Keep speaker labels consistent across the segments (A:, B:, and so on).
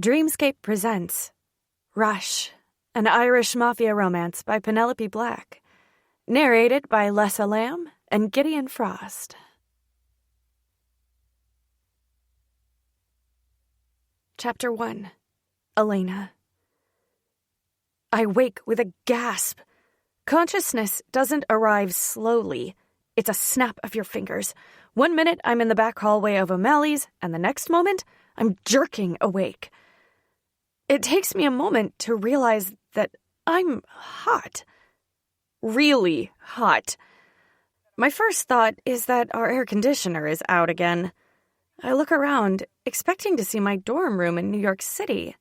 A: Dreamscape presents Rush, an Irish Mafia romance by Penelope Black, narrated by Lessa Lamb and Gideon Frost. Chapter 1. Elena. I wake with a gasp. Consciousness doesn't arrive slowly. It's a snap of your fingers. 1 minute I'm in the back hallway of O'Malley's, and the next moment I'm jerking awake. It takes me a moment to realize that I'm hot. Really hot. My first thought is that our air conditioner is out again. I look around, expecting to see my dorm room in New York City,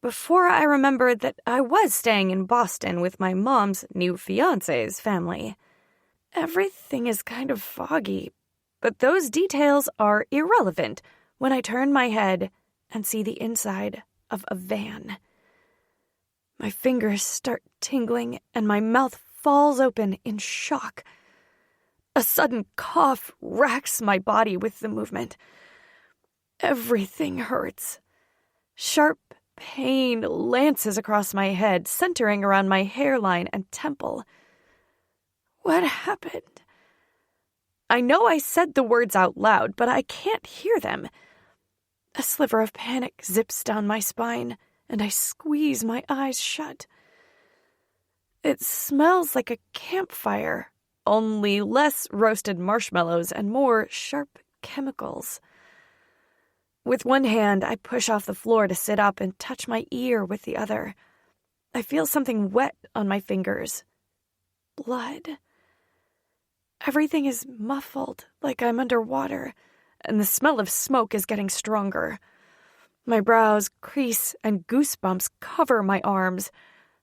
A: before I remember that I was staying in Boston with my mom's new fiancé's family. Everything is kind of foggy, but those details are irrelevant when I turn my head and see the inside of a van. My fingers start tingling and my mouth falls open in shock. A sudden cough racks my body with the movement. Everything hurts. Sharp pain lances across my head, centering around my hairline and temple. What happened? I know I said the words out loud, but I can't hear them. A sliver of panic zips down my spine, and I squeeze my eyes shut. It smells like a campfire, only less roasted marshmallows and more sharp chemicals. With one hand, I push off the floor to sit up and touch my ear with the other. I feel something wet on my fingers. Blood. Everything is muffled, like I'm underwater, and the smell of smoke is getting stronger. My brows crease and goosebumps cover my arms.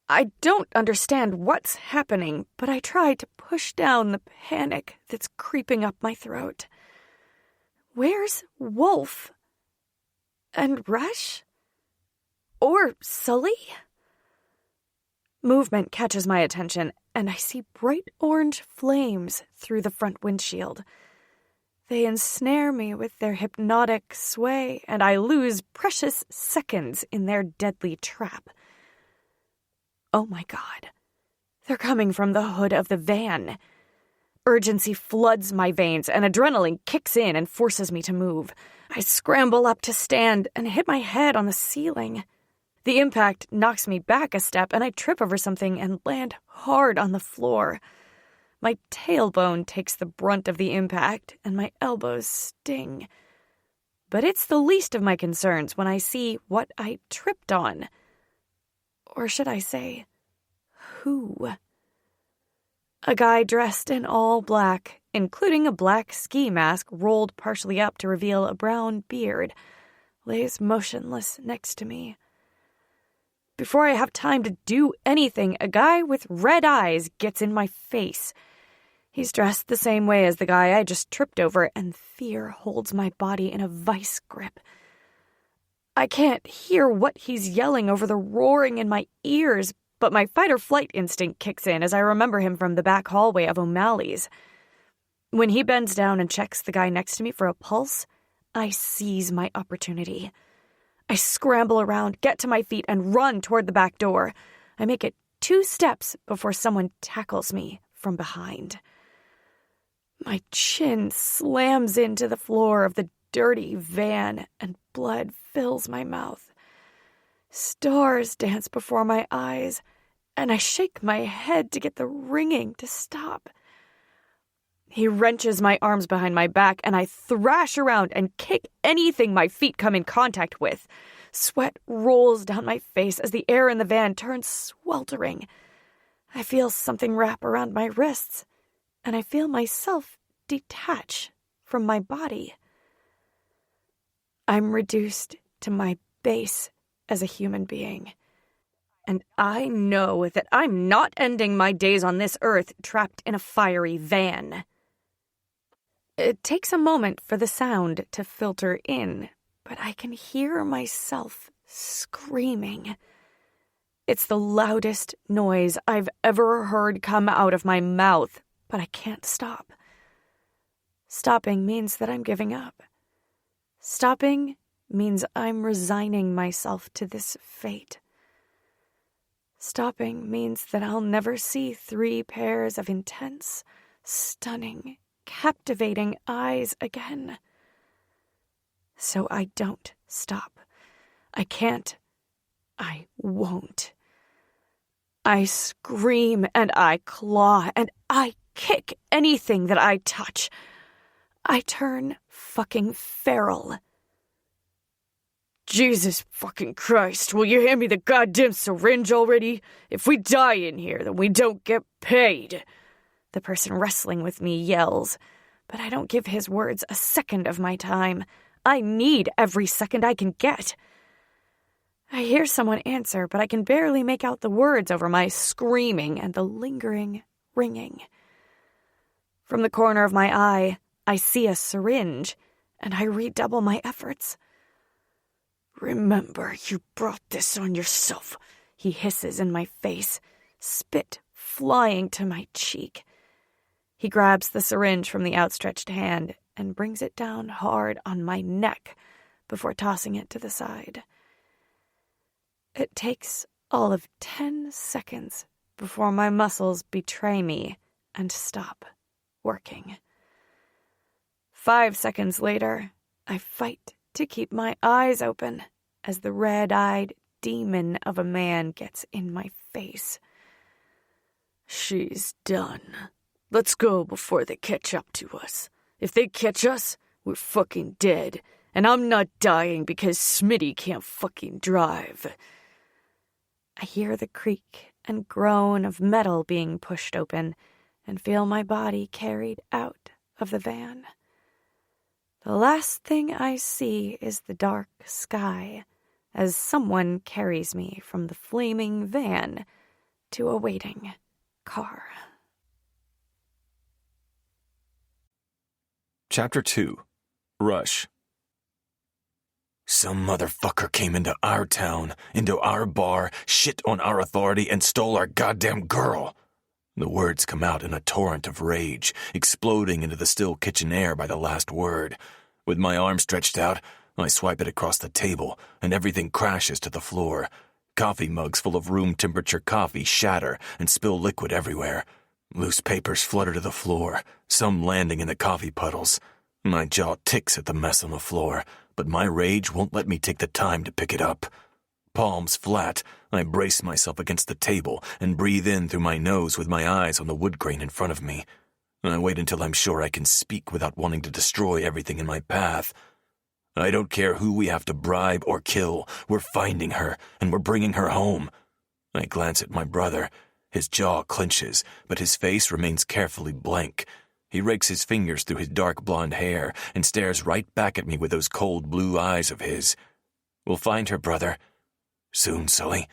A: I don't understand what's happening, but I try to push down the panic that's creeping up my throat. Where's Wolf? And Rush? Or Sully? Movement catches my attention, and I see bright orange flames through the front windshield. They ensnare me with their hypnotic sway, and I lose precious seconds in their deadly trap. Oh my God. They're coming from the hood of the van. Urgency floods my veins, and adrenaline kicks in and forces me to move. I scramble up to stand and hit my head on the ceiling. The impact knocks me back a step, and I trip over something and land hard on the floor. My tailbone takes the brunt of the impact, and my elbows sting. But it's the least of my concerns when I see what I tripped on. Or should I say, who? A guy dressed in all black, including a black ski mask rolled partially up to reveal a brown beard, lays motionless next to me. Before I have time to do anything, a guy with red eyes gets in my face. He's dressed the same way as the guy I just tripped over, and fear holds my body in a vice grip. I can't hear what he's yelling over the roaring in my ears, but my fight-or-flight instinct kicks in as I remember him from the back hallway of O'Malley's. When he bends down and checks the guy next to me for a pulse, I seize my opportunity. I scramble around, get to my feet, and run toward the back door. I make it 2 steps before someone tackles me from behind. My chin slams into the floor of the dirty van, and blood fills my mouth. Stars dance before my eyes, and I shake my head to get the ringing to stop. He wrenches my arms behind my back, and I thrash around and kick anything my feet come in contact with. Sweat rolls down my face as the air in the van turns sweltering. I feel something wrap around my wrists, and I feel myself detach from my body. I'm reduced to my base as a human being. And I know that I'm not ending my days on this earth trapped in a fiery van. It takes a moment for the sound to filter in, but I can hear myself screaming. It's the loudest noise I've ever heard come out of my mouth, but I can't stop. Stopping means that I'm giving up. Stopping means I'm resigning myself to this fate. Stopping means that I'll never see 3 pairs of intense, stunning, captivating eyes again. So I don't stop. I can't. I won't. I scream and I claw and I kick anything that I touch. I turn fucking feral. Jesus fucking Christ, will you hand me the goddamn syringe already? If we die in here, then we don't get paid. The person wrestling with me yells, but I don't give his words a second of my time. I need every second I can get. I hear someone answer, but I can barely make out the words over my screaming and the lingering ringing. From the corner of my eye, I see a syringe, and I redouble my efforts. Remember, you brought this on yourself, he hisses in my face, spit flying to my cheek. He grabs the syringe from the outstretched hand and brings it down hard on my neck before tossing it to the side. It takes all of 10 seconds before my muscles betray me and stop working. 5 seconds later, I fight to keep my eyes open as the red-eyed demon of a man gets in my face. She's done. Let's go before they catch up to us. If they catch us, we're fucking dead. And I'm not dying because Smitty can't fucking drive. I hear the creak and groan of metal being pushed open and feel my body carried out of the van. The last thing I see is the dark sky as someone carries me from the flaming van to a waiting car.
B: Chapter 2. Rush. Some motherfucker came into our town, into our bar, shit on our authority, and stole our goddamn girl. The words come out in a torrent of rage, exploding into the still kitchen air by the last word. With my arm stretched out, I swipe it across the table, and everything crashes to the floor. Coffee mugs full of room-temperature coffee shatter and spill liquid everywhere. Loose papers flutter to the floor, some landing in the coffee puddles. My jaw ticks at the mess on the floor, but my rage won't let me take the time to pick it up. Palms flat, I brace myself against the table and breathe in through my nose with my eyes on the wood grain in front of me. I wait until I'm sure I can speak without wanting to destroy everything in my path. I don't care who we have to bribe or kill. We're finding her, and we're bringing her home. I glance at my brother. His jaw clenches, but his face remains carefully blank. He rakes his fingers through his dark blonde hair and stares right back at me with those cold blue eyes of his. We'll find her, brother. Soon, Sully.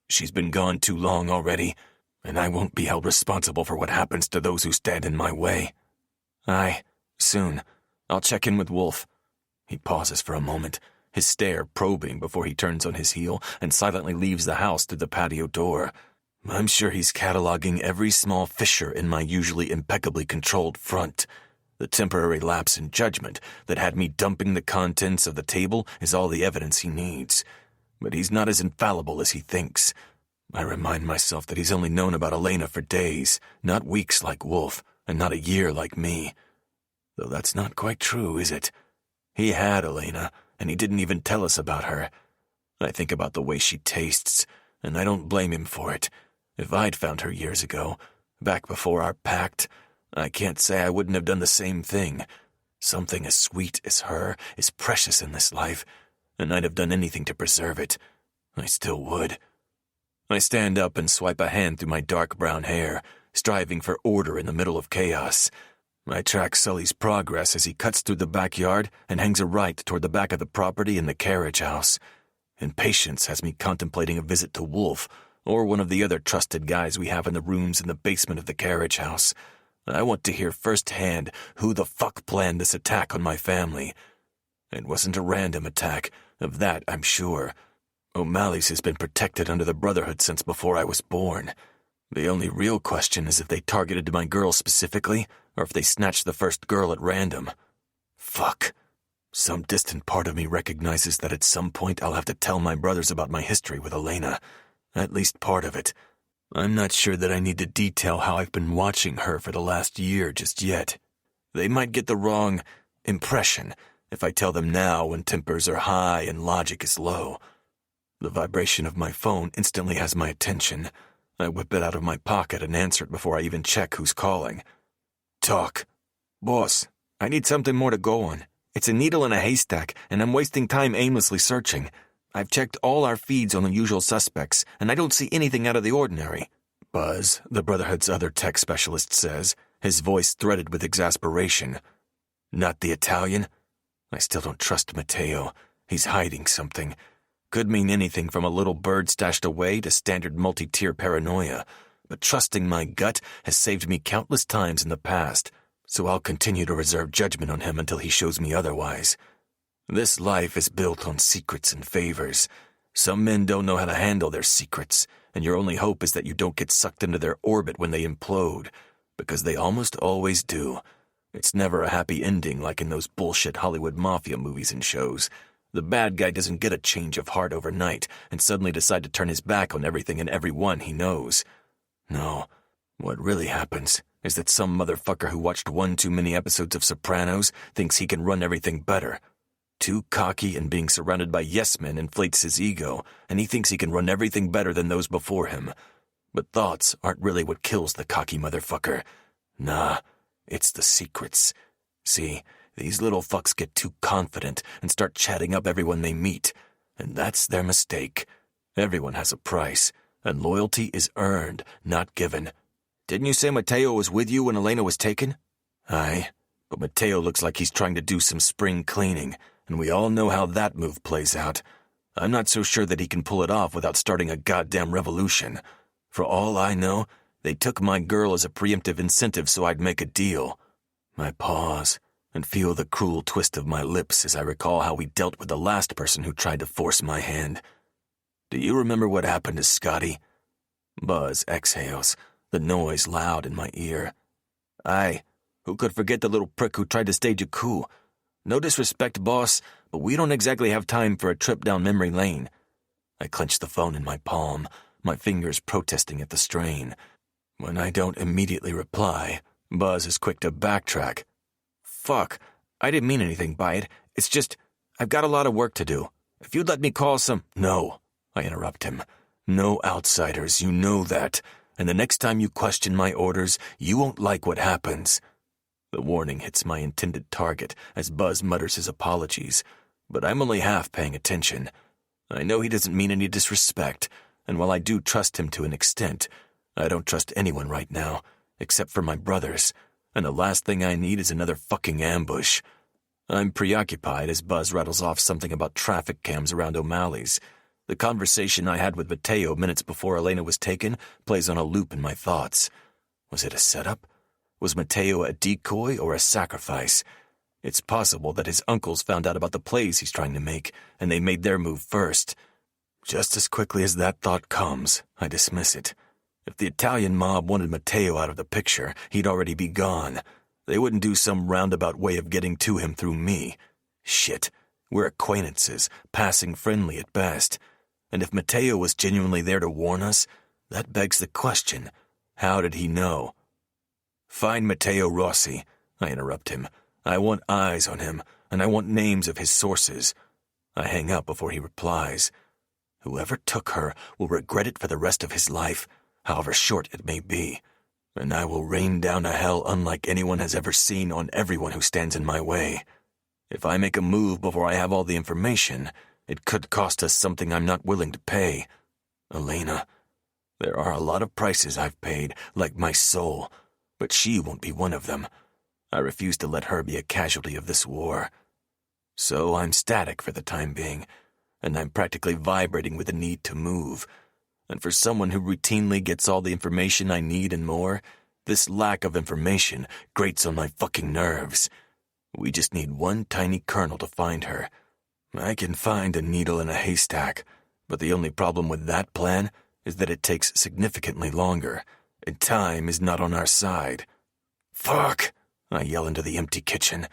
B: She's been gone too long already, and I won't be held responsible for what happens to those who stand in my way. Aye, soon. I'll check in with Wolf. He pauses for a moment, his stare probing before he turns on his heel and silently leaves the house through the patio door. I'm sure he's cataloging every small fissure in my usually impeccably controlled front. The temporary lapse in judgment that had me dumping the contents of the table is all the evidence he needs. But he's not as infallible as he thinks. I remind myself that he's only known about Elena for days, not weeks like Wolf, and not a year like me. Though that's not quite true, is it? He had Elena, and he didn't even tell us about her. I think about the way she tastes, and I don't blame him for it. If I'd found her years ago, back before our pact, I can't say I wouldn't have done the same thing. Something as sweet as her is precious in this life, and I'd have done anything to preserve it. I still would. I stand up and swipe a hand through my dark brown hair, striving for order in the middle of chaos. I track Sully's progress as he cuts through the backyard and hangs a right toward the back of the property and the carriage house. Impatience has me contemplating a visit to Wolf, or one of the other trusted guys we have in the rooms in the basement of the carriage house. I want to hear firsthand who the fuck planned this attack on my family. It wasn't a random attack, of that I'm sure. O'Malley's has been protected under the Brotherhood since before I was born. The only real question is if they targeted my girl specifically, or if they snatched the first girl at random. Fuck. Some distant part of me recognizes that at some point I'll have to tell my brothers about my history with Elena. At least part of it. I'm not sure that I need to detail how I've been watching her for the last year just yet. They might get the wrong impression if I tell them now when tempers are high and logic is low. The vibration of my phone instantly has my attention. I whip it out of my pocket and answer it before I even check who's calling. Talk. Boss, I need something more to go on. It's a needle in a haystack, and I'm wasting time aimlessly searching. I've checked all our feeds on the usual suspects, and I don't see anything out of the ordinary. Buzz, the Brotherhood's other tech specialist, says, his voice threaded with exasperation. Not the Italian? I still don't trust Matteo. He's hiding something. Could mean anything from a little bird stashed away to standard multi-tier paranoia. But trusting my gut has saved me countless times in the past, so I'll continue to reserve judgment on him until he shows me otherwise. This life is built on secrets and favors. Some men don't know how to handle their secrets, and your only hope is that you don't get sucked into their orbit when they implode, because they almost always do. It's never a happy ending like in those bullshit Hollywood Mafia movies and shows. The bad guy doesn't get a change of heart overnight and suddenly decide to turn his back on everything and everyone he knows. No, what really happens is that some motherfucker who watched one too many episodes of Sopranos thinks he can run everything better. Too cocky and being surrounded by yes-men inflates his ego, and he thinks he can run everything better than those before him. But thoughts aren't really what kills the cocky motherfucker. Nah, it's the secrets. See, these little fucks get too confident and start chatting up everyone they meet, and that's their mistake. Everyone has a price, and loyalty is earned, not given. Didn't you say Matteo was with you when Elena was taken? Aye, but Matteo looks like he's trying to do some spring cleaning, and we all know how that move plays out. I'm not so sure that he can pull it off without starting a goddamn revolution. For all I know, they took my girl as a preemptive incentive so I'd make a deal. I pause and feel the cruel twist of my lips as I recall how we dealt with the last person who tried to force my hand. Do you remember what happened to Scotty? Buzz exhales, the noise loud in my ear. Aye, who could forget the little prick who tried to stage a coup? No disrespect, boss, but we don't exactly have time for a trip down memory lane. I clench the phone in my palm, my fingers protesting at the strain. When I don't immediately reply, Buzz is quick to backtrack. Fuck, I didn't mean anything by it. It's just, I've got a lot of work to do. If you'd let me call some— No, I interrupt him. No outsiders, you know that. And the next time you question my orders, you won't like what happens. The warning hits my intended target as Buzz mutters his apologies, but I'm only half paying attention. I know he doesn't mean any disrespect, and while I do trust him to an extent, I don't trust anyone right now, except for my brothers, and the last thing I need is another fucking ambush. I'm preoccupied as Buzz rattles off something about traffic cams around O'Malley's. The conversation I had with Matteo minutes before Elena was taken plays on a loop in my thoughts. Was it a setup? Was Matteo a decoy or a sacrifice? It's possible that his uncles found out about the plays he's trying to make, and they made their move first. Just as quickly as that thought comes, I dismiss it. If the Italian mob wanted Matteo out of the picture, he'd already be gone. They wouldn't do some roundabout way of getting to him through me. Shit, we're acquaintances, passing friendly at best. And if Matteo was genuinely there to warn us, that begs the question, how did he know? Find Matteo Rossi, I interrupt him. I want eyes on him, and I want names of his sources. I hang up before he replies. Whoever took her will regret it for the rest of his life, however short it may be, and I will rain down a hell unlike anyone has ever seen on everyone who stands in my way. If I make a move before I have all the information, it could cost us something I'm not willing to pay. Elena, there are a lot of prices I've paid, like my soul, but she won't be one of them. I refuse to let her be a casualty of this war. So I'm static for the time being, and I'm practically vibrating with the need to move. And for someone who routinely gets all the information I need and more, this lack of information grates on my fucking nerves. We just need one tiny kernel to find her. I can find a needle in a haystack, but the only problem with that plan is that it takes significantly longer, and time is not on our side. Fuck! I yell into the empty kitchen.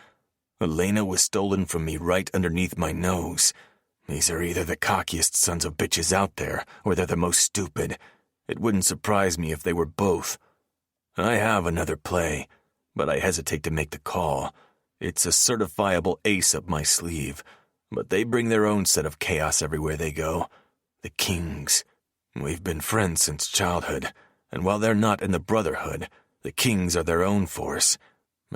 B: Elena was stolen from me right underneath my nose. These are either the cockiest sons of bitches out there, or they're the most stupid. It wouldn't surprise me if they were both. I have another play, but I hesitate to make the call. It's a certifiable ace up my sleeve, but they bring their own set of chaos everywhere they go. The Kings. We've been friends since childhood, and while they're not in the Brotherhood, the Kings are their own force.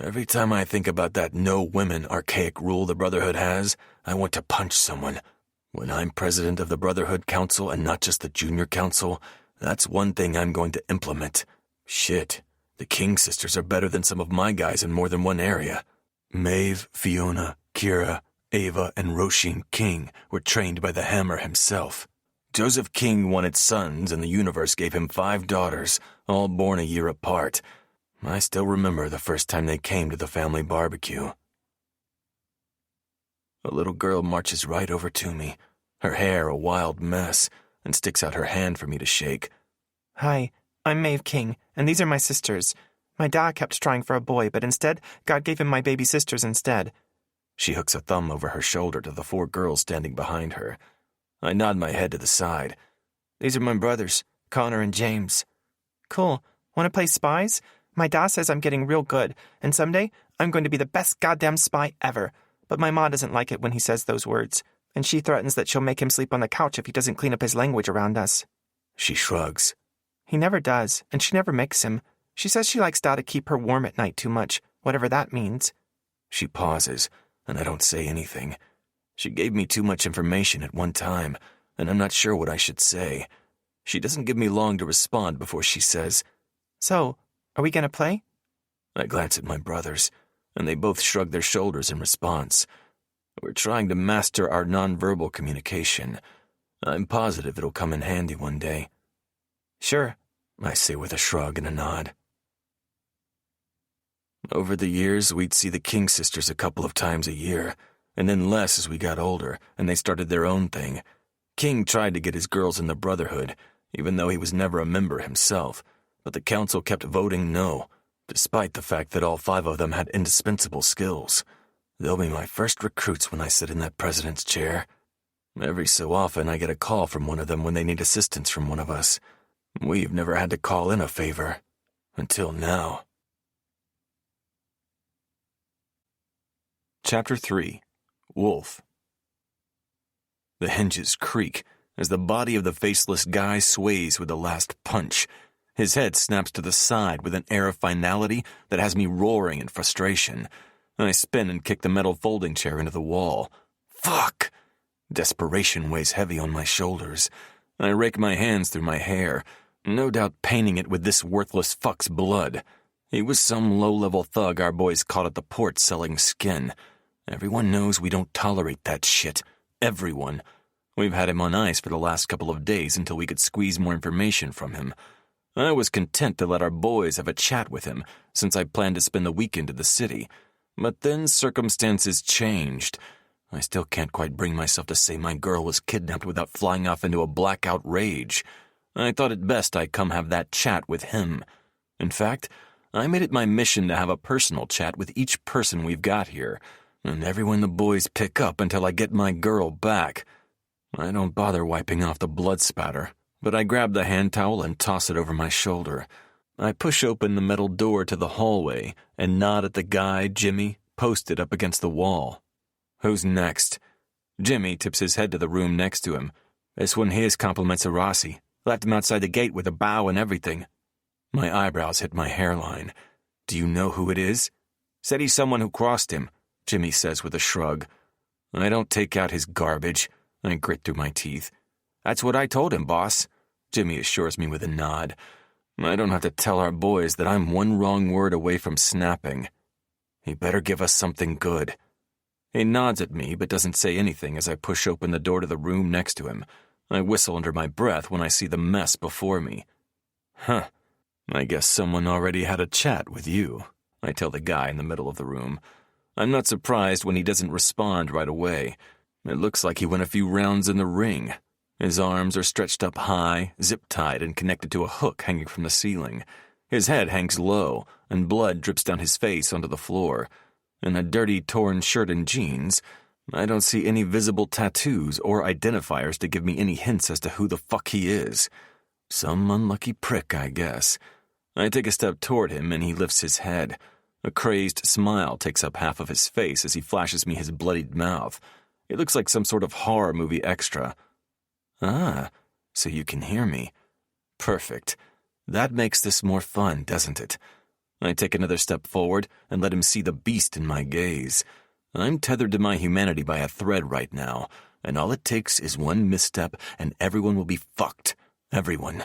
B: Every time I think about that no-women archaic rule the Brotherhood has, I want to punch someone. When I'm president of the Brotherhood Council and not just the Junior Council, that's one thing I'm going to implement. Shit, the King sisters are better than some of my guys in more than one area. Maeve, Fiona, Kira, Ava, and Roisin King were trained by the Hammer himself. Joseph King wanted sons, and the universe gave him 5 daughters, all born a year apart. I still remember the first time they came to the family barbecue. A little girl marches right over to me, her hair a wild mess, and sticks out her hand for me to shake.
C: Hi, I'm Maeve King, and these are my sisters. My dad kept trying for a boy, but instead, God gave him my baby sisters instead.
B: She hooks a thumb over her shoulder to the 4 girls standing behind her. I nod my head to the side.
C: These are my brothers, Connor and James. Cool. Want to play spies? My dad says I'm getting real good, and someday I'm going to be the best goddamn spy ever. But my ma doesn't like it when he says those words, and she threatens that she'll make him sleep on the couch if he doesn't clean up his language around us.
B: She shrugs.
C: He never does, and she never makes him. She says she likes Dad to keep her warm at night too much, whatever that means.
B: She pauses, and I don't say anything. She gave me too much information at one time, and I'm not sure what I should say. She doesn't give me long to respond before she says,
C: So, are we going to play?
B: I glance at my brothers, and they both shrug their shoulders in response. We're trying to master our nonverbal communication. I'm positive it'll come in handy one day.
C: Sure,
B: I say with a shrug and a nod. Over the years, we'd see the King sisters a couple of times a year, and then less as we got older, and they started their own thing. King tried to get his girls in the Brotherhood, even though he was never a member himself, but the council kept voting no, despite the fact that all 5 of them had indispensable skills. They'll be my first recruits when I sit in that president's chair. Every so often I get a call from one of them when they need assistance from one of us. We've never had to call in a favor. Until now. Chapter 3. Wolf. The hinges creak as the body of the faceless guy sways with the last punch. His head snaps to the side with an air of finality that has me roaring in frustration. I spin and kick the metal folding chair into the wall. Fuck! Desperation weighs heavy on my shoulders. I rake my hands through my hair, no doubt painting it with this worthless fuck's blood. He was some low-level thug our boys caught at the port selling skin. Everyone knows we don't tolerate that shit. Everyone. We've had him on ice for the last couple of days until we could squeeze more information from him. I was content to let our boys have a chat with him, since I planned to spend the weekend in the city. But then circumstances changed. I still can't quite bring myself to say my girl was kidnapped without flying off into a blackout rage. I thought it best I come have that chat with him. In fact, I made it my mission to have a personal chat with each person we've got here, and everyone the boys pick up until I get my girl back. I don't bother wiping off the blood spatter, but I grab the hand towel and toss it over my shoulder. I push open the metal door to the hallway and nod at the guy, Jimmy, posted up against the wall. Who's next? Jimmy tips his head to the room next to him. This one here's compliments of Rossi. Left him outside the gate with a bow and everything. My eyebrows hit my hairline. Do you know who it is? Said he's someone who crossed him, Jimmy says with a shrug. I don't take out his garbage. I grit through my teeth. That's what I told him, boss, Jimmy assures me with a nod. I don't have to tell our boys that I'm one wrong word away from snapping. He better give us something good. He nods at me but doesn't say anything as I push open the door to the room next to him. I whistle under my breath when I see the mess before me. Huh. I guess someone already had a chat with you, I tell the guy in the middle of the room. I'm not surprised when he doesn't respond right away. It looks like he went a few rounds in the ring. His arms are stretched up high, zip-tied and connected to a hook hanging from the ceiling. His head hangs low, and blood drips down his face onto the floor. In a dirty, torn shirt and jeans, I don't see any visible tattoos or identifiers to give me any hints as to who the fuck he is. Some unlucky prick, I guess. I take a step toward him and he lifts his head. A crazed smile takes up half of his face as he flashes me his bloodied mouth. It looks like some sort of horror movie extra. Ah, so you can hear me. Perfect. That makes this more fun, doesn't it? I take another step forward and let him see the beast in my gaze. I'm tethered to my humanity by a thread right now, and all it takes is one misstep and everyone will be fucked. Everyone.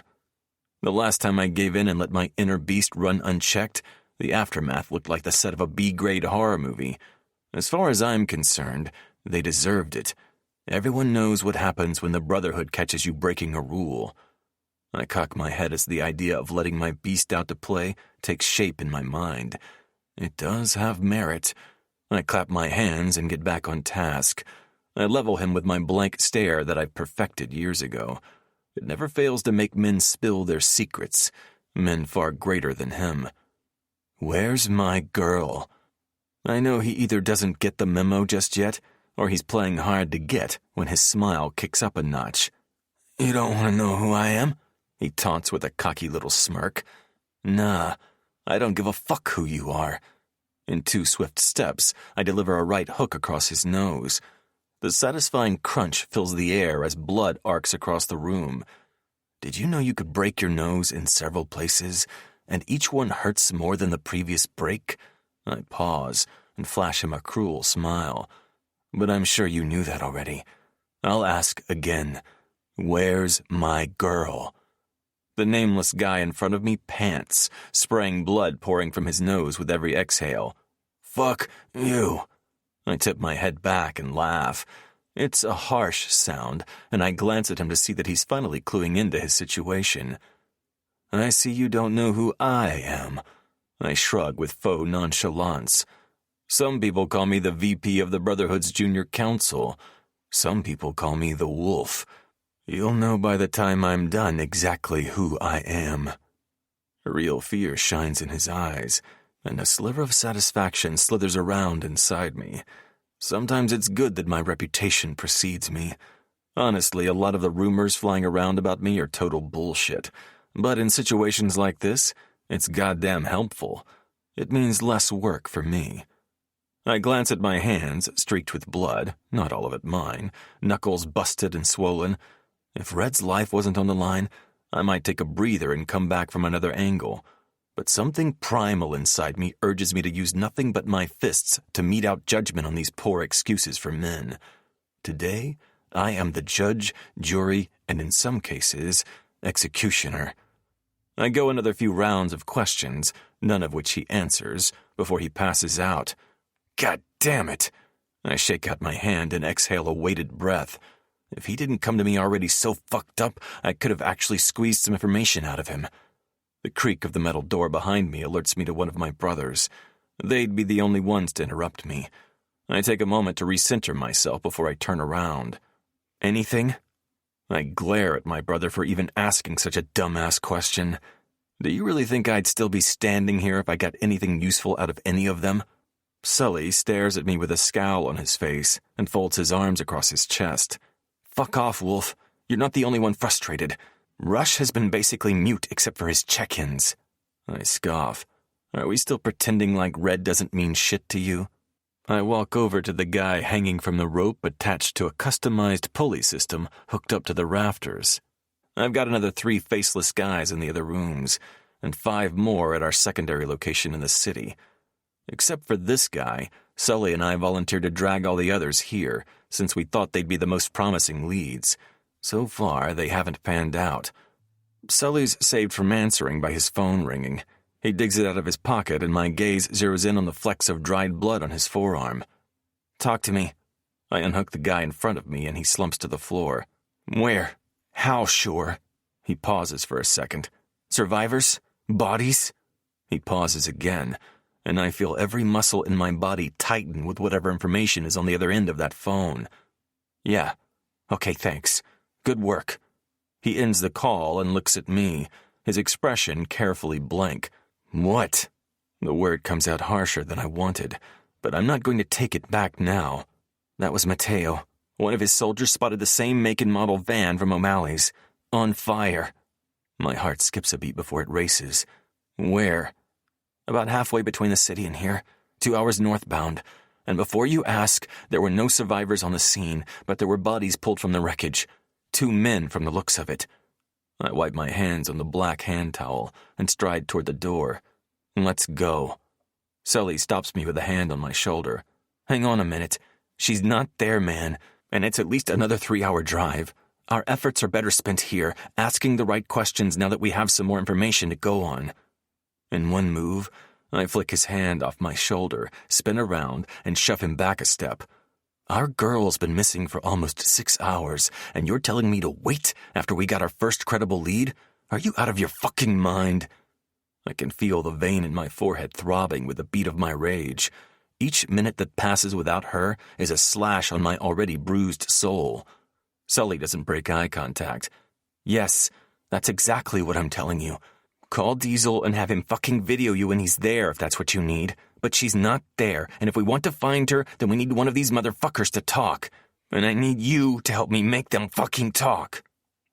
B: The last time I gave in and let my inner beast run unchecked, the aftermath looked like the set of a B-grade horror movie. As far as I'm concerned, they deserved it. Everyone knows what happens when the Brotherhood catches you breaking a rule. I cock my head as the idea of letting my beast out to play takes shape in my mind. It does have merit. I clap my hands and get back on task. I level him with my blank stare that I've perfected years ago. It never fails to make men spill their secrets, men far greater than him. Where's my girl? I know he either doesn't get the memo just yet, or he's playing hard to get when his smile kicks up a notch. You don't want to know who I am? He taunts with a cocky little smirk. Nah, I don't give a fuck who you are. In 2 swift steps, I deliver a right hook across his nose. The satisfying crunch fills the air as blood arcs across the room. Did you know you could break your nose in several places, and each one hurts more than the previous break? I pause and flash him a cruel smile. But I'm sure you knew that already. I'll ask again. Where's my girl? The nameless guy in front of me pants, spraying blood pouring from his nose with every exhale. Fuck you. I tip my head back and laugh. It's a harsh sound, and I glance at him to see that he's finally cluing into his situation. I see you don't know who I am. I shrug with faux nonchalance. Some people call me the VP of the Brotherhood's Junior Council. Some people call me the Wolf. You'll know by the time I'm done exactly who I am. Real fear shines in his eyes, and a sliver of satisfaction slithers around inside me. Sometimes it's good that my reputation precedes me. Honestly, a lot of the rumors flying around about me are total bullshit. But in situations like this, it's goddamn helpful. It means less work for me. I glance at my hands, streaked with blood, not all of it mine, knuckles busted and swollen. If Red's life wasn't on the line, I might take a breather and come back from another angle. But something primal inside me urges me to use nothing but my fists to mete out judgment on these poor excuses for men. Today, I am the judge, jury, and in some cases, executioner. I go another few rounds of questions, none of which he answers, before he passes out. God damn it! I shake out my hand and exhale a weighted breath. If he didn't come to me already so fucked up, I could have actually squeezed some information out of him. The creak of the metal door behind me alerts me to one of my brothers. They'd be the only ones to interrupt me. I take a moment to recenter myself before I turn around. Anything? I glare at my brother for even asking such a dumbass question. Do you really think I'd still be standing here if I got anything useful out of any of them? Sully stares at me with a scowl on his face and folds his arms across his chest. Fuck off, Wolf. You're not the only one frustrated. Rush has been basically mute except for his check-ins. I scoff. Are we still pretending like Red doesn't mean shit to you? I walk over to the guy hanging from the rope attached to a customized pulley system hooked up to the rafters. I've got another 3 faceless guys in the other rooms, and 5 more at our secondary location in the city. Except for this guy, Sully and I volunteered to drag all the others here, since we thought they'd be the most promising leads. So far, they haven't panned out. Sully's saved from answering by his phone ringing. He digs it out of his pocket, and my gaze zeroes in on the flecks of dried blood on his forearm. Talk to me. I unhook the guy in front of me, and he slumps to the floor. Where? How sure? He pauses for a second. Survivors? Bodies? He pauses again, and I feel every muscle in my body tighten with whatever information is on the other end of that phone. Yeah. Okay, thanks. Good work. He ends the call and looks at me, his expression carefully blank. What? The word comes out harsher than I wanted, but I'm not going to take it back now. That was Mateo. One of his soldiers spotted the same make and model van from O'Malley's. On fire. My heart skips a beat before it races. Where? About halfway between the city and here, 2 hours northbound. And before you ask, there were no survivors on the scene, but there were bodies pulled from the wreckage. 2 men from the looks of it. I wipe my hands on the black hand towel and stride toward the door. Let's go. Sully stops me with a hand on my shoulder. Hang on a minute. She's not there, man, and it's at least another 3-hour drive. Our efforts are better spent here, asking the right questions now that we have some more information to go on. In one move, I flick his hand off my shoulder, spin around, and shove him back a step. Our girl's been missing for almost 6 hours, and you're telling me to wait after we got our first credible lead? Are you out of your fucking mind? I can feel the vein in my forehead throbbing with the beat of my rage. Each minute that passes without her is a slash on my already bruised soul. Sully doesn't break eye contact. Yes, that's exactly what I'm telling you. Call Diesel and have him fucking video you when he's there if that's what you need. But she's not there, and if we want to find her, then we need one of these motherfuckers to talk. And I need you to help me make them fucking talk.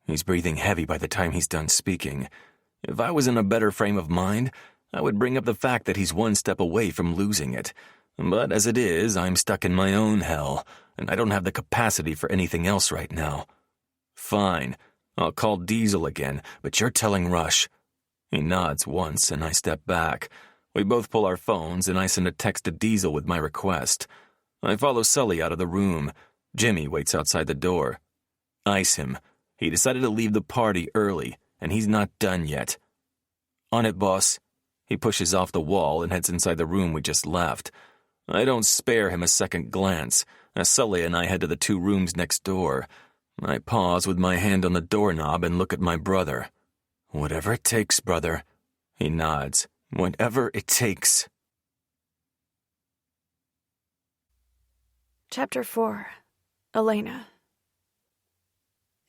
B: He's breathing heavy by the time he's done speaking. If I was in a better frame of mind, I would bring up the fact that he's one step away from losing it. But as it is, I'm stuck in my own hell, and I don't have the capacity for anything else right now. Fine, I'll call Diesel again, but you're telling Rush. He nods once, and I step back. We both pull our phones, and I send a text to Diesel with my request. I follow Sully out of the room. Jimmy waits outside the door. Ice him. He decided to leave the party early, and he's not done yet. On it, boss. He pushes off the wall and heads inside the room we just left. I don't spare him a second glance, as Sully and I head to the 2 rooms next door. I pause with my hand on the doorknob and look at my brother. Whatever it takes, brother. He nods. Whatever it takes.
A: Chapter 4. Elena.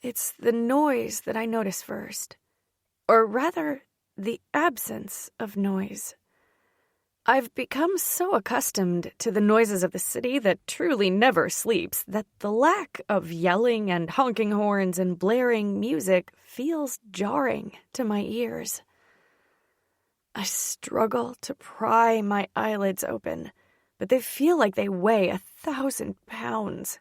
A: It's the noise that I notice first. Or rather, the absence of noise. I've become so accustomed to the noises of the city that truly never sleeps that the lack of yelling and honking horns and blaring music feels jarring to my ears. I struggle to pry my eyelids open, but they feel like they weigh 1,000 pounds.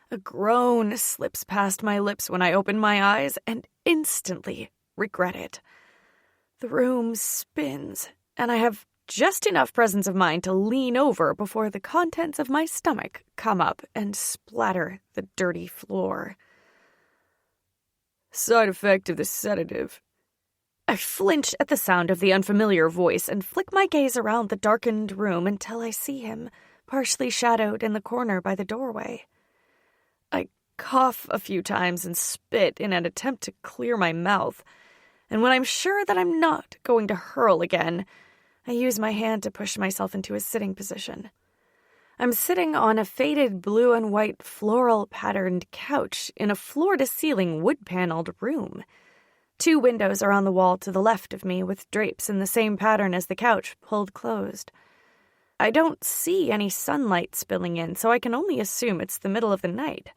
A: A groan slips past my lips when I open my eyes and instantly regret it. The room spins, and I have just enough presence of mind to lean over before the contents of my stomach come up and splatter the dirty floor. Side effect of the sedative. I flinch at the sound of the unfamiliar voice and flick my gaze around the darkened room until I see him, partially shadowed in the corner by the doorway. I cough a few times and spit in an attempt to clear my mouth, and when I'm sure that I'm not going to hurl again, I use my hand to push myself into a sitting position. I'm sitting on a faded blue and white floral-patterned couch in a floor-to-ceiling wood-paneled room. 2 windows are on the wall to the left of me with drapes in the same pattern as the couch pulled closed. I don't see any sunlight spilling in, so I can only assume it's the middle of the night.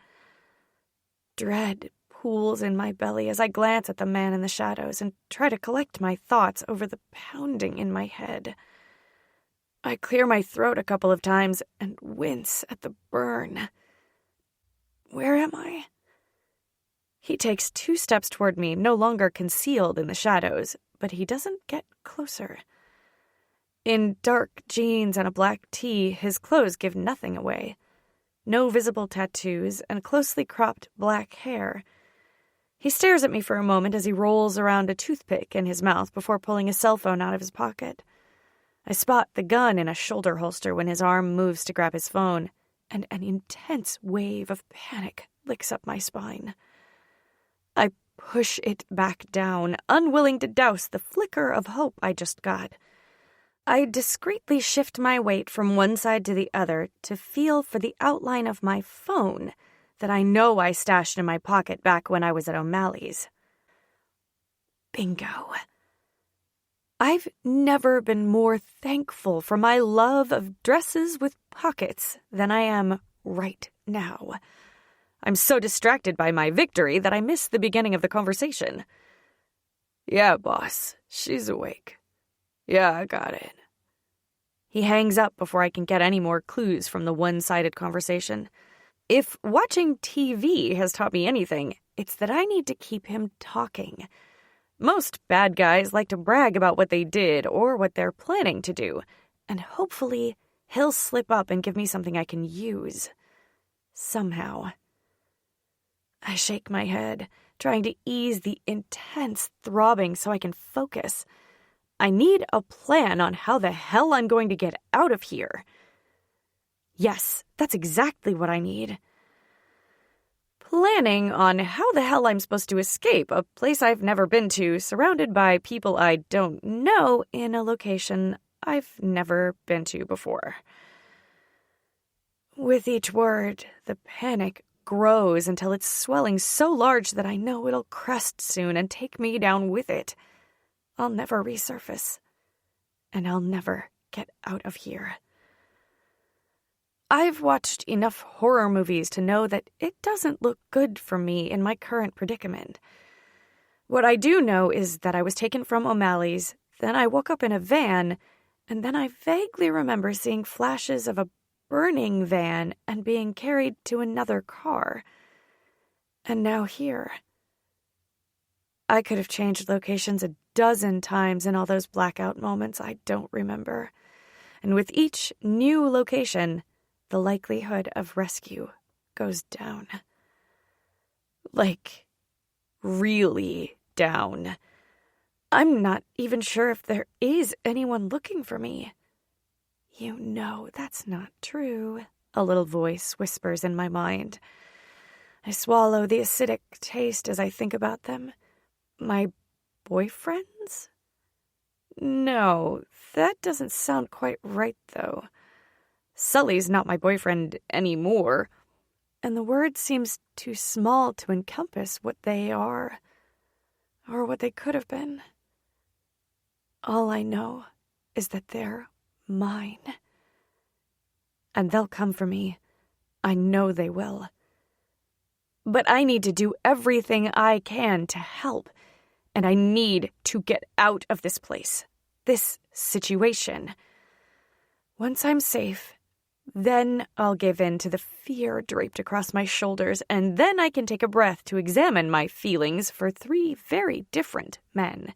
A: Dread pools in my belly as I glance at the man in the shadows and try to collect my thoughts over the pounding in my head. I clear my throat a couple of times and wince at the burn. Where am I? He takes 2 steps toward me, no longer concealed in the shadows, but he doesn't get closer. In dark jeans and a black tee, his clothes give nothing away. No visible tattoos and closely cropped black hair. He stares at me for a moment as he rolls around a toothpick in his mouth before pulling a cell phone out of his pocket. I spot the gun in a shoulder holster when his arm moves to grab his phone, and an intense wave of panic licks up my spine. I push it back down, unwilling to douse the flicker of hope I just got. I discreetly shift my weight from one side to the other to feel for the outline of my phone that I know I stashed in my pocket back when I was at O'Malley's. Bingo. I've never been more thankful for my love of dresses with pockets than I am right now. I'm so distracted by my victory that I miss the beginning of the conversation. Yeah, boss, she's awake. Yeah, I got it. He hangs up before I can get any more clues from the one-sided conversation. If watching TV has taught me anything, it's that I need to keep him talking. Most bad guys like to brag about what they did or what they're planning to do, and hopefully he'll slip up and give me something I can use. Somehow. I shake my head, trying to ease the intense throbbing so I can focus. I need a plan on how the hell I'm going to get out of here. Yes, that's exactly what I need. Planning on how the hell I'm supposed to escape a place I've never been to, surrounded by people I don't know, in a location I've never been to before. With each word, the panic grows until it's swelling so large that I know it'll crest soon and take me down with it. I'll never resurface, and I'll never get out of here. I've watched enough horror movies to know that it doesn't look good for me in my current predicament. What I do know is that I was taken from O'Malley's, then I woke up in a van, and then I vaguely remember seeing flashes of a burning van and being carried to another car. And now here. I could have changed locations 12 times in all those blackout moments I don't remember. And with each new location, the likelihood of rescue goes down. Like, really down. I'm not even sure if there is anyone looking for me. You know that's not true, a little voice whispers in my mind. I swallow the acidic taste as I think about them. My boyfriends? No, that doesn't sound quite right, though. Sully's not my boyfriend anymore, and the word seems too small to encompass what they are, or what they could have been. All I know is that they're mine. And they'll come for me. I know they will. But I need to do everything I can to help, and I need to get out of this place, this situation. Once I'm safe, then I'll give in to the fear draped across my shoulders, and then I can take a breath to examine my feelings for 3 very different men.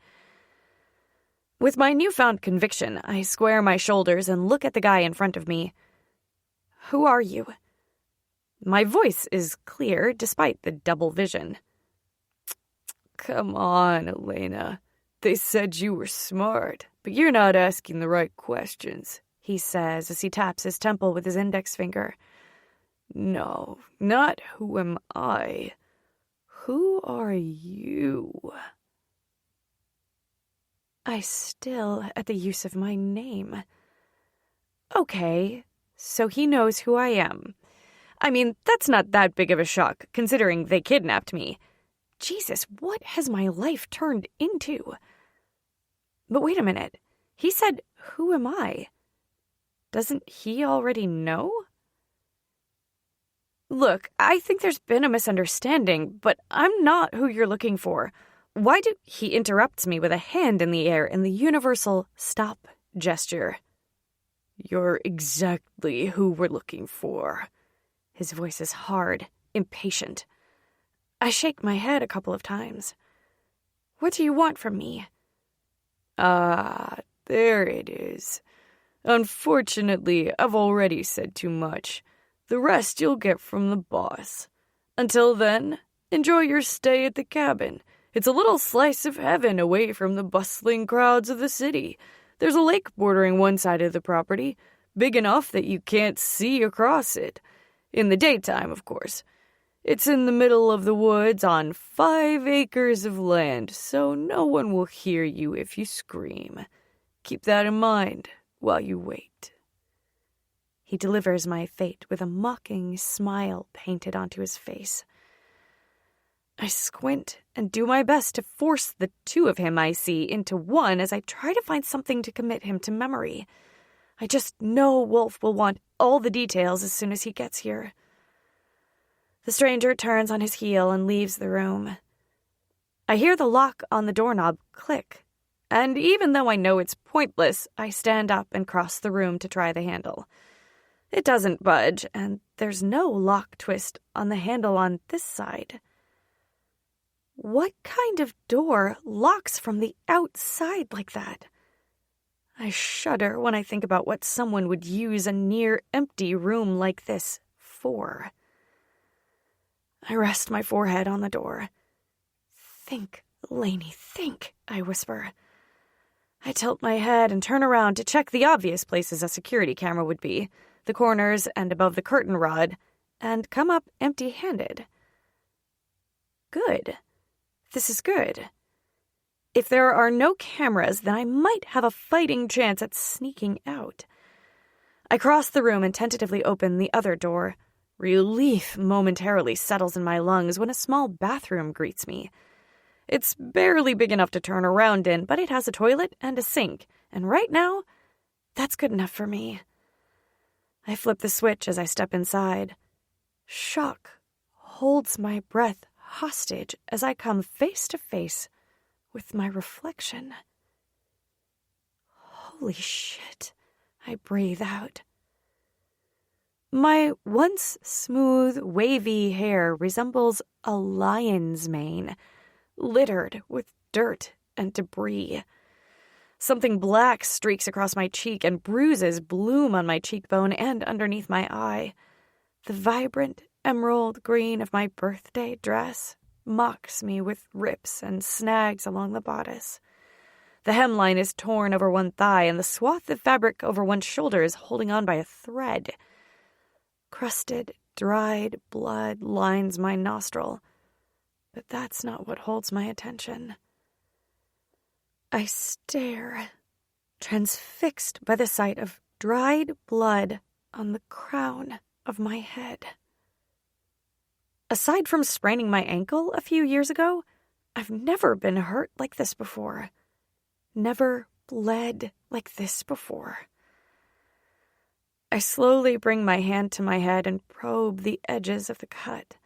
A: With my newfound conviction, I square my shoulders and look at the guy in front of me. Who are you? My voice is clear despite the double vision. Come on, Elena. They said you were smart, but you're not asking the right questions, he says as he taps his temple with his index finger. No, not who am I. Who are you? I still at the use of my name. Okay, so he knows who I am. I mean, that's not that big of a shock, considering they kidnapped me. Jesus, what has my life turned into? But wait a minute. He said, who am I? Doesn't he already know? Look, I think there's been a misunderstanding, but I'm not who you're looking for. Why do... He interrupts me with a hand in the air in the universal stop gesture. You're exactly who we're looking for. His voice is hard, impatient. I shake my head a couple of times. What do you want from me? Ah, there it is. Unfortunately, I've already said too much. The rest you'll get from the boss. Until then, enjoy your stay at the cabin. It's a little slice of heaven away from the bustling crowds of the city. There's a lake bordering one side of the property, big enough that you can't see across it. In the daytime, of course. It's in the middle of the woods on 5 acres of land, so no one will hear you if you scream. Keep that in mind while you wait. He delivers my fate with a mocking smile painted onto his face. I squint and do my best to force the two of him I see into one as I try to find something to commit him to memory. I just know Wolf will want all the details as soon as he gets here. The stranger turns on his heel and leaves the room. I hear the lock on the doorknob click, and even though I know it's pointless, I stand up and cross the room to try the handle. It doesn't budge, and there's no lock twist on the handle on this side. What kind of door locks from the outside like that? I shudder when I think about what someone would use a near-empty room like this for. I rest my forehead on the door. "Think, Lainey, think," I whisper. I tilt my head and turn around to check the obvious places a security camera would be, the corners and above the curtain rod, and come up empty-handed. Good. This is good. If there are no cameras, then I might have a fighting chance at sneaking out. I cross the room and tentatively open the other door. Relief momentarily settles in my lungs when a small bathroom greets me. It's barely big enough to turn around in, but it has a toilet and a sink, and right now, that's good enough for me. I flip the switch as I step inside. Shock holds my breath hostage as I come face to face with my reflection. Holy shit, I breathe out. My once smooth, wavy hair resembles a lion's mane, littered with dirt and debris. Something black streaks across my cheek and bruises bloom on my cheekbone and underneath my eye. The vibrant emerald green of my birthday dress mocks me with rips and snags along the bodice. The hemline is torn over one thigh, and the swath of fabric over one shoulder is holding on by a thread. Crusted, dried blood lines my nostril, but that's not what holds my attention. I stare, transfixed by the sight of dried blood on the crown of my head. Aside from spraining my ankle a few years ago, I've never been hurt like this before. Never bled like this before. I slowly bring my hand to my head and probe the edges of the cut.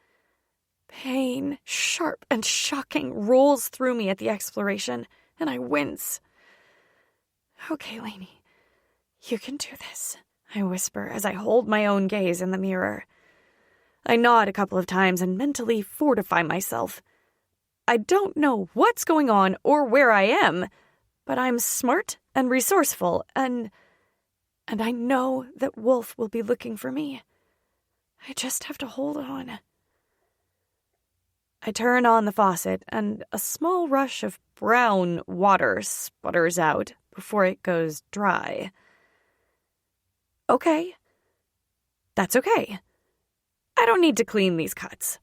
A: Pain, sharp and shocking, rolls through me at the exploration, and I wince. "Okay, Lainey, you can do this," I whisper as I hold my own gaze in the mirror. I nod a couple of times and mentally fortify myself. I don't know what's going on or where I am, but I'm smart and resourceful, and I know that Wolf will be looking for me. I just have to hold on. I turn on the faucet, and a small rush of brown water sputters out before it goes dry. Okay. That's okay. I don't need to clean these cuts.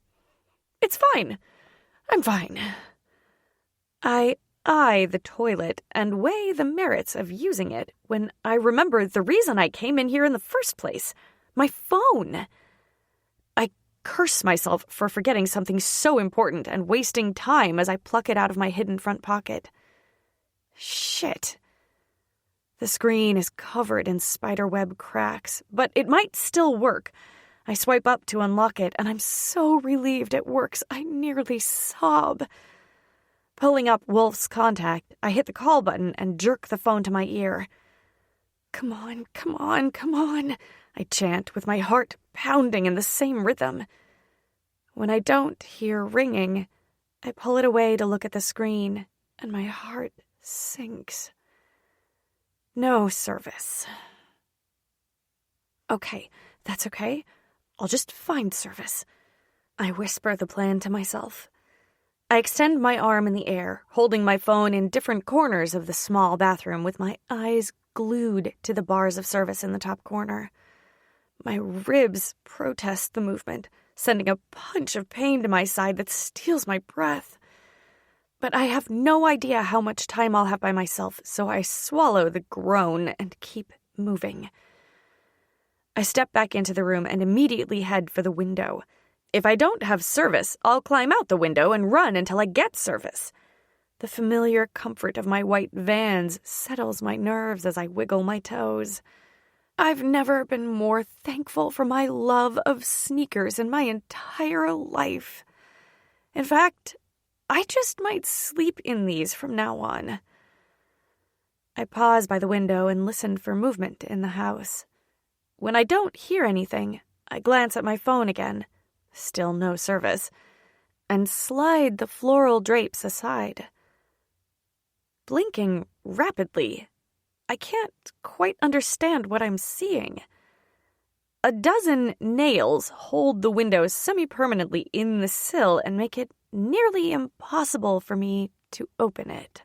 A: It's fine. I'm fine. I eye the toilet and weigh the merits of using it when I remember the reason I came in here in the first place. My phone. I curse myself for forgetting something so important and wasting time as I pluck it out of my hidden front pocket. Shit. The screen is covered in spiderweb cracks, but it might still work. I swipe up to unlock it, and I'm so relieved it works, I nearly sob. Pulling up Wolf's contact, I hit the call button and jerk the phone to my ear. "Come on, come on, come on," I chant with my heart pounding in the same rhythm. When I don't hear ringing, I pull it away to look at the screen, and my heart sinks. No service. Okay, that's okay. I'll just find service. I whisper the plan to myself. I extend my arm in the air, holding my phone in different corners of the small bathroom with my eyes glued to the bars of service in the top corner. My ribs protest the movement, sending a punch of pain to my side that steals my breath. But I have no idea how much time I'll have by myself, so I swallow the groan and keep moving. I step back into the room and immediately head for the window. If I don't have service, I'll climb out the window and run until I get service. The familiar comfort of my white Vans settles my nerves as I wiggle my toes. I've never been more thankful for my love of sneakers in my entire life. In fact, I just might sleep in these from now on. I pause by the window and listen for movement in the house. When I don't hear anything, I glance at my phone again, still no service, and slide the floral drapes aside. Blinking rapidly, I can't quite understand what I'm seeing. A dozen nails hold the window semi-permanently in the sill and make it nearly impossible for me to open it.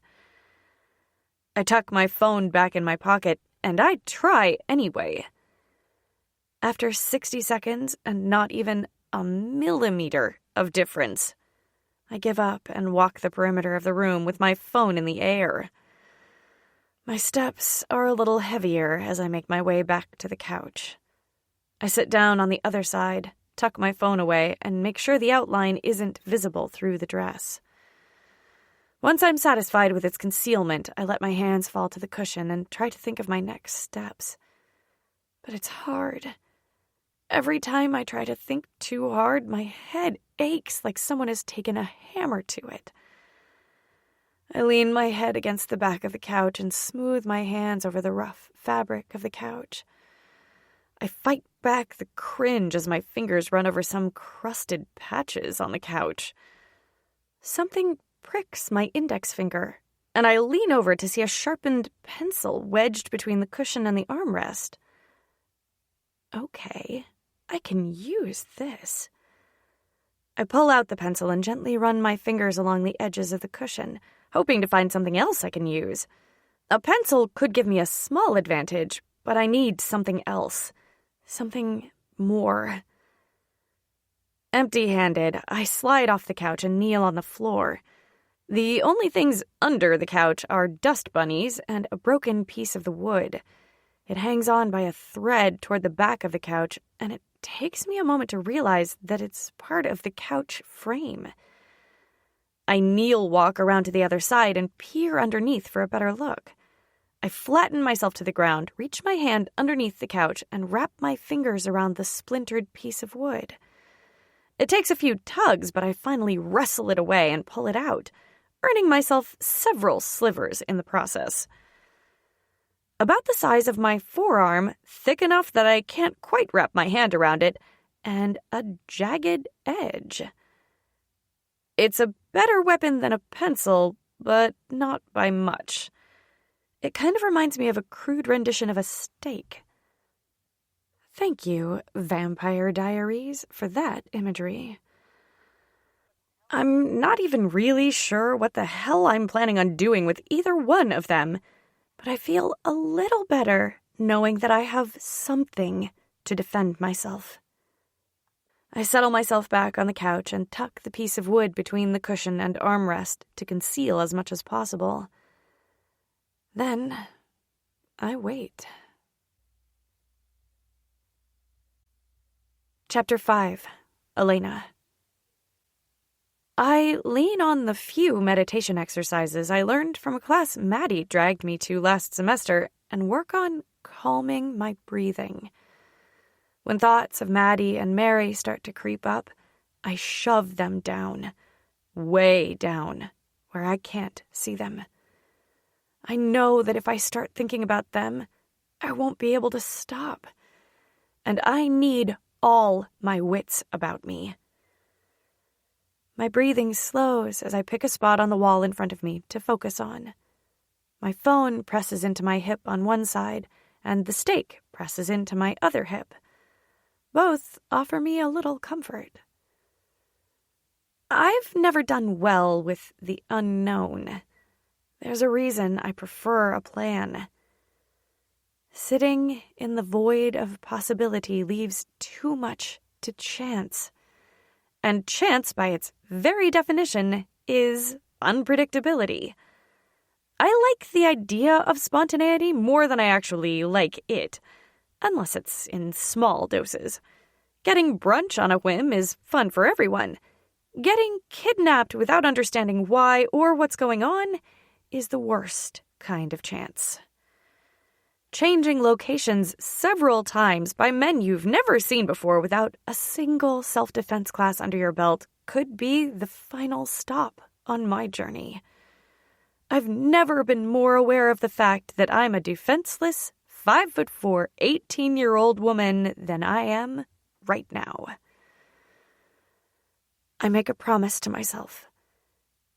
A: I tuck my phone back in my pocket, and I try anyway. After 60 seconds and not even a millimeter of difference, I give up and walk the perimeter of the room with my phone in the air. My steps are a little heavier as I make my way back to the couch. I sit down on the other side, tuck my phone away, and make sure the outline isn't visible through the dress. Once I'm satisfied with its concealment, I let my hands fall to the cushion and try to think of my next steps. But it's hard. Every time I try to think too hard, my head aches like someone has taken a hammer to it. I lean my head against the back of the couch and smooth my hands over the rough fabric of the couch. I fight back the cringe as my fingers run over some crusted patches on the couch. Something pricks my index finger, and I lean over to see a sharpened pencil wedged between the cushion and the armrest. Okay, I can use this. I pull out the pencil and gently run my fingers along the edges of the cushion, hoping to find something else I can use. A pencil could give me a small advantage, but I need something else. Something more. Empty-handed, I slide off the couch and kneel on the floor. The only things under the couch are dust bunnies and a broken piece of the wood. It hangs on by a thread toward the back of the couch, and it takes me a moment to realize that it's part of the couch frame. I kneel walk around to the other side and peer underneath for a better look. I flatten myself to the ground, reach my hand underneath the couch, and wrap my fingers around the splintered piece of wood. It takes a few tugs, but I finally wrestle it away and pull it out, earning myself several slivers in the process. About the size of my forearm, thick enough that I can't quite wrap my hand around it, and a jagged edge. It's a better weapon than a pencil, but not by much. It kind of reminds me of a crude rendition of a stake. Thank you, Vampire Diaries, for that imagery. I'm not even really sure what the hell I'm planning on doing with either one of them, but I feel a little better knowing that I have something to defend myself. I settle myself back on the couch and tuck the piece of wood between the cushion and armrest to conceal as much as possible. Then, I wait. Chapter 5. Elena. I lean on the few meditation exercises I learned from a class Maddie dragged me to last semester and work on calming my breathing. When thoughts of Maddie and Mary start to creep up, I shove them down, way down, where I can't see them. I know that if I start thinking about them, I won't be able to stop. And I need all my wits about me. My breathing slows as I pick a spot on the wall in front of me to focus on. My phone presses into my hip on one side, and the stake presses into my other hip. Both offer me a little comfort. I've never done well with the unknown. There's a reason I prefer a plan. Sitting in the void of possibility leaves too much to chance. And chance, by its very definition, is unpredictability. I like the idea of spontaneity more than I actually like it, unless it's in small doses. Getting brunch on a whim is fun for everyone. Getting kidnapped without understanding why or what's going on is the worst kind of chance. Changing locations several times by men you've never seen before without a single self-defense class under your belt could be the final stop on my journey. I've never been more aware of the fact that I'm a defenseless, 5'4", 18-year-old woman than I am right now. I make a promise to myself.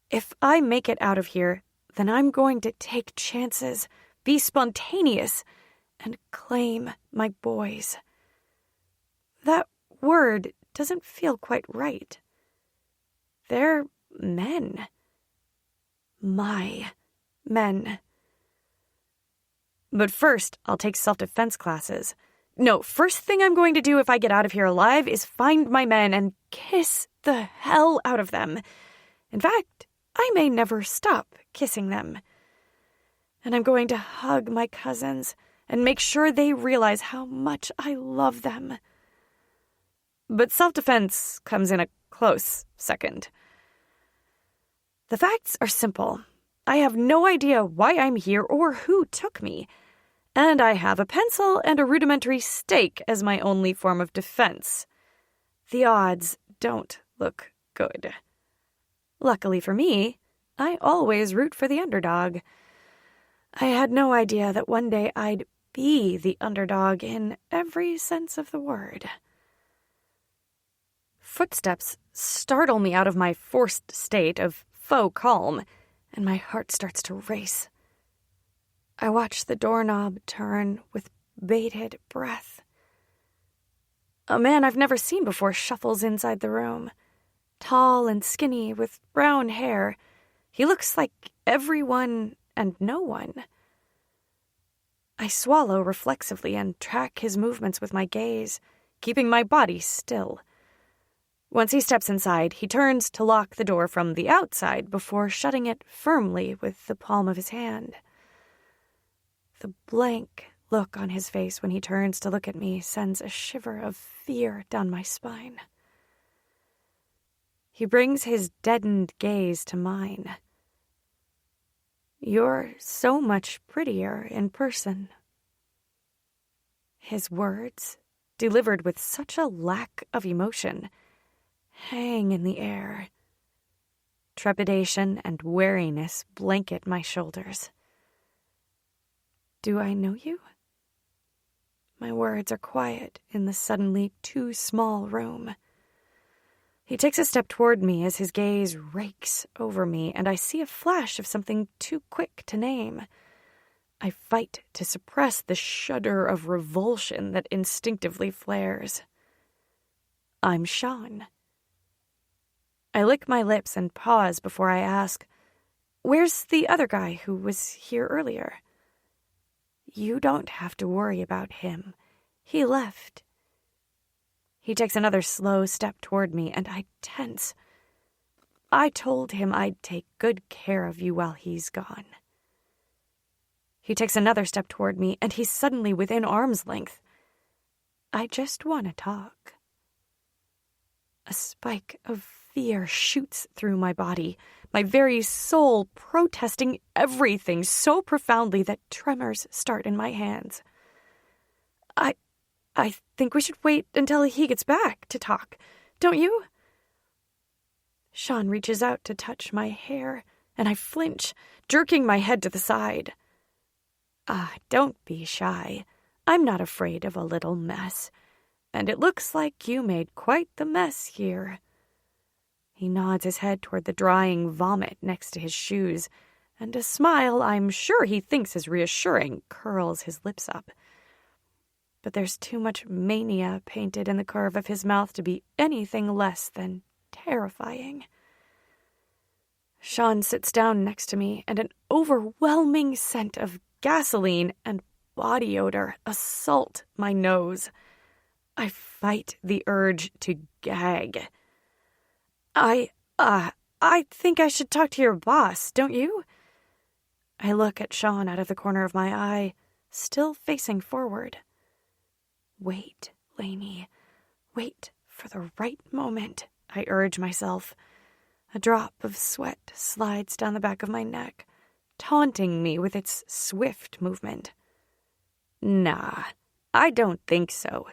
A: If I make it out of here, then I'm going to take chances, be spontaneous, and claim my boys. That word doesn't feel quite right. They're men. My men. But first, I'll take self-defense classes. No, first thing I'm going to do if I get out of here alive is find my men and kiss the hell out of them. In fact, I may never stop kissing them. And I'm going to hug my cousins and make sure they realize how much I love them. But self-defense comes in a close second. The facts are simple. I have no idea why I'm here or who took me. And I have a pencil and a rudimentary stake as my only form of defense. The odds don't look good. Luckily for me, I always root for the underdog. I had no idea that one day I'd be the underdog in every sense of the word. Footsteps startle me out of my forced state of faux calm, and my heart starts to race. I watch the doorknob turn with bated breath. A man I've never seen before shuffles inside the room. Tall and skinny with brown hair, he looks like everyone and no one. I swallow reflexively and track his movements with my gaze, keeping my body still. Once he steps inside, he turns to lock the door from the outside before shutting it firmly with the palm of his hand. The blank look on his face when he turns to look at me sends a shiver of fear down my spine. He brings his deadened gaze to mine. "You're so much prettier in person." His words, delivered with such a lack of emotion, hang in the air. Trepidation and wariness blanket my shoulders. "Do I know you?" My words are quiet in the suddenly too small room. He takes a step toward me as his gaze rakes over me, and I see a flash of something too quick to name. I fight to suppress the shudder of revulsion that instinctively flares. I'm Sean. I lick my lips and pause before I ask, "Where's the other guy who was here earlier?" "You don't have to worry about him. He left." He takes another slow step toward me, and I tense. I told him I'd take good care of you while he's gone. He takes another step toward me, and he's suddenly within arm's length. I just want to talk. A spike of fear shoots through my body, my very soul protesting everything so profoundly that tremors start in my hands. I think we should wait until he gets back to talk, don't you? Sean reaches out to touch my hair, and I flinch, jerking my head to the side. Don't be shy. I'm not afraid of a little mess, and it looks like you made quite the mess here. He nods his head toward the drying vomit next to his shoes, and a smile I'm sure he thinks is reassuring curls his lips up. But there's too much mania painted in the curve of his mouth to be anything less than terrifying. Sean sits down next to me, and an overwhelming scent of gasoline and body odor assault my nose. I fight the urge to gag. I think I should talk to your boss, don't you? I look at Sean out of the corner of my eye, still facing forward. Wait, Lainey. Wait for the right moment, I urge myself. A drop of sweat slides down the back of my neck, taunting me with its swift movement. Nah, I don't think so.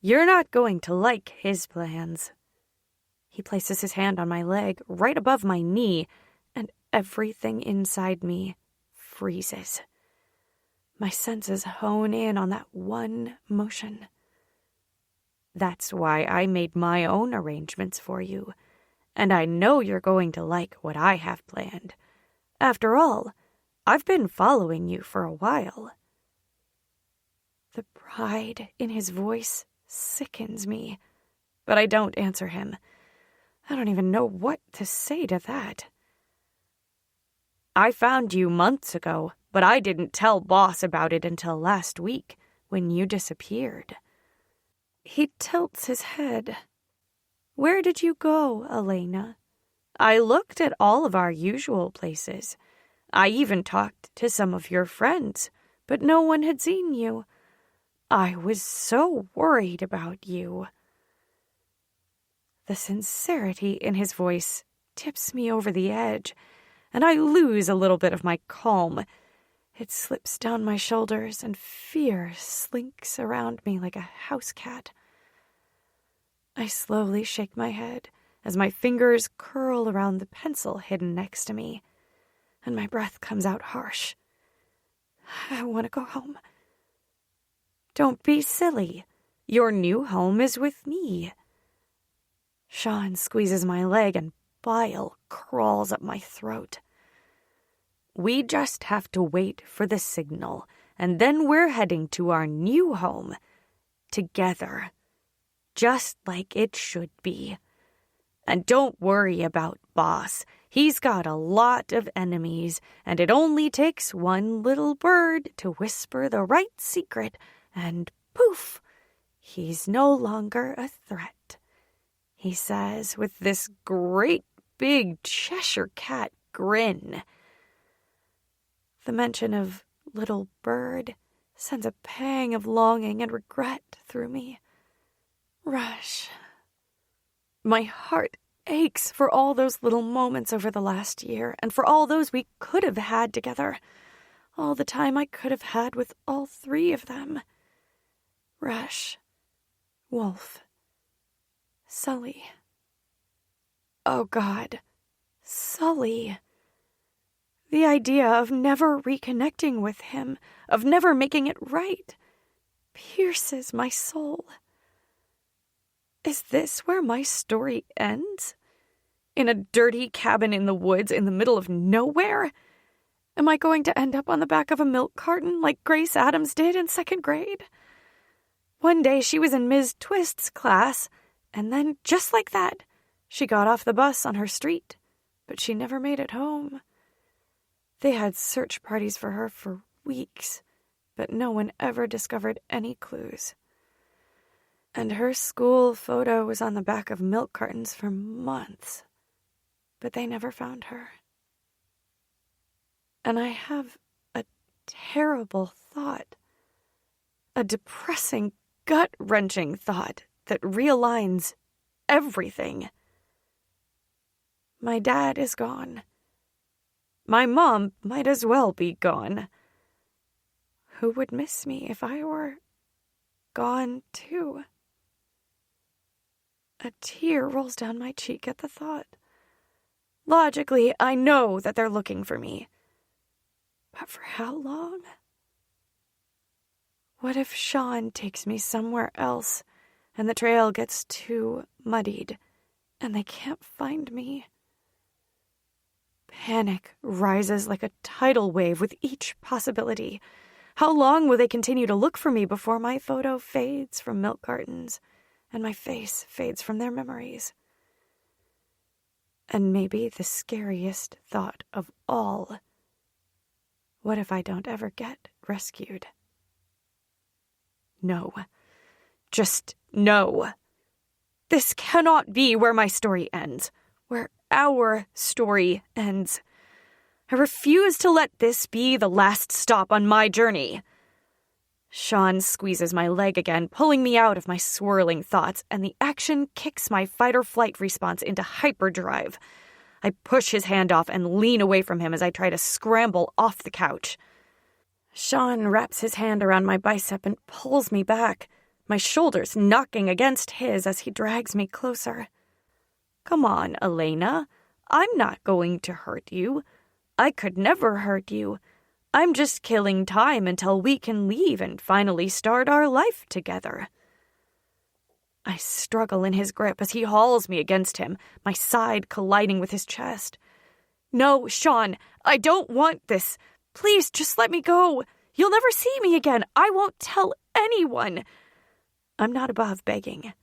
A: You're not going to like his plans. He places his hand on my leg, right above my knee, and everything inside me freezes. My senses hone in on that one motion. That's why I made my own arrangements for you, and I know you're going to like what I have planned. After all, I've been following you for a while. The pride in his voice sickens me, but I don't answer him. I don't even know what to say to that. I found you months ago, but I didn't tell Boss about it until last week, when you disappeared. He tilts his head. Where did you go, Elena? I looked at all of our usual places. I even talked to some of your friends, but no one had seen you. I was so worried about you. The sincerity in his voice tips me over the edge, and I lose a little bit of my calm. It slips down my shoulders, and fear slinks around me like a house cat. I slowly shake my head as my fingers curl around the pencil hidden next to me, and my breath comes out harsh. I want to go home. Don't be silly. Your new home is with me. Sean squeezes my leg and bile crawls up my throat. We just have to wait for the signal, and then we're heading to our new home together, just like it should be. And don't worry about Boss. He's got a lot of enemies, and it only takes one little bird to whisper the right secret, and poof, he's no longer a threat, he says with this great big Cheshire cat grin. The mention of little bird sends a pang of longing and regret through me. Rush. My heart aches for all those little moments over the last year, and for all those we could have had together, all the time I could have had with all three of them. Rush, Wolf, Sully. Oh God, Sully. The idea of never reconnecting with him, of never making it right, pierces my soul. Is this where my story ends? In a dirty cabin in the woods in the middle of nowhere? Am I going to end up on the back of a milk carton like Grace Adams did in 2nd grade? One day she was in Ms. Twist's class, and then, just like that, she got off the bus on her street, but she never made it home. They had search parties for her for weeks, but no one ever discovered any clues. And her school photo was on the back of milk cartons for months, but they never found her. And I have a terrible thought, a depressing, gut-wrenching thought that realigns everything. My dad is gone. My mom might as well be gone. Who would miss me if I were gone too? A tear rolls down my cheek at the thought. Logically, I know that they're looking for me. But for how long? What if Sean takes me somewhere else and the trail gets too muddied and they can't find me? Panic rises like a tidal wave with each possibility. How long will they continue to look for me before my photo fades from milk cartons and my face fades from their memories? And maybe the scariest thought of all, what if I don't ever get rescued? No. Just no. This cannot be where my story ends, where our story ends. I refuse to let this be the last stop on my journey. Sean squeezes my leg again, pulling me out of my swirling thoughts, and the action kicks my fight-or-flight response into hyperdrive. I push his hand off and lean away from him as I try to scramble off the couch. Sean wraps his hand around my bicep and pulls me back, my shoulders knocking against his as he drags me closer. Come on, Elena. I'm not going to hurt you. I could never hurt you. I'm just killing time until we can leave and finally start our life together. I struggle in his grip as he hauls me against him, my side colliding with his chest. No, Sean, I don't want this. Please, just let me go. You'll never see me again. I won't tell anyone. I'm not above begging.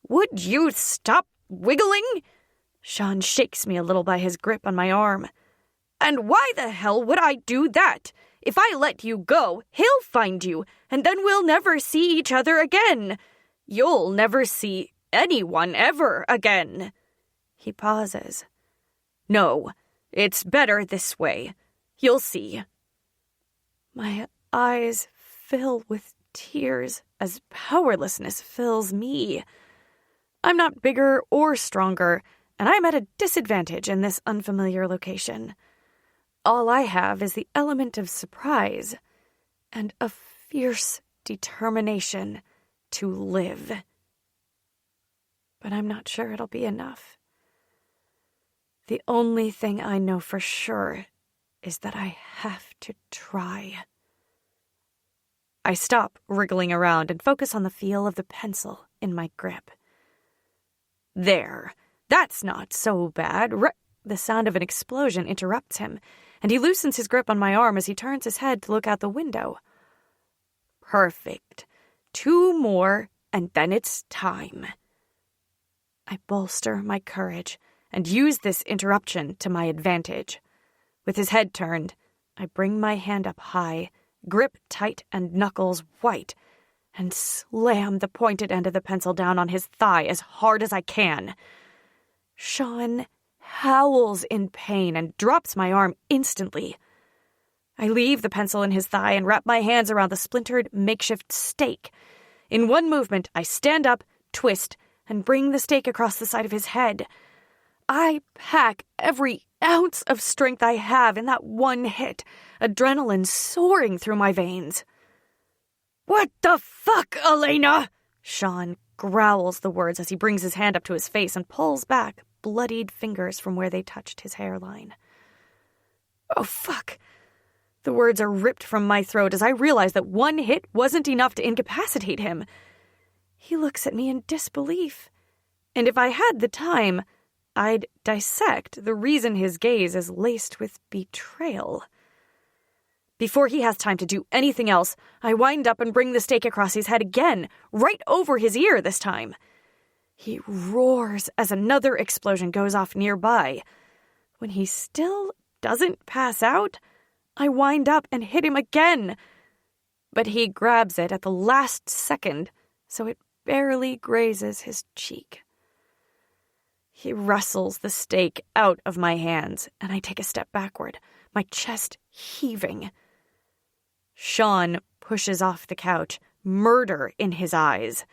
A: Would you stop wiggling? Sean shakes me a little by his grip on my arm. And why the hell would I do that? If I let you go, he'll find you, and then we'll never see each other again. You'll never see anyone ever again. He pauses. No, it's better this way. You'll see. My eyes fill with tears as powerlessness fills me. I'm not bigger or stronger, and I'm at a disadvantage in this unfamiliar location. All I have is the element of surprise and a fierce determination to live. But I'm not sure it'll be enough. The only thing I know for sure is that I have to try. I stop wriggling around and focus on the feel of the pencil in my grip. There. That's not so bad. The sound of an explosion interrupts him, and he loosens his grip on my arm as he turns his head to look out the window. Perfect. 2 more, and then it's time. I bolster my courage and use this interruption to my advantage. With his head turned, I bring my hand up high, grip tight and knuckles white, and slam the pointed end of the pencil down on his thigh as hard as I can. Sean howls in pain and drops my arm instantly. I leave the pencil in his thigh and wrap my hands around the splintered makeshift stake. In one movement, I stand up, twist, and bring the stake across the side of his head. I pack every ounce of strength I have in that one hit, adrenaline soaring through my veins. What the fuck, Elena? Sean growls the words as he brings his hand up to his face and pulls back bloodied fingers from where they touched his hairline. Oh, fuck. The words are ripped from my throat as I realize that one hit wasn't enough to incapacitate him. He looks at me in disbelief. And if I had the time, I'd dissect the reason his gaze is laced with betrayal. Before he has time to do anything else, I wind up and bring the stake across his head again, right over his ear this time. He roars as another explosion goes off nearby. When he still doesn't pass out, I wind up and hit him again. But he grabs it at the last second, so it barely grazes his cheek. He wrestles the stake out of my hands, and I take a step backward, my chest heaving. Sean pushes off the couch, murder in his eyes.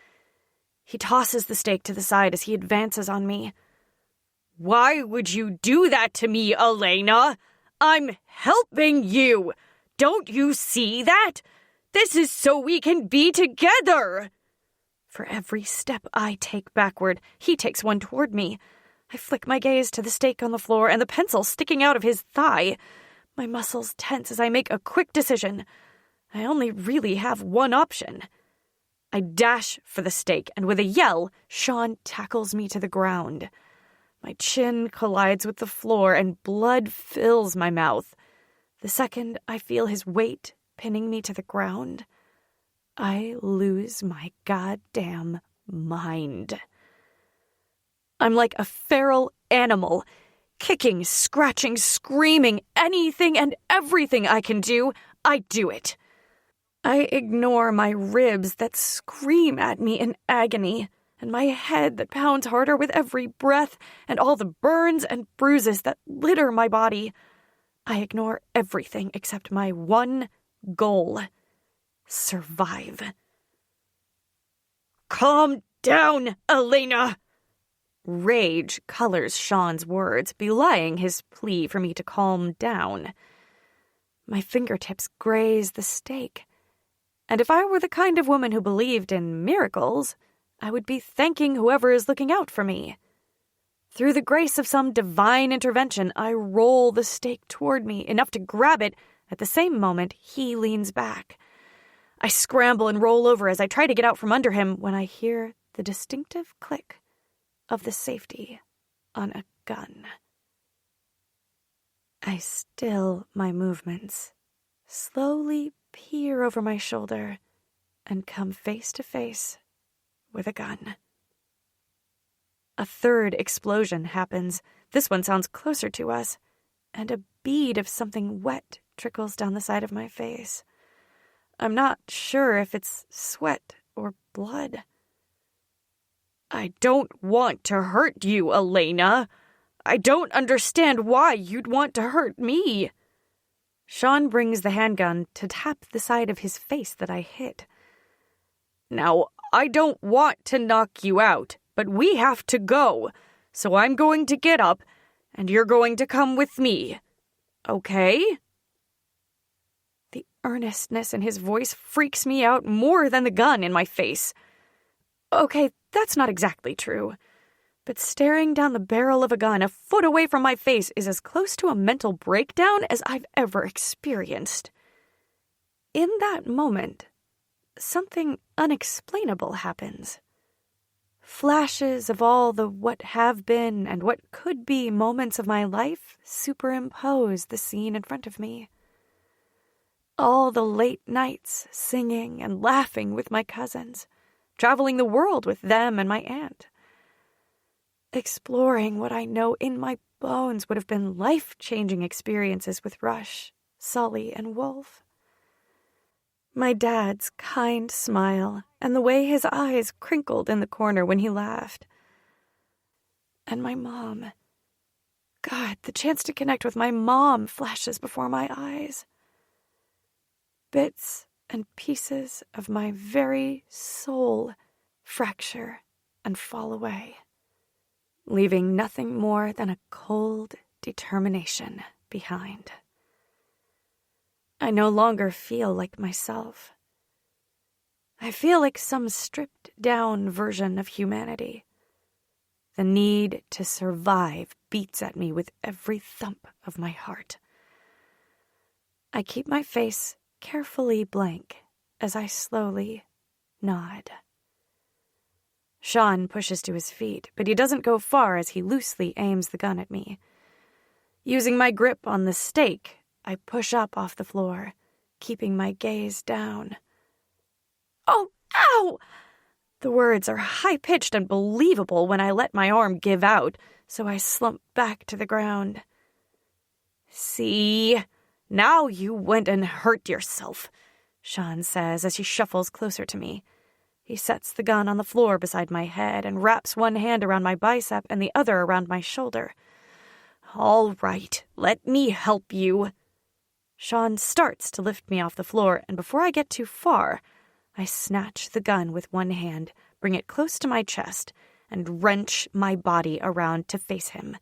A: He tosses the stake to the side as he advances on me. Why would you do that to me, Elena? I'm helping you. Don't you see that? This is so we can be together. For every step I take backward, he takes one toward me. I flick my gaze to the stake on the floor and the pencil sticking out of his thigh. My muscles tense as I make a quick decision. I only really have one option. I dash for the stake, and with a yell, Sean tackles me to the ground. My chin collides with the floor, and blood fills my mouth. The second I feel his weight pinning me to the ground, I lose my goddamn mind. I'm like a feral animal, kicking, scratching, screaming, anything and everything I can do, I do it. I ignore my ribs that scream at me in agony, and my head that pounds harder with every breath, and all the burns and bruises that litter my body. I ignore everything except my one goal: survive. "Calm down, Elena!" Rage colors Sean's words, belying his plea for me to calm down. My fingertips graze the stake, and if I were the kind of woman who believed in miracles, I would be thanking whoever is looking out for me. Through the grace of some divine intervention, I roll the stake toward me, enough to grab it. At the same moment, he leans back. I scramble and roll over as I try to get out from under him when I hear the distinctive click of the safety on a gun. I still my movements, slowly peer over my shoulder, and come face to face with a gun. A third explosion happens. This one sounds closer to us, and a bead of something wet trickles down the side of my face. I'm not sure if it's sweat or blood. "I don't want to hurt you, Elena. I don't understand why you'd want to hurt me." Sean brings the handgun to tap the side of his face that I hit. "Now, I don't want to knock you out, but we have to go, so I'm going to get up, and you're going to come with me. Okay?" The earnestness in his voice freaks me out more than the gun in my face. Okay, that's not exactly true. But staring down the barrel of a gun a foot away from my face is as close to a mental breakdown as I've ever experienced. In that moment, something unexplainable happens. Flashes of all the what have been and what could be moments of my life superimpose the scene in front of me. All the late nights singing and laughing with my cousins, traveling the world with them and my aunt, exploring what I know in my bones would have been life-changing experiences with Rush, Sully, and Wolf. My dad's kind smile and the way his eyes crinkled in the corner when he laughed. And my mom. God, the chance to connect with my mom flashes before my eyes. Bits and pieces of my very soul fracture and fall away, leaving nothing more than a cold determination behind. I no longer feel like myself. I feel like some stripped-down version of humanity. The need to survive beats at me with every thump of my heart. I keep my face carefully blank as I slowly nod. Sean pushes to his feet, but he doesn't go far as he loosely aims the gun at me. Using my grip on the stake, I push up off the floor, keeping my gaze down. "Oh, ow!" The words are high-pitched and believable when I let my arm give out, so I slump back to the ground. "See? Now you went and hurt yourself," Sean says as he shuffles closer to me. He sets the gun on the floor beside my head and wraps one hand around my bicep and the other around my shoulder. "All right, let me help you." Sean starts to lift me off the floor, and before I get too far, I snatch the gun with one hand, bring it close to my chest, and wrench my body around to face him.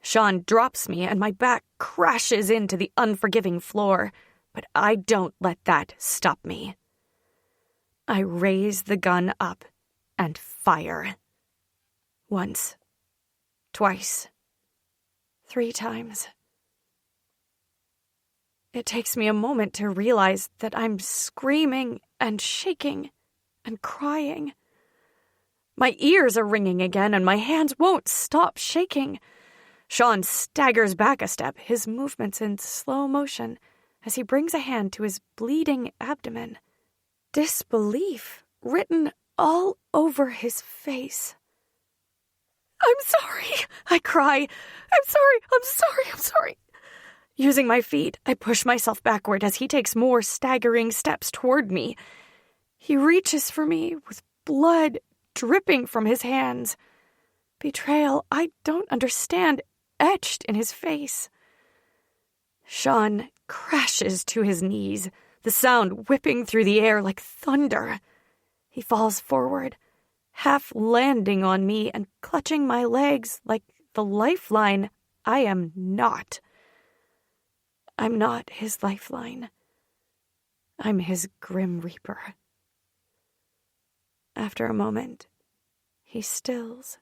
A: Sean drops me, and my back crashes into the unforgiving floor, but I don't let that stop me. I raise the gun up and fire. Once, twice, 3 times. It takes me a moment to realize that I'm screaming and shaking and crying. My ears are ringing again, and my hands won't stop shaking. Sean staggers back a step, his movements in slow motion, as he brings a hand to his bleeding abdomen. Disbelief written all over his face. "I'm sorry," I cry. I'm sorry. Using my feet, I push myself backward as he takes more staggering steps toward me. He reaches for me with blood dripping from his hands. Betrayal I don't understand etched in his face. Sean crashes to his knees, the sound whipping through the air like thunder. He falls forward, half landing on me and clutching my legs like the lifeline I am not. I'm not his lifeline. I'm his Grim Reaper. After a moment, he stills,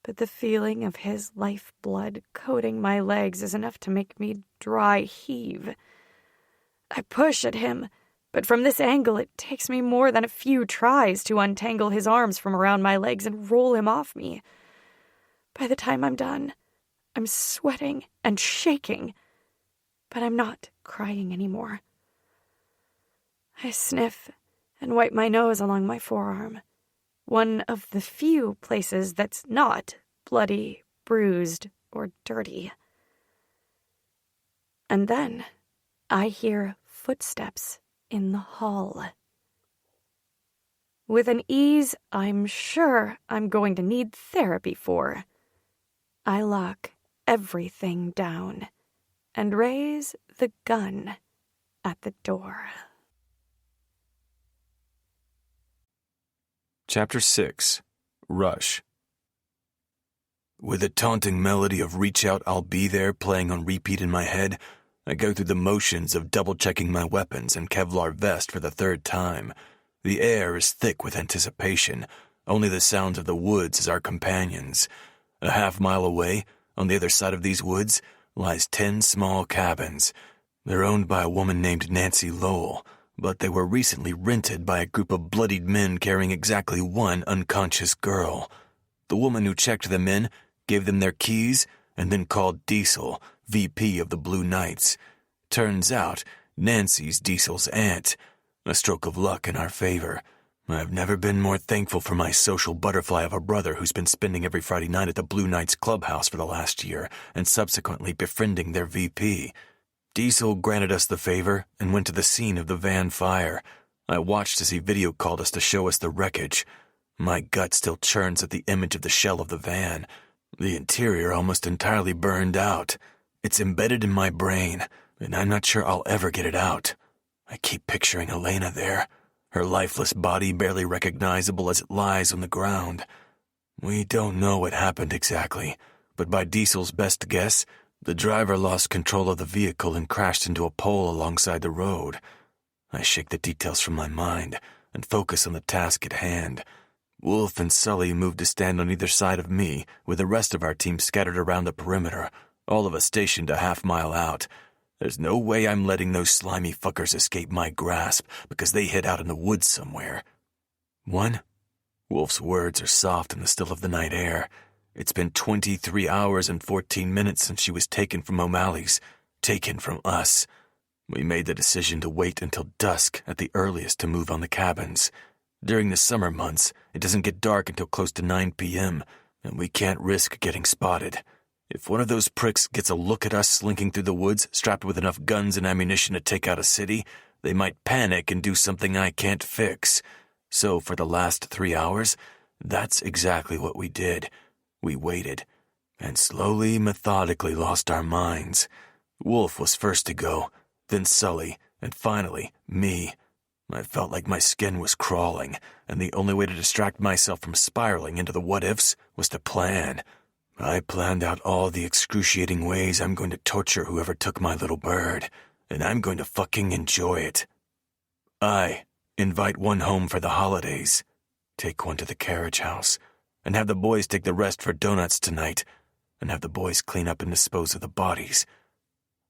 A: but the feeling of his lifeblood coating my legs is enough to make me dry heave. I push at him, but from this angle it takes me more than a few tries to untangle his arms from around my legs and roll him off me. By the time I'm done, I'm sweating and shaking, but I'm not crying anymore. I sniff and wipe my nose along my forearm, one of the few places that's not bloody, bruised, or dirty. And then I hear footsteps in the hall. With an ease I'm sure I'm going to need therapy for, I lock everything down and raise the gun at the door.
B: Chapter 6. Rush. With a taunting melody of Reach Out, I'll Be There playing on repeat in my head, I go through the motions of double-checking my weapons and Kevlar vest for the third time. The air is thick with anticipation, only the sounds of the woods as our companions. A half-mile away, on the other side of these woods, lies 10 small cabins. They're owned by a woman named Nancy Lowell, but they were recently rented by a group of bloodied men carrying exactly one unconscious girl. The woman who checked them in gave them their keys and then called Diesel, VP of the Blue Knights. Turns out, Nancy's Diesel's aunt. A stroke of luck in our favor. I've never been more thankful for my social butterfly of a brother who's been spending every Friday night at the Blue Knights clubhouse for the last year and subsequently befriending their VP. Diesel granted us the favor and went to the scene of the van fire. I watched as he video called us to show us the wreckage. My gut still churns at the image of the shell of the van. The interior almost entirely burned out. It's embedded in my brain, and I'm not sure I'll ever get it out. I keep picturing Elena there, her lifeless body barely recognizable as it lies on the ground. We don't know what happened exactly, but by Diesel's best guess, the driver lost control of the vehicle and crashed into a pole alongside the road. I shake the details from my mind and focus on the task at hand. Wolf and Sully moved to stand on either side of me, with the rest of our team scattered around the perimeter, all of us stationed a half-mile out. There's no way I'm letting those slimy fuckers escape my grasp because they hid out in the woods somewhere. One? Wolf's words are soft in the still of the night air. It's been 23 hours and 14 minutes since she was taken from O'Malley's, taken from us. We made the decision to wait until dusk at the earliest to move on the cabins. During the summer months, it doesn't get dark until close to 9 p.m., and we can't risk getting spotted. If one of those pricks gets a look at us slinking through the woods, strapped with enough guns and ammunition to take out a city, they might panic and do something I can't fix. So for the last 3 hours, that's exactly what we did. We waited, and slowly, methodically lost our minds. Wolf was first to go, then Sully, and finally, me. I felt like my skin was crawling, and the only way to distract myself from spiraling into the what-ifs was to plan. I planned out all the excruciating ways I'm going to torture whoever took my little bird, and I'm going to fucking enjoy it. I invite one home for the holidays, take one to the carriage house, and have the boys take the rest for donuts tonight, and have the boys clean up and dispose of the bodies.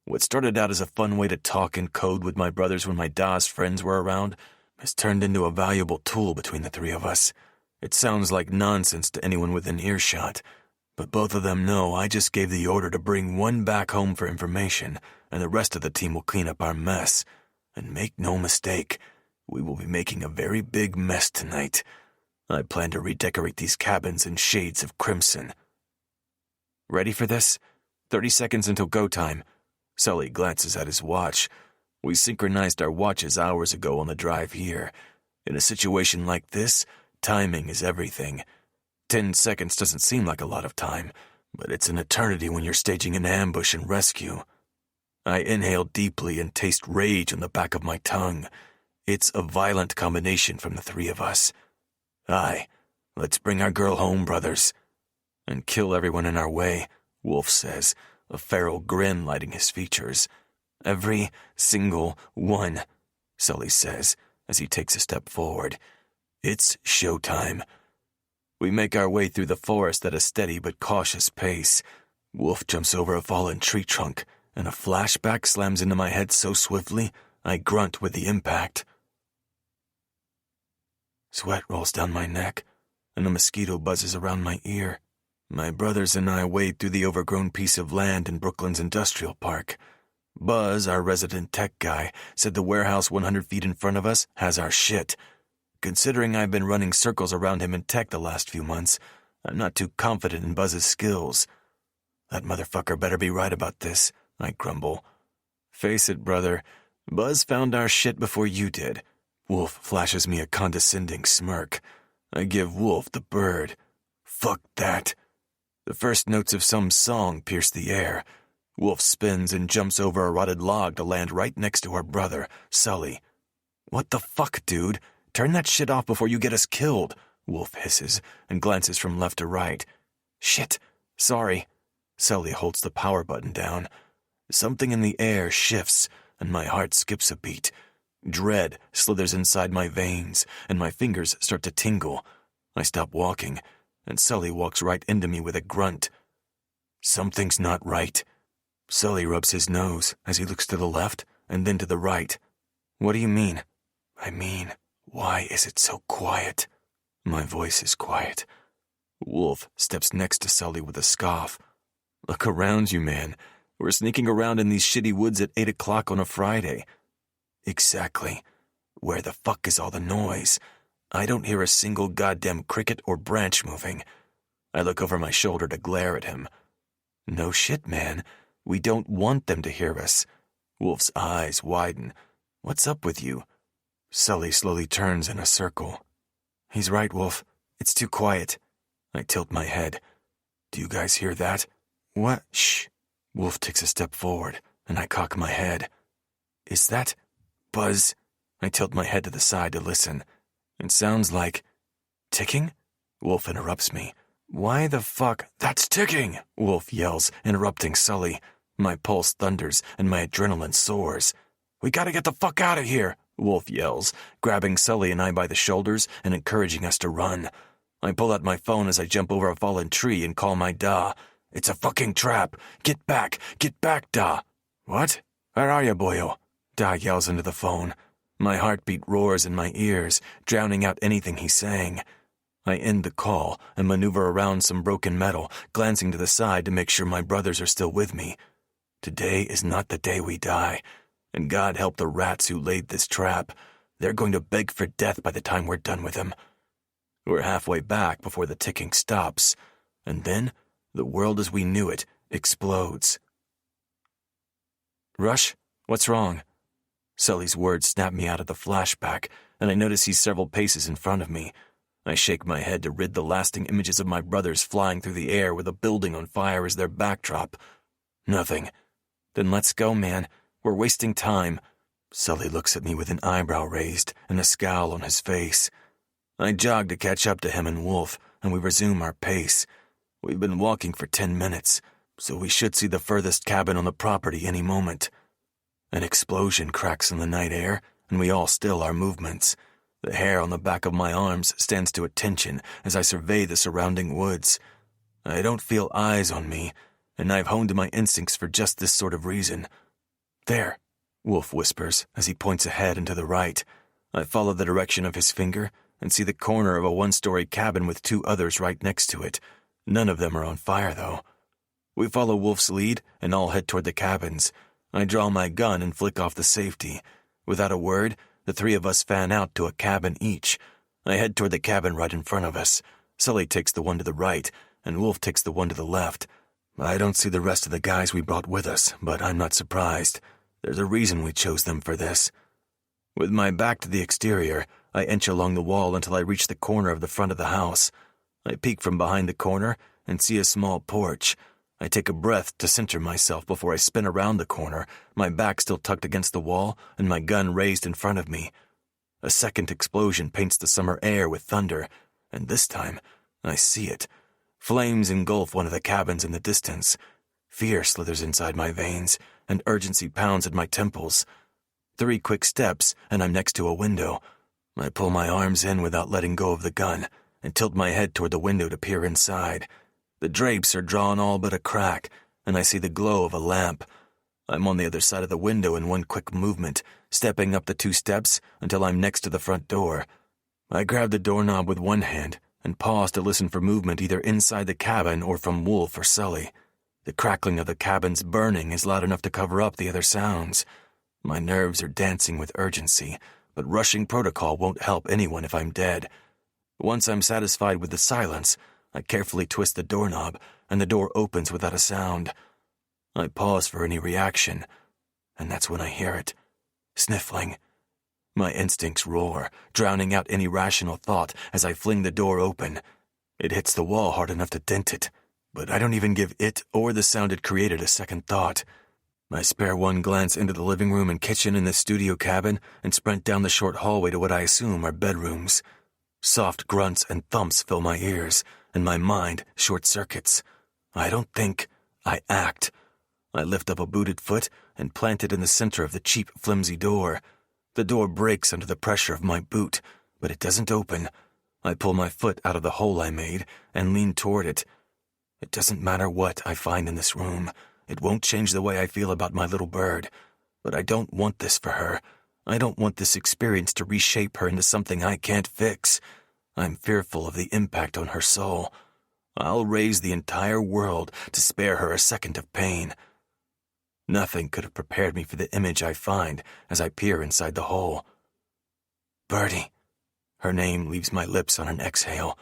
B: What started out as a fun way to talk in code with my brothers when my Da's friends were around has turned into a valuable tool between the three of us. It sounds like nonsense to anyone within earshot, but both of them know I just gave the order to bring one back home for information, and the rest of the team will clean up our mess. And make no mistake, we will be making a very big mess tonight. I plan to redecorate these cabins in shades of crimson. Ready for this? 30 seconds until go time. Sully glances at his watch. We synchronized our watches hours ago on the drive here. In a situation like this, timing is everything. 10 seconds doesn't seem like a lot of time, but it's an eternity when you're staging an ambush and rescue. I inhale deeply and taste rage on the back of my tongue. It's a violent combination from the three of us. Aye, let's bring our girl home, brothers. And kill everyone in our way, Wolf says, a feral grin lighting his features. Every single one, Sully says, as he takes a step forward. It's showtime. We make our way through the forest at a steady but cautious pace. Wolf jumps over a fallen tree trunk, and a flashback slams into my head so swiftly, I grunt with the impact. Sweat rolls down my neck, and a mosquito buzzes around my ear. My brothers and I wade through the overgrown piece of land in Brooklyn's industrial park. Buzz, our resident tech guy, said the warehouse 100 feet in front of us has our shit. Considering I've been running circles around him in tech the last few months, I'm not too confident in Buzz's skills. That motherfucker better be right about this, I grumble. Face it, brother, Buzz found our shit before you did. Wolf flashes me a condescending smirk. I give Wolf the bird. Fuck that. The first notes of some song pierce the air. Wolf spins and jumps over a rotted log to land right next to our brother, Sully. What the fuck, dude? Turn that shit off before you get us killed, Wolf hisses and glances from left to right. Shit, sorry. Sully holds the power button down. Something in the air shifts, and my heart skips a beat. Dread slithers inside my veins, and my fingers start to tingle. I stop walking, and Sully walks right into me with a grunt. Something's not right. Sully rubs his nose as he looks to the left and then to the right. What do you mean? I mean, why is it so quiet? My voice is quiet. Wolf steps next to Sully with a scoff. Look around you, man. We're sneaking around in these shitty woods at 8 o'clock on a Friday. Exactly. Where the fuck is all the noise? I don't hear a single goddamn cricket or branch moving. I look over my shoulder to glare at him. No shit, man. We don't want them to hear us. Wolf's eyes widen. What's up with you? Sully slowly turns in a circle. He's right, Wolf. It's too quiet. I tilt my head. Do you guys hear that? What? Shh. Wolf takes a step forward, and I cock my head. Is that Buzz? I tilt my head to the side to listen. It sounds like ticking? Wolf interrupts me. Why the fuck? That's ticking! Wolf yells, interrupting Sully. My pulse thunders, and my adrenaline soars. We gotta get the fuck out of here! Wolf yells, grabbing Sully and I by the shoulders and encouraging us to run. I pull out my phone as I jump over a fallen tree and call my Da. It's a fucking trap. Get back, Da. What? Where are you, boyo? Da yells into the phone. My heartbeat roars in my ears, drowning out anything he's saying. I end the call and maneuver around some broken metal, glancing to the side to make sure my brothers are still with me. Today is not the day we die, and God help the rats who laid this trap. They're going to beg for death by the time we're done with them. We're halfway back before the ticking stops, and then the world as we knew it explodes. Rush, what's wrong? Sully's words snap me out of the flashback, and I notice he's several paces in front of me. I shake my head to rid the lasting images of my brothers flying through the air with a building on fire as their backdrop. Nothing. Then let's go, man. We're wasting time. Sully looks at me with an eyebrow raised and a scowl on his face. I jog to catch up to him and Wolf, and we resume our pace. We've been walking for 10 minutes, so we should see the furthest cabin on the property any moment. An explosion cracks in the night air, and we all still our movements. The hair on the back of my arms stands to attention as I survey the surrounding woods. I don't feel eyes on me, and I've honed my instincts for just this sort of reason. There, Wolf whispers as he points ahead and to the right. I follow the direction of his finger and see the corner of a one-story cabin with 2 others right next to it. None of them are on fire, though. We follow Wolf's lead and all head toward the cabins. I draw my gun and flick off the safety. Without a word, the 3 of us fan out to a cabin each. I head toward the cabin right in front of us. Sully takes the one to the right, and Wolf takes the one to the left. I don't see the rest of the guys we brought with us, but I'm not surprised. There's a reason we chose them for this. With my back to the exterior, I inch along the wall until I reach the corner of the front of the house. I peek from behind the corner and see a small porch. I take a breath to center myself before I spin around the corner, my back still tucked against the wall and my gun raised in front of me. A second explosion paints the summer air with thunder, and this time, I see it. Flames engulf one of the cabins in the distance. Fear slithers inside my veins, and urgency pounds at my temples. 3 quick steps, and I'm next to a window. I pull my arms in without letting go of the gun, and tilt my head toward the window to peer inside. The drapes are drawn all but a crack, and I see the glow of a lamp. I'm on the other side of the window in one quick movement, stepping up the 2 steps until I'm next to the front door. I grab the doorknob with one hand and pause to listen for movement either inside the cabin or from Wolf or Sully. The crackling of the cabin's burning is loud enough to cover up the other sounds. My nerves are dancing with urgency, but rushing protocol won't help anyone if I'm dead. Once I'm satisfied with the silence, I carefully twist the doorknob, and the door opens without a sound. I pause for any reaction, and that's when I hear it. Sniffling. My instincts roar, drowning out any rational thought as I fling the door open. It hits the wall hard enough to dent it, but I don't even give it or the sound it created a second thought. I spare one glance into the living room and kitchen in the studio cabin and sprint down the short hallway to what I assume are bedrooms. Soft grunts and thumps fill my ears, and my mind short-circuits. I don't think, I act. I lift up a booted foot and plant it in the center of the cheap, flimsy door. The door breaks under the pressure of my boot, but it doesn't open. I pull my foot out of the hole I made and lean toward it. It doesn't matter what I find in this room. It won't change the way I feel about my little bird. But I don't want this for her. I don't want this experience to reshape her into something I can't fix. I'm fearful of the impact on her soul. I'll raise the entire world to spare her a second of pain. Nothing could have prepared me for the image I find as I peer inside the hole. Birdie. Her name leaves my lips on an exhale.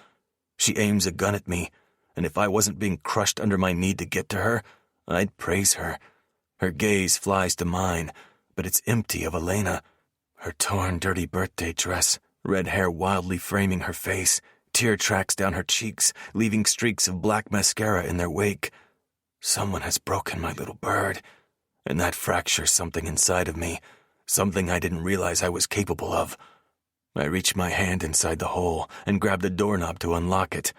B: She aims a gun at me, and if I wasn't being crushed under my need to get to her, I'd praise her. Her gaze flies to mine, but it's empty of Elena. Her torn, dirty birthday dress, red hair wildly framing her face, tear tracks down her cheeks, leaving streaks of black mascara in their wake. Someone has broken my little bird, and that fractures something inside of me, something I didn't realize I was capable of. I reach my hand inside the hole and grab the doorknob to unlock it.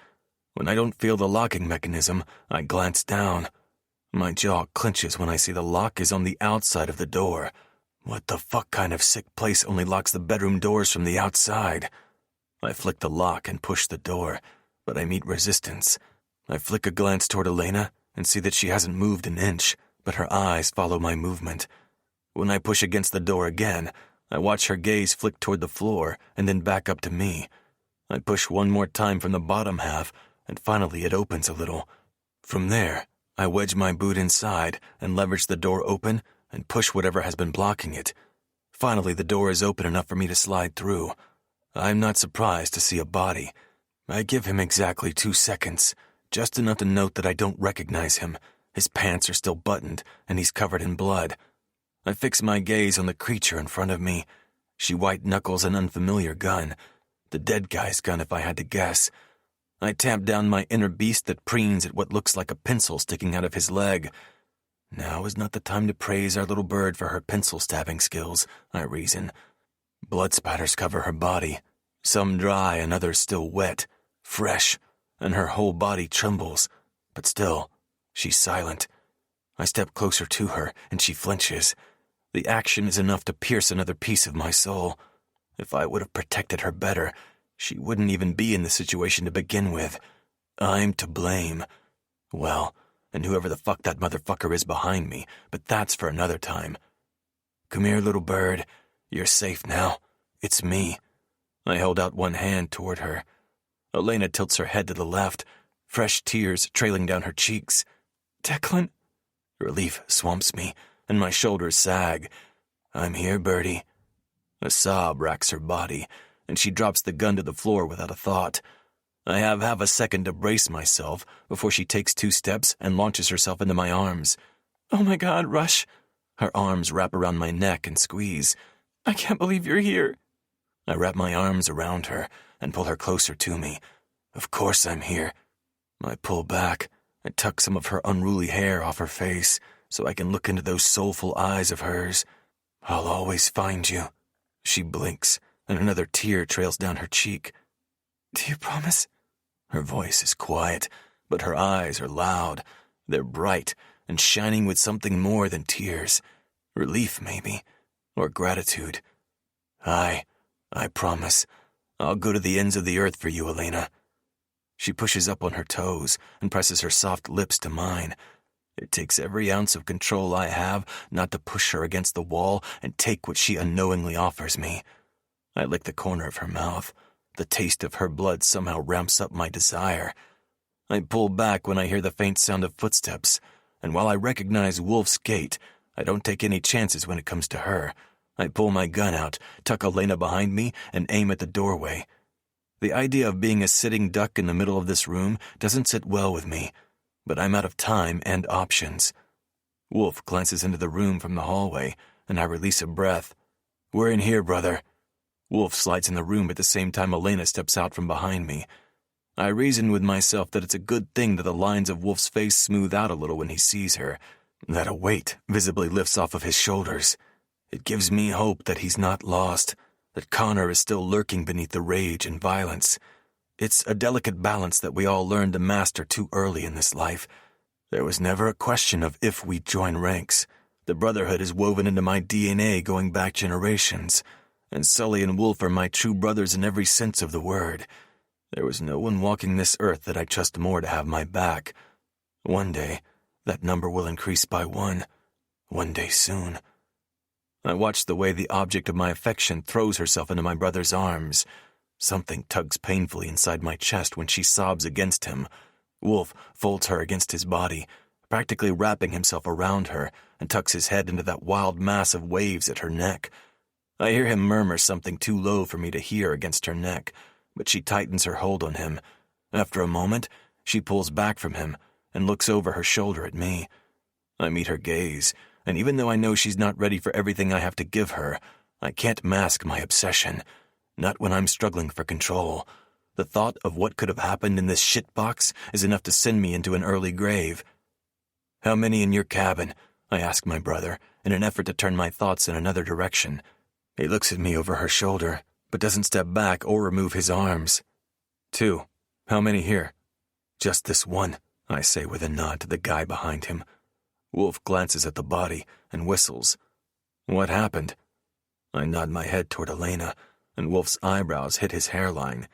B: When I don't feel the locking mechanism, I glance down. My jaw clenches when I see the lock is on the outside of the door. What the fuck kind of sick place only locks the bedroom doors from the outside? I flick the lock and push the door, but I meet resistance. I flick a glance toward Elena and see that she hasn't moved an inch, but her eyes follow my movement. When I push against the door again, I watch her gaze flick toward the floor and then back up to me. I push one more time from the bottom half, and finally it opens a little. From there, I wedge my boot inside and leverage the door open and push whatever has been blocking it. Finally, the door is open enough for me to slide through. I'm not surprised to see a body. I give him exactly 2 seconds, just enough to note that I don't recognize him. His pants are still buttoned, and he's covered in blood. I fix my gaze on the creature in front of me. She white-knuckles an unfamiliar gun. The dead guy's gun, if I had to guess. I tamp down my inner beast that preens at what looks like a pencil sticking out of his leg. Now is not the time to praise our little bird for her pencil-stabbing skills, I reason. Blood spatters cover her body, some dry and others still wet, fresh, and her whole body trembles. But still, she's silent. I step closer to her, and she flinches. The action is enough to pierce another piece of my soul. If I would have protected her better, she wouldn't even be in the situation to begin with. I'm to blame. Well, and whoever the fuck that motherfucker is behind me, but that's for another time. Come here, little bird. You're safe now. It's me. I hold out one hand toward her. Elena tilts her head to the left, fresh tears trailing down her cheeks. Declan? Relief swamps me, and my shoulders sag. I'm here, Birdie. A sob racks her body, and she drops the gun to the floor without a thought. I have half a second to brace myself before she takes 2 steps and launches herself into my arms. Oh my God, Rush. Her arms wrap around my neck and squeeze. I can't believe you're here. I wrap my arms around her and pull her closer to me. Of course I'm here. I pull back, I tuck some of her unruly hair off her face so I can look into those soulful eyes of hers. I'll always find you. She blinks, and another tear trails down her cheek.
C: Do you promise?
B: Her voice is quiet, but her eyes are loud. They're bright and shining with something more than tears. Relief, maybe, or gratitude. I promise. I'll go to the ends of the earth for you, Elena. She pushes up on her toes and presses her soft lips to mine. It takes every ounce of control I have not to push her against the wall and take what she unknowingly offers me. I lick the corner of her mouth. The taste of her blood somehow ramps up my desire. I pull back when I hear the faint sound of footsteps, and while I recognize Wolf's gait, I don't take any chances when it comes to her. I pull my gun out, tuck Elena behind me, and aim at the doorway. The idea of being a sitting duck in the middle of this room doesn't sit well with me, but I'm out of time and options. Wolf glances into the room from the hallway, and I release a breath. We're in here, brother. Wolf slides in the room at the same time Elena steps out from behind me. I reason with myself that it's a good thing that the lines of Wolf's face smooth out a little when he sees her, that a weight visibly lifts off of his shoulders. It gives me hope that he's not lost, that Connor is still lurking beneath the rage and violence. It's a delicate balance that we all learn to master too early in this life. There was never a question of if we join ranks. The brotherhood is woven into my DNA going back generations, and Sully and Wolf are my true brothers in every sense of the word. There was no one walking this earth that I trust more to have my back. One day, that number will increase by one. One day soon. I watch the way the object of my affection throws herself into my brother's arms. Something tugs painfully inside my chest when she sobs against him. Wolf folds her against his body, practically wrapping himself around her, and tucks his head into that wild mass of waves at her neck. I hear him murmur something too low for me to hear against her neck, but she tightens her hold on him. After a moment, she pulls back from him and looks over her shoulder at me. I meet her gaze, and even though I know she's not ready for everything I have to give her, I can't mask my obsession. Not when I'm struggling for control. The thought of what could have happened in this shitbox is enough to send me into an early grave. How many in your cabin? I ask my brother, in an effort to turn my thoughts in another direction. He looks at me over her shoulder, but doesn't step back or remove his arms. 2. How many here? Just this one, I say with a nod to the guy behind him. Wolf glances at the body and whistles. What happened? I nod my head toward Elena, and Wolf's eyebrows hit his hairline.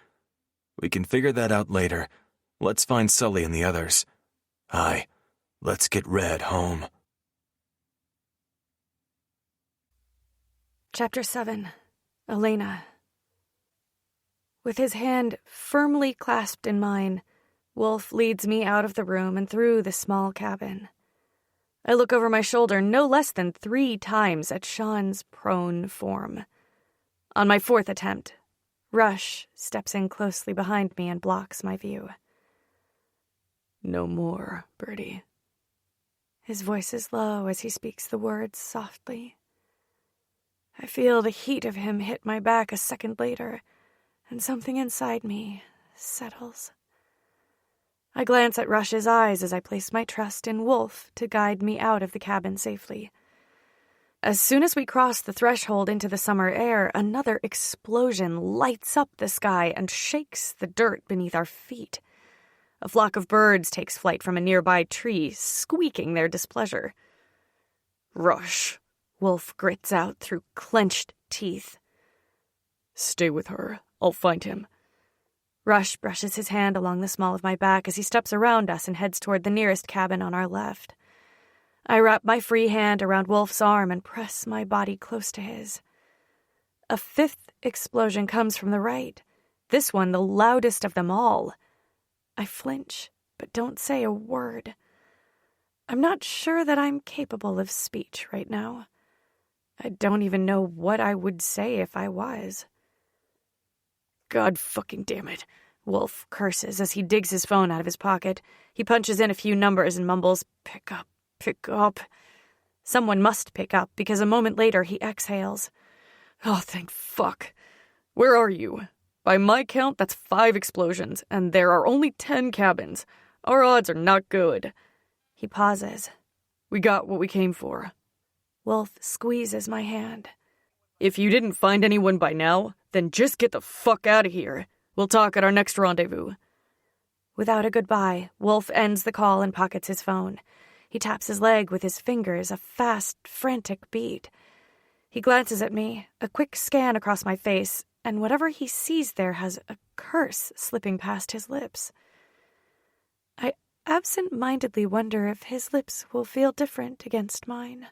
B: We can figure that out later. Let's find Sully and the others. Aye, let's get Red home.
A: Chapter 7. Elena. With his hand firmly clasped in mine, Wolf leads me out of the room and through the small cabin. I look over my shoulder no less than 3 times at Sean's prone form. On my 4th attempt, Rush steps in closely behind me and blocks my view. No more, Birdie. His voice is low as he speaks the words softly. I feel the heat of him hit my back a second later, and something inside me settles. I glance at Rush's eyes as I place my trust in Wolf to guide me out of the cabin safely. As soon as we cross the threshold into the summer air, another explosion lights up the sky and shakes the dirt beneath our feet. A flock of birds takes flight from a nearby tree, squeaking their displeasure. Rush, Wolf grits out through clenched teeth. Stay with her. I'll find him. Rush brushes his hand along the small of my back as he steps around us and heads toward the nearest cabin on our left. I wrap my free hand around Wolf's arm and press my body close to his. A 5th explosion comes from the right, this one the loudest of them all. I flinch, but don't say a word. I'm not sure that I'm capable of speech right now. I don't even know what I would say if I was. God fucking damn it, Wolf curses as he digs his phone out of his pocket. He punches in a few numbers and mumbles, Pick up. Pick up. Someone must pick up, because a moment later he exhales. Oh, thank fuck. Where are you? By my count, that's 5 explosions, and there are only 10 cabins. Our odds are not good. He pauses. We got what we came for. Wolf squeezes my hand. If you didn't find anyone by now, then just get the fuck out of here. We'll talk at our next rendezvous. Without a goodbye, Wolf ends the call and pockets his phone. He taps his leg with his fingers, a fast, frantic beat. He glances at me, a quick scan across my face, and whatever he sees there has a curse slipping past his lips. I absent-mindedly wonder if his lips will feel different against mine.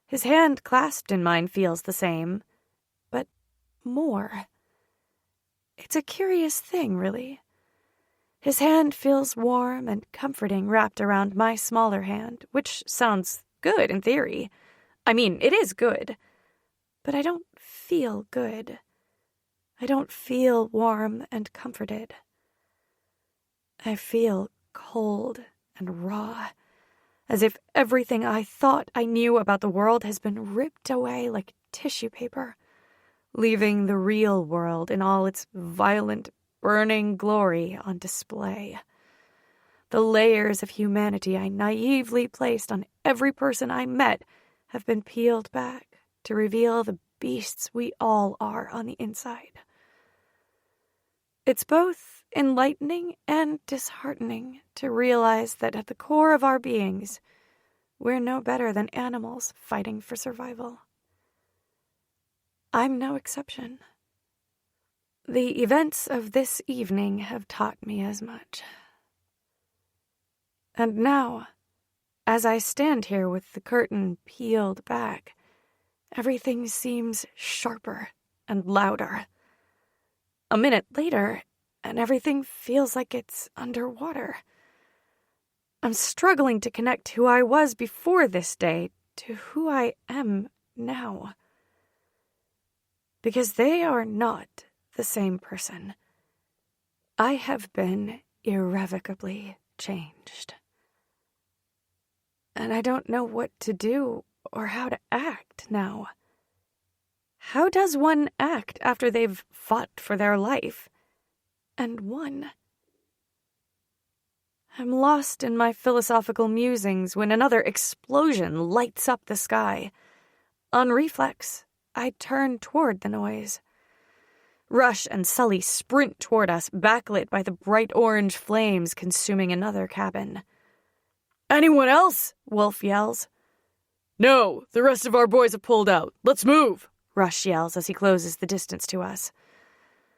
A: His hand clasped in mine feels the same, but more. It's a curious thing, really. His hand feels warm and comforting wrapped around my smaller hand, which sounds good in theory. I mean, it is good. But I don't feel good. I don't feel warm and comforted. I feel cold and raw, as if everything I thought I knew about the world has been ripped away like tissue paper, leaving the real world in all its violent, burning glory on display. The layers of humanity I naively placed on every person I met have been peeled back to reveal the beasts we all are on the inside. It's both enlightening and disheartening to realize that at the core of our beings, we're no better than animals fighting for survival. I'm no exception. The events of this evening have taught me as much. And now, as I stand here with the curtain peeled back, everything seems sharper and louder. A minute later, and everything feels like it's underwater. I'm struggling to connect who I was before this day to who I am now. Because they are not the same person. I have been irrevocably changed. And I don't know what to do or how to act now. How does one act after they've fought for their life and won? I'm lost in my philosophical musings when another explosion lights up the sky. On reflex, I turn toward the noise. Rush and Sully sprint toward us, backlit by the bright orange flames consuming another cabin. "Anyone else?" Wolf yells. "No, the rest of our boys have pulled out. Let's move," Rush yells as he closes the distance to us.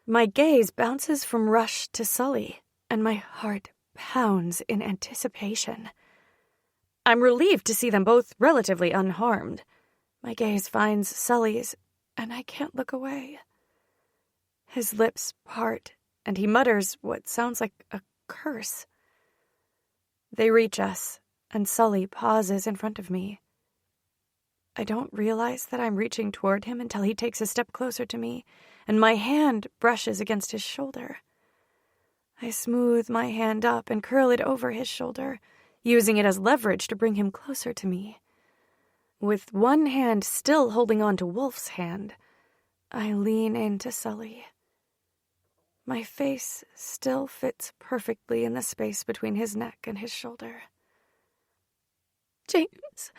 A: My gaze bounces from Rush to Sully, and my heart pounds in anticipation. I'm relieved to see them both relatively unharmed. My gaze finds Sully's, and I can't look away. His lips part, and he mutters what sounds like a curse. They reach us, and Sully pauses in front of me. I don't realize that I'm reaching toward him until he takes a step closer to me, and my hand brushes against his shoulder. I smooth my hand up and curl it over his shoulder, using it as leverage to bring him closer to me. With one hand still holding on to Wolf's hand, I lean into Sully. My face still fits perfectly in the space between his neck and his shoulder. "James."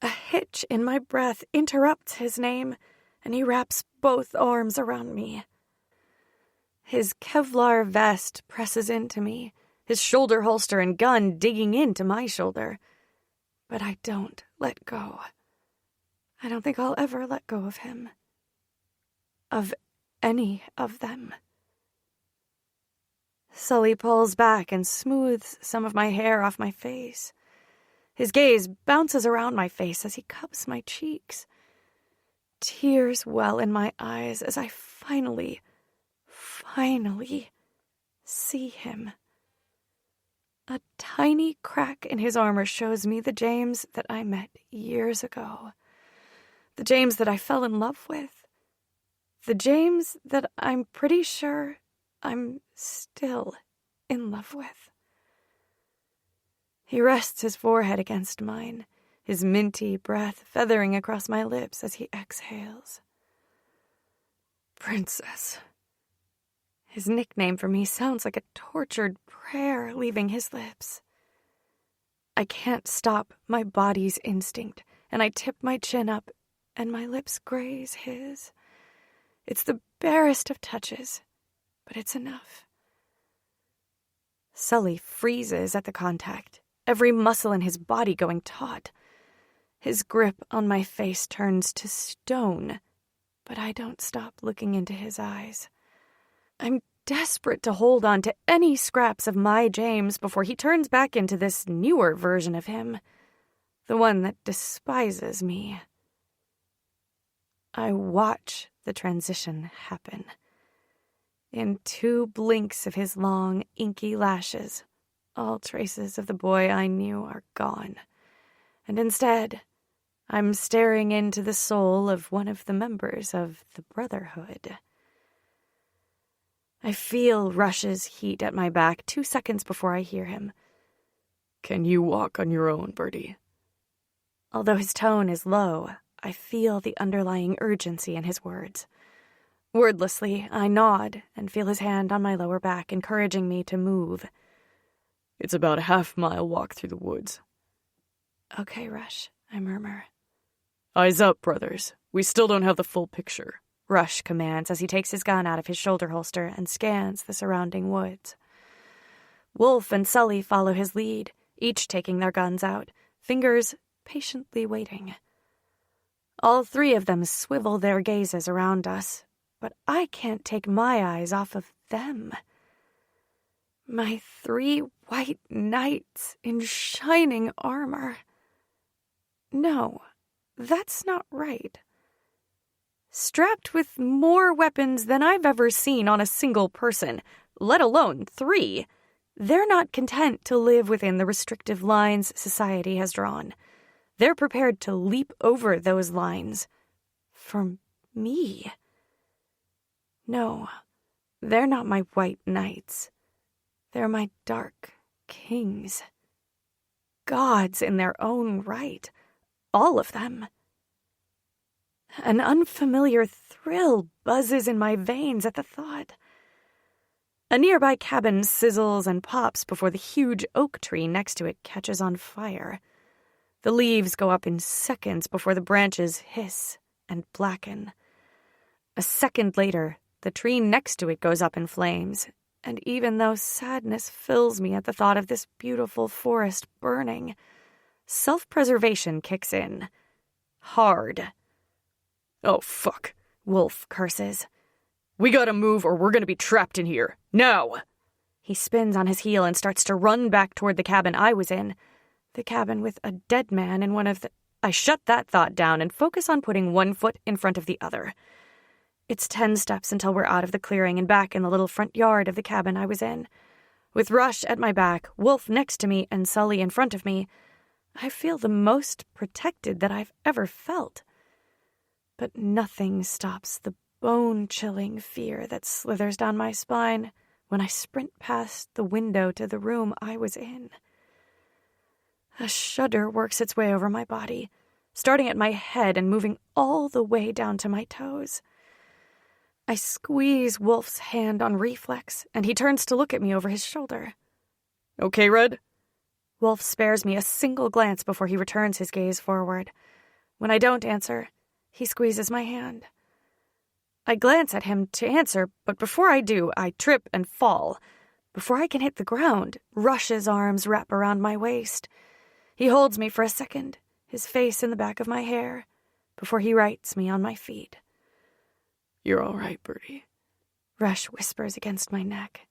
A: A hitch in my breath interrupts his name, and he wraps both arms around me. His Kevlar vest presses into me, his shoulder holster and gun digging into my shoulder. But I don't let go. I don't think I'll ever let go of him. Of any of them. Sully pulls back and smooths some of my hair off my face. His gaze bounces around my face as he cups my cheeks. Tears well in my eyes as I finally see him. A tiny crack in his armor shows me the James that I met years ago. The James that I fell in love with. The James that I'm pretty sure I'm still in love with. He rests his forehead against mine, his minty breath feathering across my lips as he exhales. "Princess." His nickname for me sounds like a tortured prayer leaving his lips. I can't stop my body's instinct, and I tip my chin up, and my lips graze his. It's the barest of touches, but it's enough. Sully freezes at the contact, every muscle in his body going taut. His grip on my face turns to stone, but I don't stop looking into his eyes. I'm desperate to hold on to any scraps of my James before he turns back into this newer version of him, the one that despises me. I watch the transition happen. In 2 blinks of his long, inky lashes, all traces of the boy I knew are gone, and instead, I'm staring into the soul of one of the members of the Brotherhood. I feel Rush's heat at my back 2 seconds before I hear him.
D: "Can you walk on your own, Birdie?"
A: Although his tone is low, I feel the underlying urgency in his words. Wordlessly, I nod and feel his hand on my lower back, encouraging me to move.
D: "It's about a half-mile walk through the woods."
A: "Okay, Rush," I murmur.
D: "Eyes up, brothers. We still don't have the full picture,"
A: Rush commands as he takes his gun out of his shoulder holster and scans the surrounding woods. Wolf and Sully follow his lead, each taking their guns out, fingers patiently waiting. All 3 of them swivel their gazes around us, but I can't take my eyes off of them. My 3 white knights in shining armor. No, that's not right. Strapped with more weapons than I've ever seen on a single person, let alone 3, they're not content to live within the restrictive lines society has drawn. They're prepared to leap over those lines. For me. No, they're not my white knights. They're my dark kings. Gods in their own right. All of them. An unfamiliar thrill buzzes in my veins at the thought. A nearby cabin sizzles and pops before the huge oak tree next to it catches on fire. The leaves go up in seconds before the branches hiss and blacken. A second later, the tree next to it goes up in flames, and even though sadness fills me at the thought of this beautiful forest burning, self-preservation kicks in. Hard.
D: "Oh, fuck,"
A: Wolf curses.
D: "We gotta move or we're gonna be trapped in here. Now!"
A: He spins on his heel and starts to run back toward the cabin I was in. The cabin with a dead man in one of the... I shut that thought down and focus on putting one foot in front of the other. It's 10 steps until we're out of the clearing and back in the little front yard of the cabin I was in. With Rush at my back, Wolf next to me, and Sully in front of me, I feel the most protected that I've ever felt. But nothing stops the bone-chilling fear that slithers down my spine when I sprint past the window to the room I was in. A shudder works its way over my body, starting at my head and moving all the way down to my toes. I squeeze Wolf's hand on reflex, and he turns to look at me over his shoulder.
D: "Okay, Red?"
A: Wolf spares me a single glance before he returns his gaze forward. When I don't answer, he squeezes my hand. I glance at him to answer, but before I do, I trip and fall. Before I can hit the ground, Rush's arms wrap around my waist. He holds me for a second, his face in the back of my hair, before he rights me on my feet.
D: "You're all right, Birdie,"
A: Rush whispers against my neck.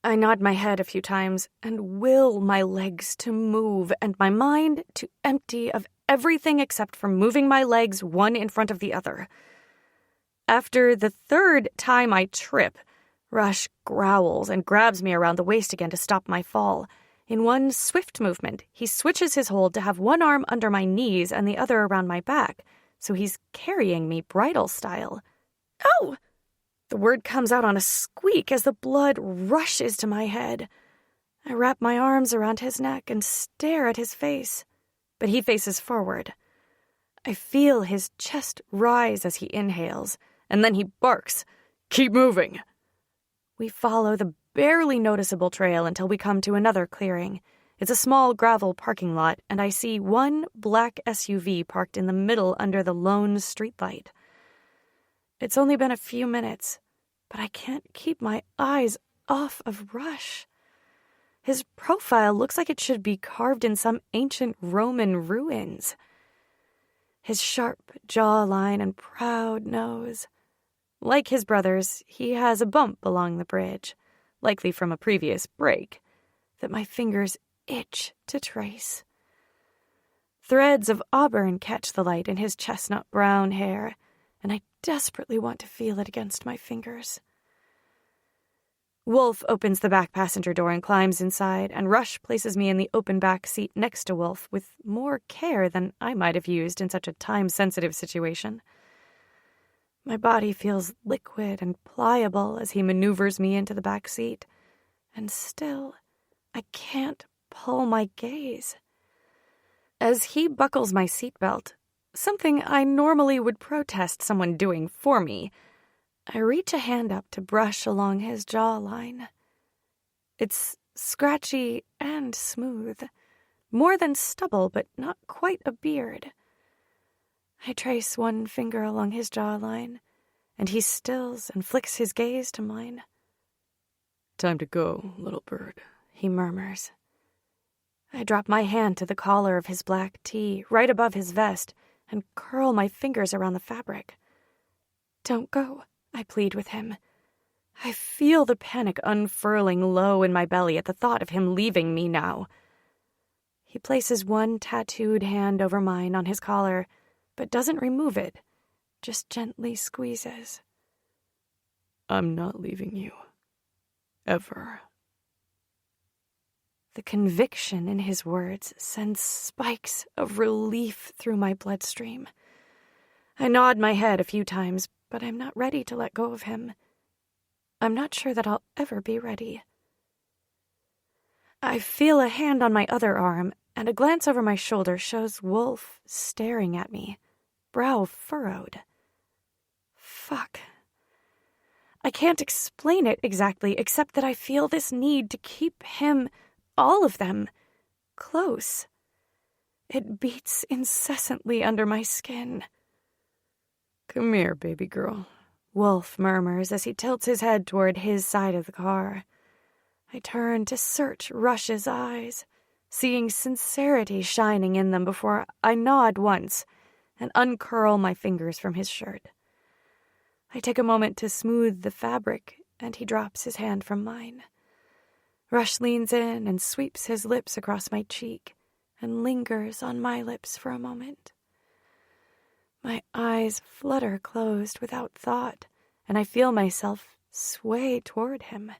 A: I nod my head a few times and will my legs to move and my mind to empty of everything except for moving my legs one in front of the other. After the 3rd time I trip, Rush growls and grabs me around the waist again to stop my fall. In one swift movement, he switches his hold to have one arm under my knees and the other around my back, so he's carrying me bridal style. "Oh!" The word comes out on a squeak as the blood rushes to my head. I wrap my arms around his neck and stare at his face, but he faces forward. I feel his chest rise as he inhales, and then he barks, "Keep moving!" We follow the barely noticeable trail until we come to another clearing. It's a small gravel parking lot, and I see one black SUV parked in the middle under the lone streetlight. It's only been a few minutes, but I can't keep my eyes off of Rush. His profile looks like it should be carved in some ancient Roman ruins. His sharp jawline and proud nose. Like his brothers, he has a bump along the bridge, likely from a previous break, that my fingers itch to trace. Threads of auburn catch the light in his chestnut brown hair, and I desperately want to feel it against my fingers. Wolf opens the back passenger door and climbs inside, and Rush places me in the open back seat next to Wolf with more care than I might have used in such a time-sensitive situation. My body feels liquid and pliable as he maneuvers me into the back seat, and still, I can't pull my gaze. As he buckles my seatbelt, something I normally would protest someone doing for me, I reach a hand up to brush along his jawline. It's scratchy and smooth, more than stubble, but not quite a beard. I trace one finger along his jawline, and he stills and flicks his gaze to mine.
D: "Time to go, little bird,"
A: he murmurs. I drop my hand to the collar of his black tee, right above his vest, and curl my fingers around the fabric. "Don't go," I plead with him. I feel the panic unfurling low in my belly at the thought of him leaving me now. He places one tattooed hand over mine on his collar, but doesn't remove it, just gently squeezes.
D: "I'm not leaving you. Ever."
A: The conviction in his words sends spikes of relief through my bloodstream. I nod my head a few times, but I'm not ready to let go of him. I'm not sure that I'll ever be ready. I feel a hand on my other arm, and a glance over my shoulder shows Wolf staring at me, brow furrowed. Fuck. I can't explain it exactly, except that I feel this need to keep him, all of them, close. It beats incessantly under my skin.
D: "Come here, baby girl,"
A: Wolf murmurs as he tilts his head toward his side of the car. I turn to search Rush's eyes, seeing sincerity shining in them before I nod once and uncurl my fingers from his shirt. I take a moment to smooth the fabric, and he drops his hand from mine. Rush leans in and sweeps his lips across my cheek and lingers on my lips for a moment. My eyes flutter closed without thought, and I feel myself sway toward him.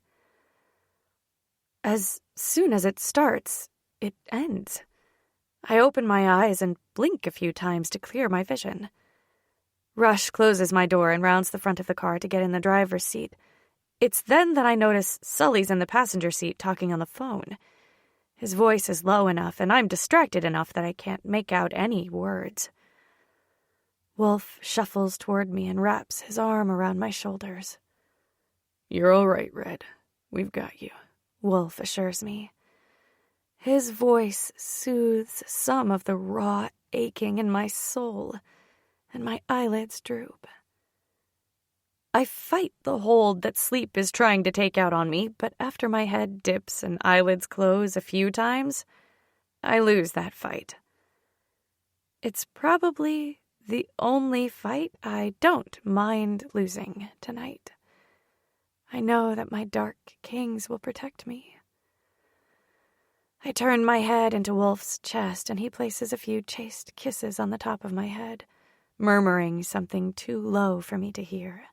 A: As soon as it starts, it ends. I open my eyes and blink a few times to clear my vision. Rush closes my door and rounds the front of the car to get in the driver's seat. It's then that I notice Sully's in the passenger seat talking on the phone. His voice is low enough, and I'm distracted enough that I can't make out any words. Wolf shuffles toward me and wraps his arm around my shoulders.
D: "You're all right, Red. We've got you,"
A: Wolf assures me. His voice soothes some of the raw aching in my soul, and my eyelids droop. I fight the hold that sleep is trying to take out on me, but after my head dips and eyelids close a few times, I lose that fight. It's probably the only fight I don't mind losing tonight. I know that my dark kings will protect me. I turn my head into Wolf's chest, and he places a few chaste kisses on the top of my head, murmuring something too low for me to hear.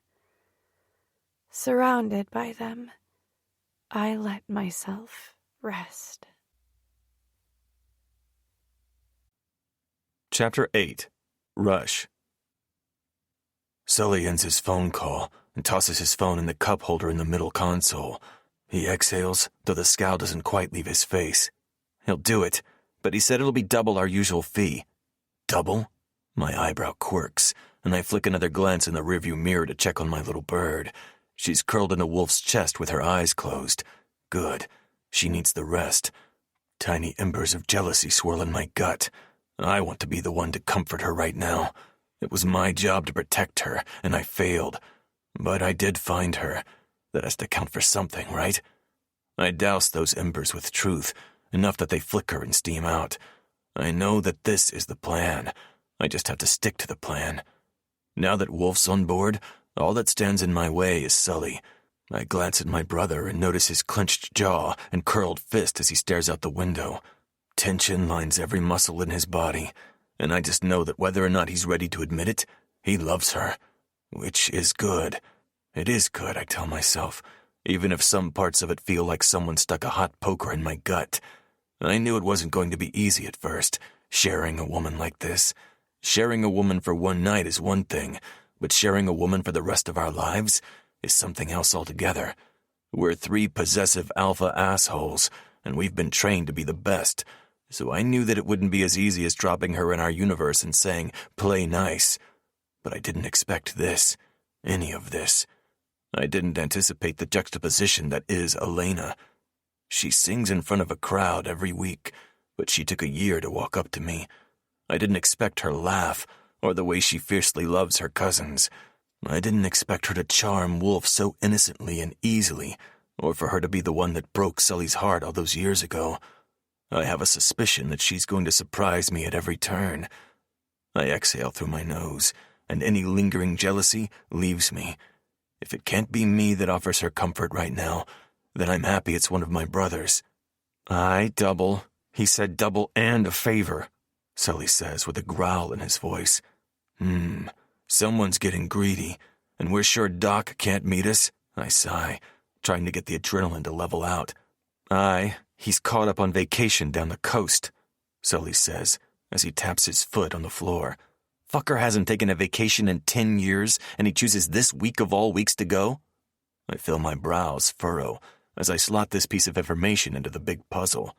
A: Surrounded by them, I let myself rest.
B: Chapter 8. Rush. Sully ends his phone call and tosses his phone in the cup holder in the middle console. He exhales, though the scowl doesn't quite leave his face. He'll do it, but he said it'll be double our usual fee. Double? My eyebrow quirks, and I flick another glance in the rearview mirror to check on my little bird. She's curled into Wolf's chest with her eyes closed. Good. She needs the rest. Tiny embers of jealousy swirl in my gut. I want to be the one to comfort her right now. It was my job to protect her, and I failed. But I did find her. That has to count for something, right? I douse those embers with truth, enough that they flicker and steam out. I know that this is the plan. I just have to stick to the plan. Now that Wolf's on board, all that stands in my way is Sully. I glance at my brother and notice his clenched jaw and curled fist as he stares out the window. Tension lines every muscle in his body, and I just know that whether or not he's ready to admit it, he loves her. Which is good. It is good, I tell myself, even if some parts of it feel like someone stuck a hot poker in my gut. I knew it wasn't going to be easy at first, sharing a woman like this. Sharing a woman for one night is one thing, but sharing a woman for the rest of our lives is something else altogether. We're 3 possessive alpha assholes, and we've been trained to be the best, so I knew that it wouldn't be as easy as dropping her in our universe and saying, play nice. But I didn't expect this, any of this. I didn't anticipate the juxtaposition that is Elena. She sings in front of a crowd every week, but she took a year to walk up to me. I didn't expect her laugh, or the way she fiercely loves her cousins. I didn't expect her to charm Wolf so innocently and easily, or for her to be the one that broke Sully's heart all those years ago. I have a suspicion that she's going to surprise me at every turn. I exhale through my nose, and any lingering jealousy leaves me. If it can't be me that offers her comfort right now, then I'm happy it's one of my brothers. I double. He said double and a favor, Sully says with a growl in his voice. Someone's getting greedy, and we're sure Doc can't meet us, I sigh, trying to get the adrenaline to level out. He's caught up on vacation down the coast, Sully says, as he taps his foot on the floor. Fucker hasn't taken a vacation in 10 years, and he chooses this week of all weeks to go? I feel my brows furrow as I slot this piece of information into the big puzzle.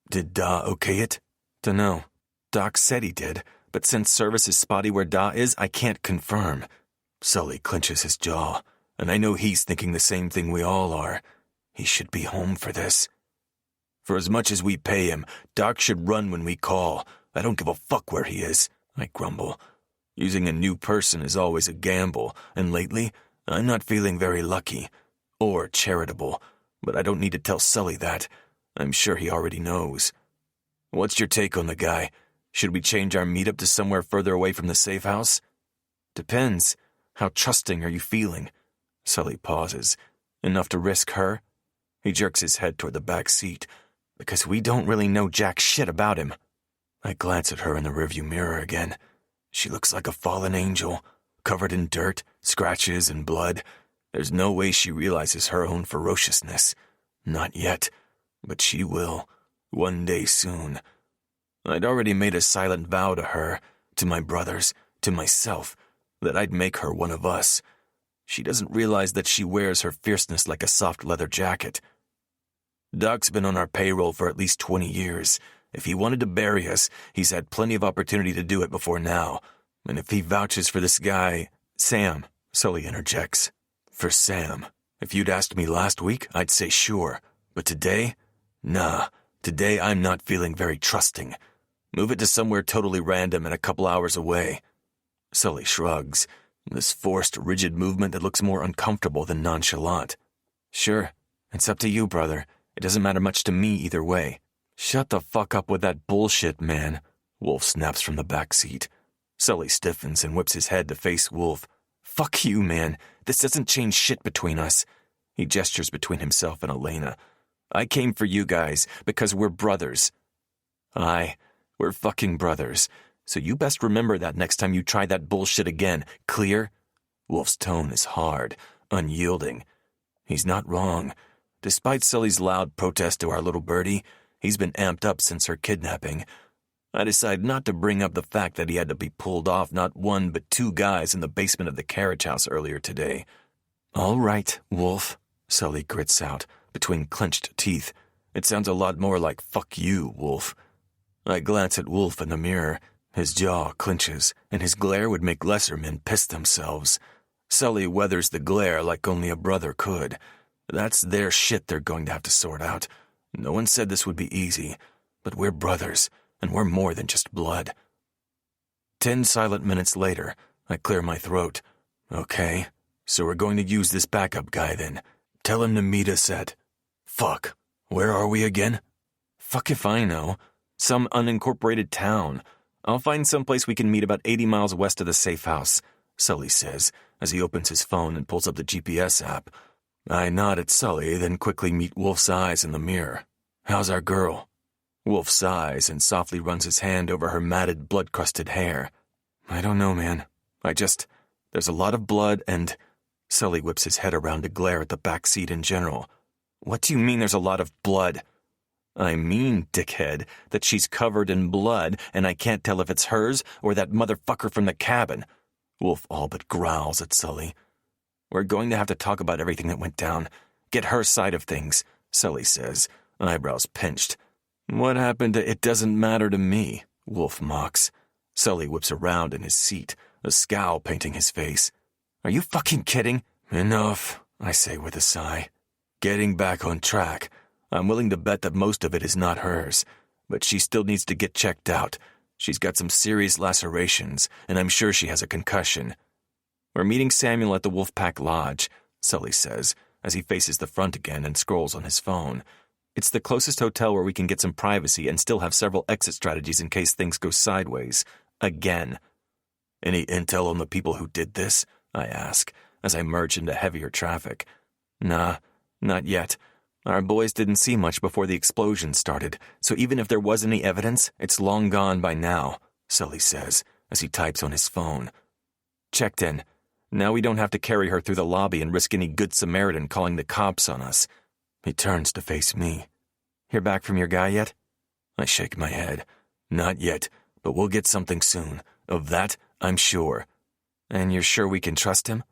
B: Did Da okay it? Dunno. Doc said he did, but since service is spotty where Da is, I can't confirm. Sully clenches his jaw, and I know he's thinking the same thing we all are. He should be home for this. For as much as we pay him, Doc should run when we call. I don't give a fuck where he is, I grumble. Using a new person is always a gamble, and lately, I'm not feeling very lucky. Or charitable, but I don't need to tell Sully that. I'm sure he already knows. What's your take on the guy? Should we change our meetup to somewhere further away from the safe house? Depends. How trusting are you feeling? Sully pauses. Enough to risk her? He jerks his head toward the back seat. Because we don't really know jack shit about him. I glance at her in the rearview mirror again. She looks like a fallen angel, covered in dirt, scratches, and blood. There's no way she realizes her own ferociousness. Not yet, but she will. One day soon. I'd already made a silent vow to her, to my brothers, to myself, that I'd make her one of us. She doesn't realize that she wears her fierceness like a soft leather jacket. Doc's been on our payroll for at least 20 years. If he wanted to bury us, he's had plenty of opportunity to do it before now. And if he vouches for this guy... Sam, Sully interjects. For Sam. If you'd asked me last week, I'd say sure. But today? Nah. Today I'm not feeling very trusting. Move it to somewhere totally random and a couple hours away. Sully shrugs. This forced, rigid movement that looks more uncomfortable than nonchalant. Sure. It's up to you, brother. It doesn't matter much to me either way. Shut the fuck up with that bullshit, man. Wolf snaps from the back seat. Sully stiffens and whips his head to face Wolf. Fuck you, man. This doesn't change shit between us. He gestures between himself and Elena. I came for you guys because we're brothers. Aye, we're fucking brothers. So you best remember that next time you try that bullshit again. Clear? Wolf's tone is hard, unyielding. He's not wrong. Despite Sully's loud protest to our little birdie, he's been amped up since her kidnapping. I decide not to bring up the fact that he had to be pulled off not one but 2 guys in the basement of the carriage house earlier today. All right, Wolf, Sully grits out, between clenched teeth. It sounds a lot more like fuck you, Wolf. I glance at Wolf in the mirror. His jaw clenches, and his glare would make lesser men piss themselves. Sully weathers the glare like only a brother could. That's their shit they're going to have to sort out. No one said this would be easy, but we're brothers, and we're more than just blood. 10 silent minutes later, I clear my throat. Okay, so we're going to use this backup guy then. Tell him to meet us at... Fuck, where are we again? Fuck if I know. Some unincorporated town. I'll find someplace we can meet about 80 miles west of the safe house, Sully says, as he opens his phone and pulls up the GPS app. I nod at Sully, then quickly meet Wolf's eyes in the mirror. How's our girl? Wolf sighs and softly runs his hand over her matted, blood-crusted hair. I don't know, man. There's a lot of blood and... Sully whips his head around to glare at the back seat in general. What do you mean there's a lot of blood? I mean, dickhead, that she's covered in blood and I can't tell if it's hers or that motherfucker from the cabin. Wolf all but growls at Sully. We're going to have to talk about everything that went down. Get her side of things, Sully says, eyebrows pinched. What happened to it doesn't matter to me, Wolf mocks. Sully whips around in his seat, a scowl painting his face. Are you fucking kidding? Enough, I say with a sigh. Getting back on track. I'm willing to bet that most of it is not hers, but she still needs to get checked out. She's got some serious lacerations, and I'm sure she has a concussion. We're meeting Samuel at the Wolfpack Lodge, Sully says, as he faces the front again and scrolls on his phone. It's the closest hotel where we can get some privacy and still have several exit strategies in case things go sideways. Again. Any intel on the people who did this? I ask, as I merge into heavier traffic. Nah, not yet. Our boys didn't see much before the explosion started, so even if there was any evidence, it's long gone by now, Sully says, as he types on his phone. Checked in. Now we don't have to carry her through the lobby and risk any good Samaritan calling the cops on us. He turns to face me. Hear back from your guy yet? I shake my head. Not yet, but we'll get something soon. Of that, I'm sure. And you're sure we can trust him?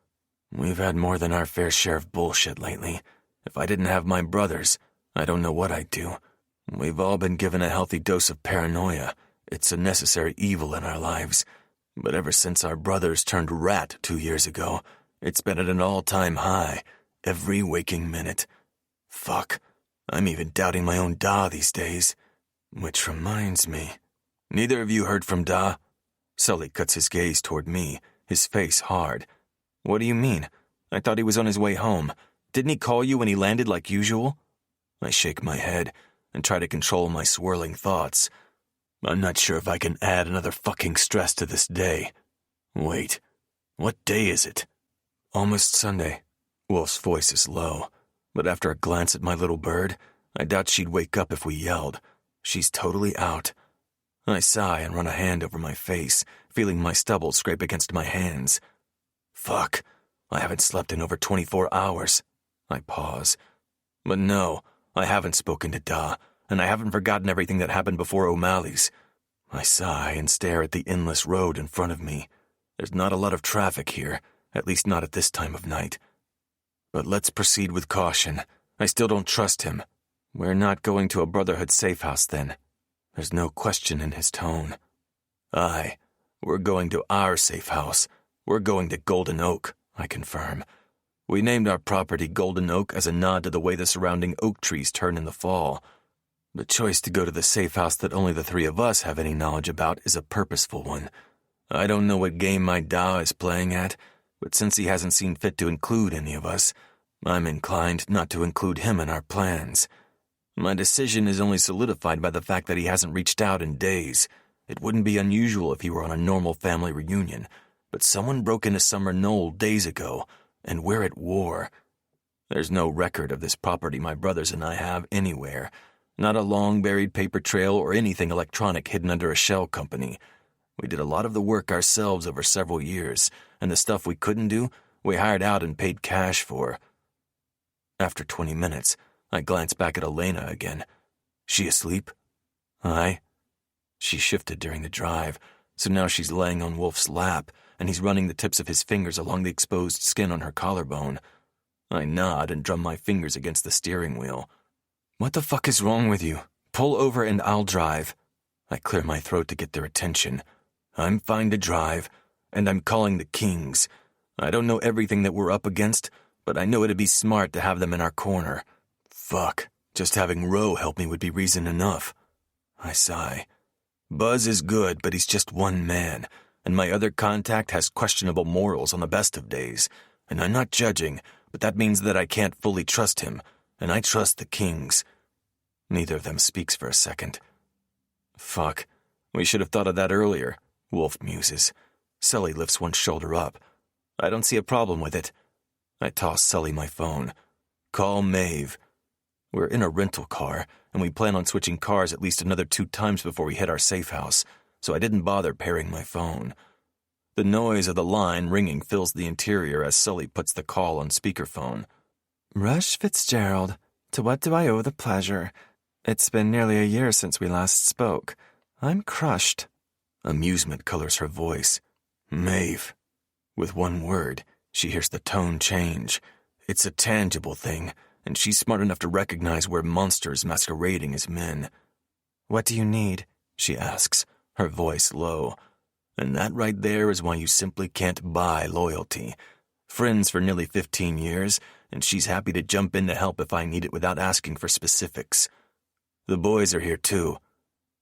B: We've had more than our fair share of bullshit lately. If I didn't have my brothers, I don't know what I'd do. We've all been given a healthy dose of paranoia. It's a necessary evil in our lives. But ever since our brothers turned rat 2 years ago, it's been at an all-time high, every waking minute. Fuck, I'm even doubting my own Da these days. Which reminds me, neither of you heard from Da? Sully cuts his gaze toward me, his face hard. What do you mean? I thought he was on his way home. Didn't he call you when he landed like usual? I shake my head and try to control my swirling thoughts. I'm not sure if I can add another fucking stress to this day. Wait, what day is it? Almost Sunday. Wolf's voice is low, but after a glance at my little bird, I doubt she'd wake up if we yelled. She's totally out. I sigh and run a hand over my face, feeling my stubble scrape against my hands. Fuck, I haven't slept in over 24 hours. I pause. But no, I haven't spoken to Da, and I haven't forgotten everything that happened before O'Malley's. I sigh and stare at the endless road in front of me. There's not a lot of traffic here, at least not at this time of night. But let's proceed with caution. I still don't trust him. We're not going to a Brotherhood safe house then. There's no question in his tone. Aye, we're going to our safe house. We're going to Golden Oak, I confirm. We named our property Golden Oak as a nod to the way the surrounding oak trees turn in the fall. The choice to go to the safe house that only the three of us have any knowledge about is a purposeful one. I don't know what game my Da is playing at, but since he hasn't seen fit to include any of us, I'm inclined not to include him in our plans. My decision is only solidified by the fact that he hasn't reached out in days. It wouldn't be unusual if he were on a normal family reunion, but someone broke into Summer Knoll days ago, and we're at war. There's no record of this property my brothers and I have anywhere. Not a long-buried paper trail or anything electronic hidden under a shell company. We did a lot of the work ourselves over several years, and the stuff we couldn't do, we hired out and paid cash for. After 20 minutes, I glance back at Elena again. She asleep? Aye. She shifted during the drive, so now she's laying on Wolf's lap, and he's running the tips of his fingers along the exposed skin on her collarbone. I nod and drum my fingers against the steering wheel. What the fuck is wrong with you? Pull over and I'll drive. I clear my throat to get their attention. I'm fine to drive, and I'm calling the Kings. I don't know everything that we're up against, but I know it'd be smart to have them in our corner. Fuck, just having Roe help me would be reason enough. I sigh. Buzz is good, but he's just one man, and my other contact has questionable morals on the best of days, and I'm not judging, but that means that I can't fully trust him, and I trust the Kings. Neither of them speaks for a second. Fuck, we should have thought of that earlier, Wolf muses. Sully lifts one shoulder up. I don't see a problem with it. I toss Sully my phone. Call Maeve. We're in a rental car, and we plan on switching cars at least another 2 times before we hit our safe house, so I didn't bother pairing my phone. The noise of the line ringing fills the interior as Sully puts the call on speakerphone.
C: Rush Fitzgerald, to what do I owe the pleasure? It's been nearly a year since we last spoke. I'm crushed.
B: Amusement colors her voice. Maeve. With one word, she hears the tone change. It's a tangible thing, and she's smart enough to recognize we're monsters masquerading as men.
C: What do you need?
B: She asks, her voice low. And that right there is why you simply can't buy loyalty. Friends for nearly 15 years, and she's happy to jump in to help if I need it without asking for specifics. The boys are here too.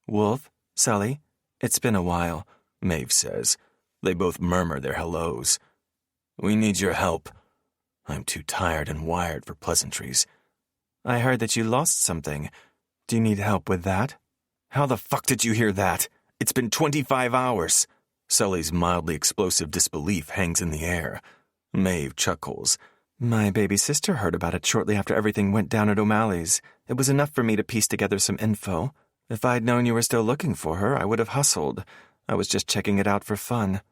C: Wolf, Sully, it's been a while,
B: Maeve says. They both murmur their hellos. We need your help. I'm too tired and wired for pleasantries.
C: I heard that you lost something. Do you need help with that?
B: How the fuck did you hear that? It's been 25 hours. Sully's mildly explosive disbelief hangs in the air. Maeve chuckles.
C: My baby sister heard about it shortly after everything went down at O'Malley's. It was enough for me to piece together some info. If I'd known you were still looking for her, I would have hustled. I was just checking it out for fun.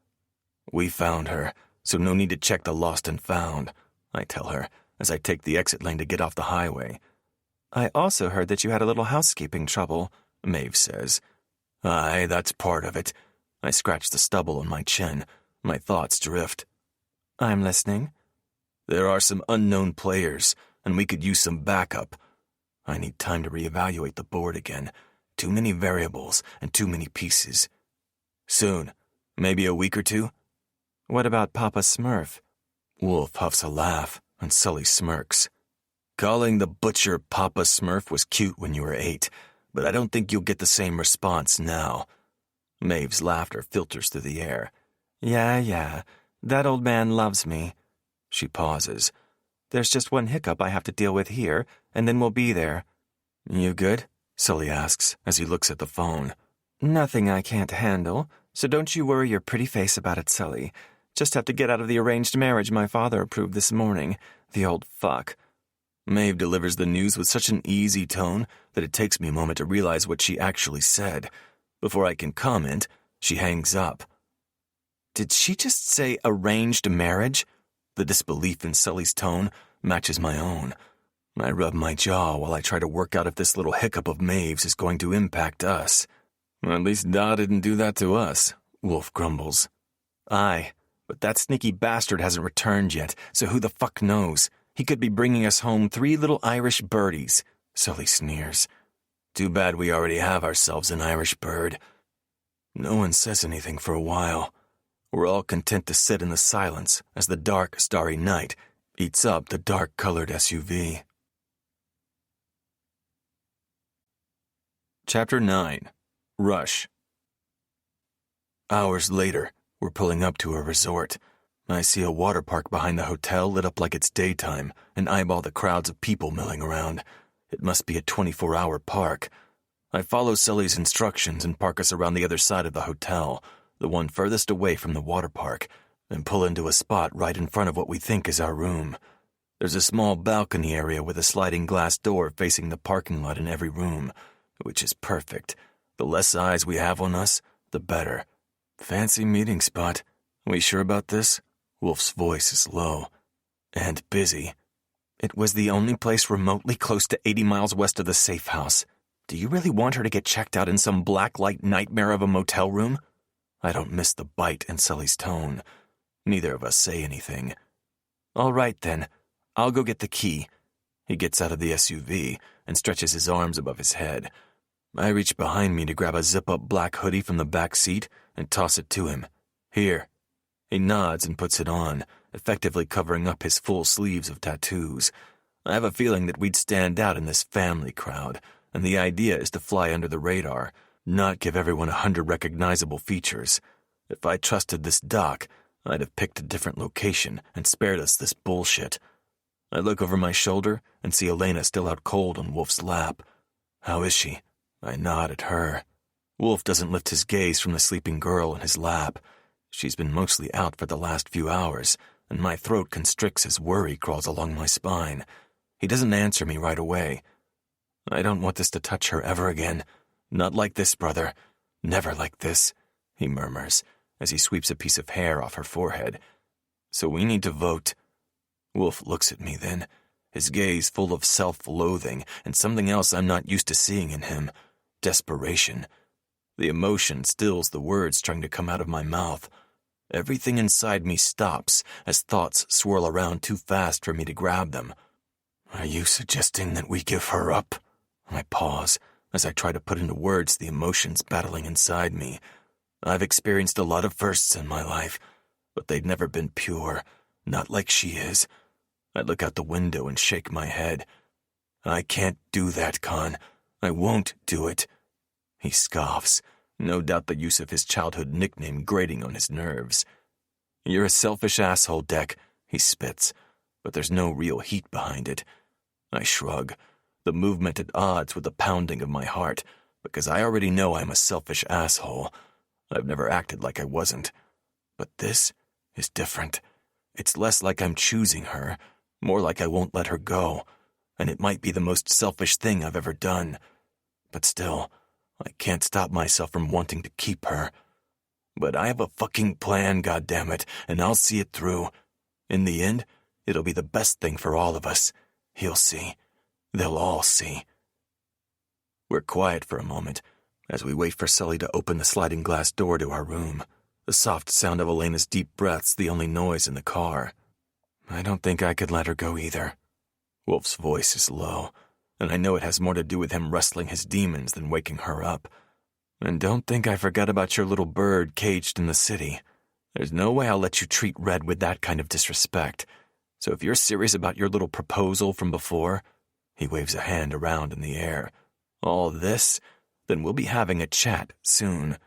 B: We found her, so no need to check the lost and found, I tell her, as I take the exit lane to get off the highway.
C: I also heard that you had a little housekeeping trouble,
B: Maeve says. Aye, that's part of it. I scratch the stubble on my chin. My thoughts drift.
C: I'm listening.
B: There are some unknown players, and we could use some backup. I need time to reevaluate the board again. Too many variables and too many pieces. Soon. Maybe a week or 2.
C: What about Papa Smurf?
B: Wolf huffs a laugh, and Sully smirks. Calling the butcher Papa Smurf was cute when you were 8, but I don't think you'll get the same response now. Maeve's laughter filters through the air.
C: Yeah, that old man loves me.
B: She pauses.
C: There's just one hiccup I have to deal with here, and then we'll be there.
B: You good? Sully asks as he looks at the phone.
C: Nothing I can't handle, so don't you worry your pretty face about it, Sully. Just have to get out of the arranged marriage my father approved this morning. The old fuck.
B: Maeve delivers the news with such an easy tone that it takes me a moment to realize what she actually said. Before I can comment, she hangs up. Did she just say arranged marriage? The disbelief in Sully's tone matches my own. I rub my jaw while I try to work out if this little hiccup of Maeve's is going to impact us. At least Da didn't do that to us, Wolf grumbles. Aye, but that sneaky bastard hasn't returned yet, so who the fuck knows? He could be bringing us home 3 little Irish birdies, Sully sneers. Too bad we already have ourselves an Irish bird. No one says anything for a while. We're all content to sit in the silence as the dark, starry night eats up the dark-colored SUV. Chapter 9. Rush. Hours later, we're pulling up to a resort. I see a water park behind the hotel lit up like it's daytime and eyeball the crowds of people milling around. It must be a 24-hour park. I follow Sully's instructions and park us around the other side of the hotel, the one furthest away from the water park, and pull into a spot right in front of what we think is our room. There's a small balcony area with a sliding glass door facing the parking lot in every room, which is perfect. The less eyes we have on us, the better. Fancy meeting spot. We sure about this? Wolf's voice is low. And busy. It was the only place remotely close to 80 miles west of the safe house. Do you really want her to get checked out in some black-light nightmare of a motel room? I don't miss the bite in Sully's tone. Neither of us say anything. All right, then. I'll go get the key. He gets out of the SUV and stretches his arms above his head. I reach behind me to grab a zip-up black hoodie from the back seat and toss it to him. Here. He nods and puts it on, effectively covering up his full sleeves of tattoos. I have a feeling that we'd stand out in this family crowd, and the idea is to fly under the radar, not give everyone 100 recognizable features. If I trusted this doc, I'd have picked a different location and spared us this bullshit. I look over my shoulder and see Elena still out cold on Wolf's lap. How is she? I nod at her. Wolf doesn't lift his gaze from the sleeping girl in his lap. She's been mostly out for the last few hours, and my throat constricts as worry crawls along my spine. He doesn't answer me right away. I don't want this to touch her ever again. Not like this, brother. Never like this, he murmurs as he sweeps a piece of hair off her forehead. So we need to vote. Wolf looks at me then, his gaze full of self-loathing and something else I'm not used to seeing in him, desperation. The emotion stills the words trying to come out of my mouth. Everything inside me stops as thoughts swirl around too fast for me to grab them. Are you suggesting that we give her up? I pause as I try to put into words the emotions battling inside me. I've experienced a lot of firsts in my life, but they'd never been pure, not like she is. I look out the window and shake my head. I can't do that, Con. I won't do it. He scoffs, no doubt the use of his childhood nickname grating on his nerves. You're a selfish asshole, Deck, he spits, but there's no real heat behind it. I shrug, the movement at odds with the pounding of my heart, because I already know I'm a selfish asshole. I've never acted like I wasn't. But this is different. It's less like I'm choosing her, more like I won't let her go, and it might be the most selfish thing I've ever done. But still, I can't stop myself from wanting to keep her. But I have a fucking plan, goddammit, and I'll see it through. In the end, it'll be the best thing for all of us. He'll see. They'll all see. We're quiet for a moment, as we wait for Sully to open the sliding glass door to our room, the soft sound of Elena's deep breaths the only noise in the car. I don't think I could let her go either. Wolf's voice is low, and I know it has more to do with him wrestling his demons than waking her up. And don't think I forgot about your little bird caged in the city. There's no way I'll let you treat Red with that kind of disrespect. So if you're serious about your little proposal from before, he waves a hand around in the air, all this, then we'll be having a chat soon.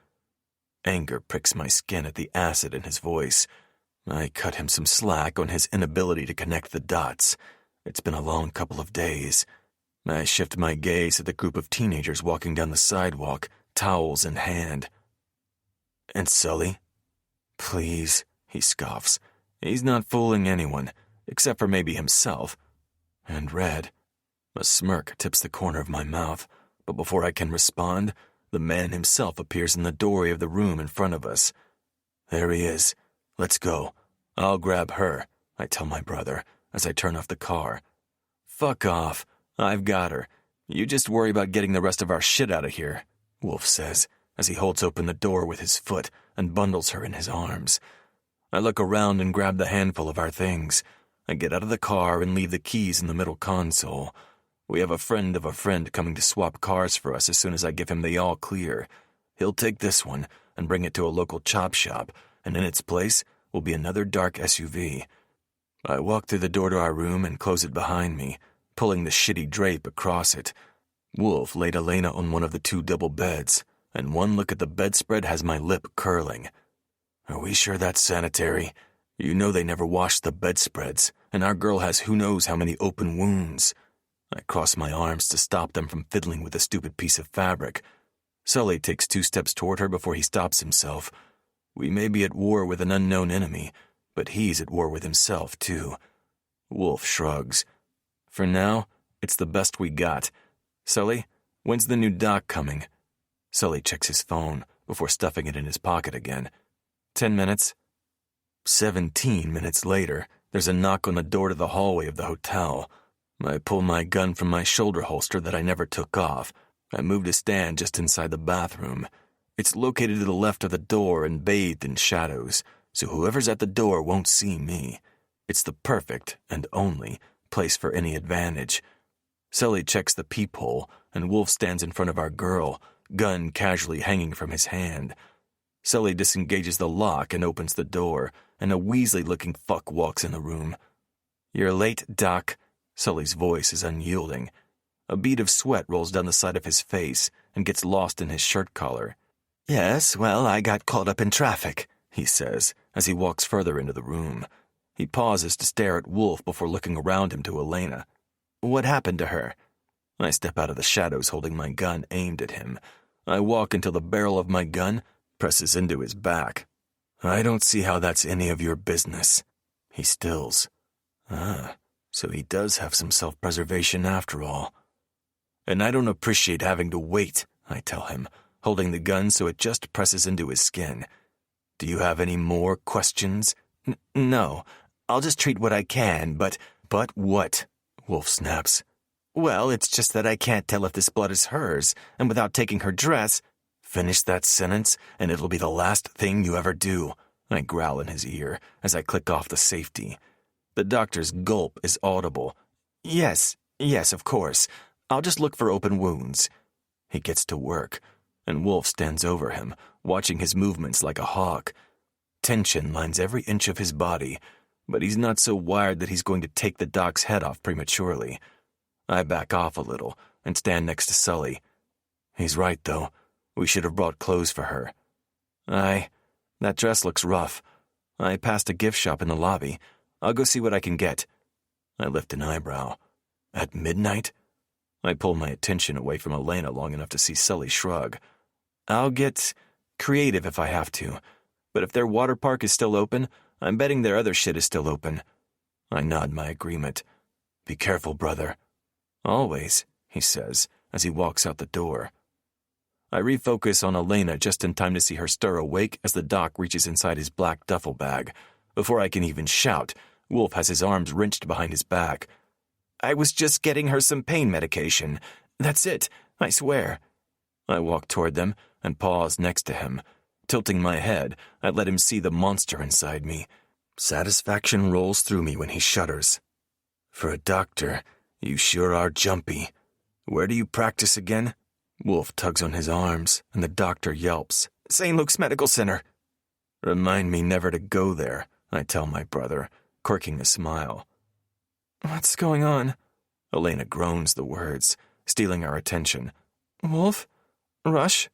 B: Anger pricks my skin at the acid in his voice. I cut him some slack on his inability to connect the dots. It's been a long couple of days. I shift my gaze at the group of teenagers walking down the sidewalk, towels in hand. And Sully? Please, he scoffs. He's not fooling anyone, except for maybe himself. And Red. A smirk tips the corner of my mouth, but before I can respond, the man himself appears in the doorway of the room in front of us. There he is. Let's go. I'll grab her, I tell my brother as I turn off the car. Fuck off. I've got her. You just worry about getting the rest of our shit out of here, Wolf says as he holds open the door with his foot and bundles her in his arms. I look around and grab the handful of our things. I get out of the car and leave the keys in the middle console. We have a friend of a friend coming to swap cars for us as soon as I give him the all clear. He'll take this one and bring it to a local chop shop, and in its place will be another dark SUV. I walk through the door to our room and close it behind me, pulling the shitty drape across it. Wolf laid Elena on one of the two double beds, and one look at the bedspread has my lip curling. Are we sure that's sanitary? You know they never wash the bedspreads, and our girl has who knows how many open wounds. I cross my arms to stop them from fiddling with the stupid piece of fabric. Sully takes 2 steps toward her before he stops himself. We may be at war with an unknown enemy, but he's at war with himself, too. Wolf shrugs. For now, it's the best we got. Sully, when's the new doc coming? Sully checks his phone before stuffing it in his pocket again. 10 minutes. 17 minutes later, there's a knock on the door to the hallway of the hotel. I pull my gun from my shoulder holster that I never took off. I move to stand just inside the bathroom. It's located to the left of the door and bathed in shadows, so whoever's at the door won't see me. It's the perfect, and only, place for any advantage. Sully checks the peephole, and Wolf stands in front of our girl, gun casually hanging from his hand. Sully disengages the lock and opens the door, and a Weasley-looking fuck walks in the room. "You're late, Doc." Sully's voice is unyielding. A bead of sweat rolls down the side of his face and gets lost in his shirt collar. "Yes, well, I got caught up in traffic," he says, as he walks further into the room. He pauses to stare at Wolf before looking around him to Elena. "What happened to her?" I step out of the shadows holding my gun aimed at him. I walk until the barrel of my gun presses into his back. "I don't see how that's any of your business." He stills. So he does have some self-preservation after all. "And I don't appreciate having to wait," I tell him, holding the gun so it just presses into his skin. "Do you have any more questions?" No. I'll just treat what I can, but..." "But what?" Wolf snaps. "Well, it's just that I can't tell if this blood is hers, and without taking her dress..." "Finish that sentence, and it'll be the last thing you ever do," I growl in his ear as I click off the safety. The doctor's gulp is audible. Yes, of course. I'll just look for open wounds." He gets to work, and Wolf stands over him, watching his movements like a hawk. Tension lines every inch of his body, but he's not so wired that he's going to take the doc's head off prematurely. I back off a little and stand next to Sully. "He's right, though. We should have brought clothes for her." That dress looks rough. I passed a gift shop in the lobby. I'll go see what I can get." I lift an eyebrow. "At midnight?" I pull my attention away from Elena long enough to see Sully shrug. "I'll get creative if I have to, but if their water park is still open, I'm betting their other shit is still open." I nod my agreement. "Be careful, brother." "Always," he says as he walks out the door. I refocus on Elena just in time to see her stir awake as the doc reaches inside his black duffel bag. Before I can even shout, Wolf has his arms wrenched behind his back. "I was just getting her some pain medication. That's it, I swear." I walk toward them and pause next to him. Tilting my head, I let him see the monster inside me. Satisfaction rolls through me when he shudders. "For a doctor, you sure are jumpy. Where do you practice again?" Wolf tugs on his arms, and the doctor yelps. "St. Luke's Medical Center." "Remind me never to go there," I tell my brother, quirking a smile. "What's going on?" Elena groans the words, stealing our attention. "Wolf? Rush?"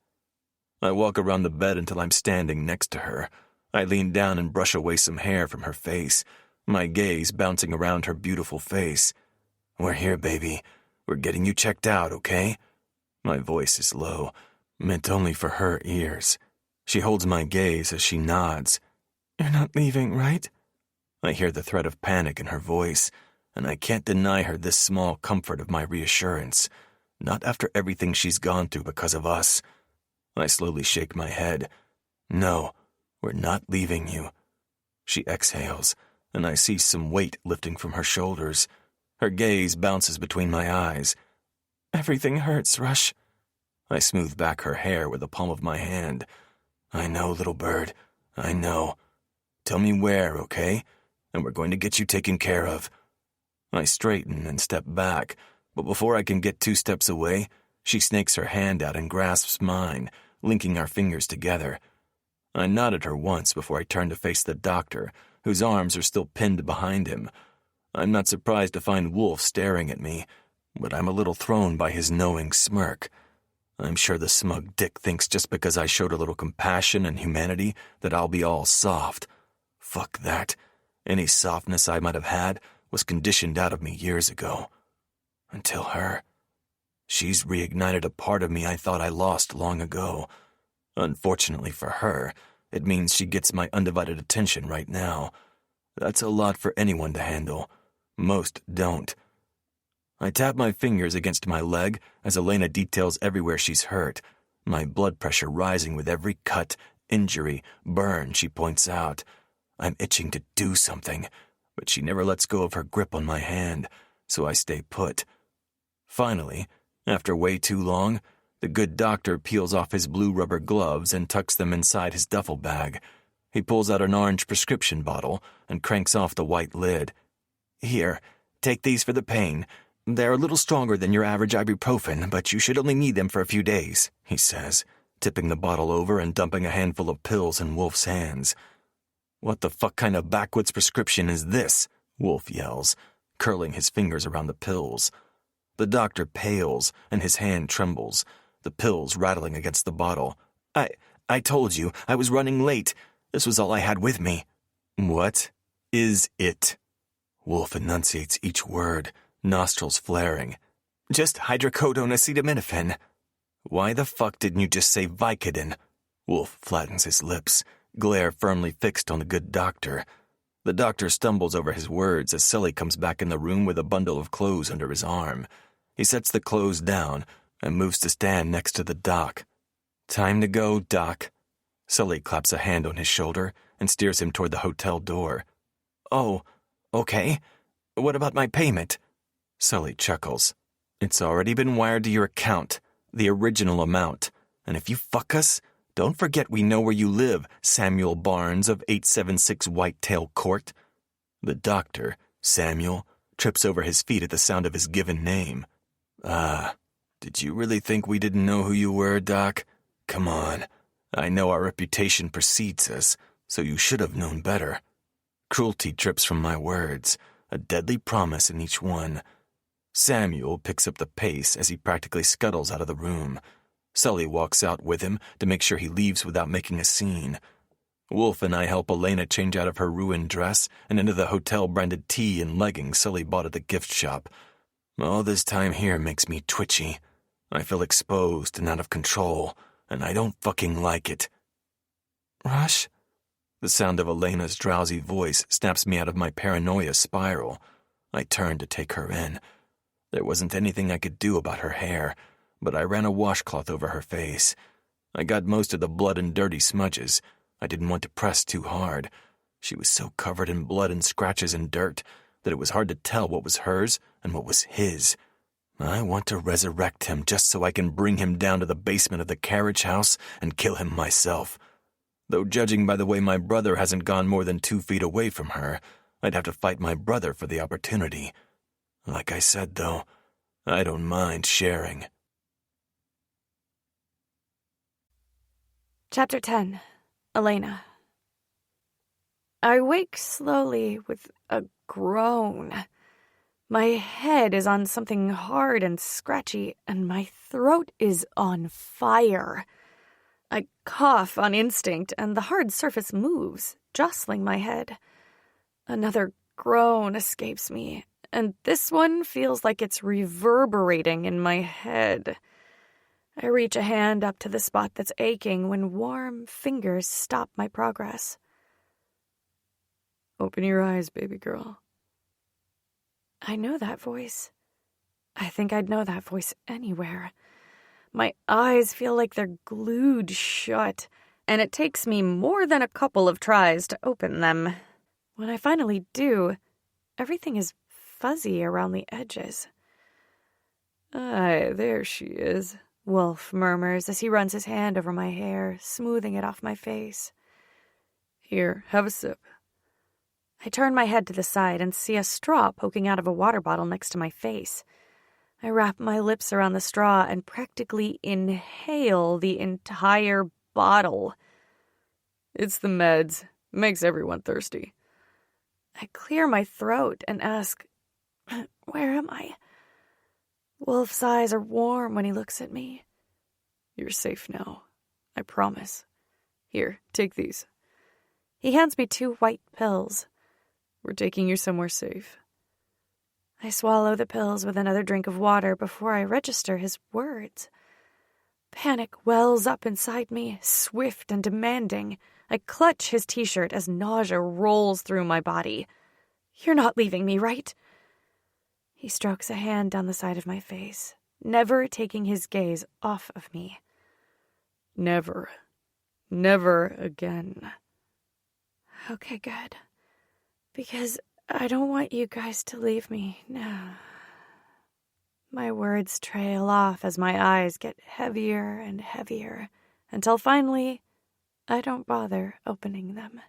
B: I walk around the bed until I'm standing next to her. I lean down and brush away some hair from her face, my gaze bouncing around her beautiful face. "We're here, baby. We're getting you checked out, okay?" My voice is low, meant only for her ears. She holds my gaze as she nods. "You're not leaving, right?" I hear the threat of panic in her voice, and I can't deny her this small comfort of my reassurance. Not after everything she's gone through because of us. I slowly shake my head. "No, we're not leaving you." She exhales, and I see some weight lifting from her shoulders. Her gaze bounces between my eyes. "Everything hurts, Rush." I smooth back her hair with the palm of my hand. "I know, little bird. I know. Tell me where, okay? And we're going to get you taken care of." I straighten and step back, but before I can get 2 steps away, she snakes her hand out and grasps mine, linking our fingers together. I nod at her once before I turn to face the doctor, whose arms are still pinned behind him. I'm not surprised to find Wolf staring at me, but I'm a little thrown by his knowing smirk. I'm sure the smug dick thinks just because I showed a little compassion and humanity that I'll be all soft. Fuck that. Any softness I might have had was conditioned out of me years ago. Until her. She's reignited a part of me I thought I lost long ago. Unfortunately for her, it means she gets my undivided attention right now. That's a lot for anyone to handle. Most don't. I tap my fingers against my leg as Elena details everywhere she's hurt, my blood pressure rising with every cut, injury, burn she points out. I'm itching to do something, but she never lets go of her grip on my hand, so I stay put. Finally, after way too long, the good doctor peels off his blue rubber gloves and tucks them inside his duffel bag. He pulls out an orange prescription bottle and cranks off the white lid. "Here, take these for the pain. They're a little stronger than your average ibuprofen, but you should only need them for a few days," he says, tipping the bottle over and dumping a handful of pills in Wolf's hands. What the fuck kind of backwoods prescription is this? Wolf yells, curling his fingers around the pills. The doctor pales, and his hand trembles, the pills rattling against the bottle. I told you, I was running late. This was all I had with me. What is it? Wolf enunciates each word, nostrils flaring. Just hydrocodone acetaminophen. Why the fuck didn't you just say Vicodin? Wolf flattens his lips, glare firmly fixed on the good doctor. The doctor stumbles over his words as Sully comes back in the room with a bundle of clothes under his arm. He sets the clothes down and moves to stand next to the doc. Time to go, Doc. Sully claps a hand on his shoulder and steers him toward the hotel door. Oh, okay. What about my payment? Sully chuckles. It's already been wired to your account, the original amount. And if you fuck us, don't forget we know where you live, Samuel Barnes of 876 Whitetail Court. The doctor, Samuel, trips over his feet at the sound of his given name. Did you really think we didn't know who you were, Doc? Come on. I know our reputation precedes us, so you should have known better. Cruelty drips from my words, a deadly promise in each one. Samuel picks up the pace as he practically scuttles out of the room. Sully walks out with him to make sure he leaves without making a scene. Wolf and I help Elena change out of her ruined dress and into the hotel-branded tee and leggings Sully bought at the gift shop. All this time here makes me twitchy. I feel exposed and out of control, and I don't fucking like it. Rush? The sound of Elena's drowsy voice snaps me out of my paranoia spiral. I turn to take her in. There wasn't anything I could do about her hair, but I ran a washcloth over her face. I got most of the blood and dirty smudges. I didn't want to press too hard. She was so covered in blood and scratches and dirt that it was hard to tell what was hers and what was his. I want to resurrect him just so I can bring him down to the basement of the carriage house and kill him myself. Though judging by the way my brother hasn't gone more than 2 feet away from her, I'd have to fight my brother for the opportunity. Like I said, though, I don't mind sharing.
A: Chapter 10. Elena. I wake slowly with a groan. My head is on something hard and scratchy, and my throat is on fire. I cough on instinct, and the hard surface moves, jostling my head. Another groan escapes me, and this one feels like it's reverberating in my head. I reach a hand up to the spot that's aching when warm fingers stop my progress.
D: Open your eyes, baby girl.
A: I know that voice. I think I'd know that voice anywhere. My eyes feel like they're glued shut, and it takes me more than a couple of tries to open them. When I finally do, everything is fuzzy around the edges.
D: Aye, there she is,
A: Wolf murmurs as he runs his hand over my hair, smoothing it off my face.
D: Here, have a sip.
A: I turn my head to the side and see a straw poking out of a water bottle next to my face. I wrap my lips around the straw and practically inhale the entire bottle.
D: It's the meds. Makes everyone thirsty.
A: I clear my throat and ask, where am I? Wolf's eyes are warm when he looks at me.
D: You're safe now. I promise. Here, take these.
A: He hands me 2 white pills.
D: We're taking you somewhere safe.
A: I swallow the pills with another drink of water before I register his words. Panic wells up inside me, swift and demanding. I clutch his t-shirt as nausea rolls through my body. You're not leaving me, right? He strokes a hand down the side of my face, never taking his gaze off of me.
D: Never. Never again.
A: Okay, good. Because I don't want you guys to leave me now. My words trail off as my eyes get heavier and heavier, until finally, I don't bother opening them.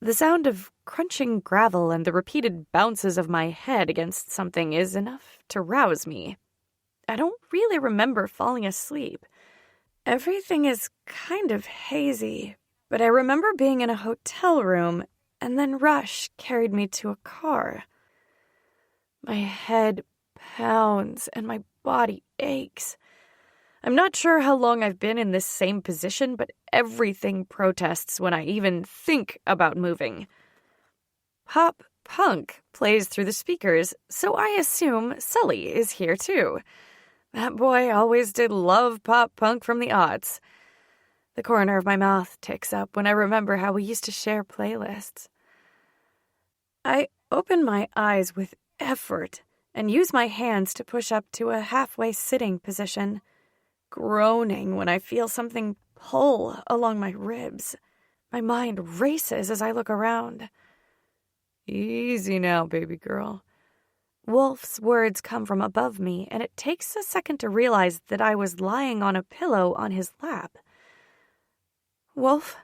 A: The sound of crunching gravel and the repeated bounces of my head against something is enough to rouse me. I don't really remember falling asleep. Everything is kind of hazy, But I remember being in a hotel room, and then Rush carried me to a car. My head pounds, and my body aches. I'm not sure how long I've been in this same position, but everything protests when I even think about moving. Pop punk plays through the speakers, so I assume Sully is here too. That boy always did love pop punk from the aughts. The corner of my mouth ticks up when I remember how we used to share playlists. I open my eyes with effort and use my hands to push up to a halfway sitting position, groaning when I feel something pull along my ribs. My mind races as I look around.
D: Easy now, baby girl.
A: Wolf's words come from above me, and it takes a second to realize that I was lying on a pillow on his lap. Wolf?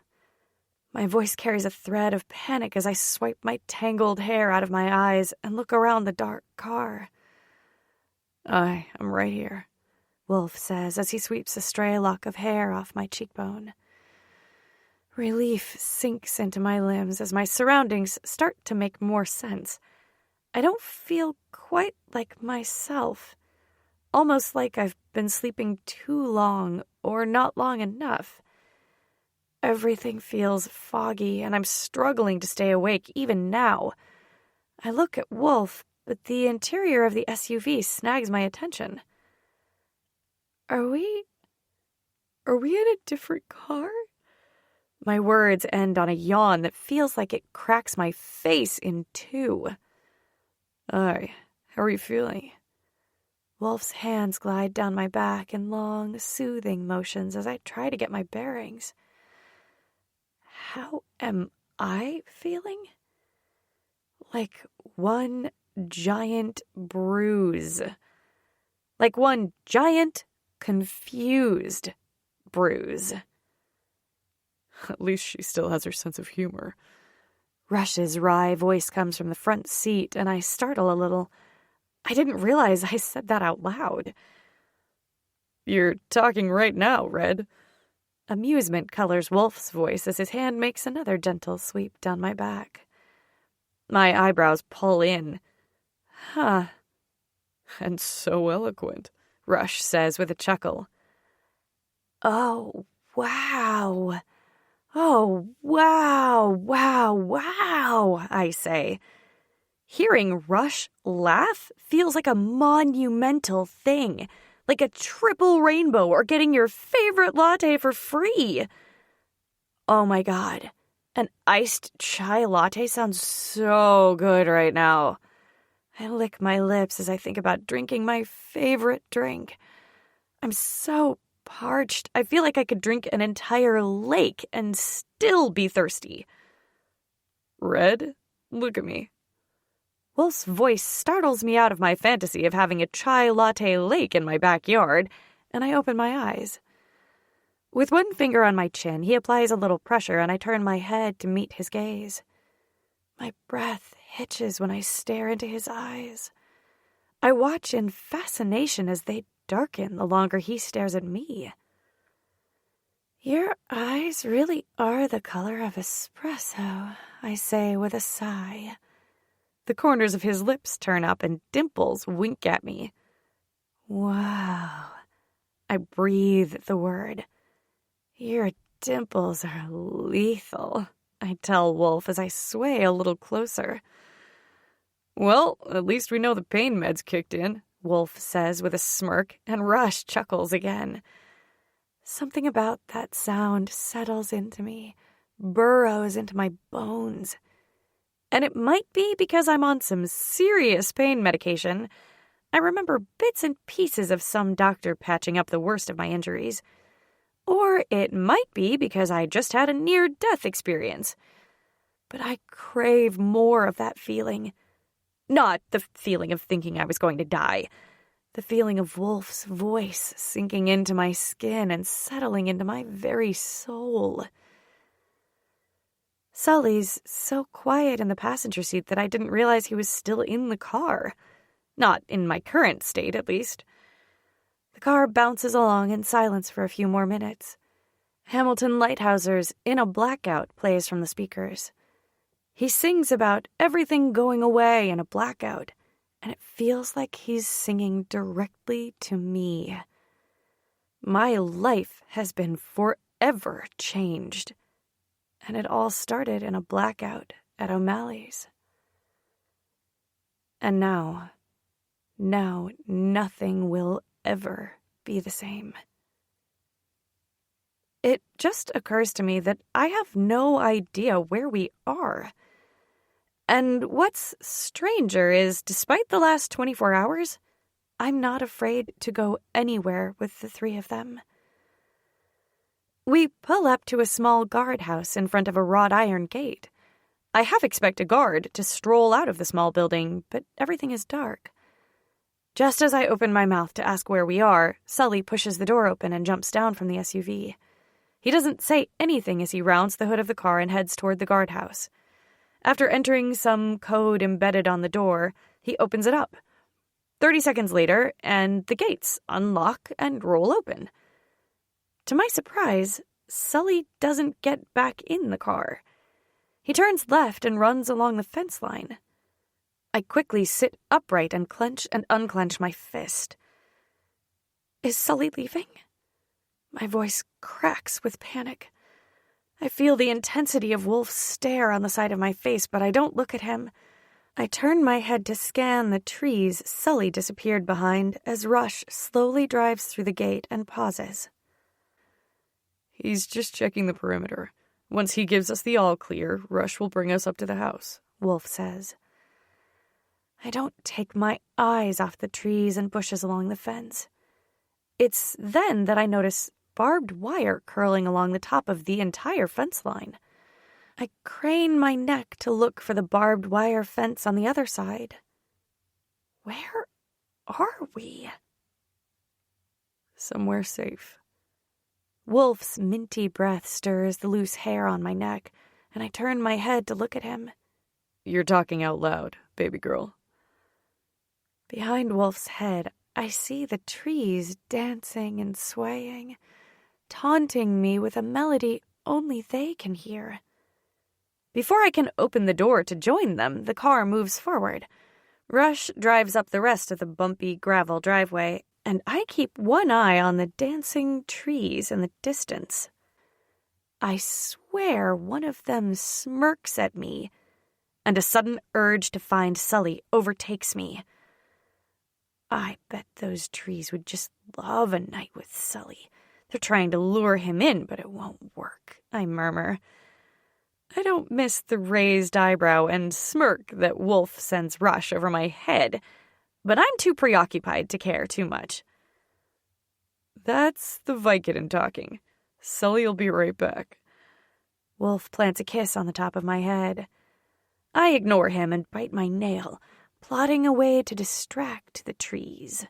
A: My voice carries a thread of panic as I swipe my tangled hair out of my eyes and look around the dark car.
D: I'm right here,
A: Wolf says as he sweeps a stray lock of hair off my cheekbone. Relief sinks into my limbs as my surroundings start to make more sense. I don't feel quite like myself, almost like I've been sleeping too long or not long enough. Everything feels foggy, and I'm struggling to stay awake even now. I look at Wolf, but the interior of the SUV snags my attention. Are we in a different car? My words end on a yawn that feels like it cracks my face in two.
D: How are you feeling?
A: Wolf's hands glide down my back in long, soothing motions as I try to get my bearings. How am I feeling? Like one giant bruise. Like one giant, confused bruise.
D: At least she still has her sense of humor.
A: Rush's wry voice comes from the front seat, and I startle a little. I didn't realize I said that out loud.
D: You're talking right now, Red.
A: Amusement colors Wolf's voice as his hand makes another gentle sweep down my back. My eyebrows pull in. Huh.
D: And so eloquent, Rush says with a chuckle.
A: Oh, wow. Oh, wow, wow, I say. Hearing Rush laugh feels like a monumental thing, like a triple rainbow or getting your favorite latte for free. Oh my God, an iced chai latte sounds so good right now. I lick my lips as I think about drinking my favorite drink. I'm so parched. I feel like I could drink an entire lake and still be thirsty.
D: Red, look at me.
A: Wolf's voice startles me out of my fantasy of having a chai latte lake in my backyard, and I open my eyes. With one finger on my chin, he applies a little pressure, and I turn my head to meet his gaze. My breath hitches when I stare into his eyes. I watch in fascination as they darken the longer he stares at me. Your eyes really are the color of espresso, I say with a sigh. The corners of his lips turn up and dimples wink at me. Wow. I breathe the word. Your dimples are lethal, I tell Wolf as I sway a little closer.
D: Well, at least we know the pain meds kicked in,
A: Wolf says with a smirk, and Rush chuckles again. Something about that sound settles into me, burrows into my bones. And it might be because I'm on some serious pain medication. I remember bits and pieces of some doctor patching up the worst of my injuries. Or it might be because I just had a near-death experience. But I crave more of that feeling. Not the feeling of thinking I was going to die. The feeling of Wolf's voice sinking into my skin and settling into my very soul. Sully's so quiet in the passenger seat that I didn't realize he was still in the car. Not in my current state, at least. The car bounces along in silence for a few more minutes. Hamilton Lighthouser's In a Blackout plays from the speakers. He sings about everything going away in a blackout, and it feels like he's singing directly to me. My life has been forever changed, and it all started in a blackout at O'Malley's. And now nothing will ever be the same. It just occurs to me that I have no idea where we are. And what's stranger is, despite the last 24 hours, I'm not afraid to go anywhere with the three of them. We pull up to a small guardhouse in front of a wrought iron gate. I half expect a guard to stroll out of the small building, but everything is dark. Just as I open my mouth to ask where we are, Sully pushes the door open and jumps down from the SUV. He doesn't say anything as he rounds the hood of the car and heads toward the guardhouse. After entering some code embedded on the door, he opens it up. 30 seconds later, and the gates unlock and roll open. To my surprise, Sully doesn't get back in the car. He turns left and runs along the fence line. I quickly sit upright and clench and unclench my fist. Is Sully leaving? My voice cracks with panic. I feel the intensity of Wolf's stare on the side of my face, but I don't look at him. I turn my head to scan the trees Sully disappeared behind as Rush slowly drives through the gate and pauses.
D: He's just checking the perimeter. Once he gives us the all-clear, Rush will bring us up to the house,
A: Wolf says. I don't take my eyes off the trees and bushes along the fence. It's then that I notice barbed wire curling along the top of the entire fence line. I crane my neck to look for the barbed wire fence on the other side. Where are we?
D: Somewhere safe.
A: Wolf's minty breath stirs the loose hair on my neck, and I turn my head to look at him.
D: You're talking out loud, baby girl.
A: Behind Wolf's head, I see the trees dancing and swaying, taunting me with a melody only they can hear. Before I can open the door to join them, the car moves forward. Rush drives up the rest of the bumpy gravel driveway, and I keep one eye on the dancing trees in the distance. I swear one of them smirks at me, and a sudden urge to find Sully overtakes me. I bet those trees would just love a night with Sully. They're trying to lure him in, but it won't work, I murmur. I don't miss the raised eyebrow and smirk that Wolf sends Rush over my head, but I'm too preoccupied to care too much.
D: That's the Vicodin talking. Sully'll be right back.
A: Wolf plants a kiss on the top of my head. I ignore him and bite my nail, plotting a way to distract the trees.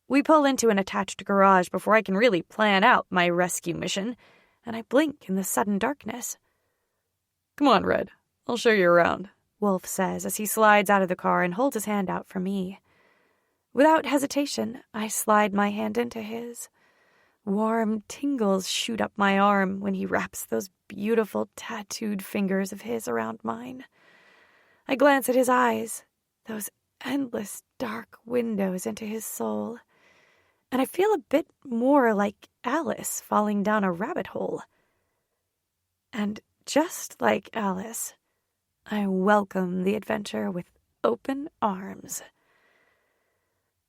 A: We pull into an attached garage before I can really plan out my rescue mission, and I blink in the sudden darkness.
D: Come on, Red. I'll show you around,
A: Wolf says as he slides out of the car and holds his hand out for me. Without hesitation, I slide my hand into his. Warm tingles shoot up my arm when he wraps those beautiful tattooed fingers of his around mine. I glance at his eyes, those endless dark windows into his soul, and I feel a bit more like Alice falling down a rabbit hole. And just like Alice, I welcome the adventure with open arms.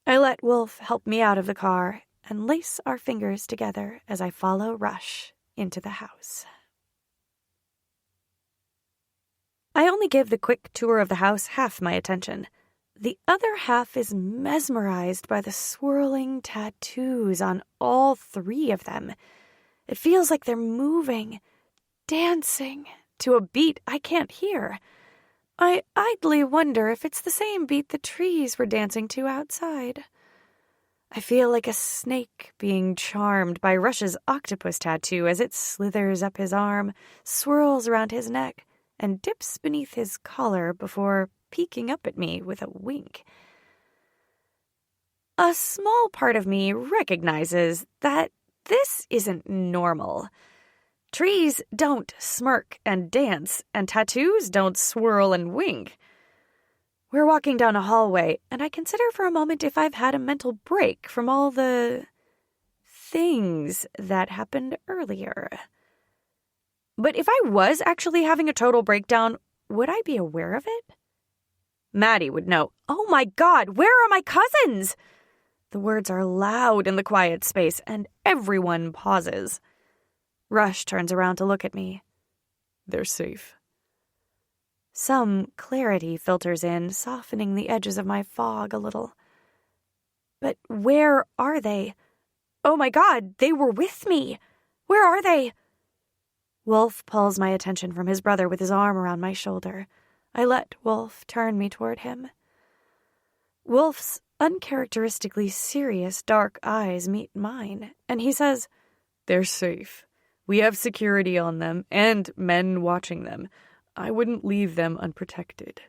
A: I let Wolf help me out of the car and lace our fingers together as I follow Rush into the house. I only give the quick tour of the house half my attention. The other half is mesmerized by the swirling tattoos on all three of them. It feels like they're moving, dancing, to a beat I can't hear. I idly wonder if it's the same beat the trees were dancing to outside. I feel like a snake being charmed by Rush's octopus tattoo as it slithers up his arm, swirls around his neck, and dips beneath his collar before peeking up at me with a wink. A small part of me recognizes that this isn't normal. Trees don't smirk and dance, and tattoos don't swirl and wink. We're walking down a hallway, and I consider for a moment if I've had a mental break from all the things that happened earlier. But if I was actually having a total breakdown, would I be aware of it? Maddie would know. Oh my God, where are my cousins? The words are loud in the quiet space, and everyone pauses. Rush turns around to look at me.
D: They're safe.
A: Some clarity filters in, softening the edges of my fog a little. But where are they? Oh my God, they were with me. Where are they? Wolf pulls my attention from his brother with his arm around my shoulder. I let Wolf turn me toward him. Wolf's uncharacteristically serious dark eyes meet mine, and he says,
D: They're safe. We have security on them and men watching them. I wouldn't leave them unprotected.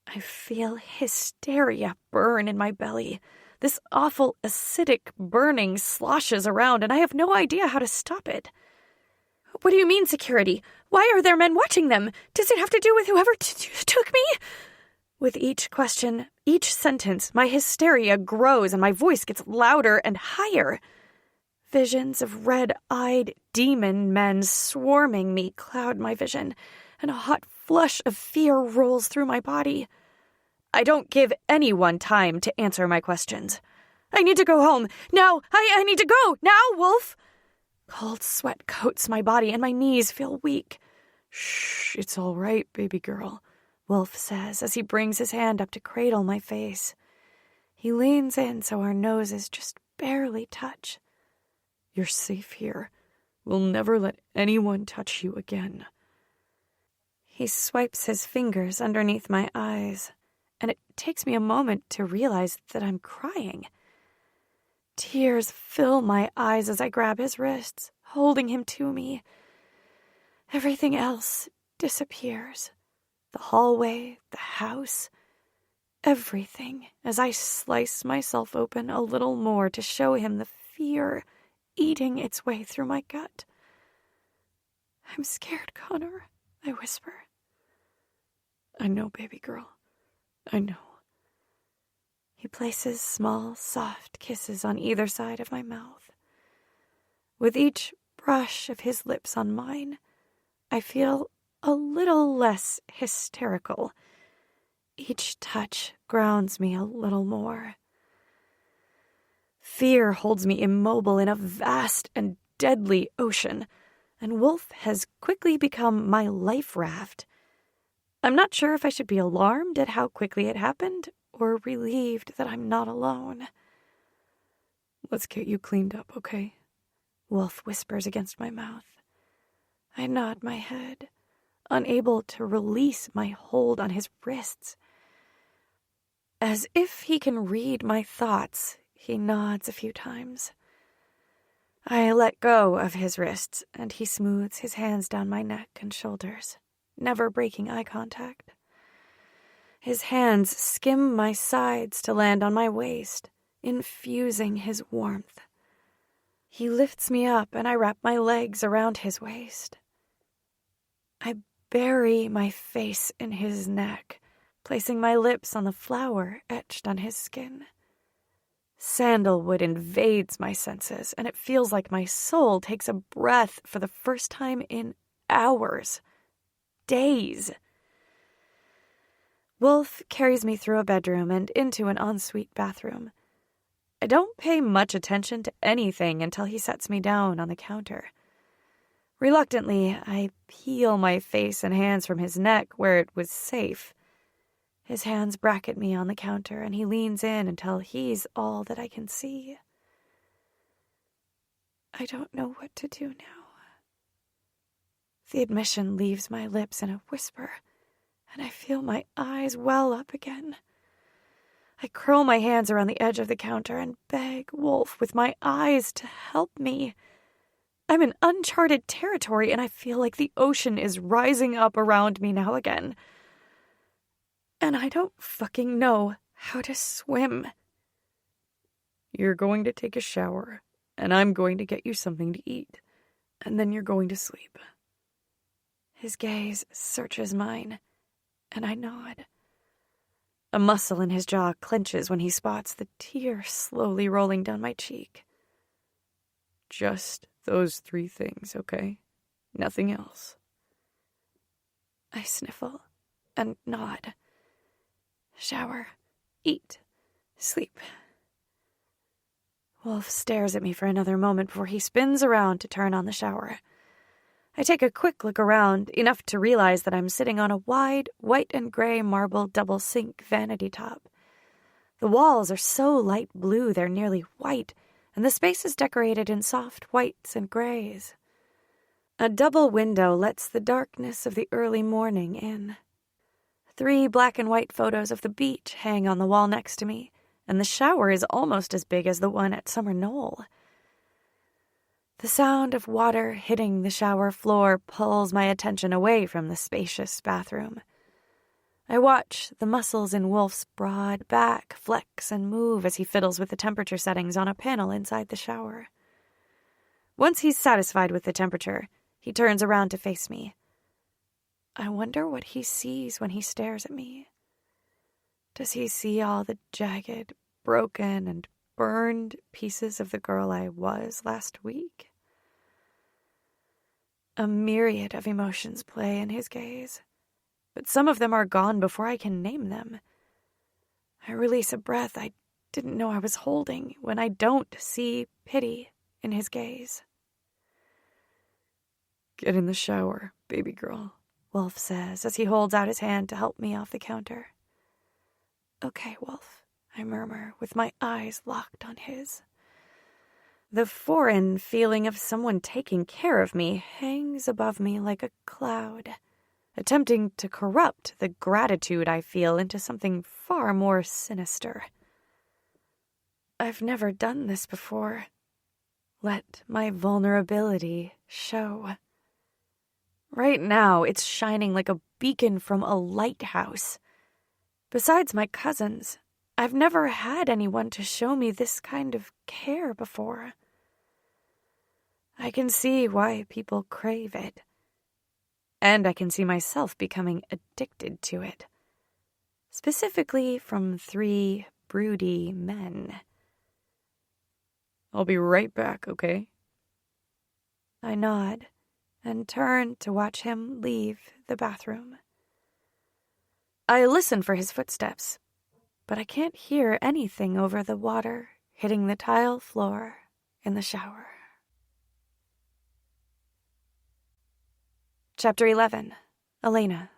A: I feel hysteria burn in my belly. This awful acidic burning sloshes around, and I have no idea how to stop it. What do you mean, security? Why are there men watching them? Does it have to do with whoever took me? With each question, each sentence, my hysteria grows and my voice gets louder and higher. Visions of red-eyed demon men swarming me cloud my vision, and a hot flush of fear rolls through my body. I don't give anyone time to answer my questions. I need to go home. Now! I need to go! Now, Wolf! Cold sweat coats my body, and my knees feel weak.
D: Shh, it's all right, baby girl,
A: Wolf says as he brings his hand up to cradle my face. He leans in so our noses just barely touch.
D: You're safe here. We'll never let anyone touch you again.
A: He swipes his fingers underneath my eyes, and it takes me a moment to realize that I'm crying. Tears fill my eyes as I grab his wrists, holding him to me. Everything else disappears. The hallway, the house, everything, as I slice myself open a little more to show him the fear eating its way through my gut. I'm scared, Connor, I whisper.
D: I know, baby girl. I know.
A: He places small, soft kisses on either side of my mouth. With each brush of his lips on mine, I feel a little less hysterical. Each touch grounds me a little more. Fear holds me immobile in a vast and deadly ocean, and Wolf has quickly become my life raft. I'm not sure if I should be alarmed at how quickly it happened, or relieved that I'm not alone.
D: Let's get you cleaned up, okay?
A: Wolf whispers against my mouth. I nod my head, unable to release my hold on his wrists. As if he can read my thoughts, he nods a few times. I let go of his wrists, and he smooths his hands down my neck and shoulders, never breaking eye contact. His hands skim my sides to land on my waist, infusing his warmth. He lifts me up, and I wrap my legs around his waist. I bury my face in his neck, placing my lips on the flower etched on his skin. Sandalwood invades my senses, and it feels like my soul takes a breath for the first time in hours, days. Wolf carries me through a bedroom and into an ensuite bathroom. I don't pay much attention to anything until he sets me down on the counter. Reluctantly, I peel my face and hands from his neck where it was safe. His hands bracket me on the counter, and he leans in until he's all that I can see. I don't know what to do now. The admission leaves my lips in a whisper, and I feel my eyes well up again. I curl my hands around the edge of the counter and beg Wolf with my eyes to help me. I'm in uncharted territory, and I feel like the ocean is rising up around me now again. And I don't fucking know how to swim.
D: You're going to take a shower. and I'm going to get you something to eat, and then you're going to sleep.
A: His gaze searches mine, and I nod.
D: A muscle in his jaw clenches when he spots the tear slowly rolling down my cheek. Just those 3 things, okay? Nothing else.
A: I sniffle and nod. Shower, eat, sleep. Wolf stares at me for another moment before he spins around to turn on the shower. I take a quick look around, enough to realize that I'm sitting on a wide, white and gray marble double-sink vanity top. The walls are so light blue they're nearly white, and the space is decorated in soft whites and grays. A double window lets the darkness of the early morning in. 3 black and white photos of the beach hang on the wall next to me, and the shower is almost as big as the one at Summer Knoll. The sound of water hitting the shower floor pulls my attention away from the spacious bathroom. I watch the muscles in Wolf's broad back flex and move as he fiddles with the temperature settings on a panel inside the shower. Once he's satisfied with the temperature, he turns around to face me. I wonder what he sees when he stares at me. Does he see all the jagged, broken, and burned pieces of the girl I was last week? A myriad of emotions play in his gaze, but some of them are gone before I can name them. I release a breath I didn't know I was holding when I don't see pity in his gaze.
D: Get in the shower, baby girl,
A: Wolf says as he holds out his hand to help me off the counter. Okay, Wolf, I murmur with my eyes locked on his. The foreign feeling of someone taking care of me hangs above me like a cloud, attempting to corrupt the gratitude I feel into something far more sinister. I've never done this before. Let my vulnerability show. Right now, it's shining like a beacon from a lighthouse. Besides my cousins, I've never had anyone to show me this kind of care before. I can see why people crave it. And I can see myself becoming addicted to it. Specifically from 3 broody men.
D: I'll be right back, okay?
A: I nod and turn to watch him leave the bathroom. I listen for his footsteps, but I can't hear anything over the water hitting the tile floor in the shower. Chapter 11. Elena.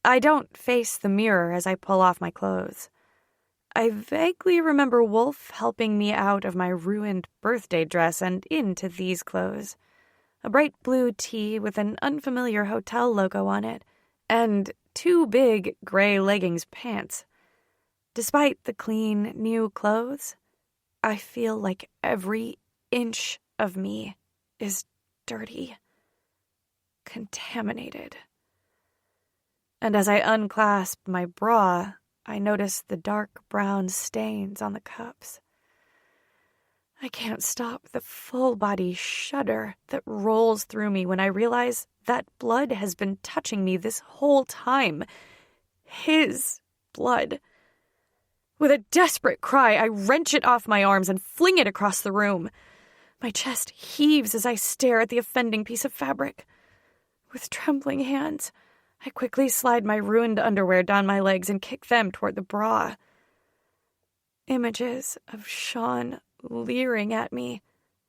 A: I don't face the mirror as I pull off my clothes. I vaguely remember Wolf helping me out of my ruined birthday dress and into these clothes. A bright blue tee with an unfamiliar hotel logo on it, and 2 big gray leggings pants. Despite the clean, new clothes, I feel like every inch of me is dirty, contaminated. And as I unclasp my bra, I notice the dark brown stains on the cups. I can't stop the full-body shudder that rolls through me when I realize that blood has been touching me this whole time. His blood. With a desperate cry, I wrench it off my arms and fling it across the room. My chest heaves as I stare at the offending piece of fabric. With trembling hands, I quickly slide my ruined underwear down my legs and kick them toward the bra. Images of Sean leering at me,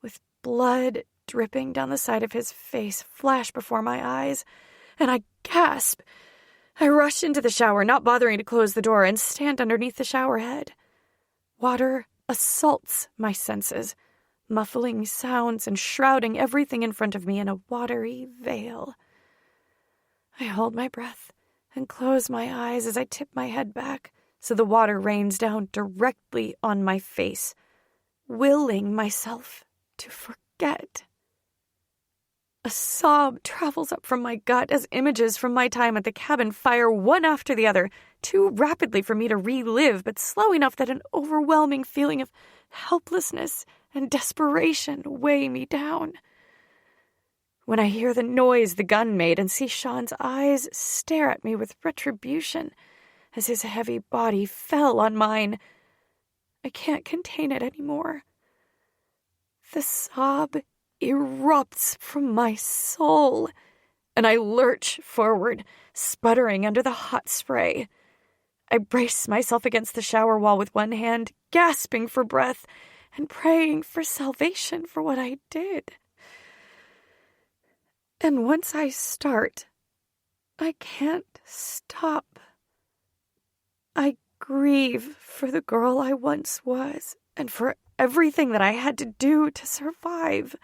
A: with blood dripping down the side of his face, flash before my eyes, and I gasp. I rush into the shower, not bothering to close the door, and stand underneath the shower head. Water assaults my senses, muffling sounds and shrouding everything in front of me in a watery veil. I hold my breath and close my eyes as I tip my head back so the water rains down directly on my face, willing myself to forget. A sob travels up from my gut as images from my time at the cabin fire one after the other, too rapidly for me to relive, but slow enough that an overwhelming feeling of helplessness and desperation weigh me down. When I hear the noise the gun made and see Sean's eyes stare at me with retribution as his heavy body fell on mine, I can't contain it anymore. The sob erupts from my soul, and I lurch forward, sputtering under the hot spray. I brace myself against the shower wall with one hand, gasping for breath and praying for salvation for what I did. And once I start, I can't stop. I grieve for the girl I once was and for everything that I had to do to survive.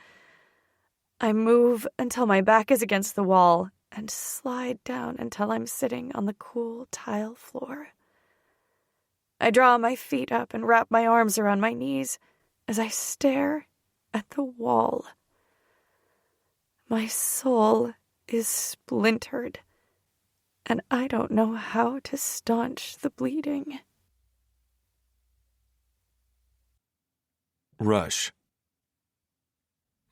A: I move until my back is against the wall and slide down until I'm sitting on the cool tile floor. I draw my feet up and wrap my arms around my knees as I stare at the wall. My soul is splintered, and I don't know how to staunch the bleeding.
B: Rush.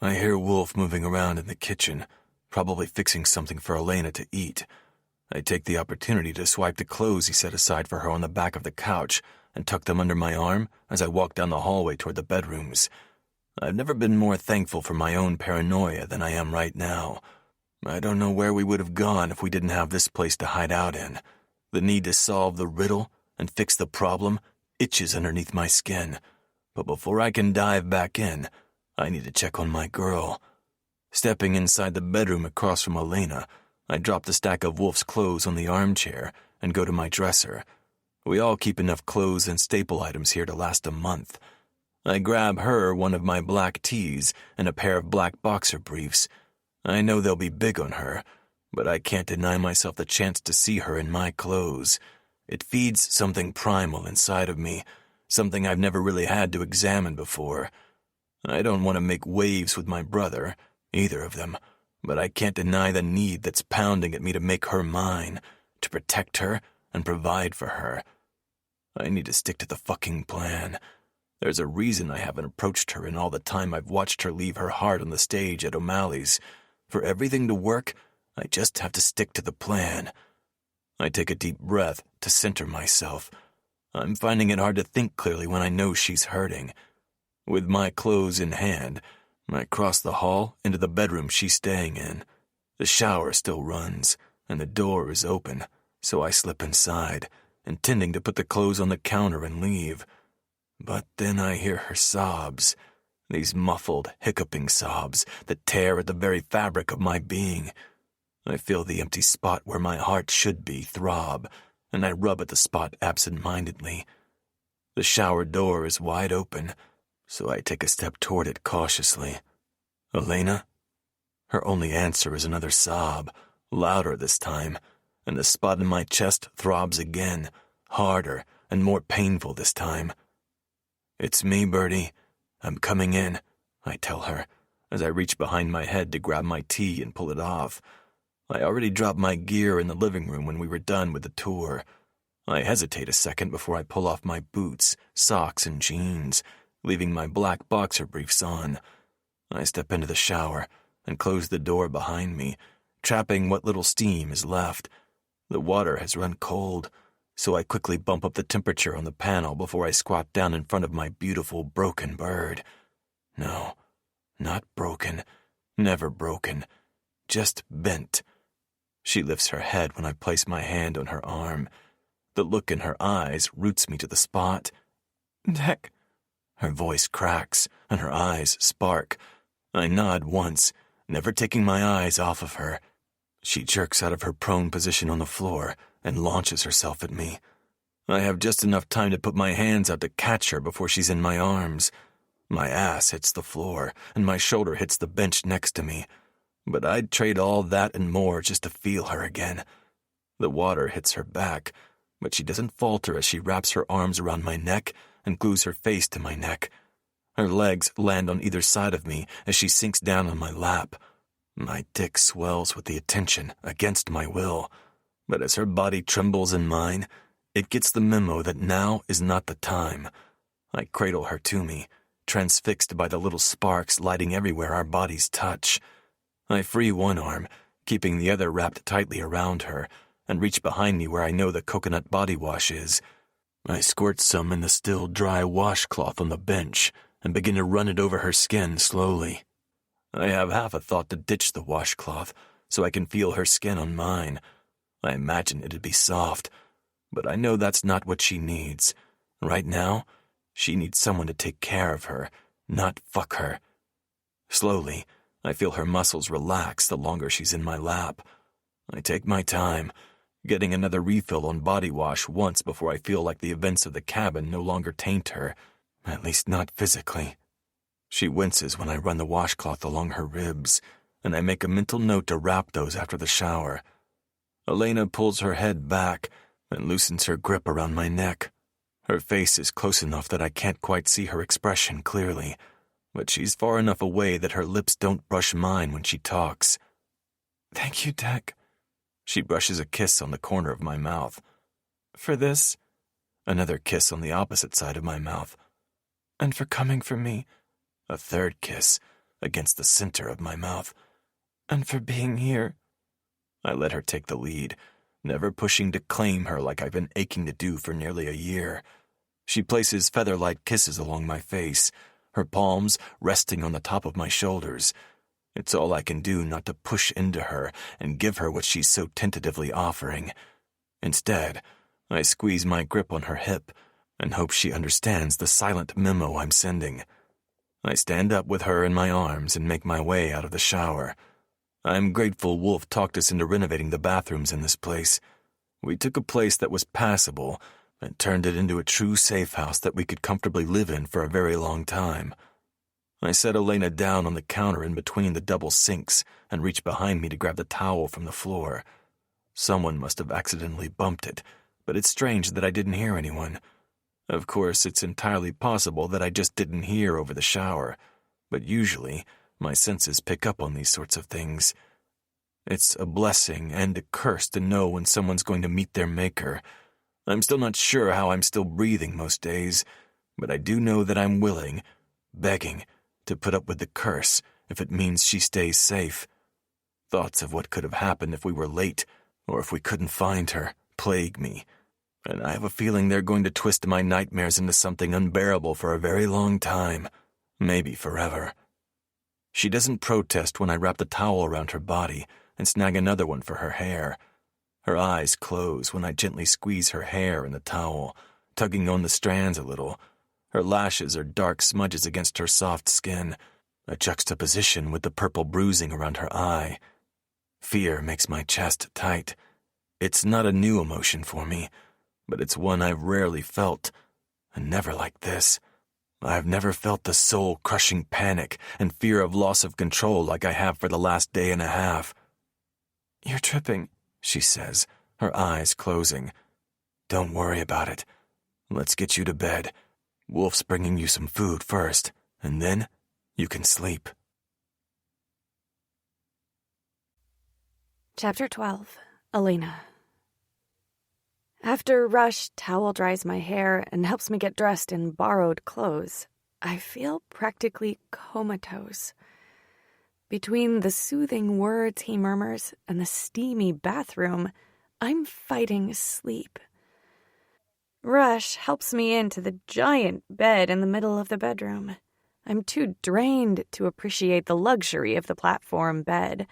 B: I hear Wolf moving around in the kitchen, probably fixing something for Elena to eat. I take the opportunity to swipe the clothes he set aside for her on the back of the couch and tuck them under my arm as I walk down the hallway toward the bedrooms. I've never been more thankful for my own paranoia than I am right now. I don't know where we would have gone if we didn't have this place to hide out in. The need to solve the riddle and fix the problem itches underneath my skin. But before I can dive back in, I need to check on my girl. Stepping inside the bedroom across from Elena, I drop the stack of Wolf's clothes on the armchair and go to my dresser. We all keep enough clothes and staple items here to last a month. I grab her one of my black tees and a pair of black boxer briefs. I know they'll be big on her, but I can't deny myself the chance to see her in my clothes. It feeds something primal inside of me, something I've never really had to examine before. I don't want to make waves with my brother, either of them, but I can't deny the need that's pounding at me to make her mine, to protect her and provide for her. I need to stick to the fucking plan. There's a reason I haven't approached her in all the time I've watched her leave her heart on the stage at O'Malley's. For everything to work, I just have to stick to the plan. I take a deep breath to center myself. I'm finding it hard to think clearly when I know she's hurting. With my clothes in hand, I cross the hall into the bedroom she's staying in. The shower still runs, and the door is open, so I slip inside, intending to put the clothes on the counter and leave. But then I hear her sobs, these muffled, hiccuping sobs that tear at the very fabric of my being. I feel the empty spot where my heart should be throb, and I rub at the spot absent-mindedly. The shower door is wide open, so I take a step toward it cautiously. Elena? Her only answer is another sob, louder this time, and the spot in my chest throbs again, harder and more painful this time. "It's me, Bertie. I'm coming in," I tell her, as I reach behind my head to grab my tee and pull it off. I already dropped my gear in the living room when we were done with the tour. I hesitate a second before I pull off my boots, socks, and jeans, leaving my black boxer briefs on. I step into the shower and close the door behind me, trapping what little steam is left. The water has run cold, so I quickly bump up the temperature on the panel before I squat down in front of my beautiful broken bird. No, not broken, never broken, just bent. She lifts her head when I place my hand on her arm. The look in her eyes roots me to the spot. "Deck." Her voice cracks, and her eyes spark. I nod once, never taking my eyes off of her. She jerks out of her prone position on the floor and launches herself at me. I have just enough time to put my hands out to catch her before she's in my arms. My ass hits the floor, and my shoulder hits the bench next to me. But I'd trade all that and more just to feel her again. The water hits her back, but she doesn't falter as she wraps her arms around my neck and glues her face to my neck. Her legs land on either side of me as she sinks down on my lap. My dick swells with the attention, against my will. But as her body trembles in mine, it gets the memo that now is not the time. I cradle her to me, transfixed by the little sparks lighting everywhere our bodies touch. I free one arm, keeping the other wrapped tightly around her, and reach behind me where I know the coconut body wash is. I squirt some in the still dry washcloth on the bench and begin to run it over her skin slowly. I have half a thought to ditch the washcloth so I can feel her skin on mine. I imagine it'd be soft, but I know that's not what she needs. Right now, she needs someone to take care of her, not fuck her. Slowly, I feel her muscles relax the longer she's in my lap. I take my time, getting another refill on body wash once before I feel like the events of the cabin no longer taint her, at least not physically. She winces when I run the washcloth along her ribs, and I make a mental note to wrap those after the shower. Elena pulls her head back and loosens her grip around my neck. Her face is close enough that I can't quite see her expression clearly, but she's far enough away that her lips don't brush mine when she talks.
C: Thank you, Deck.
B: She brushes a kiss on the corner of my mouth.
C: For this,
B: Another kiss on the opposite side of my mouth.
C: and for coming for me,
B: A third kiss against the center of my mouth.
C: and for being here.
B: I let her take the lead, never pushing to claim her like I've been aching to do for nearly a year. She places feather-light kisses along my face, her palms resting on the top of my shoulders. It's all I can do not to push into her and give her what she's so tentatively offering. Instead, I squeeze my grip on her hip and hope she understands the silent memo I'm sending. I stand up with her in my arms and make my way out of the shower. I'm grateful Wolf talked us into renovating the bathrooms in this place. We took a place that was passable and turned it into a true safe house that we could comfortably live in for a very long time. I set Elena down on the counter in between the double sinks and reach behind me to grab the towel from the floor. Someone must have accidentally bumped it, but it's strange that I didn't hear anyone. Of course, it's entirely possible that I just didn't hear over the shower, but usually my senses pick up on these sorts of things. It's a blessing and a curse to know when someone's going to meet their maker. I'm still not sure how I'm still breathing most days, but I do know that I'm willing, begging, to put up with the curse if it means she stays safe. Thoughts of what could have happened if we were late, or if we couldn't find her, plague me, and I have a feeling they're going to twist my nightmares into something unbearable for a very long time, maybe forever. She doesn't protest when I wrap the towel around her body and snag another one for her hair. Her eyes close when I gently squeeze her hair in the towel, tugging on the strands a little. Her lashes are dark smudges against her soft skin, a juxtaposition with the purple bruising around her eye. Fear makes my chest tight. It's not a new emotion for me, but it's one I've rarely felt, and never like this. I've never felt the soul-crushing panic and fear of loss of control like I have for the last day and a half.
C: You're tripping,
B: she says, her eyes closing. Don't worry about it. Let's get you to bed. Wolf's bringing you some food first, and then you can sleep.
A: Chapter 12. Elena. After Rush towel dries my hair and helps me get dressed in borrowed clothes, I feel practically comatose. Between the soothing words he murmurs and the steamy bathroom, I'm fighting sleep. Rush helps me into the giant bed in the middle of the bedroom. I'm too drained to appreciate the luxury of the platform bed.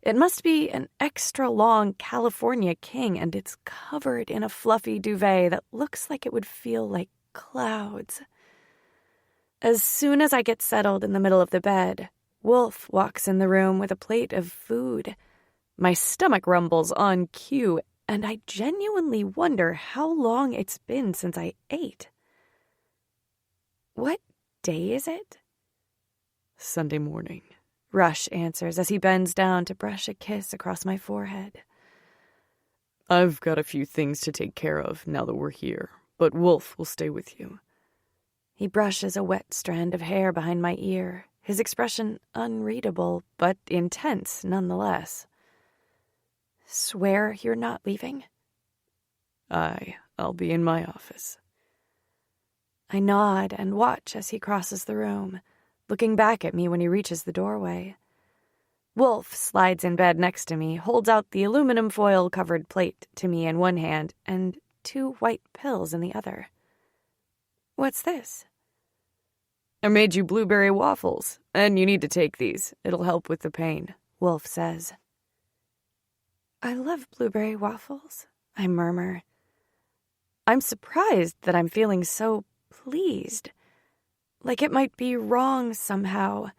A: It must be an extra-long California king, and it's covered in a fluffy duvet that looks like it would feel like clouds. As soon as I get settled in the middle of the bed, Wolf walks in the room with a plate of food. My stomach rumbles on cue, and I genuinely wonder how long it's been since I ate. What day is it?
D: Sunday morning.
A: Rush answers as he bends down to brush a kiss across my forehead.
D: I've got a few things to take care of now that we're here, but Wolf will stay with you.
A: He brushes a wet strand of hair behind my ear, his expression unreadable, but intense nonetheless. Swear you're not leaving?
D: I'll be in my office.
A: I nod and watch as he crosses the room, looking back at me when he reaches the doorway. Wolf slides in bed next to me, holds out the aluminum foil-covered plate to me in one hand and 2 white pills in the other. What's this?
D: I made you blueberry waffles, and you need to take these. It'll help with the pain,
A: Wolf says. I love blueberry waffles, I murmur. I'm surprised that I'm feeling so pleased. Like it might be wrong somehow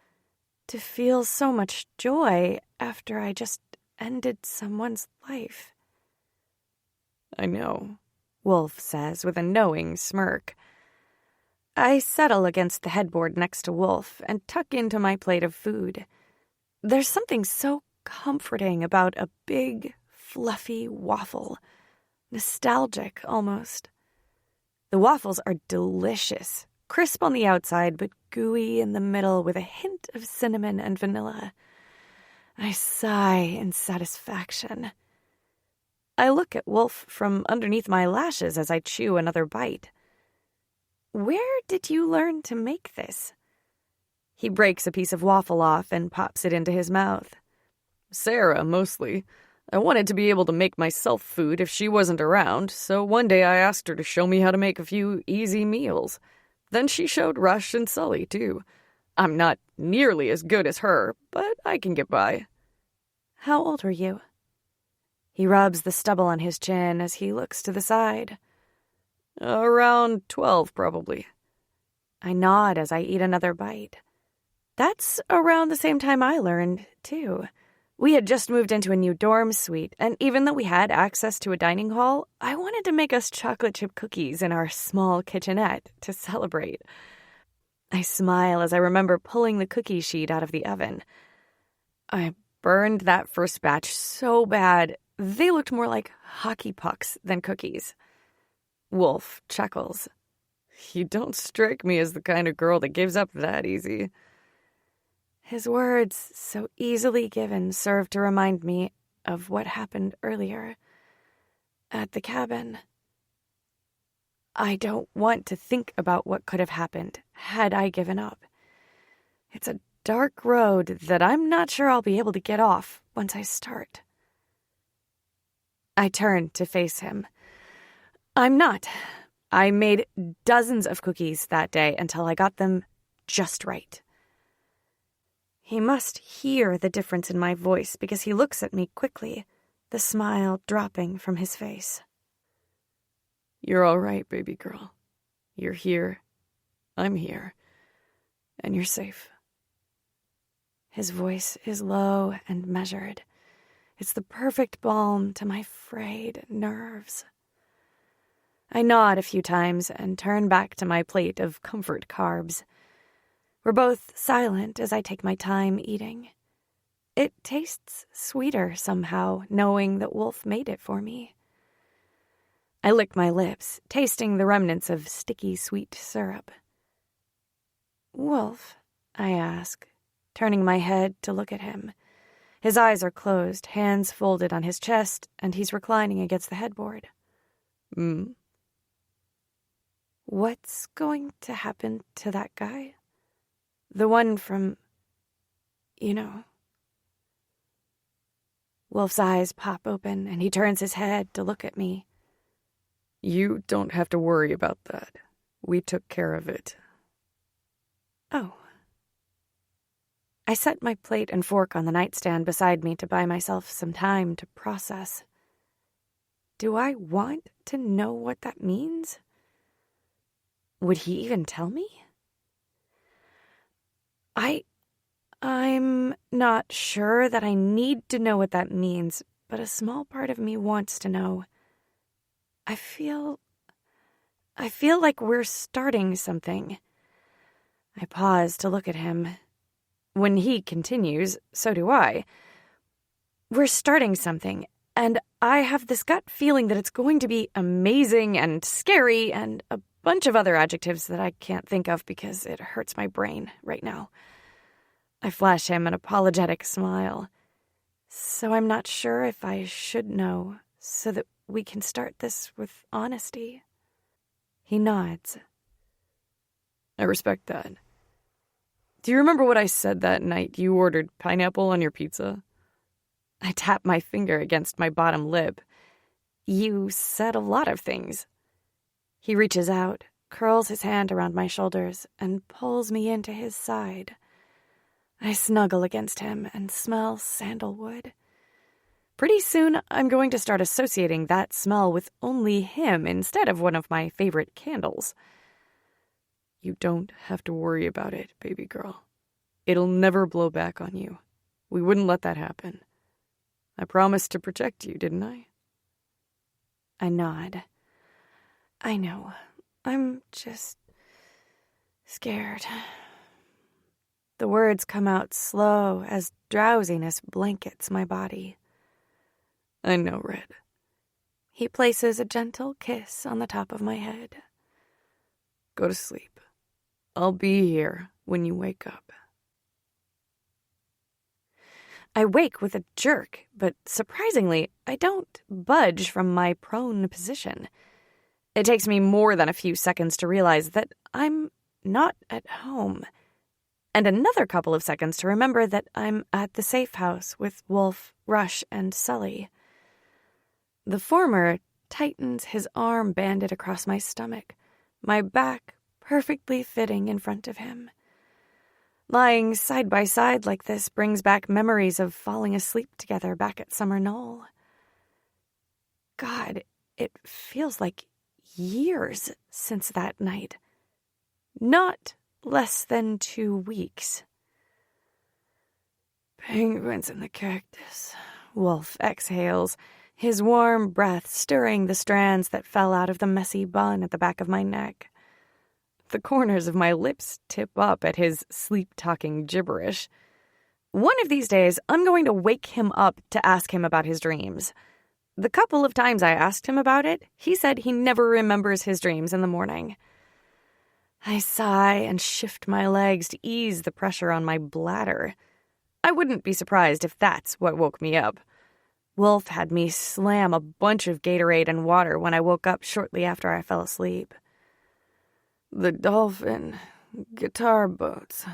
A: to feel so much joy after I just ended someone's life.
D: I know,
A: Wolf says with a knowing smirk. I settle against the headboard next to Wolf and tuck into my plate of food. There's something so comforting about a big, fluffy waffle. Nostalgic, almost. The waffles are delicious, crisp on the outside but gooey in the middle with a hint of cinnamon and vanilla. I sigh in satisfaction. I look at Wolf from underneath my lashes as I chew another bite. Where did you learn to make this? He breaks a piece of waffle off and pops it into his mouth.
D: Sarah, mostly. I wanted to be able to make myself food if she wasn't around, so one day I asked her to show me how to make a few easy meals. Then she showed Rush and Sully, too. I'm not nearly as good as her, but I can get by.
A: How old are you? He rubs the stubble on his chin as he looks to the side.
D: Around 12, probably.
A: I nod as I eat another bite. That's around the same time I learned, too. We had just moved into a new dorm suite, and even though we had access to a dining hall, I wanted to make us chocolate chip cookies in our small kitchenette to celebrate. I smile as I remember pulling the cookie sheet out of the oven. I burned that first batch so bad, they looked more like hockey pucks than cookies.
D: Wolf chuckles. You don't strike me as the kind of girl that gives up that easy.
A: His words, so easily given, serve to remind me of what happened earlier at the cabin. I don't want to think about what could have happened had I given up. It's a dark road that I'm not sure I'll be able to get off once I start. I turn to face him. I'm not. I made dozens of cookies that day until I got them just right. He must hear the difference in my voice because he looks at me quickly, the smile dropping from his face.
D: You're all right, baby girl. You're here. I'm here. And you're safe.
A: His voice is low and measured. It's the perfect balm to my frayed nerves. I nod a few times and turn back to my plate of comfort carbs. We're both silent as I take my time eating. It tastes sweeter somehow, knowing that Wolf made it for me. I lick my lips, tasting the remnants of sticky sweet syrup. Wolf, I ask, turning my head to look at him. His eyes are closed, hands folded on his chest, and he's reclining against the headboard. What's going to happen to that guy? The one from, Wolf's eyes pop open, and he turns his head to look at me.
D: You don't have to worry about that. We took care of it.
A: Oh. I set my plate and fork on the nightstand beside me to buy myself some time to process. Do I want to know what that means? Would he even tell me? I'm not sure that I need to know what that means, but a small part of me wants to know. I feel like we're starting something. I pause to look at him. When he continues, so do I. We're starting something, and I have this gut feeling that it's going to be amazing and scary and a bunch of other adjectives that I can't think of because it hurts my brain right now. I flash him an apologetic smile. So I'm not sure if I should know so that we can start this with honesty. He nods.
D: I respect that. Do you remember what I said that night you ordered pineapple on your pizza?
A: I tapped my finger against my bottom lip. You said a lot of things. He reaches out, curls his hand around my shoulders, and pulls me into his side. I snuggle against him and smell sandalwood. Pretty soon, I'm going to start associating that smell with only him instead of one of my favorite candles.
D: You don't have to worry about it, baby girl. It'll never blow back on you. We wouldn't let that happen. I promised to protect you, didn't I?
A: I nod. I know. I'm just scared. The words come out slow as drowsiness blankets my body.
D: I know, Red.
A: He places a gentle kiss on the top of my head.
D: Go to sleep. I'll be here when you wake up.
A: I wake with a jerk, but surprisingly, I don't budge from my prone position. It takes me more than a few seconds to realize that I'm not at home, and another couple of seconds to remember that I'm at the safe house with Wolf, Rush, and Sully. The former tightens his arm banded across my stomach, my back perfectly fitting in front of him. Lying side by side like this brings back memories of falling asleep together back at Summer Knoll. God, it feels like years since that night. Not less than 2 weeks.
D: Penguins in the cactus.
A: Wolf exhales, his warm breath stirring the strands that fell out of the messy bun at the back of my neck. The corners of my lips tip up at his sleep-talking gibberish. One of these days, I'm going to wake him up to ask him about his dreams. The couple of times I asked him about it, he said he never remembers his dreams in the morning. I sigh and shift my legs to ease the pressure on my bladder. I wouldn't be surprised if that's what woke me up. Wolf had me slam a bunch of Gatorade and water when I woke up shortly after I fell asleep.
D: The dolphin, guitar boats,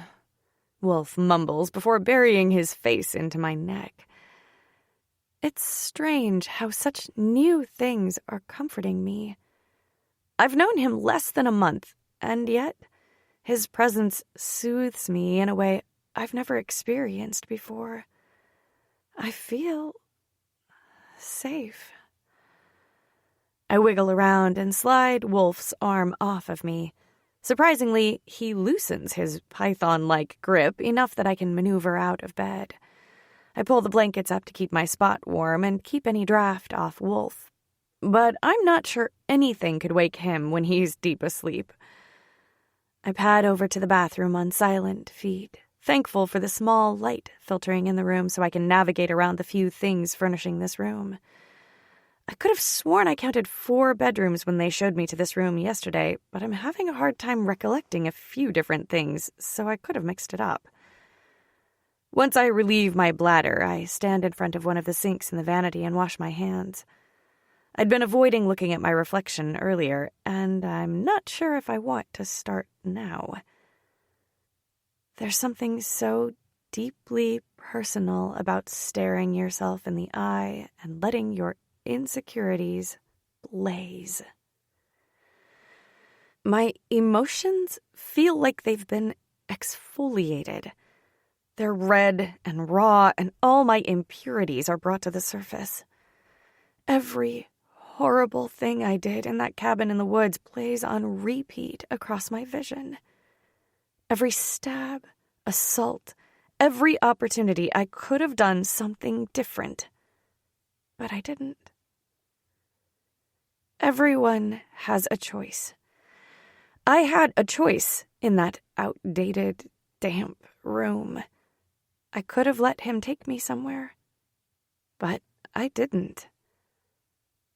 D: Wolf mumbles before burying his face into my neck.
A: It's strange how such new things are comforting me. I've known him less than a month, and yet his presence soothes me in a way I've never experienced before. I feel safe. I wiggle around and slide Wolf's arm off of me. Surprisingly, he loosens his python-like grip enough that I can maneuver out of bed. I pull the blankets up to keep my spot warm and keep any draft off Wolf. But I'm not sure anything could wake him when he's deep asleep. I pad over to the bathroom on silent feet, thankful for the small light filtering in the room so I can navigate around the few things furnishing this room. I could have sworn I counted 4 bedrooms when they showed me to this room yesterday, but I'm having a hard time recollecting a few different things, so I could have mixed it up. Once I relieve my bladder, I stand in front of one of the sinks in the vanity and wash my hands. I'd been avoiding looking at my reflection earlier, and I'm not sure if I want to start now. There's something so deeply personal about staring yourself in the eye and letting your insecurities blaze. My emotions feel like they've been exfoliated. They're red and raw, and all my impurities are brought to the surface. Every horrible thing I did in that cabin in the woods plays on repeat across my vision. Every stab, assault, every opportunity I could have done something different. But I didn't. Everyone has a choice. I had a choice in that outdated, damp room. I could have let him take me somewhere, but I didn't.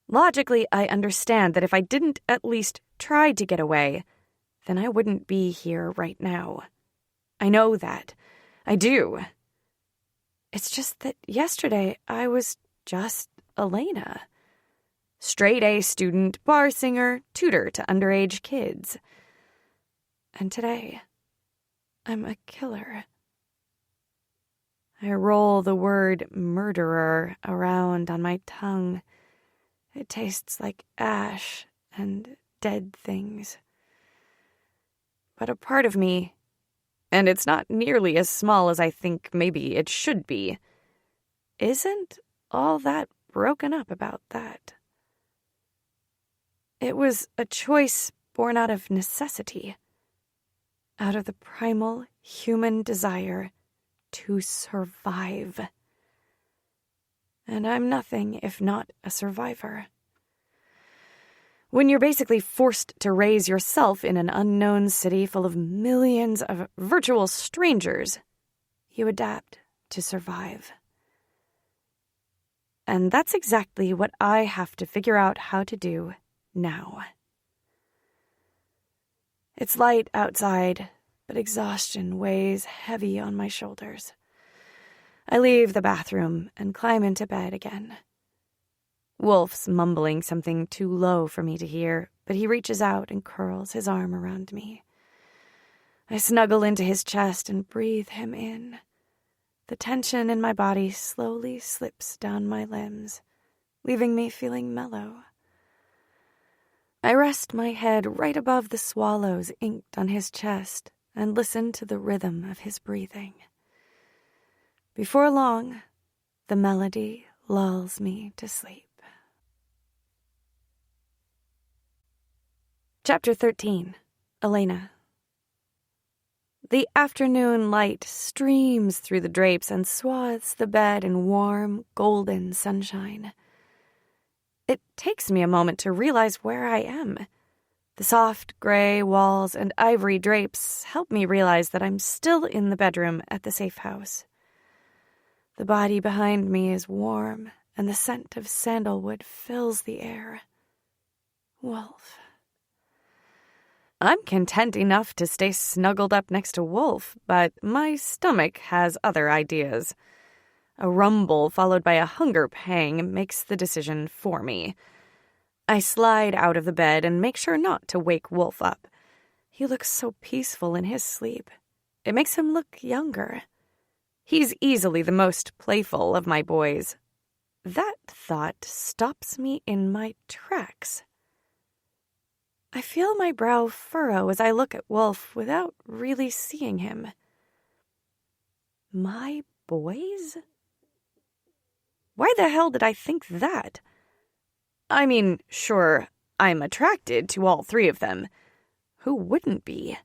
A: Logically, I understand that if I didn't at least try to get away, then I wouldn't be here right now. I know that. I do. It's just that yesterday I was just Elena. Straight-A student, bar singer, tutor to underage kids. And today, I'm a killer. I roll the word murderer around on my tongue. It tastes like ash and dead things. But a part of me, and it's not nearly as small as I think maybe it should be, isn't all that broken up about that. It was a choice born out of necessity, out of the primal human desire to survive. And I'm nothing if not a survivor. When you're basically forced to raise yourself in an unknown city full of millions of virtual strangers, you adapt to survive. And that's exactly what I have to figure out how to do now. It's light outside, but exhaustion weighs heavy on my shoulders. I leave the bathroom and climb into bed again. Wolf's mumbling something too low for me to hear, but he reaches out and curls his arm around me. I snuggle into his chest and breathe him in. The tension in my body slowly slips down my limbs, leaving me feeling mellow. I rest my head right above the swallows inked on his chest and listen to the rhythm of his breathing. Before long, the melody lulls me to sleep. Chapter 13. Elena. The afternoon light streams through the drapes and swathes the bed in warm, golden sunshine. It takes me a moment to realize where I am. The soft gray walls and ivory drapes help me realize that I'm still in the bedroom at the safe house. The body behind me is warm, and the scent of sandalwood fills the air. Wolf. I'm content enough to stay snuggled up next to Wolf, but my stomach has other ideas. A rumble followed by a hunger pang makes the decision for me. I slide out of the bed and make sure not to wake Wolf up. He looks so peaceful in his sleep. It makes him look younger. He's easily the most playful of my boys. That thought stops me in my tracks. I feel my brow furrow as I look at Wolf without really seeing him. My boys? Why the hell did I think that? I mean, sure, I'm attracted to all three of them. Who wouldn't be?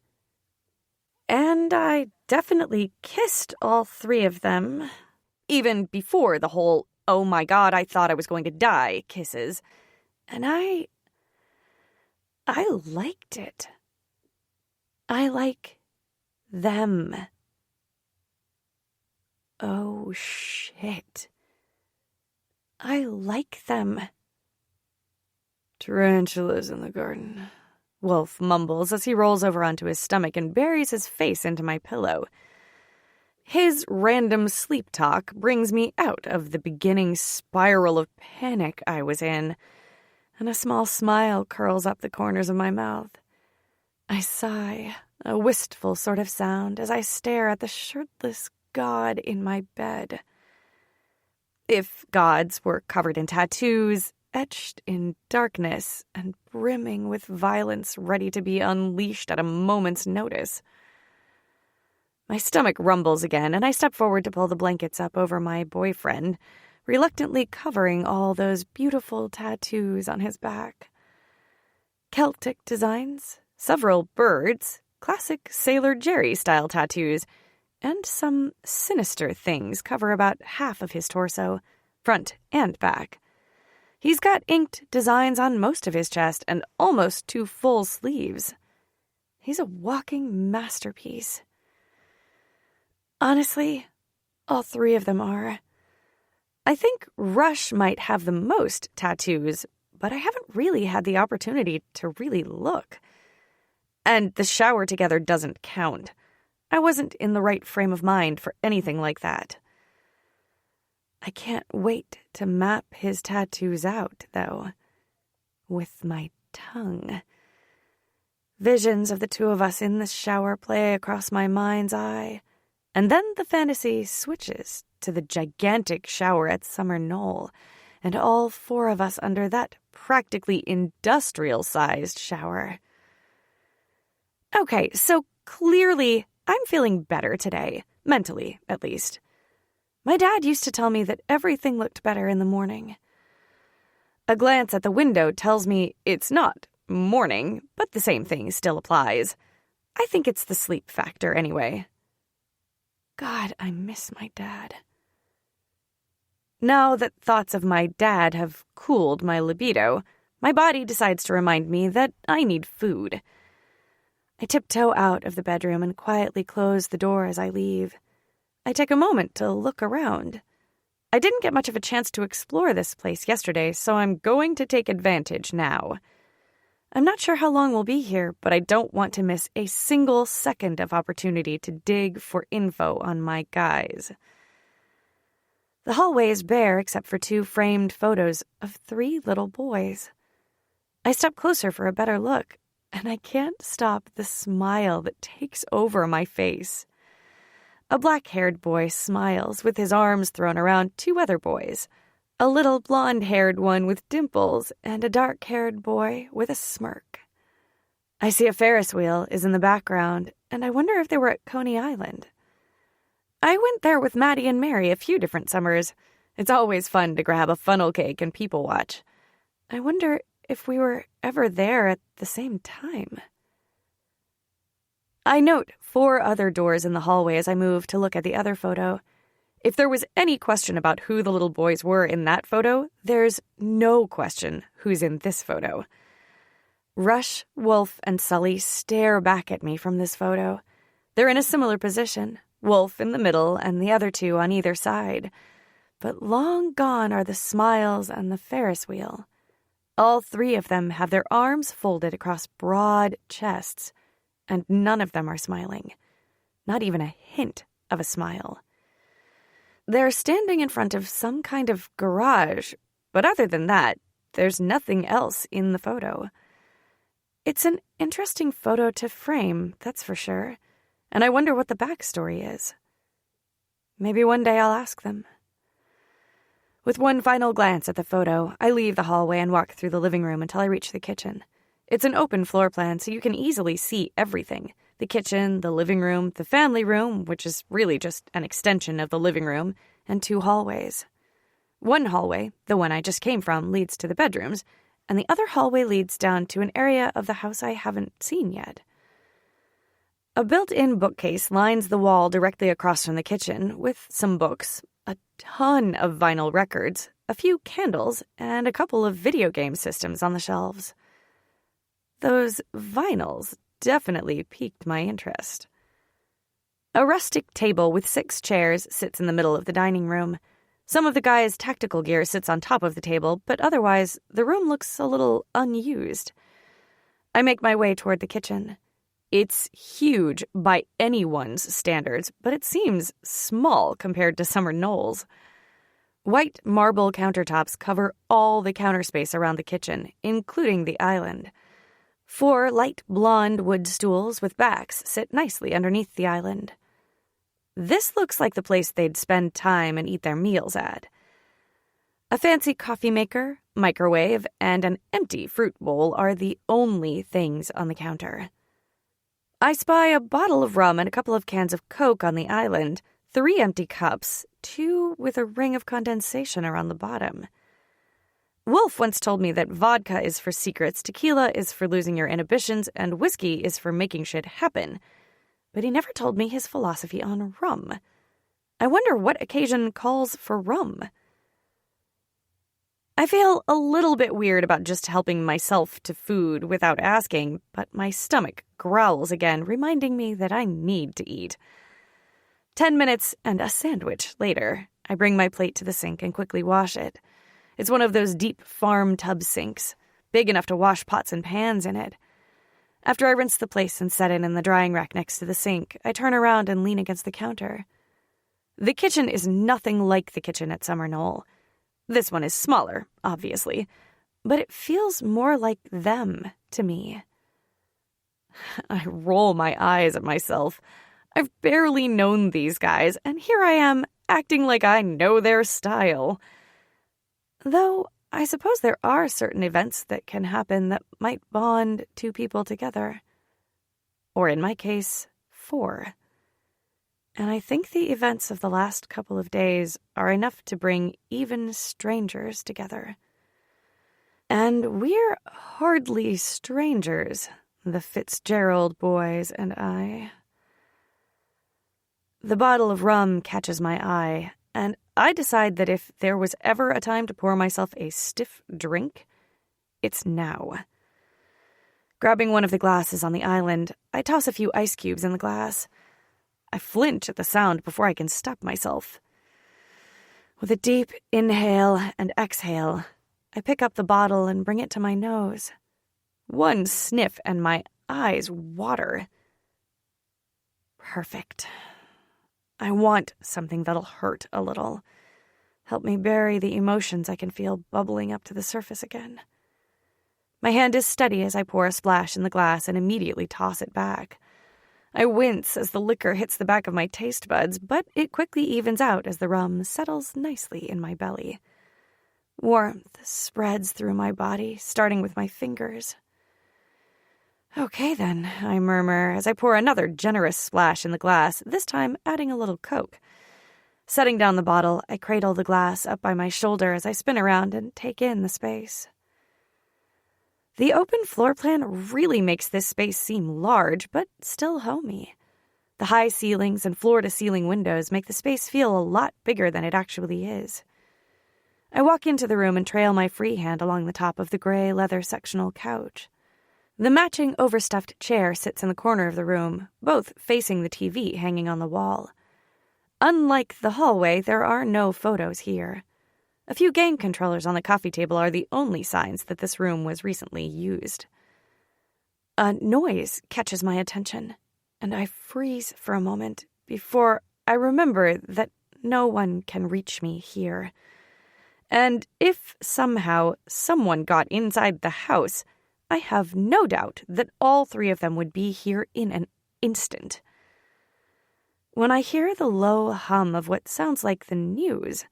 A: And I definitely kissed all three of them, even before the whole, oh my god, I thought I was going to die kisses. And I liked it. I like them. Oh, shit. I like them. Tarantulas in the garden, Wolf mumbles as he rolls over onto his stomach and buries his face into my pillow. His random sleep talk brings me out of the beginning spiral of panic I was in, and a small smile curls up the corners of my mouth. I sigh, a wistful sort of sound, as I stare at the shirtless god in my bed. If gods were covered in tattoos, etched in darkness and brimming with violence ready to be unleashed at a moment's notice. My stomach rumbles again, and I step forward to pull the blankets up over my boyfriend, reluctantly covering all those beautiful tattoos on his back. Celtic designs, several birds, classic Sailor Jerry-style tattoos, and some sinister things cover about half of his torso, front and back. He's got inked designs on most of his chest and almost 2 full sleeves. He's a walking masterpiece. Honestly, all 3 of them are. I think Rush might have the most tattoos, but I haven't really had the opportunity to really look. And the shower together doesn't count. I wasn't in the right frame of mind for anything like that. I can't wait to map his tattoos out, though, with my tongue. Visions of the two of us in the shower play across my mind's eye, and then the fantasy switches to the gigantic shower at Summer Knoll, and all four of us under that practically industrial-sized shower. Okay, so clearly I'm feeling better today, mentally at least. My dad used to tell me that everything looked better in the morning. A glance at the window tells me it's not morning, but the same thing still applies. I think it's the sleep factor anyway. God, I miss my dad. Now that thoughts of my dad have cooled my libido, my body decides to remind me that I need food. I tiptoe out of the bedroom and quietly close the door as I leave. I take a moment to look around. I didn't get much of a chance to explore this place yesterday, so I'm going to take advantage now. I'm not sure how long we'll be here, but I don't want to miss a single second of opportunity to dig for info on my guys. The hallway is bare except for 2 framed photos of 3 little boys. I step closer for a better look, and I can't stop the smile that takes over my face. A black-haired boy smiles with his arms thrown around 2 other boys, a little blonde-haired one with dimples and a dark-haired boy with a smirk. I see a Ferris wheel is in the background, and I wonder if they were at Coney Island. I went there with Maddie and Mary a few different summers. It's always fun to grab a funnel cake and people watch. I wonder if we were ever there at the same time. I note 4 other doors in the hallway as I move to look at the other photo. If there was any question about who the little boys were in that photo, there's no question who's in this photo. Rush, Wolf, and Sully stare back at me from this photo. They're in a similar position, Wolf in the middle and the other 2 on either side. But long gone are the smiles and the Ferris wheel. All 3 of them have their arms folded across broad chests, and none of them are smiling. Not even a hint of a smile. They're standing in front of some kind of garage, but other than that, there's nothing else in the photo. It's an interesting photo to frame, that's for sure, and I wonder what the backstory is. Maybe one day I'll ask them. With one final glance at the photo, I leave the hallway and walk through the living room until I reach the kitchen. It's an open floor plan, so you can easily see everything. The kitchen, the living room, the family room, which is really just an extension of the living room, and 2 hallways. One hallway, the one I just came from, leads to the bedrooms, and the other hallway leads down to an area of the house I haven't seen yet. A built-in bookcase lines the wall directly across from the kitchen, with some books, a ton of vinyl records, a few candles, and a couple of video game systems on the shelves. Those vinyls definitely piqued my interest. A rustic table with 6 chairs sits in the middle of the dining room. Some of the guys' tactical gear sits on top of the table, but otherwise, the room looks a little unused. I make my way toward the kitchen. It's huge by anyone's standards, but it seems small compared to Summer Knoll's. White marble countertops cover all the counter space around the kitchen, including the island. 4 light blonde wood stools with backs sit nicely underneath the island. This looks like the place they'd spend time and eat their meals at. A fancy coffee maker, microwave, and an empty fruit bowl are the only things on the counter. I spy a bottle of rum and a couple of cans of Coke on the island, 3 empty cups, 2 with a ring of condensation around the bottom. Wolf once told me that vodka is for secrets, tequila is for losing your inhibitions, and whiskey is for making shit happen. But he never told me his philosophy on rum. I wonder what occasion calls for rum. I feel a little bit weird about just helping myself to food without asking, but my stomach growls again, reminding me that I need to eat. 10 minutes and a sandwich later, I bring my plate to the sink and quickly wash it. It's one of those deep farm tub sinks, big enough to wash pots and pans in it. After I rinse the place and set it in the drying rack next to the sink, I turn around and lean against the counter. The kitchen is nothing like the kitchen at Summer Knoll. This one is smaller, obviously, but it feels more like them to me.
D: I roll my eyes at myself. I've barely known these guys, and here I am acting like I know their style. Though, I suppose there are certain events that can happen that might bond two people together. Or in my case, 4. And I think the events of the last couple of days are enough to bring even strangers together. And we're hardly strangers, the Fitzgerald boys and I. The bottle of rum catches my eye, and I decide that if there was ever a time to pour myself a stiff drink, it's now. Grabbing one of the glasses on the island, I toss a few ice cubes in the glass. I flinch at the sound before I can stop myself. With a deep inhale and exhale, I pick up the bottle and bring it to my nose. One sniff and my eyes water. Perfect. I want something that'll hurt a little. Help me bury the emotions I can feel bubbling up to the surface again. My hand is steady as I pour a splash in the glass and immediately toss it back. I wince as the liquor hits the back of my taste buds, but it quickly evens out as the rum settles nicely in my belly. Warmth spreads through my body, starting with my fingers. Okay then, I murmur as I pour another generous splash in the glass, this time adding a little Coke. Setting down the bottle, I cradle the glass up by my shoulder as I spin around and take in the space. The open floor plan really makes this space seem large, but still homey. The high ceilings and floor-to-ceiling windows make the space feel a lot bigger than it actually is. I walk into the room and trail my free hand along the top of the gray leather sectional couch. The matching overstuffed chair sits in the corner of the room, both facing the TV hanging on the wall. Unlike the hallway, there are no photos here. A few game controllers on the coffee table are the only signs that this room was recently used. A noise catches my attention, and I freeze for a moment before I remember that no one can reach me here. And if somehow someone got inside the house, I have no doubt that all 3 of them would be here in an instant. When I hear the low hum of what sounds like the news,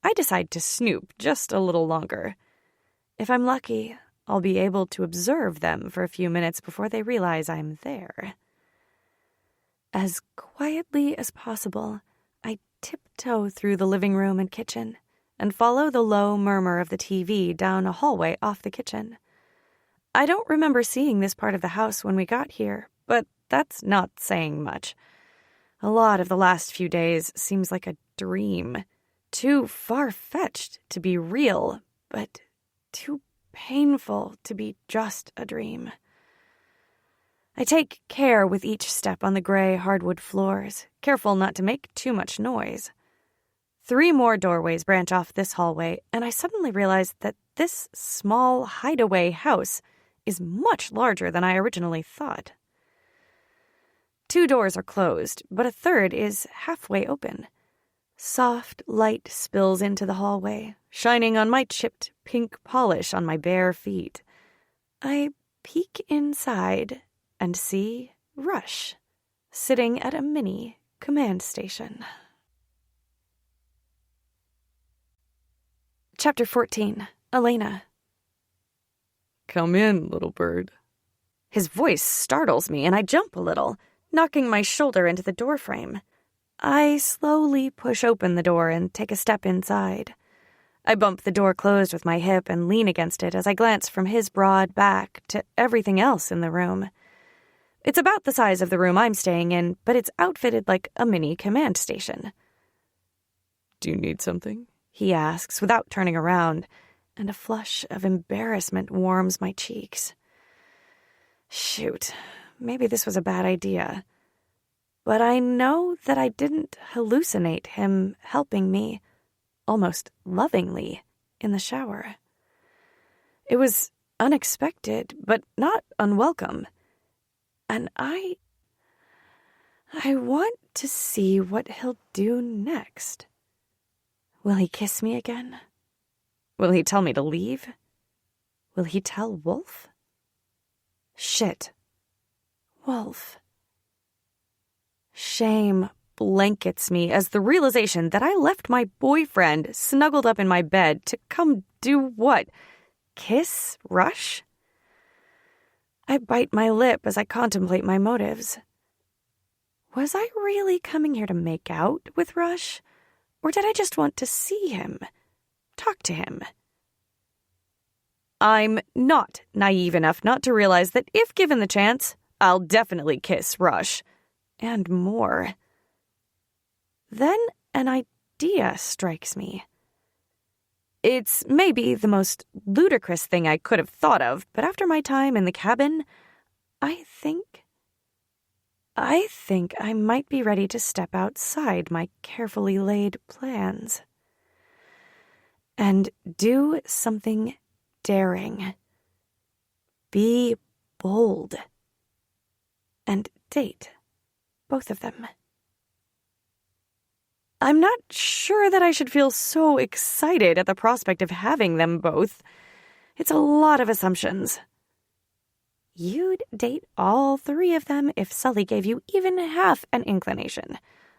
D: I decide to snoop just a little longer. If I'm lucky, I'll be able to observe them for a few minutes before they realize I'm there. As quietly as possible, I tiptoe through the living room and kitchen and follow the low murmur of the TV down a hallway off the kitchen. I don't remember seeing this part of the house when we got here, but that's not saying much. A lot of the last few days seems like a dream. Too far-fetched to be real, but too painful to be just a dream. I take care with each step on the gray hardwood floors, careful not to make too much noise. 3 more doorways branch off this hallway, and I suddenly realize that this small hideaway house is much larger than I originally thought. 2 doors are closed, but a third is halfway open. Soft light spills into the hallway, shining on my chipped pink polish on my bare feet. I peek inside and see Rush, sitting at a mini command station. Chapter 14. Elena. Come in, little bird.
A: His voice startles me, and I jump a little, knocking my shoulder into the doorframe. I slowly push open the door and take a step inside. I bump the door closed with my hip and lean against it as I glance from his broad back to everything else in the room. It's about the size of the room I'm staying in, but it's outfitted like a mini command station.
D: Do you need something?
A: He asks without turning around, and a flush of embarrassment warms my cheeks. Shoot, maybe this was a bad idea. But I know that I didn't hallucinate him helping me, almost lovingly, in the shower. It was unexpected, but not unwelcome. And I want to see what he'll do next. Will he kiss me again? Will he tell me to leave? Will he tell Wolf? Shit. Wolf. Shame blankets me as the realization that I left my boyfriend snuggled up in my bed to come do what? Kiss Rush? I bite my lip as I contemplate my motives. Was I really coming here to make out with Rush? Or did I just want to see him? Talk to him? I'm not naive enough not to realize that if given the chance, I'll definitely kiss Rush. And more. Then an idea strikes me. It's maybe the most ludicrous thing I could have thought of, but after my time in the cabin, I think I might be ready to step outside my carefully laid plans and do something daring. Be bold. And date both of them. I'm not sure that I should feel so excited at the prospect of having them both. It's a lot of assumptions. You'd date all three of them if Sully gave you even half an inclination.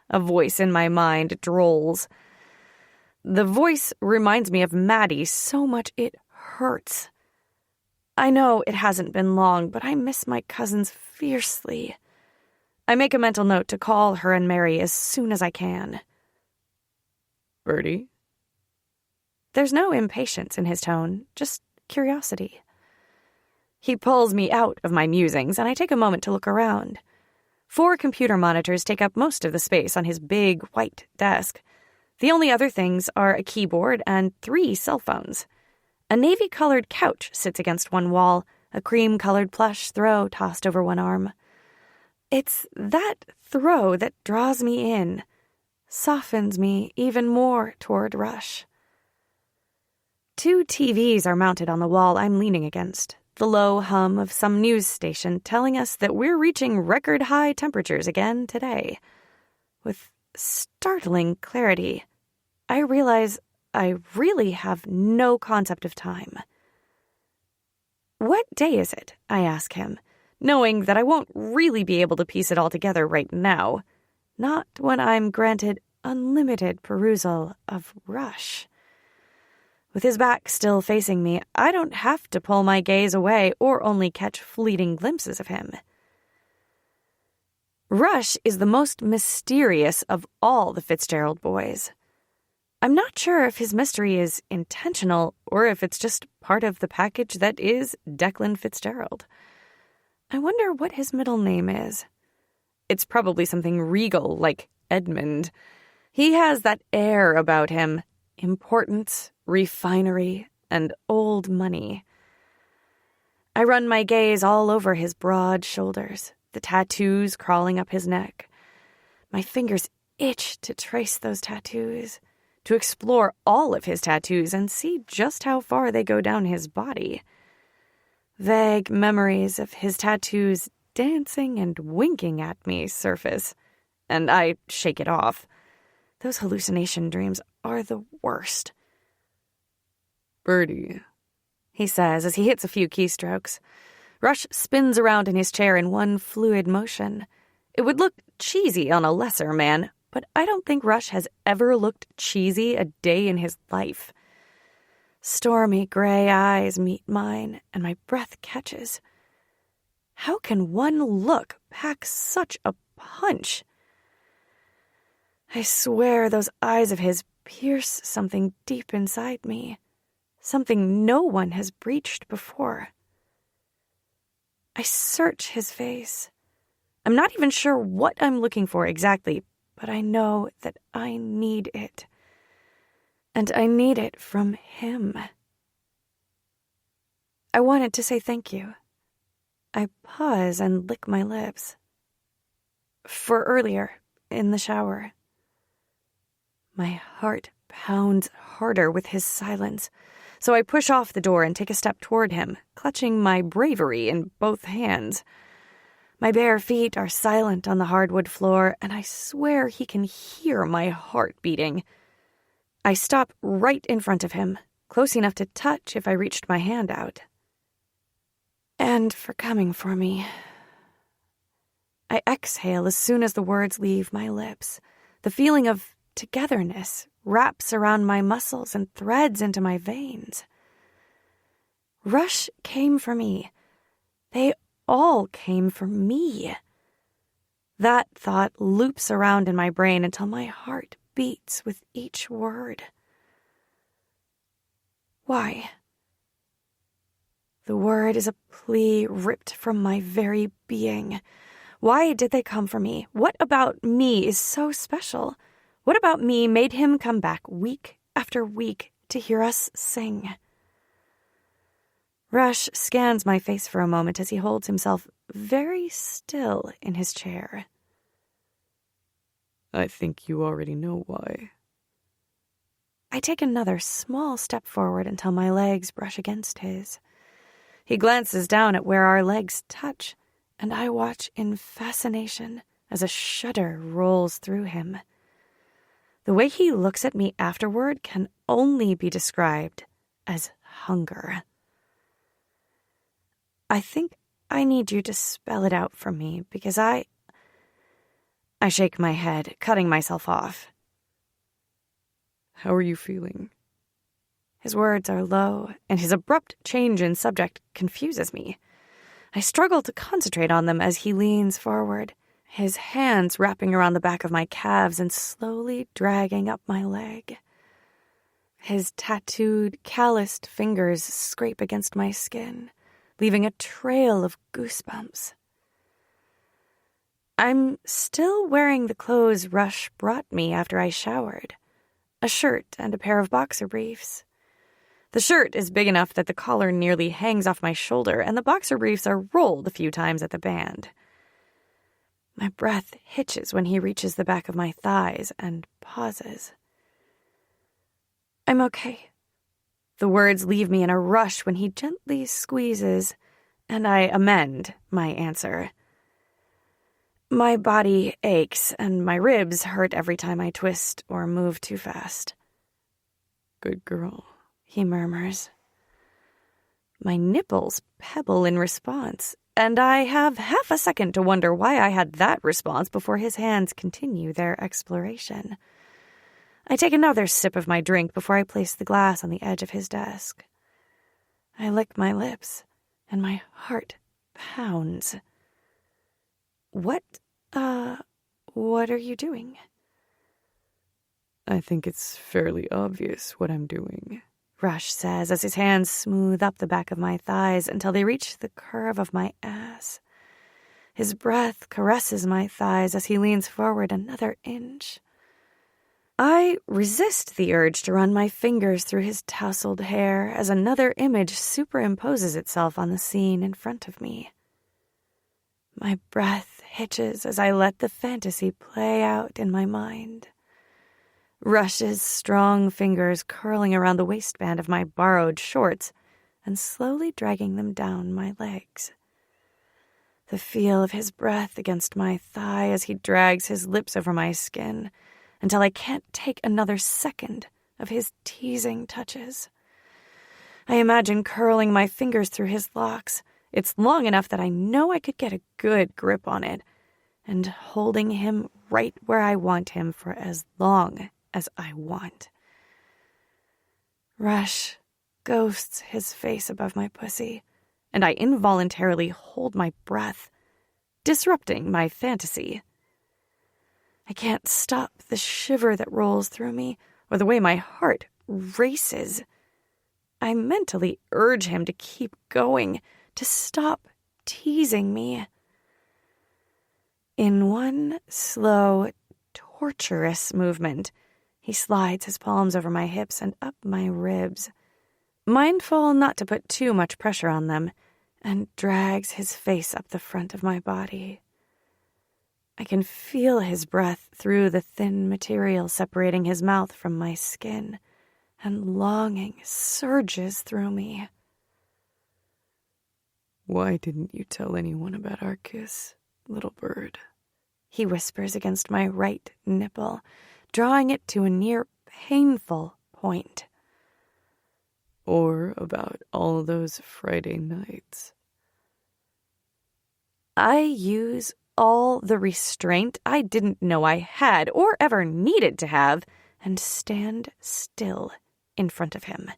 A: A voice in my mind drolls. The voice reminds me of Maddie so much it hurts. I know it hasn't been long, but I miss my cousins fiercely. I make a mental note to call her and Mary as soon as I can.
D: Birdie?
A: There's no impatience in his tone, just curiosity. He pulls me out of my musings, and I take a moment to look around. 4 computer monitors take up most of the space on his big, white desk. The only other things are a keyboard and 3 cell phones. A navy-colored couch sits against one wall, a cream-colored plush throw tossed over one arm. It's that throw that draws me in, softens me even more toward Rush. 2 TVs are mounted on the wall I'm leaning against, the low hum of some news station telling us that we're reaching record-high temperatures again today. With startling clarity, I realize I really have no concept of time. What day is it? I ask him, knowing that I won't really be able to piece it all together right now. Not when I'm granted unlimited perusal of Rush. With his back still facing me, I don't have to pull my gaze away or only catch fleeting glimpses of him. Rush is the most mysterious of all the Fitzgerald boys. I'm not sure if his mystery is intentional or if it's just part of the package that is Declan Fitzgerald. I wonder what his middle name is. It's probably something regal, like Edmund. He has that air about him, importance, refinery, and old money. I run my gaze all over his broad shoulders, the tattoos crawling up his neck. My fingers itch to trace those tattoos, to explore all of his tattoos and see just how far they go down his body. Vague memories of his tattoos dancing and winking at me surface, and I shake it off. Those hallucination dreams are the worst.
D: Birdie,
A: he says as he hits a few keystrokes. Rush spins around in his chair in one fluid motion. It would look cheesy on a lesser man, but I don't think Rush has ever looked cheesy a day in his life. Stormy gray eyes meet mine, and my breath catches. How can one look pack such a punch? I swear those eyes of his pierce something deep inside me, something no one has breached before. I search his face. I'm not even sure what I'm looking for exactly, but I know that I need it. And I need it from him. I wanted to say thank you. I pause and lick my lips. For earlier, in the shower. My heart pounds harder with his silence, so I push off the door and take a step toward him, clutching my bravery in both hands. My bare feet are silent on the hardwood floor, and I swear he can hear my heart beating. I stop right in front of him, close enough to touch if I reached my hand out. And for coming for me. I exhale as soon as the words leave my lips. The feeling of togetherness wraps around my muscles and threads into my veins. Rush came for me. They all came for me. That thought loops around in my brain until my heart beats with each word. Why? The word is a plea ripped from my very being. Why did they come for me? What about me is so special? What about me made him come back week after week to hear us sing? Rush scans my face for a moment as he holds himself very still in his chair.
D: I think you already know why.
A: I take another small step forward until my legs brush against his. He glances down at where our legs touch, and I watch in fascination as a shudder rolls through him. The way he looks at me afterward can only be described as hunger. I think I need you to spell it out for me, because I shake my head, cutting myself off.
D: How are you feeling?
A: His words are low, and his abrupt change in subject confuses me. I struggle to concentrate on them as he leans forward, his hands wrapping around the back of my calves and slowly dragging up my leg. His tattooed, calloused fingers scrape against my skin, leaving a trail of goosebumps. I'm still wearing the clothes Rush brought me after I showered, a shirt and a pair of boxer briefs. The shirt is big enough that the collar nearly hangs off my shoulder, and the boxer briefs are rolled a few times at the band. My breath hitches when he reaches the back of my thighs and pauses. I'm okay. The words leave me in a rush when he gently squeezes, and I amend my answer. My body aches, and my ribs hurt every time I twist or move too fast.
D: Good girl,
A: he murmurs. My nipples pebble in response, and I have half a second to wonder why I had that response before his hands continue their exploration. I take another sip of my drink before I place the glass on the edge of his desk. I lick my lips, and my heart pounds. What are you doing?
D: I think it's fairly obvious what I'm doing,
A: Rush says as his hands smooth up the back of my thighs until they reach the curve of my ass. His breath caresses my thighs as he leans forward another inch. I resist the urge to run my fingers through his tousled hair as another image superimposes itself on the scene in front of me. My breath hitches as I let the fantasy play out in my mind. Rush's strong fingers curling around the waistband of my borrowed shorts and slowly dragging them down my legs. The feel of his breath against my thigh as he drags his lips over my skin until I can't take another second of his teasing touches. I imagine curling my fingers through his locks. It's long enough that I know I could get a good grip on it, and holding him right where I want him for as long as I want. Rush ghosts his face above my pussy, and I involuntarily hold my breath, disrupting my fantasy. I can't stop the shiver that rolls through me or the way my heart races. I mentally urge him to keep going, to stop teasing me. In one slow, torturous movement, he slides his palms over my hips and up my ribs, mindful not to put too much pressure on them, and drags his face up the front of my body. I can feel his breath through the thin material separating his mouth from my skin, and longing surges through me.
D: Why didn't you tell anyone about our kiss, little bird?
A: He whispers against my right nipple, drawing it to a near painful point.
D: Or about all those Friday nights?
A: I use all the restraint I didn't know I had or ever needed to have and stand still in front of him.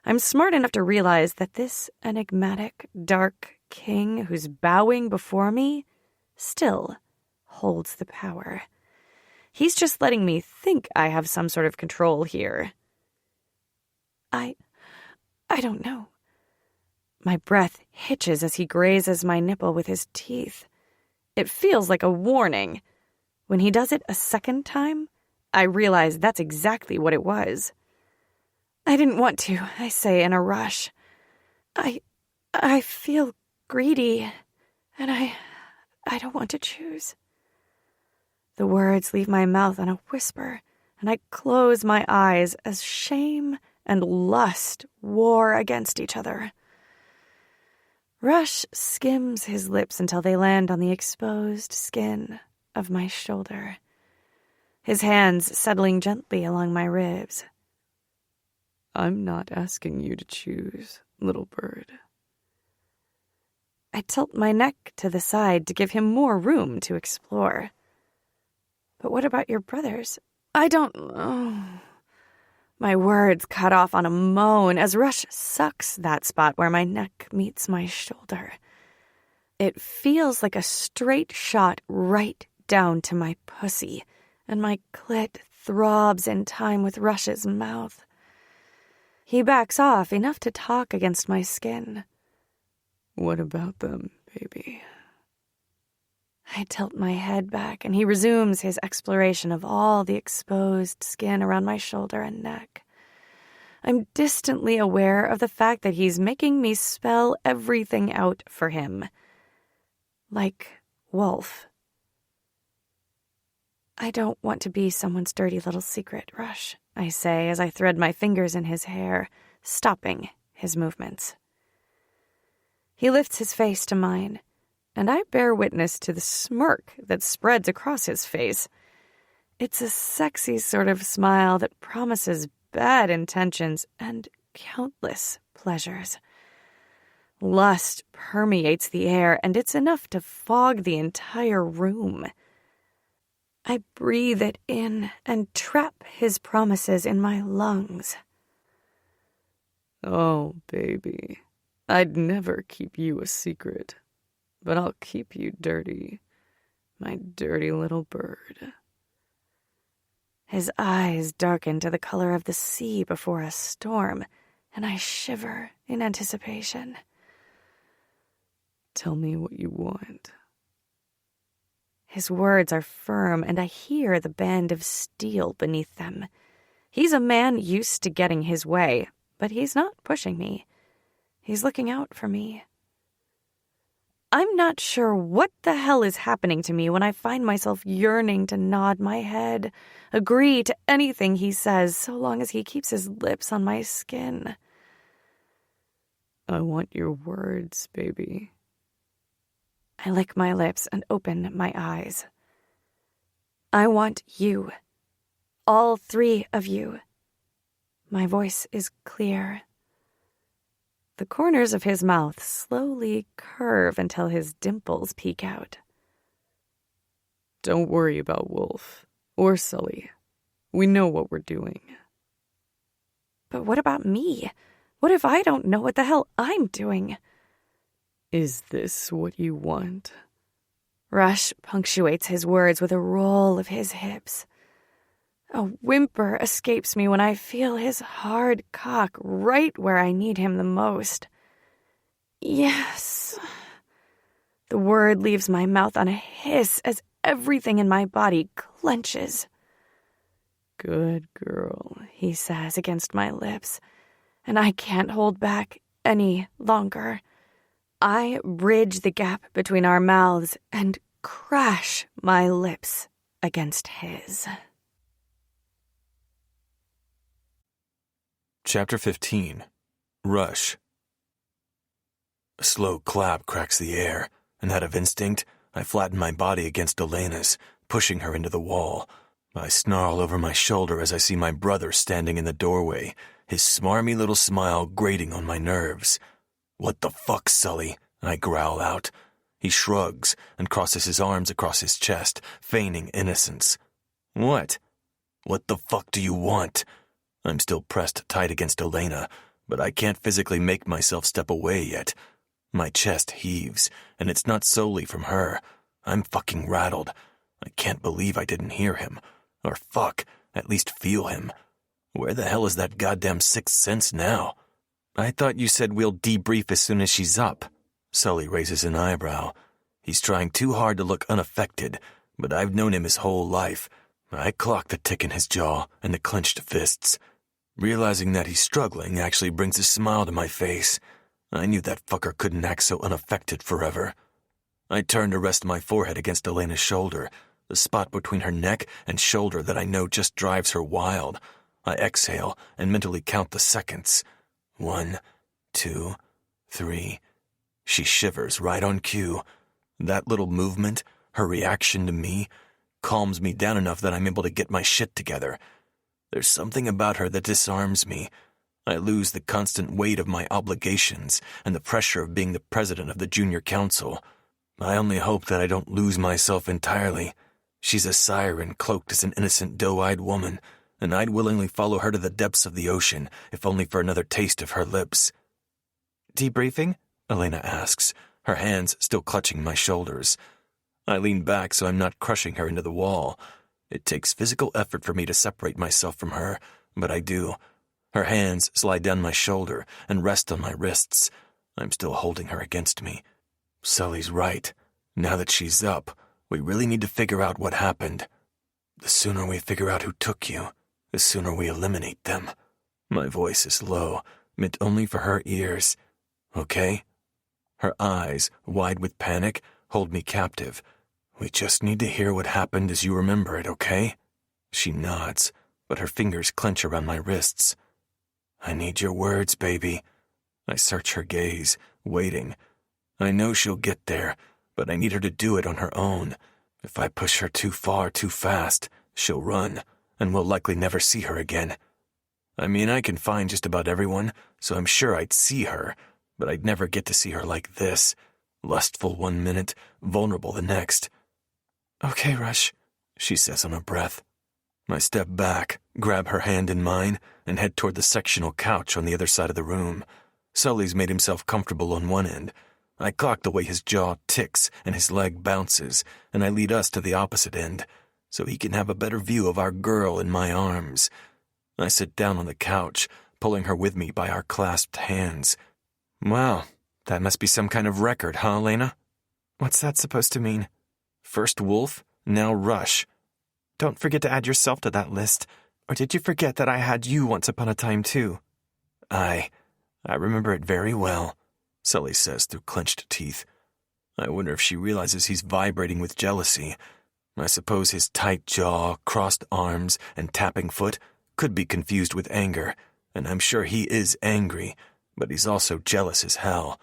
A: I'm smart enough to realize that this enigmatic, dark king who's bowing before me still holds the power. He's just letting me think I have some sort of control here. I don't know. My breath hitches as he grazes my nipple with his teeth. It feels like a warning. When he does it a second time, I realize that's exactly what it was. I didn't want to, I say in a rush. I feel greedy, and I don't want to choose. The words leave my mouth in a whisper, and I close my eyes as shame and lust war against each other. Rush skims his lips until they land on the exposed skin of my shoulder, his hands settling gently along my ribs.
D: I'm not asking you to choose, little bird.
A: I tilt my neck to the side to give him more room to explore. But what about your brothers? I don't... Oh. My words cut off on a moan as Rush sucks that spot where my neck meets my shoulder. It feels like a straight shot right down to my pussy, and my clit throbs in time with Rush's mouth. He backs off enough to talk against my skin.
D: What about them, baby?
A: I tilt my head back, and he resumes his exploration of all the exposed skin around my shoulder and neck. I'm distantly aware of the fact that he's making me spell everything out for him. Like wolf. I don't want to be someone's dirty little secret, Rush, I say as I thread my fingers in his hair, stopping his movements. He lifts his face to mine, and I bear witness to the smirk that spreads across his face. It's a sexy sort of smile that promises bad intentions and countless pleasures. Lust permeates the air, and it's enough to fog the entire room. I breathe it in and trap his promises in my lungs.
D: Oh, baby, I'd never keep you a secret. But I'll keep you dirty, my dirty little bird.
A: His eyes darken to the color of the sea before a storm, and I shiver in anticipation.
D: Tell me what you want.
A: His words are firm, and I hear the band of steel beneath them. He's a man used to getting his way, but he's not pushing me. He's looking out for me. I'm not sure what the hell is happening to me when I find myself yearning to nod my head, agree to anything he says so long as he keeps his lips on my skin.
D: I want your words, baby.
A: I lick my lips and open my eyes. I want you. All three of you. My voice is clear. The corners of his mouth slowly curve until his dimples peek out.
D: Don't worry about Wolf or Sully. We know what we're doing.
A: But what about me? What if I don't know what the hell I'm doing?
D: Is this what you want?
A: Rush punctuates his words with a roll of his hips. A whimper escapes me when I feel his hard cock right where I need him the most. Yes. The word leaves my mouth on a hiss as everything in my body clenches.
D: Good girl,
A: he says against my lips, and I can't hold back any longer. I bridge the gap between our mouths and crash my lips against his.
B: Chapter 15. Rush. A slow clap cracks the air, and out of instinct, I flatten my body against Elena's, pushing her into the wall. I snarl over my shoulder as I see my brother standing in the doorway, his smarmy little smile grating on my nerves. "What the fuck, Sully?" I growl out. He shrugs and crosses his arms across his chest, feigning innocence. What? What the fuck do you want? I'm still pressed tight against Elena, but I can't physically make myself step away yet. My chest heaves, and it's not solely from her. I'm fucking rattled. I can't believe I didn't hear him. Or fuck, at least feel him. Where the hell is that goddamn sixth sense now? I thought you said we'll debrief as soon as she's up. Sully raises an eyebrow. He's trying too hard to look unaffected, but I've known him his whole life. I clock the tick in his jaw and the clenched fists. Realizing that he's struggling actually brings a smile to my face. I knew that fucker couldn't act so unaffected forever. I turn to rest my forehead against Elena's shoulder, the spot between her neck and shoulder that I know just drives her wild. I exhale and mentally count the seconds. 1, 2, 3. She shivers right on cue. That little movement, her reaction to me, calms me down enough that I'm able to get my shit together. There's something about her that disarms me. I lose the constant weight of my obligations and the pressure of being the president of the junior council. I only hope that I don't lose myself entirely. She's a siren cloaked as an innocent doe-eyed woman, and I'd willingly follow her to the depths of the ocean, if only for another taste of her lips.
C: Debriefing?
B: Elena asks, her hands still clutching my shoulders. I lean back so I'm not crushing her into the wall. It takes physical effort for me to separate myself from her, but I do. Her hands slide down my shoulder and rest on my wrists. I'm still holding her against me. Sully's right. Now that she's up, we really need to figure out what happened. The sooner we figure out who took you, the sooner we eliminate them. My voice is low, meant only for her ears. Okay? Her eyes, wide with panic, hold me captive. We just need to hear what happened as you remember it, okay? She nods, but her fingers clench around my wrists. I need your words, baby. I search her gaze, waiting. I know she'll get there, but I need her to do it on her own. If I push her too far too fast, she'll run, and we'll likely never see her again. I mean, I can find just about everyone, so I'm sure I'd see her, but I'd never get to see her like this. Lustful 1 minute, vulnerable the next.
C: Okay, Rush,
B: she says on a breath. I step back, grab her hand in mine, and head toward the sectional couch on the other side of the room. Sully's made himself comfortable on one end. I clock the way his jaw ticks and his leg bounces, and I lead us to the opposite end, so he can have a better view of our girl in my arms. I sit down on the couch, pulling her with me by our clasped hands.
C: Wow, that must be some kind of record, huh, Elena?
D: What's that supposed to mean?
C: First Wolf, now Rush. Don't forget to add yourself to that list. Or did you forget that I had you once upon a time, too?
B: I remember it very well, Sully says through clenched teeth. I wonder if she realizes he's vibrating with jealousy. I suppose his tight jaw, crossed arms, and tapping foot could be confused with anger, and I'm sure he is angry, but he's also jealous as hell.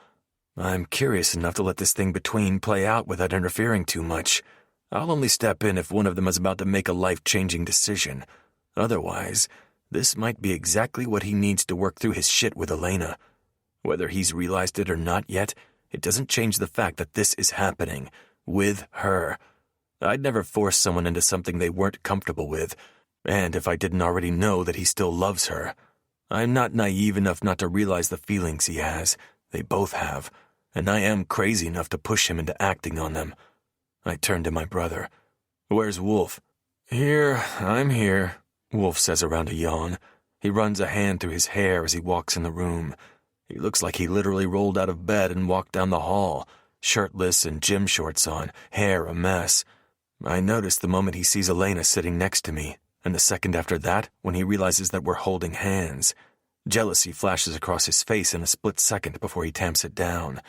B: I'm curious enough to let this thing between play out without interfering too much. I'll only step in if one of them is about to make a life-changing decision. Otherwise, this might be exactly what he needs to work through his shit with Elena. Whether he's realized it or not yet, it doesn't change the fact that this is happening. With her. I'd never force someone into something they weren't comfortable with, and if I didn't already know that he still loves her. I'm not naive enough not to realize the feelings he has. They both have, and I am crazy enough to push him into acting on them. I turn to my brother. Where's Wolf?
C: Here, I'm here,
B: Wolf says around a yawn. He runs a hand through his hair as he walks in the room. He looks like he literally rolled out of bed and walked down the hall, shirtless and gym shorts on, hair a mess. I notice the moment he sees Elena sitting next to me, and the second after that when he realizes that we're holding hands. Jealousy flashes across his face in a split second before he tamps it down.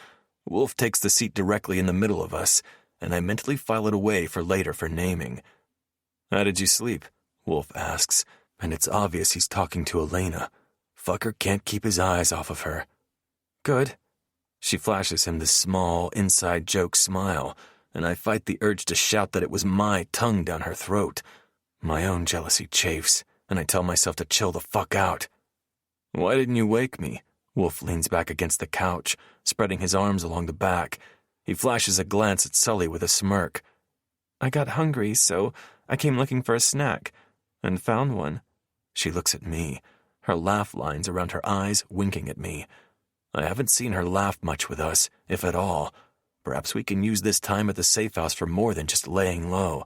B: Wolf takes the seat directly in the middle of us, and I mentally file it away for later for naming. How did you sleep? Wolf asks, and it's obvious he's talking to Elena. Fucker can't keep his eyes off of her.
C: Good.
B: She flashes him this small, inside joke smile, and I fight the urge to shout that it was my tongue down her throat. My own jealousy chafes, and I tell myself to chill the fuck out. Why didn't you wake me? Wolf leans back against the couch, spreading his arms along the back. He flashes a glance at Sully with a smirk.
C: I got hungry, so I came looking for a snack, and found one.
B: She looks at me, her laugh lines around her eyes winking at me. I haven't seen her laugh much with us, if at all. Perhaps we can use this time at the safe house for more than just laying low.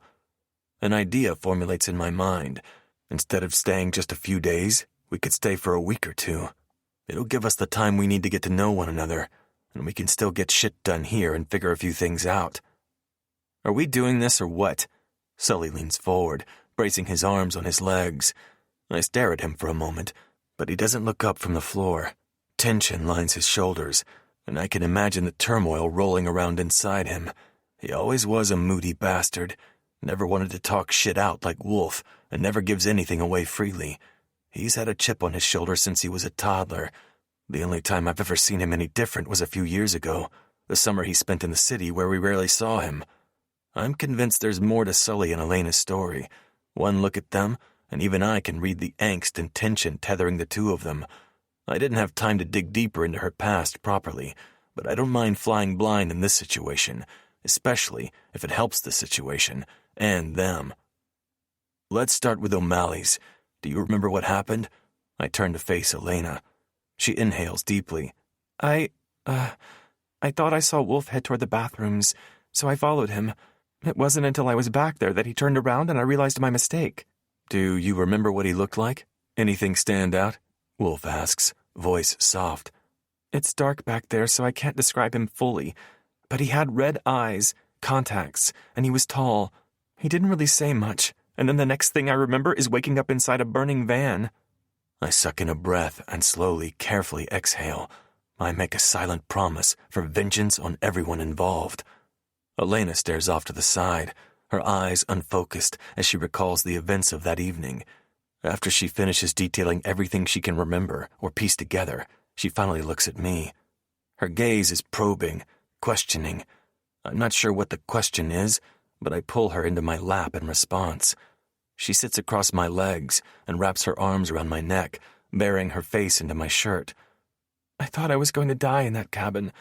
B: An idea formulates in my mind. Instead of staying just a few days, we could stay for a week or two. It'll give us the time we need to get to know one another, and we can still get shit done here and figure a few things out. Are we doing this or what? Sully leans forward, bracing his arms on his legs. I stare at him for a moment, but he doesn't look up from the floor. Tension lines his shoulders, and I can imagine the turmoil rolling around inside him. He always was a moody bastard, never wanted to talk shit out like Wolf, and never gives anything away freely. He's had a chip on his shoulder since he was a toddler. The only time I've ever seen him any different was a few years ago, the summer he spent in the city where we rarely saw him. I'm convinced there's more to Sully and Elena's story. One look at them, and even I can read the angst and tension tethering the two of them. I didn't have time to dig deeper into her past properly, but I don't mind flying blind in this situation, especially if it helps the situation, and them. Let's start with O'Malley's. Do you remember what happened? I turn to face Elena. She inhales deeply.
C: I thought I saw Wolf head toward the bathrooms, so I followed him. It wasn't until I was back there that he turned around and I realized my mistake.
B: Do you remember what he looked like? Anything stand out? Wolf asks, voice soft.
C: It's dark back there, so I can't describe him fully, but he had red eyes, contacts, and he was tall. He didn't really say much, and then the next thing I remember is waking up inside a burning van.
B: I suck in a breath and slowly, carefully exhale. I make a silent promise for vengeance on everyone involved. Elena stares off to the side, her eyes unfocused as she recalls the events of that evening. After she finishes detailing everything she can remember or piece together, she finally looks at me. Her gaze is probing, questioning. I'm not sure what the question is, but I pull her into my lap in response. She sits across my legs and wraps her arms around my neck, burying her face into my shirt.
C: I thought I was going to die in that cabin.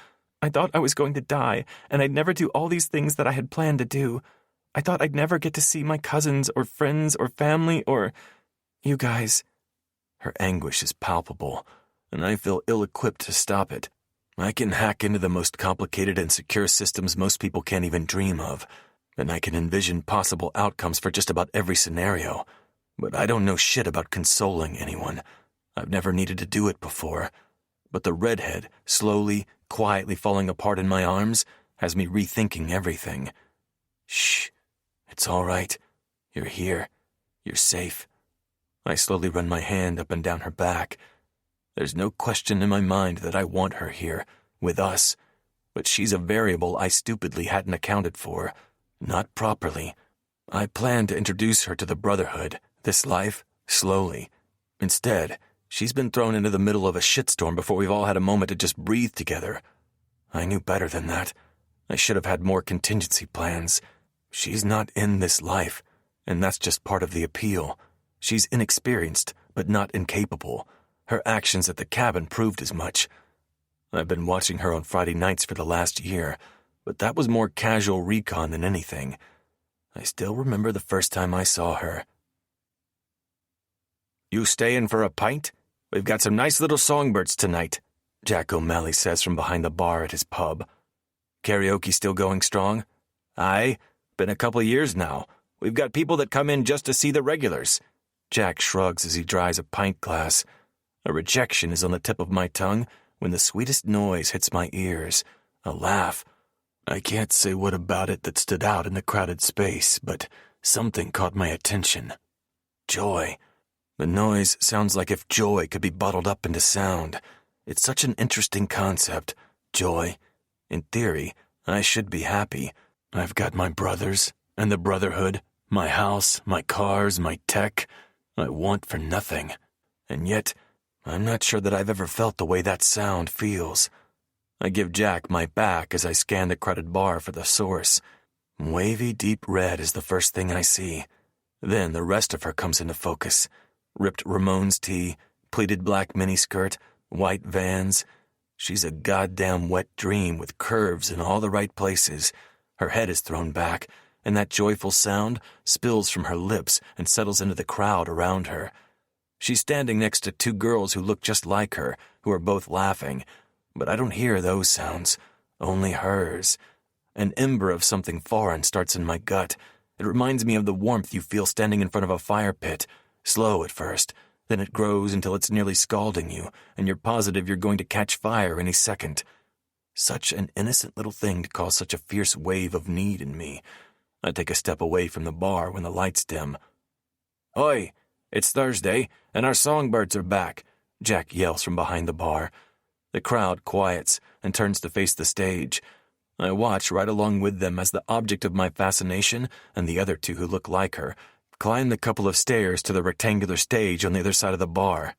C: I thought I was going to die, and I'd never do all these things that I had planned to do. I thought I'd never get to see my cousins or friends or family or you guys.
B: Her anguish is palpable, and I feel ill-equipped to stop it. I can hack into the most complicated and secure systems most people can't even dream of, and I can envision possible outcomes for just about every scenario. But I don't know shit about consoling anyone. I've never needed to do it before. But the redhead, slowly, quietly falling apart in my arms, has me rethinking everything. Shh. It's all right. You're here. You're safe. I slowly run my hand up and down her back. There's no question in my mind that I want her here, with us. But she's a variable I stupidly hadn't accounted for. Not properly. I planned to introduce her to the Brotherhood, this life, slowly. Instead, she's been thrown into the middle of a shitstorm before we've all had a moment to just breathe together. I knew better than that. I should have had more contingency plans. She's not in this life, and that's just part of the appeal. She's inexperienced, but not incapable. Her actions at the cabin proved as much. I've been watching her on Friday nights for the last year, but that was more casual recon than anything. I still remember the first time I saw her. You stayin' for a pint? We've got some nice little songbirds tonight, Jack O'Malley says from behind the bar at his pub. Karaoke still going strong? Aye, been a couple of years now. We've got people that come in just to see the regulars. Jack shrugs as he dries a pint glass. A rejection is on the tip of my tongue when the sweetest noise hits my ears. A laugh. I can't say what about it that stood out in the crowded space, but something caught my attention. Joy. The noise sounds like if joy could be bottled up into sound. It's such an interesting concept, joy. In theory, I should be happy. I've got my brothers and the Brotherhood, my house, my cars, my tech. I want for nothing. And yet, I'm not sure that I've ever felt the way that sound feels. I give Jack my back as I scan the crowded bar for the source. Wavy deep red is the first thing I see. Then the rest of her comes into focus. Ripped Ramones tee, pleated black miniskirt, white Vans. She's a goddamn wet dream with curves in all the right places. Her head is thrown back, and that joyful sound spills from her lips and settles into the crowd around her. She's standing next to two girls who look just like her, who are both laughing, but I don't hear those sounds, only hers. An ember of something foreign starts in my gut. It reminds me of the warmth you feel standing in front of a fire pit, slow at first. Then it grows until it's nearly scalding you, and you're positive you're going to catch fire any second. Such an innocent little thing to cause such a fierce wave of need in me. I take a step away from the bar when the lights dim. "Oi, it's Thursday, and our songbirds are back," Jack yells from behind the bar. The crowd quiets and turns to face the stage. I watch right along with them as the object of my fascination and the other two who look like her climb the couple of stairs to the rectangular stage on the other side of the bar.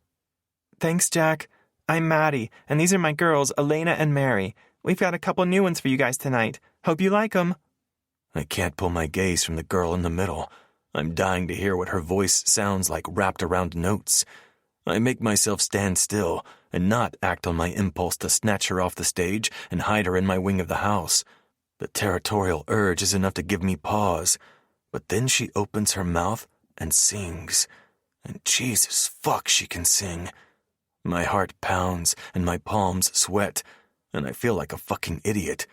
C: Thanks, Jack. I'm Maddie, and these are my girls, Elena and Mary. We've got a couple new ones for you guys tonight. Hope you like them.
B: I can't pull my gaze from the girl in the middle. I'm dying to hear what her voice sounds like wrapped around notes. I make myself stand still and not act on my impulse to snatch her off the stage and hide her in my wing of the house. The territorial urge is enough to give me pause. But then she opens her mouth and sings. And Jesus fuck, she can sing. My heart pounds and my palms sweat, and I feel like a fucking idiot.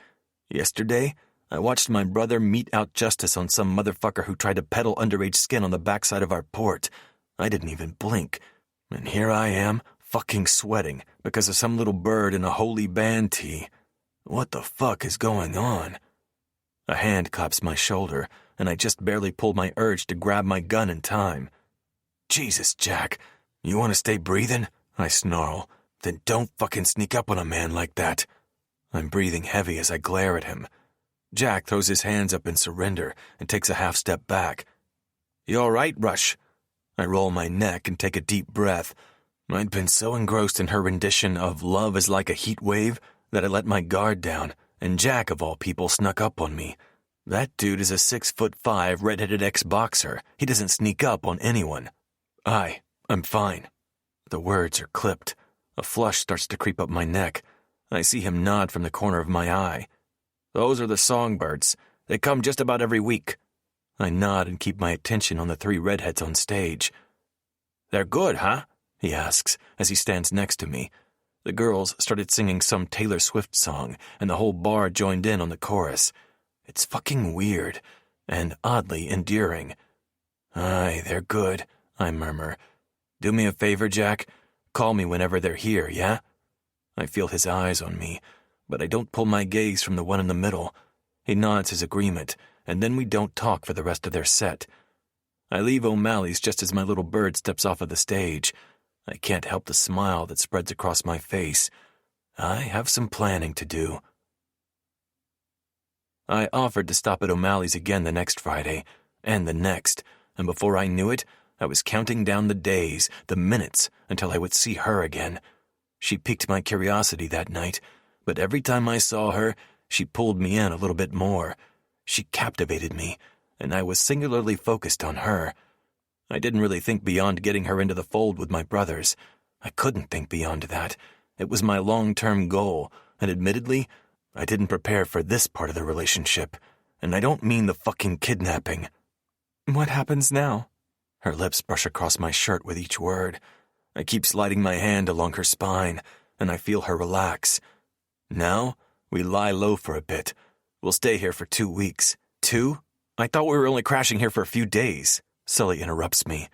B: Yesterday, I watched my brother mete out justice on some motherfucker who tried to peddle underage skin on the backside of our port. I didn't even blink. And here I am, fucking sweating because of some little bird in a holy band tee. What the fuck is going on? A hand claps my shoulder, and I just barely pulled my urge to grab my gun in time. Jesus, Jack, you want to stay breathing? I snarl. Then don't fucking sneak up on a man like that. I'm breathing heavy as I glare at him. Jack throws his hands up in surrender and takes a half step back. You all right, Rush? I roll my neck and take a deep breath. I'd been so engrossed in her rendition of Love is Like a Heat Wave that I let my guard down, and Jack, of all people, snuck up on me. That dude is a 6'5" red-headed ex-boxer. He doesn't sneak up on anyone. I'm fine. The words are clipped. A flush starts to creep up my neck. I see him nod from the corner of my eye. Those are the songbirds. They come just about every week. I nod and keep my attention on the three redheads on stage. They're good, huh? He asks as he stands next to me. The girls started singing some Taylor Swift song, and the whole bar joined in on the chorus. It's fucking weird, and oddly endearing. Aye, they're good, I murmur. Do me a favor, Jack. Call me whenever they're here, yeah? I feel his eyes on me, but I don't pull my gaze from the one in the middle. He nods his agreement, and then we don't talk for the rest of their set. I leave O'Malley's just as my little bird steps off of the stage. I can't help the smile that spreads across my face. I have some planning to do. I offered to stop at O'Malley's again the next Friday, and the next, and before I knew it, I was counting down the days, the minutes, until I would see her again. She piqued my curiosity that night, but every time I saw her, she pulled me in a little bit more. She captivated me, and I was singularly focused on her. I didn't really think beyond getting her into the fold with my brothers. I couldn't think beyond that. It was my long-term goal, and admittedly, I didn't prepare for this part of the relationship, and I don't mean the fucking kidnapping.
C: What happens now?
B: Her lips brush across my shirt with each word. I keep sliding my hand along her spine, and I feel her relax. Now, we lie low for a bit. We'll stay here for 2 weeks. 2? I thought we were only crashing here for a few days. Sully interrupts me.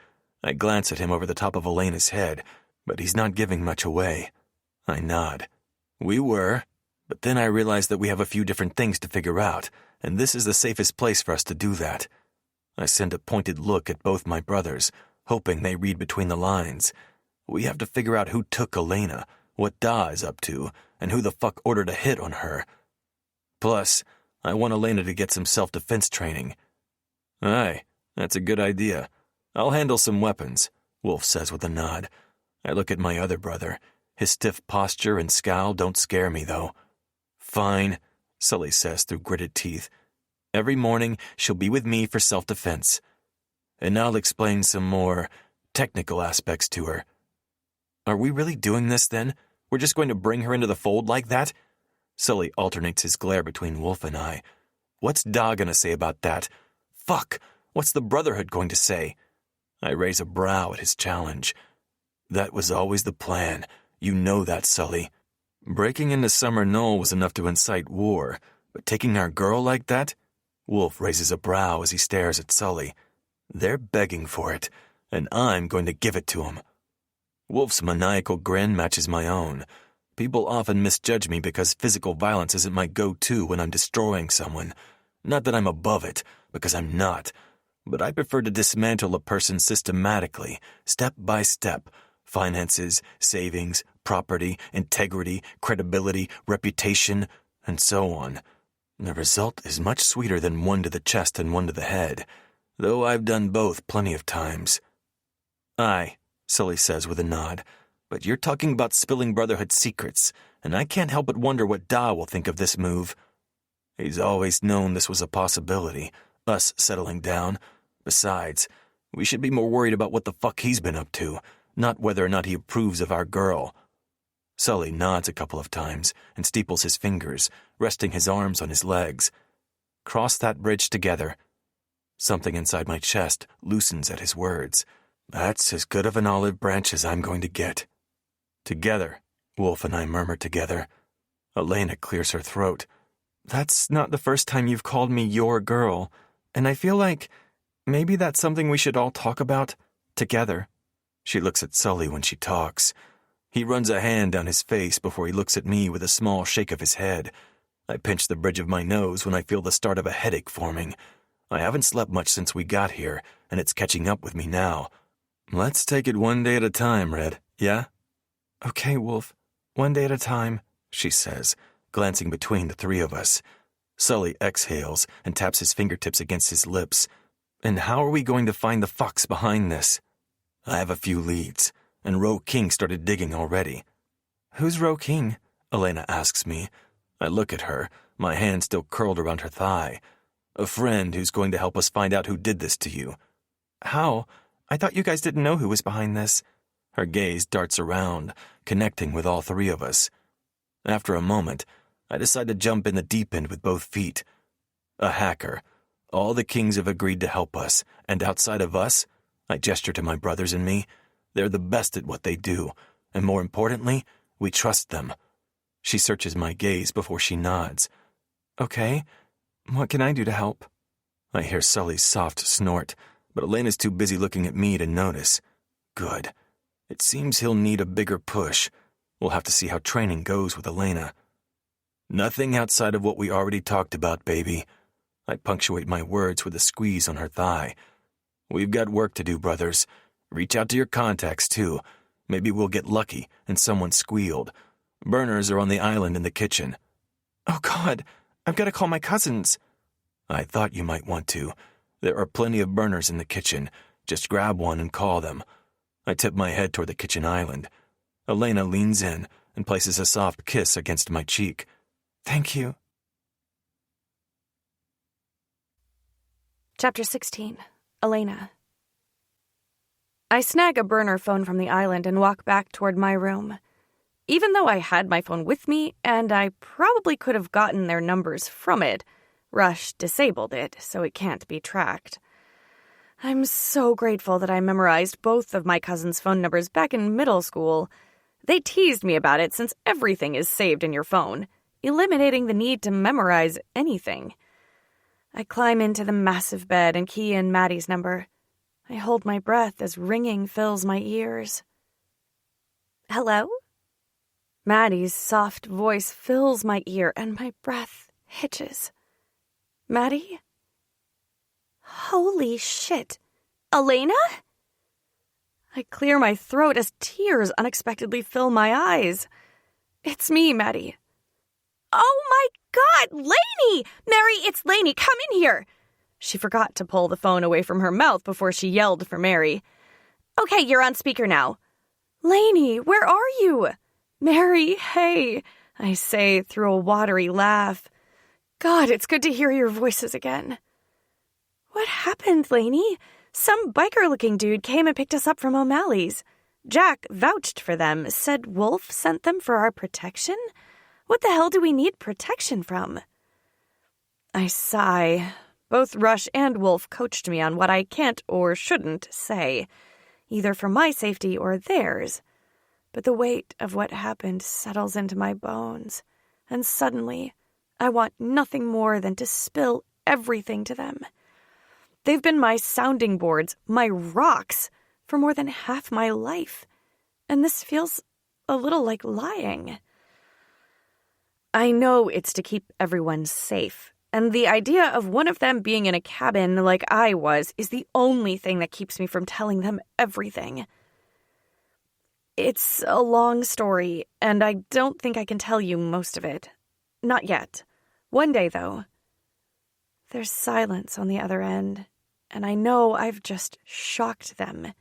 B: I glance at him over the top of Elena's head, but he's not giving much away. I nod. We were, but then I realize that we have a few different things to figure out, and this is the safest place for us to do that. I send a pointed look at both my brothers, hoping they read between the lines. We have to figure out who took Elena, what Da is up to, and who the fuck ordered a hit on her. Plus, I want Elena to get some self-defense training. Aye, that's a good idea. I'll handle some weapons, Wolf says with a nod. I look at my other brother. His stiff posture and scowl don't scare me, though. Fine, Sully says through gritted teeth. Every morning, she'll be with me for self-defense. And I'll explain some more technical aspects to her. Are we really doing this, then? We're just going to bring her into the fold like that? Sully alternates his glare between Wolf and I. What's Da gonna say about that? Fuck! What's the Brotherhood going to say? I raise a brow at his challenge. That was always the plan. You know that, Sully. Breaking into Summer Knoll was enough to incite war, but taking our girl like that? Wolf raises a brow as he stares at Sully. They're begging for it, and I'm going to give it to them. Wolf's maniacal grin matches my own. People often misjudge me because physical violence isn't my go-to when I'm destroying someone. Not that I'm above it, because I'm not. But I prefer to dismantle a person systematically, step by step. Finances, savings, property, integrity, credibility, reputation, and so on. The result is much sweeter than one to the chest and one to the head, though I've done both plenty of times. Aye, Sully says with a nod, but you're talking about spilling Brotherhood secrets, and I can't help but wonder what Da will think of this move. He's always known this was a possibility, us settling down. Besides, we should be more worried about what the fuck he's been up to, not whether or not he approves of our girl. Sully nods a couple of times and steeples his fingers, resting his arms on his legs. Cross that bridge together. Something inside my chest loosens at his words. That's as good of an olive branch as I'm going to get. Together, Wolf and I murmur together. Elena clears her throat. That's not the first time you've called me your girl, and I feel like maybe that's something we should all talk about together. She looks at Sully when she talks. He runs a hand down his face before he looks at me with a small shake of his head. I pinch the bridge of my nose when I feel the start of a headache forming. I haven't slept much since we got here, and it's catching up with me now. Let's take it one day at a time, Red, yeah? Okay, Wolf. One day at a time, she says, glancing between the three of us. Sully exhales and taps his fingertips against his lips. And how are we going to find the fox behind this? I have a few leads, and Ro King started digging already. Who's Ro King? Elena asks me. I look at her, my hand still curled around her thigh. A friend who's going to help us find out who did this to you. How? I thought you guys didn't know who was behind this. Her gaze darts around, connecting with all three of us. After a moment, I decide to jump in the deep end with both feet. A hacker. All the Kings have agreed to help us, and outside of us, I gesture to my brothers and me, they're the best at what they do, and more importantly, we trust them. She searches my gaze before she nods. Okay, what can I do to help? I hear Sully's soft snort, but Elena's too busy looking at me to notice. Good. It seems he'll need a bigger push. We'll have to see how training goes with Elena. Nothing outside of what we already talked about, baby. I punctuate my words with a squeeze on her thigh. We've got work to do, brothers. Reach out to your contacts, too. Maybe we'll get lucky and someone squealed. Burners are on the island in the kitchen. Oh, God, I've got to call my cousins. I thought you might want to. There are plenty of burners in the kitchen. Just grab one and call them. I tip my head toward the kitchen island. Elena leans in and places a soft kiss against my cheek. Thank you.
A: Chapter 16. Elena. I snag a burner phone from the island and walk back toward my room. Even though I had my phone with me, and I probably could have gotten their numbers from it, Rush disabled it so it can't be tracked. I'm so grateful that I memorized both of my cousins' phone numbers back in middle school. They teased me about it since everything is saved in your phone, eliminating the need to memorize anything. I climb into the massive bed and key in Maddie's number. I hold my breath as ringing fills my ears. Hello? Maddie's soft voice fills my ear and my breath hitches. Maddie? Holy shit. Elena? I clear my throat as tears unexpectedly fill my eyes. It's me, Maddie. Oh my God, Lainey! Mary, it's Lainey, come in here! She forgot to pull the phone away from her mouth before she yelled for Mary. Okay, you're on speaker now. Lainey, where are you? Mary, hey, I say through a watery laugh. God, it's good to hear your voices again. What happened, Lainey? Some biker-looking dude came and picked us up from O'Malley's. Jack vouched for them, said Wolf sent them for our protection? What the hell do we need protection from? I sigh. Both Rush and Wolf coached me on what I can't or shouldn't say, either for my safety or theirs. But the weight of what happened settles into my bones, and suddenly I want nothing more than to spill everything to them. They've been my sounding boards, my rocks, for more than half my life, and this feels a little like lying. I know it's to keep everyone safe, and the idea of one of them being in a cabin like I was is the only thing that keeps me from telling them everything. It's a long story, and I don't think I can tell you most of it. Not yet. One day, though. There's silence on the other end, and I know I've just shocked them.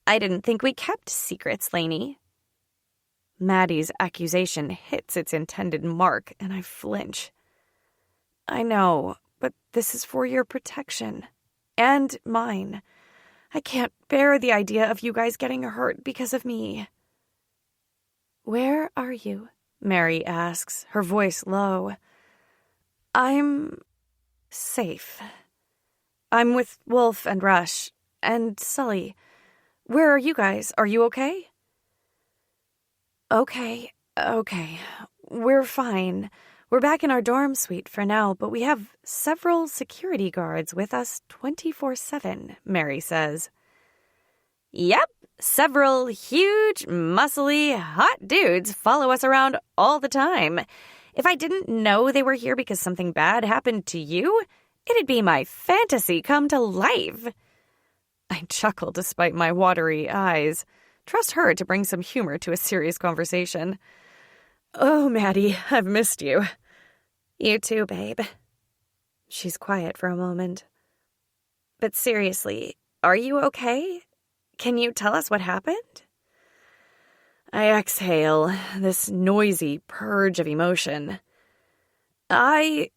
A: I didn't think we kept secrets, Lainey. Maddie's accusation hits its intended mark, and I flinch. I know, but this is for your protection. And mine. I can't bear the idea of you guys getting hurt because of me. Where are you? Mary asks, her voice low. I'm safe. I'm with Wolf and Rush and Sully. Where are you guys? Are you okay? Okay. We're fine. We're back in our dorm suite for now, but we have several security guards with us 24/7, Mary says. Yep, several huge, muscly, hot dudes follow us around all the time. If I didn't know they were here because something bad happened to you, it'd be my fantasy come to life. I chuckle despite my watery eyes. Trust her to bring some humor to a serious conversation. Oh, Maddie, I've missed you. You too, babe. She's quiet for a moment. But seriously, are you okay? Can you tell us what happened? I exhale, this noisy purge of emotion. I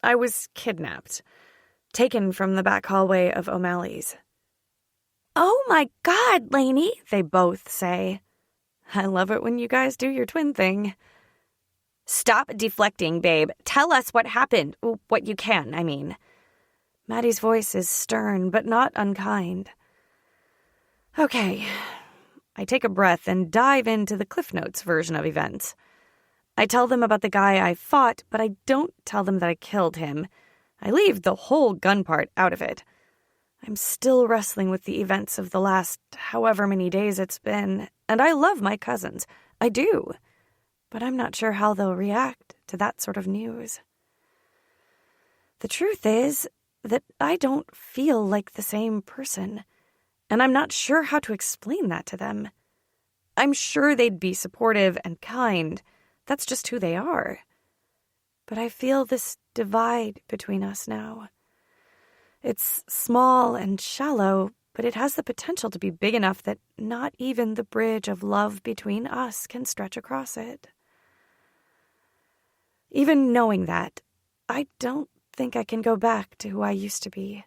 A: was kidnapped, taken from the back hallway of O'Malley's. Oh my God, Lainey, they both say. I love it when you guys do your twin thing. Stop deflecting, babe. Tell us what happened. What you can, I mean. Maddie's voice is stern, but not unkind. Okay. I take a breath and dive into the Cliff Notes version of events. I tell them about the guy I fought, but I don't tell them that I killed him. I leave the whole gun part out of it. I'm still wrestling with the events of the last however many days it's been, and I love my cousins. I do. But I'm not sure how they'll react to that sort of news. The truth is that I don't feel like the same person, and I'm not sure how to explain that to them. I'm sure they'd be supportive and kind. That's just who they are. But I feel this divide between us now. It's small and shallow, but it has the potential to be big enough that not even the bridge of love between us can stretch across it. Even knowing that, I don't think I can go back to who I used to be.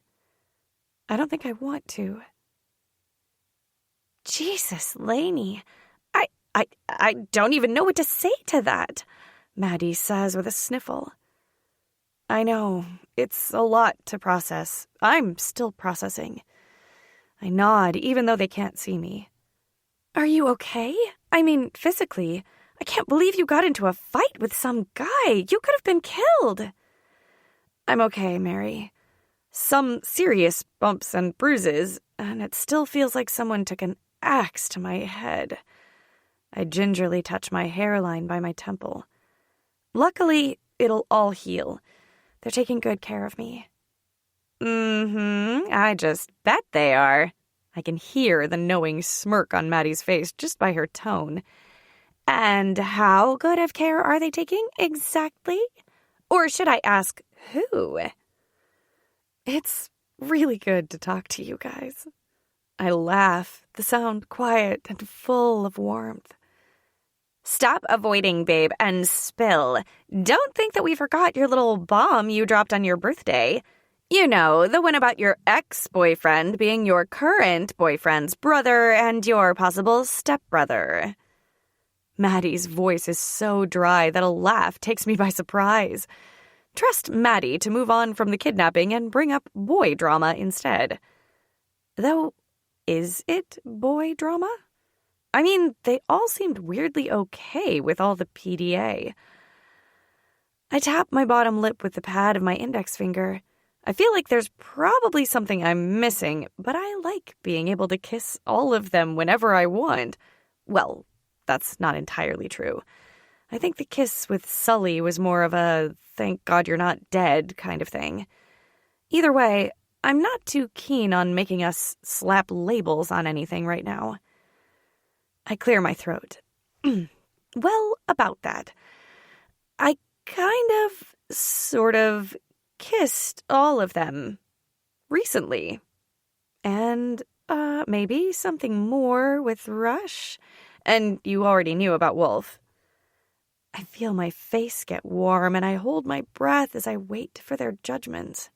A: I don't think I want to. Jesus, Lainey, I don't even know what to say to that, Maddie says with a sniffle. I know, it's a lot to process. I'm still processing. I nod, even though they can't see me. Are you okay? I mean, physically. I can't believe you got into a fight with some guy. You could have been killed. I'm okay, Mary. Some serious bumps and bruises, and it still feels like someone took an axe to my head. I gingerly touch my hairline by my temple. Luckily, it'll all heal. They're taking good care of me. I just bet they are. I can hear the knowing smirk on Maddie's face just by her tone. And how good of care are they taking exactly? Or should I ask who? It's really good to talk to you guys. I laugh, the sound quiet and full of warmth. Stop avoiding, babe, and spill. Don't think that we forgot your little bomb you dropped on your birthday. You know, the one about your ex-boyfriend being your current boyfriend's brother and your possible stepbrother. Maddie's voice is so dry that a laugh takes me by surprise. Trust Maddie to move on from the kidnapping and bring up boy drama instead. Though, is it boy drama? I mean, they all seemed weirdly okay with all the PDA. I tap my bottom lip with the pad of my index finger. I feel like there's probably something I'm missing, but I like being able to kiss all of them whenever I want. Well, that's not entirely true. I think the kiss with Sully was more of a thank God you're not dead kind of thing. Either way, I'm not too keen on making us slap labels on anything right now. I clear my throat. Well, about that. I kind of, sort of, kissed all of them recently. And, maybe something more with Rush. And you already knew about Wolf. I feel my face get warm, and I hold my breath as I wait for their judgment.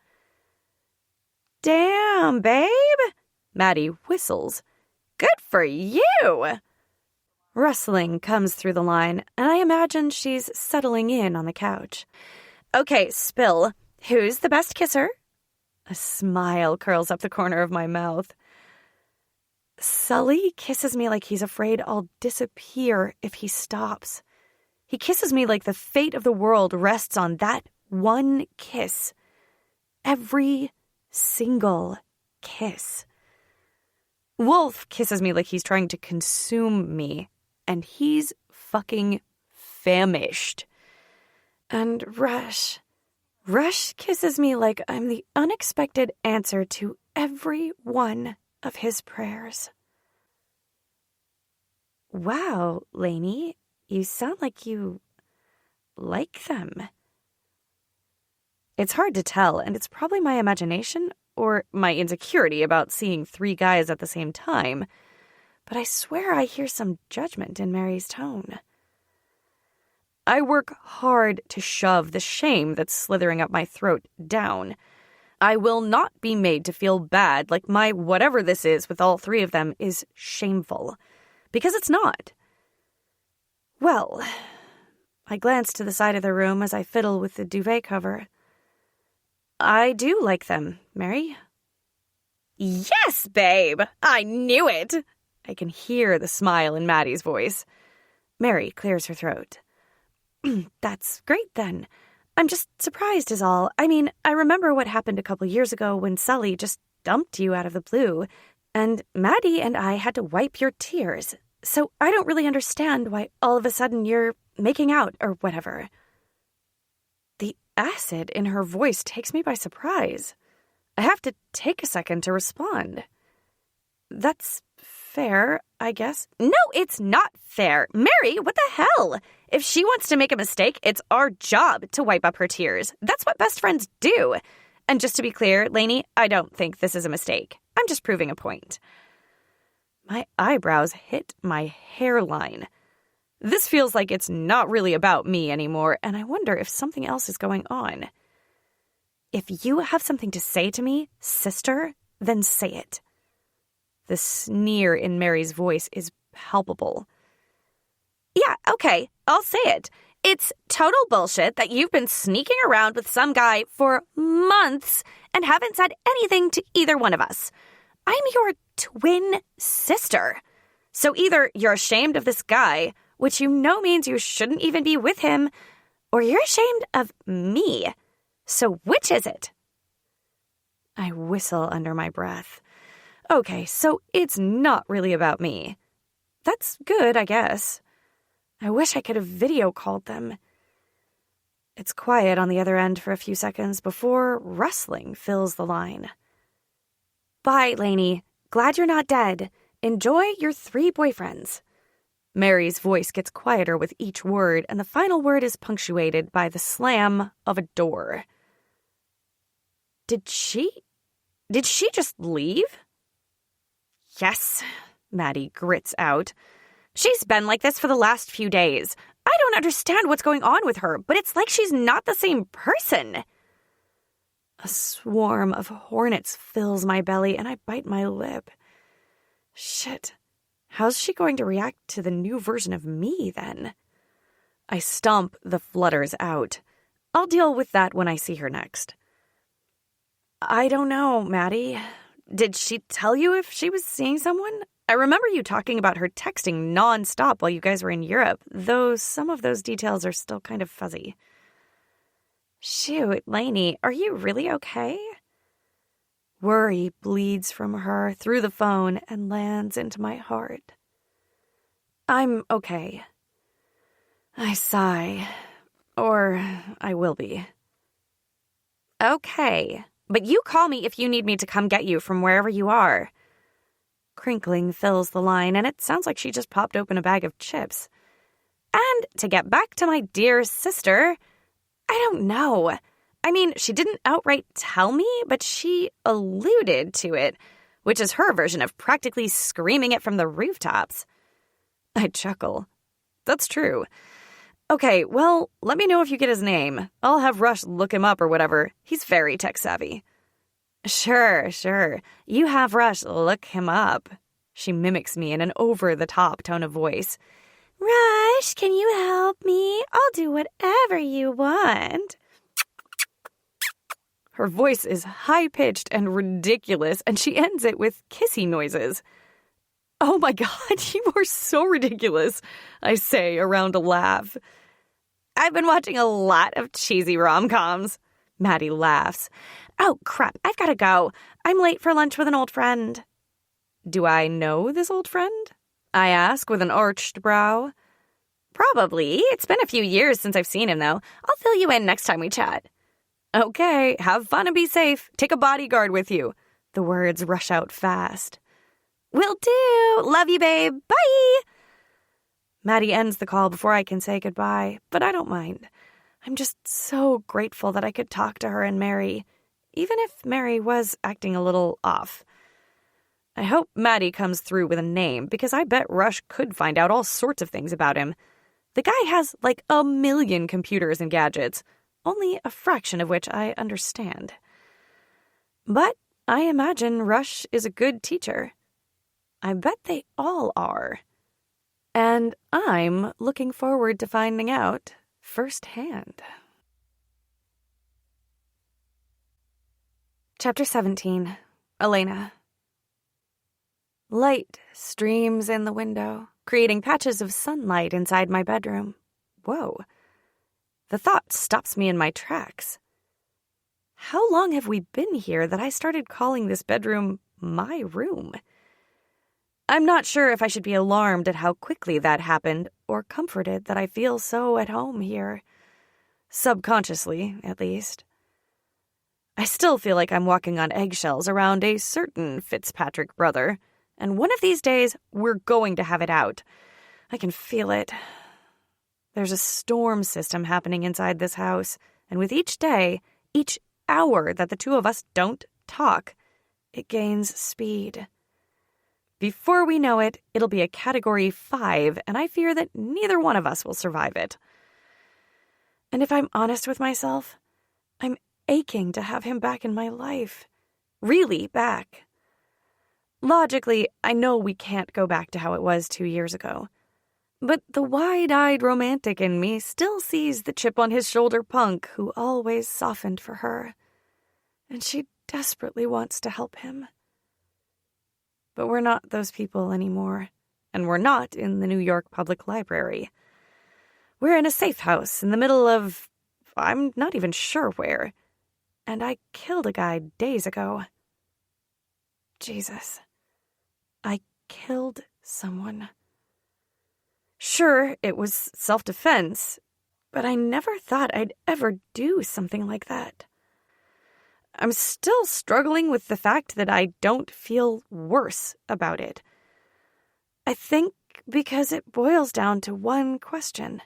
A: Damn, babe! Maddie whistles. Good for you! Rustling comes through the line, and I imagine she's settling in on the couch. Okay, spill. Who's the best kisser? A smile curls up the corner of my mouth. Sully kisses me like he's afraid I'll disappear if he stops. He kisses me like the fate of the world rests on that one kiss. Every single kiss. Wolf kisses me like he's trying to consume me, and he's fucking famished. And Rush kisses me like I'm the unexpected answer to every one of his prayers. Wow, Lainey, you sound like you like them. It's hard to tell, and it's probably my imagination or my insecurity about seeing three guys at the same time, but I swear I hear some judgment in Mary's tone. I work hard to shove the shame that's slithering up my throat down. I will not be made to feel bad like my whatever this is with all three of them is shameful, because it's not. Well, I glance to the side of the room as I fiddle with the duvet cover. I do like them, Mary. Yes, babe! I knew it! I can hear the smile in Maddie's voice. Mary clears her throat. That's great, then. I'm just surprised is all. I mean, I remember what happened a couple years ago when Sully just dumped you out of the blue, and Maddie and I had to wipe your tears. So I don't really understand why all of a sudden you're making out or whatever. The acid in her voice takes me by surprise. I have to take a second to respond. That's fair, I guess. No, it's not fair. Mary, what the hell? If she wants to make a mistake, it's our job to wipe up her tears. That's what best friends do. And just to be clear, Lainey, I don't think this is a mistake. I'm just proving a point. My eyebrows hit my hairline. This feels like it's not really about me anymore, and I wonder if something else is going on. If you have something to say to me, sister, then say it. The sneer in Mary's voice is palpable. Yeah, okay, I'll say it. It's total bullshit that you've been sneaking around with some guy for months and haven't said anything to either one of us. I'm your twin sister. So either you're ashamed of this guy, which you know means you shouldn't even be with him, or you're ashamed of me. So which is it? I whistle under my breath. Okay, so it's not really about me. That's good, I guess. I wish I could have video called them. It's quiet on the other end for a few seconds before rustling fills the line. Bye, Lainey. Glad you're not dead. Enjoy your 3 boyfriends. Mary's voice gets quieter with each word, and the final word is punctuated by the slam of a door. Did she just leave? Yes, Maddie grits out. She's been like this for the last few days. I don't understand what's going on with her, but it's like she's not the same person. A swarm of hornets fills my belly, and I bite my lip. Shit. How's she going to react to the new version of me, then? I stomp the flutters out. I'll deal with that when I see her next. I don't know, Maddie. Did she tell you if she was seeing someone? I remember you talking about her texting nonstop while you guys were in Europe, though some of those details are still kind of fuzzy. Shoot, Lainey, are you really okay? Worry bleeds from her through the phone and lands into my heart. I'm okay. I sigh. Or I will be. Okay, but you call me if you need me to come get you from wherever you are. Crinkling fills the line, and it sounds like she just popped open a bag of chips. And to get back to my dear sister, I don't know. I mean, she didn't outright tell me, but she alluded to it, which is her version of practically screaming it from the rooftops. I chuckle. That's true. Okay, well, let me know if you get his name. I'll have Rush look him up or whatever. He's very tech-savvy. Sure. You have Rush look him up. She mimics me in an over-the-top tone of voice. Rush, can you help me? I'll do whatever you want. Her voice is high-pitched and ridiculous, and she ends it with kissy noises. Oh my God, you are so ridiculous, I say around a laugh. I've been watching a lot of cheesy rom-coms. Maddie laughs. Oh, crap, I've got to go. I'm late for lunch with an old friend. Do I know this old friend? I ask with an arched brow. Probably. It's been a few years since I've seen him, though. I'll fill you in next time we chat. Okay, have fun and be safe. Take a bodyguard with you. The words rush out fast. Will do. Love you, babe. Bye. Maddie ends the call before I can say goodbye, but I don't mind. I'm just so grateful that I could talk to her and Mary, even if Mary was acting a little off. I hope Maddie comes through with a name, because I bet Rush could find out all sorts of things about him. The guy has like 1 million computers and gadgets, only a fraction of which I understand. But I imagine Rush is a good teacher. I bet they all are. And I'm looking forward to finding out firsthand. Chapter 17. Elena. Light streams in the window, creating patches of sunlight inside my bedroom. Whoa. The thought stops me in my tracks. How long have we been here that I started calling this bedroom my room? I'm not sure if I should be alarmed at how quickly that happened, or comforted that I feel so at home here. Subconsciously, at least. I still feel like I'm walking on eggshells around a certain Fitzpatrick brother, and one of these days, we're going to have it out. I can feel it. There's a storm system happening inside this house, and with each day, each hour that the two of us don't talk, it gains speed. Before we know it, it'll be a Category 5, and I fear that neither one of us will survive it. And if I'm honest with myself, I'm aching to have him back in my life. Really back. Logically, I know we can't go back to how it was 2 years ago. But the wide-eyed romantic in me still sees the chip on his shoulder punk who always softened for her. And she desperately wants to help him. But we're not those people anymore, and we're not in the New York Public Library. We're in a safe house in the middle of... I'm not even sure where. And I killed a guy days ago. Jesus. I killed someone. Sure, it was self-defense, but I never thought I'd ever do something like that. I'm still struggling with the fact that I don't feel worse about it. I think because it boils down to one question.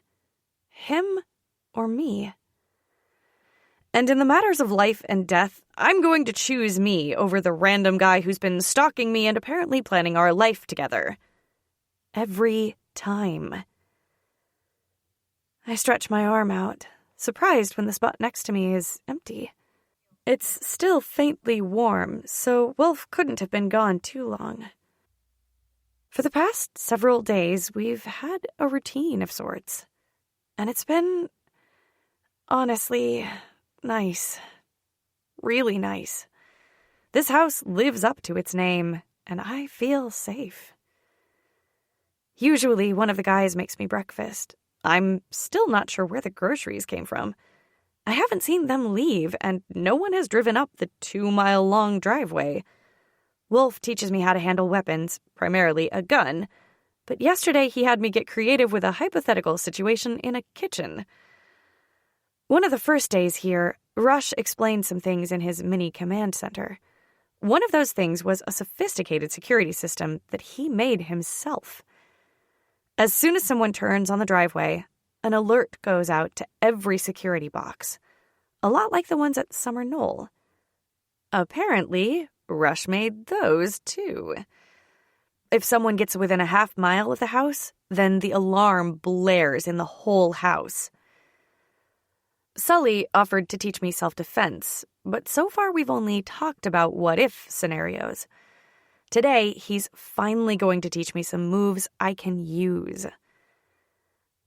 A: Him or me? And in the matters of life and death, I'm going to choose me over the random guy who's been stalking me and apparently planning our life together. Every time. I stretch my arm out, surprised when the spot next to me is empty. It's still faintly warm, so Wolf couldn't have been gone too long. For the past several days, we've had a routine of sorts, and it's been, honestly, nice. Really nice. This house lives up to its name, and I feel safe. Usually, one of the guys makes me breakfast. I'm still not sure where the groceries came from. I haven't seen them leave, and no one has driven up the 2-mile-long driveway. Wolf teaches me how to handle weapons, primarily a gun, but yesterday he had me get creative with a hypothetical situation in a kitchen. One of the first days here, Rush explained some things in his mini command center. One of those things was a sophisticated security system that he made himself. As soon as someone turns on the driveway, an alert goes out to every security box, a lot like the ones at Summer Knoll. Apparently, Rush made those, too. If someone gets within a half mile of the house, then the alarm blares in the whole house. Sully offered to teach me self-defense, but so far we've only talked about what-if scenarios. Today, he's finally going to teach me some moves I can use.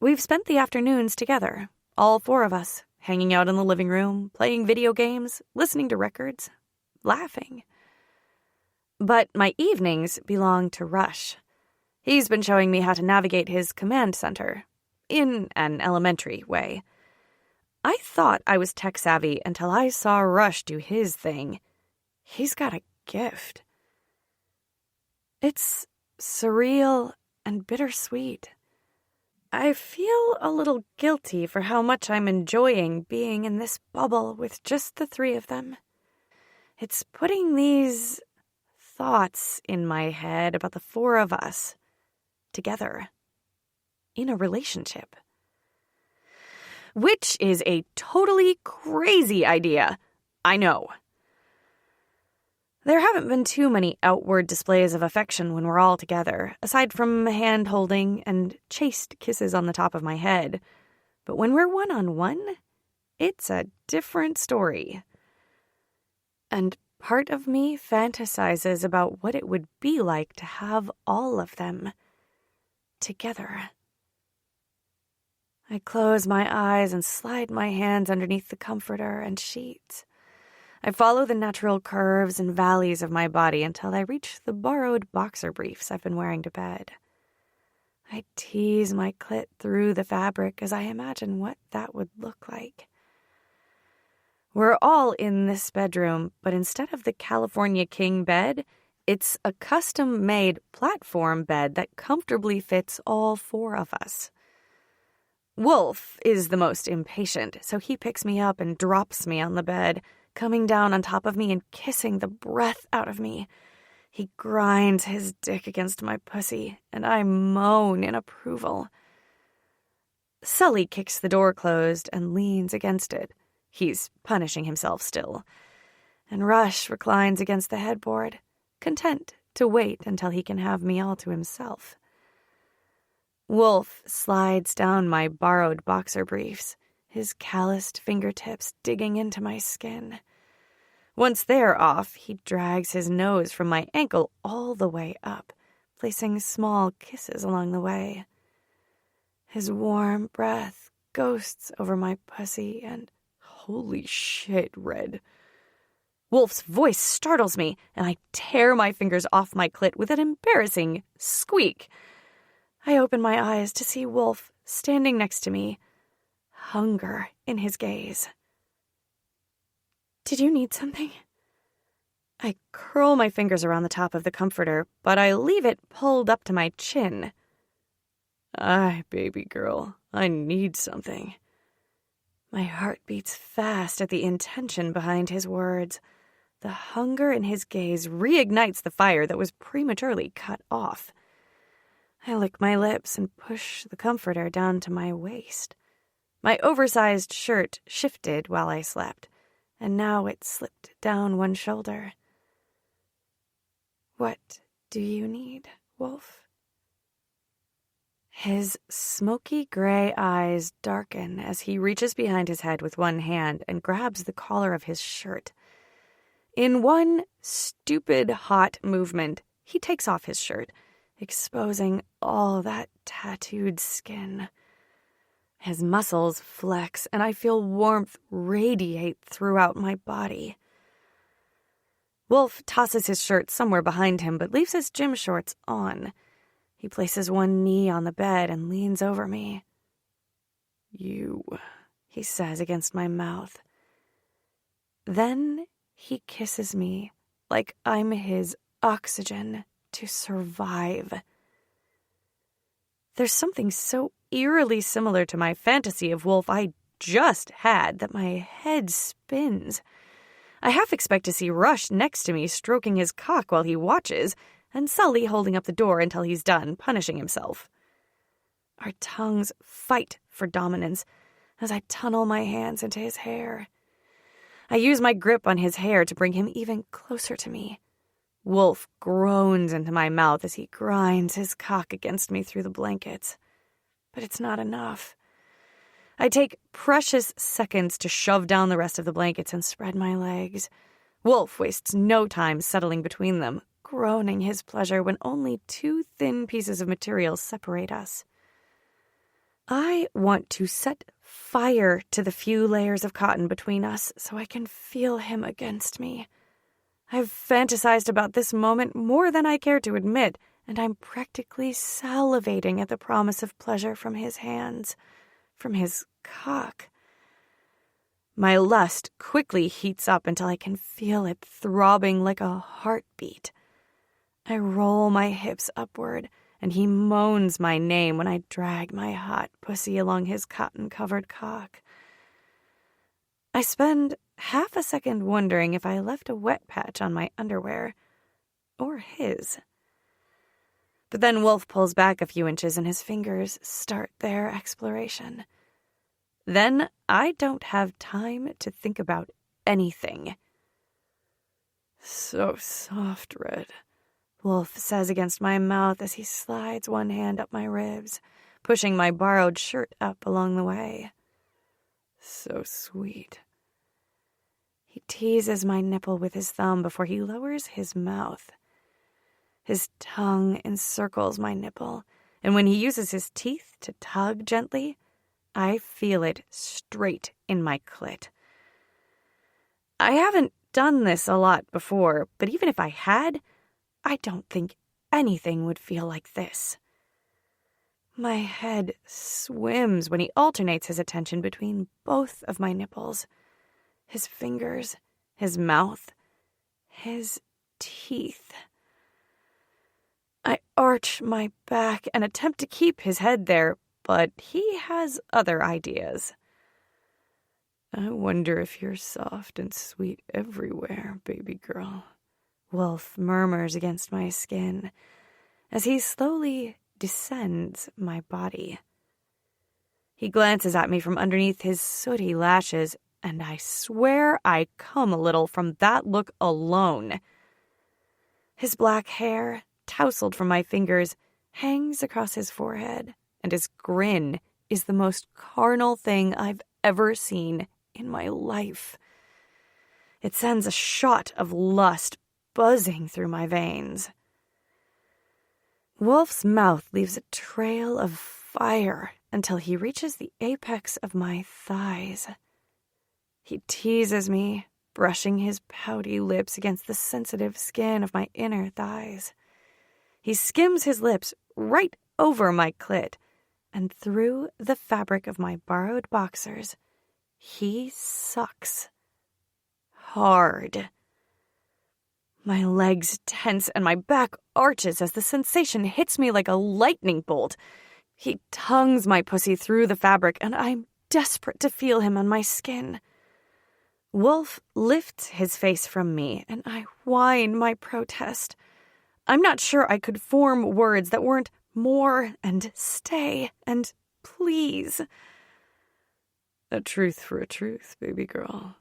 A: We've spent the afternoons together, all 4 of us, hanging out in the living room, playing video games, listening to records, laughing. But my evenings belong to Rush. He's been showing me how to navigate his command center, in an elementary way. I thought I was tech-savvy until I saw Rush do his thing. He's got a gift. It's surreal and bittersweet. I feel a little guilty for how much I'm enjoying being in this bubble with just the 3 of them. It's putting these thoughts in my head about the 4 of us together in a relationship. Which is a totally crazy idea, I know. There haven't been too many outward displays of affection when we're all together, aside from hand-holding and chaste kisses on the top of my head. But when we're one-on-one, it's a different story. And part of me fantasizes about what it would be like to have all of them together. I close my eyes and slide my hands underneath the comforter and sheets. I follow the natural curves and valleys of my body until I reach the borrowed boxer briefs I've been wearing to bed. I tease my clit through the fabric as I imagine what that would look like. We're all in this bedroom, but instead of the California king bed, it's a custom-made platform bed that comfortably fits all 4 of us. Wolf is the most impatient, so he picks me up and drops me on the bed, coming down on top of me and kissing the breath out of me. He grinds his dick against my pussy, and I moan in approval. Sully kicks the door closed and leans against it. He's punishing himself still. And Rush reclines against the headboard, content to wait until he can have me all to himself. Wolf slides down my borrowed boxer briefs, his calloused fingertips digging into my skin. Once they're off, he drags his nose from my ankle all the way up, placing small kisses along the way. His warm breath ghosts over my pussy and, holy shit, Red. Wolf's voice startles me, and I tear my fingers off my clit with an embarrassing squeak. I open my eyes to see Wolf standing next to me, hunger in his gaze. Did you need something? I curl my fingers around the top of the comforter, but I leave it pulled up to my chin. Aye, baby girl, I need something. My heart beats fast at the intention behind his words. The hunger in his gaze reignites the fire that was prematurely cut off. I lick my lips and push the comforter down to my waist. My oversized shirt shifted while I slept, and now it slipped down one shoulder. What do you need, Wolf? His smoky gray eyes darken as he reaches behind his head with one hand and grabs the collar of his shirt, In one stupid, hot movement, he takes off his shirt, exposing all that tattooed skin. His muscles flex, and I feel warmth radiate throughout my body. Wolf tosses his shirt somewhere behind him, but leaves his gym shorts on. He places one knee on the bed and leans over me. "You," he says against my mouth. Then he kisses me like I'm his oxygen to survive. There's something so eerily similar to my fantasy of Wolf I just had that my head spins. I half expect to see Rush next to me stroking his cock while he watches, and Sully holding up the door until he's done punishing himself. Our tongues fight for dominance as I tunnel my hands into his hair. I use my grip on his hair to bring him even closer to me. Wolf groans into my mouth as he grinds his cock against me through the blankets. But it's not enough. I take precious seconds to shove down the rest of the blankets and spread my legs. Wolf wastes no time settling between them, groaning his pleasure when only 2 thin pieces of material separate us. I want to set fire to the few layers of cotton between us so I can feel him against me. I've fantasized about this moment more than I care to admit, and I'm practically salivating at the promise of pleasure from his hands, from his cock. My lust quickly heats up until I can feel it throbbing like a heartbeat. I roll my hips upward, and he moans my name when I drag my hot pussy along his cotton-covered cock. I spend half a second wondering if I left a wet patch on my underwear, or his. But then Wolf pulls back a few inches and his fingers start their exploration. Then I don't have time to think about anything. "So soft, Red," Wolf says against my mouth as he slides one hand up my ribs, pushing my borrowed shirt up along the way. "So sweet." He teases my nipple with his thumb before he lowers his mouth. His tongue encircles my nipple, and when he uses his teeth to tug gently, I feel it straight in my clit. I haven't done this a lot before, but even if I had, I don't think anything would feel like this. My head swims when he alternates his attention between both of my nipples. His fingers, his mouth, his teeth. I arch my back and attempt to keep his head there, but he has other ideas. "I wonder if you're soft and sweet everywhere, baby girl," Wolf murmurs against my skin as he slowly descends my body. He glances at me from underneath his sooty lashes, and I swear I come a little from that look alone. His black hair, tousled from my fingers, hangs across his forehead, and his grin is the most carnal thing I've ever seen in my life. It sends a shot of lust buzzing through my veins. Wolf's mouth leaves a trail of fire until he reaches the apex of my thighs. He teases me, brushing his pouty lips against the sensitive skin of my inner thighs. He skims his lips right over my clit, and through the fabric of my borrowed boxers, he sucks hard. My legs tense and my back arches as the sensation hits me like a lightning bolt. He tongues my pussy through the fabric, and I'm desperate to feel him on my skin. Wolf lifts his face from me, and I whine my protest. I'm not sure I could form words that weren't more and stay and please. "A truth for a truth, baby girl."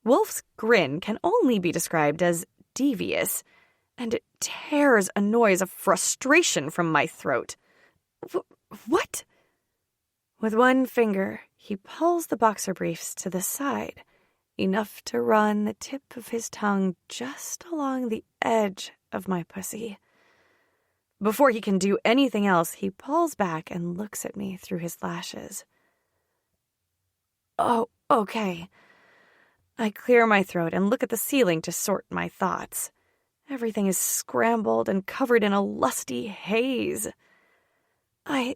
A: Wolf's grin can only be described as devious, and it tears a noise of frustration from my throat. What? With one finger, he pulls the boxer briefs to the side enough to run the tip of his tongue just along the edge of my pussy. Before he can do anything else, he pulls back and looks at me through his lashes. Oh, okay. I clear my throat and look at the ceiling to sort my thoughts. Everything is scrambled and covered in a lusty haze. I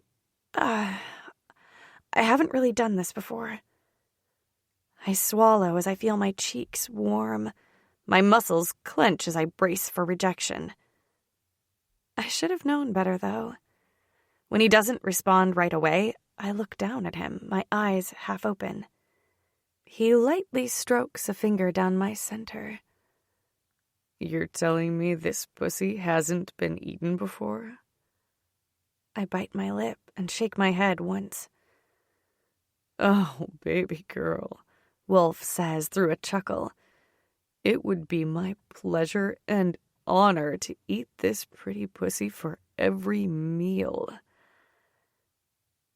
A: haven't really done this before. I swallow as I feel my cheeks warm. My muscles clench as I brace for rejection. I should have known better, though. When he doesn't respond right away, I look down at him, my eyes half open. He lightly strokes a finger down my center.
D: You're telling me this pussy hasn't been eaten before?
A: I bite my lip and shake my head once.
D: Oh, baby girl, Wolf says through a chuckle. It would be my pleasure and honor to eat this pretty pussy for every meal.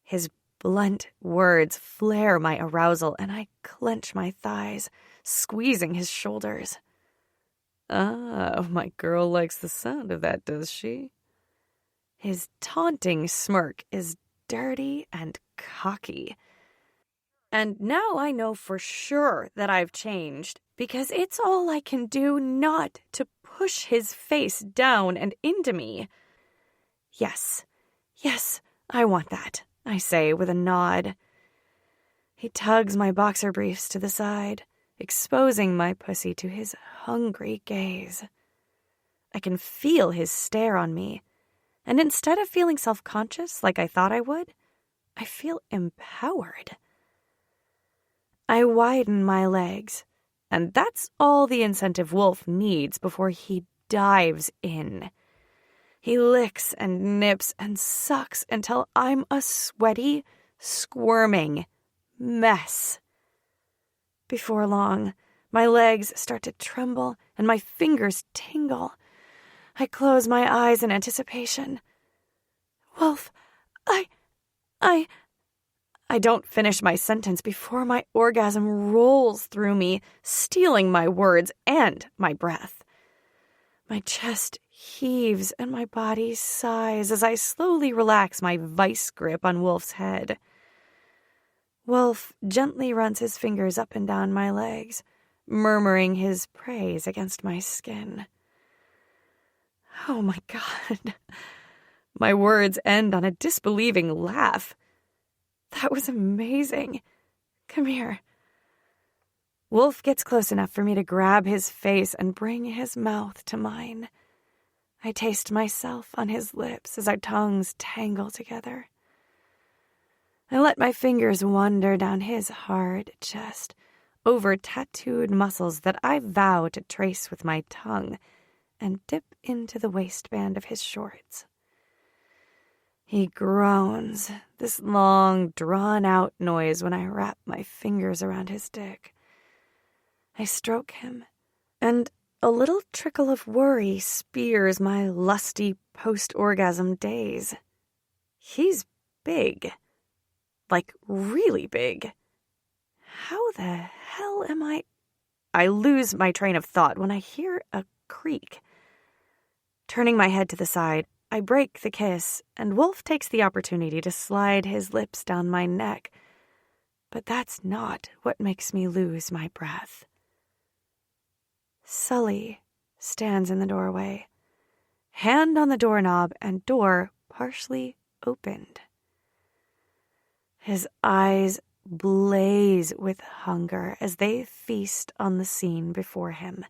A: His blunt words flare my arousal, and I clench my thighs, squeezing his shoulders.
D: Ah, my girl likes the sound of that, does she?
A: His taunting smirk is dirty and cocky. And now I know for sure that I've changed, because it's all I can do not to push his face down and into me. Yes, I want that, I say with a nod. He tugs my boxer briefs to the side, exposing my pussy to his hungry gaze. I can feel his stare on me, and instead of feeling self-conscious like I thought I would, I feel empowered. I widen my legs, and that's all the incentive Wolf needs before he dives in. He licks and nips and sucks until I'm a sweaty, squirming mess. Before long, my legs start to tremble and my fingers tingle. I close my eyes in anticipation. Wolf, I don't finish my sentence before my orgasm rolls through me, stealing my words and my breath. My chest heaves and my body sighs as I slowly relax my vice grip on Wolf's head. Wolf gently runs his fingers up and down my legs, murmuring his praise against my skin. Oh my God. My words end on a disbelieving laugh. That was amazing. Come here. Wolf gets close enough for me to grab his face and bring his mouth to mine. I taste myself on his lips as our tongues tangle together. I let my fingers wander down his hard chest, over tattooed muscles that I vow to trace with my tongue, and dip into the waistband of his shorts. He groans, this long, drawn-out noise when I wrap my fingers around his dick. I stroke him, and a little trickle of worry spears my lusty post-orgasm daze. He's big. Like, really big. How the hell am I lose my train of thought when I hear a creak. Turning my head to the side, I break the kiss, and Wolf takes the opportunity to slide his lips down my neck. But that's not what makes me lose my breath. Sully stands in the doorway, hand on the doorknob and door partially opened. His eyes blaze with hunger as they feast on the scene before him.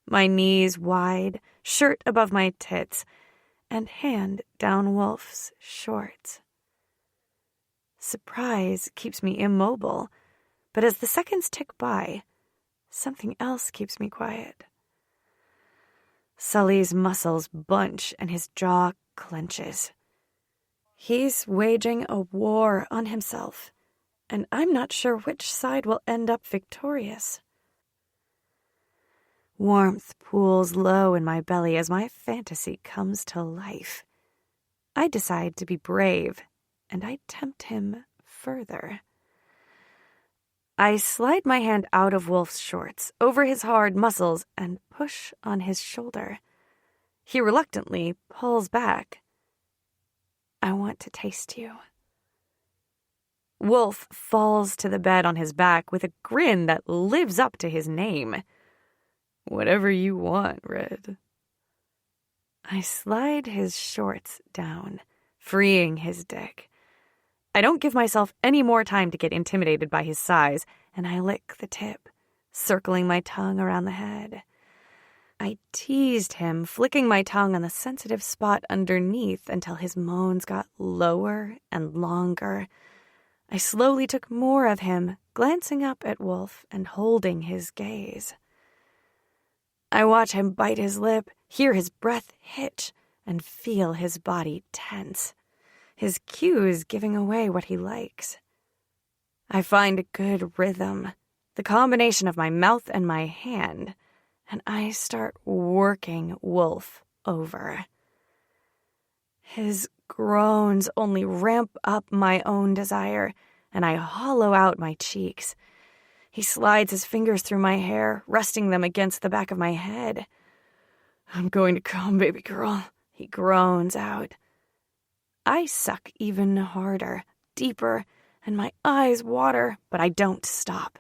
A: My knees wide, shirt above my tits, and hand down Wolf's shorts. Surprise keeps me immobile, but as the seconds tick by, something else keeps me quiet. Sully's muscles bunch and his jaw clenches. He's waging a war on himself, and I'm not sure which side will end up victorious. Warmth pools low in my belly as my fantasy comes to life. I decide to be brave, and I tempt him further. I slide my hand out of Wolf's shorts, over his hard muscles, and push on his shoulder. He reluctantly pulls back. I want to taste you. Wolf falls to the bed on his back with a grin that lives up to his name. Whatever you want, Red. I slide his shorts down, freeing his dick. I don't give myself any more time to get intimidated by his size, and I lick the tip, circling my tongue around the head. I teased him, flicking my tongue on the sensitive spot underneath until his moans got lower and longer. I slowly took more of him, glancing up at Wolf and holding his gaze. I watch him bite his lip, hear his breath hitch, and feel his body tense, his cues giving away what he likes. I find a good rhythm, the combination of my mouth and my hand, and I start working Wolf over. His groans only ramp up my own desire, and I hollow out my cheeks. He slides his fingers through my hair, resting them against the back of my head. I'm going to come, baby girl, he groans out. I suck even harder, deeper, and my eyes water, but I don't stop.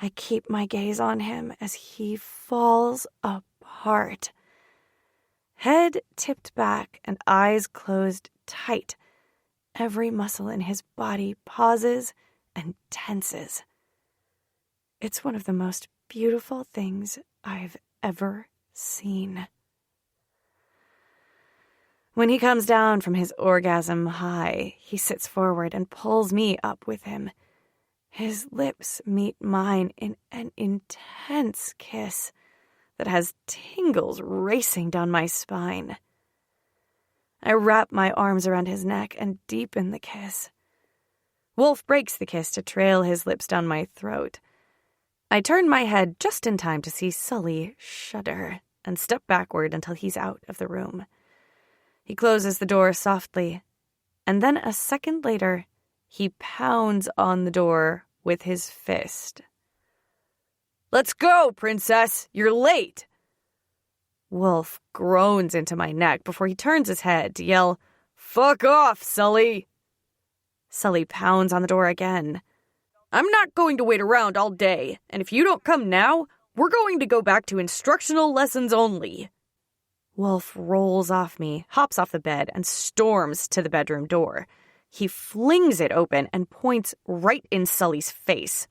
A: I keep my gaze on him as he falls apart. Head tipped back and eyes closed tight. Every muscle in his body pauses and tenses. It's one of the most beautiful things I've ever seen. When he comes down from his orgasm high, he sits forward and pulls me up with him. His lips meet mine in an intense kiss that has tingles racing down my spine. I wrap my arms around his neck and deepen the kiss. Wolf breaks the kiss to trail his lips down my throat. I turn my head just in time to see Sully shudder and step backward until he's out of the room. He closes the door softly, and then a second later, he pounds on the door with his fist. Let's go, princess! You're late! Wolf groans into my neck before he turns his head to yell, Fuck off, Sully! Sully pounds on the door again. I'm not going to wait around all day, and if you don't come now, we're going to go back to instructional lessons only. Wolf rolls off me, hops off the bed, and storms to the bedroom door. He flings it open and points right in Sully's face.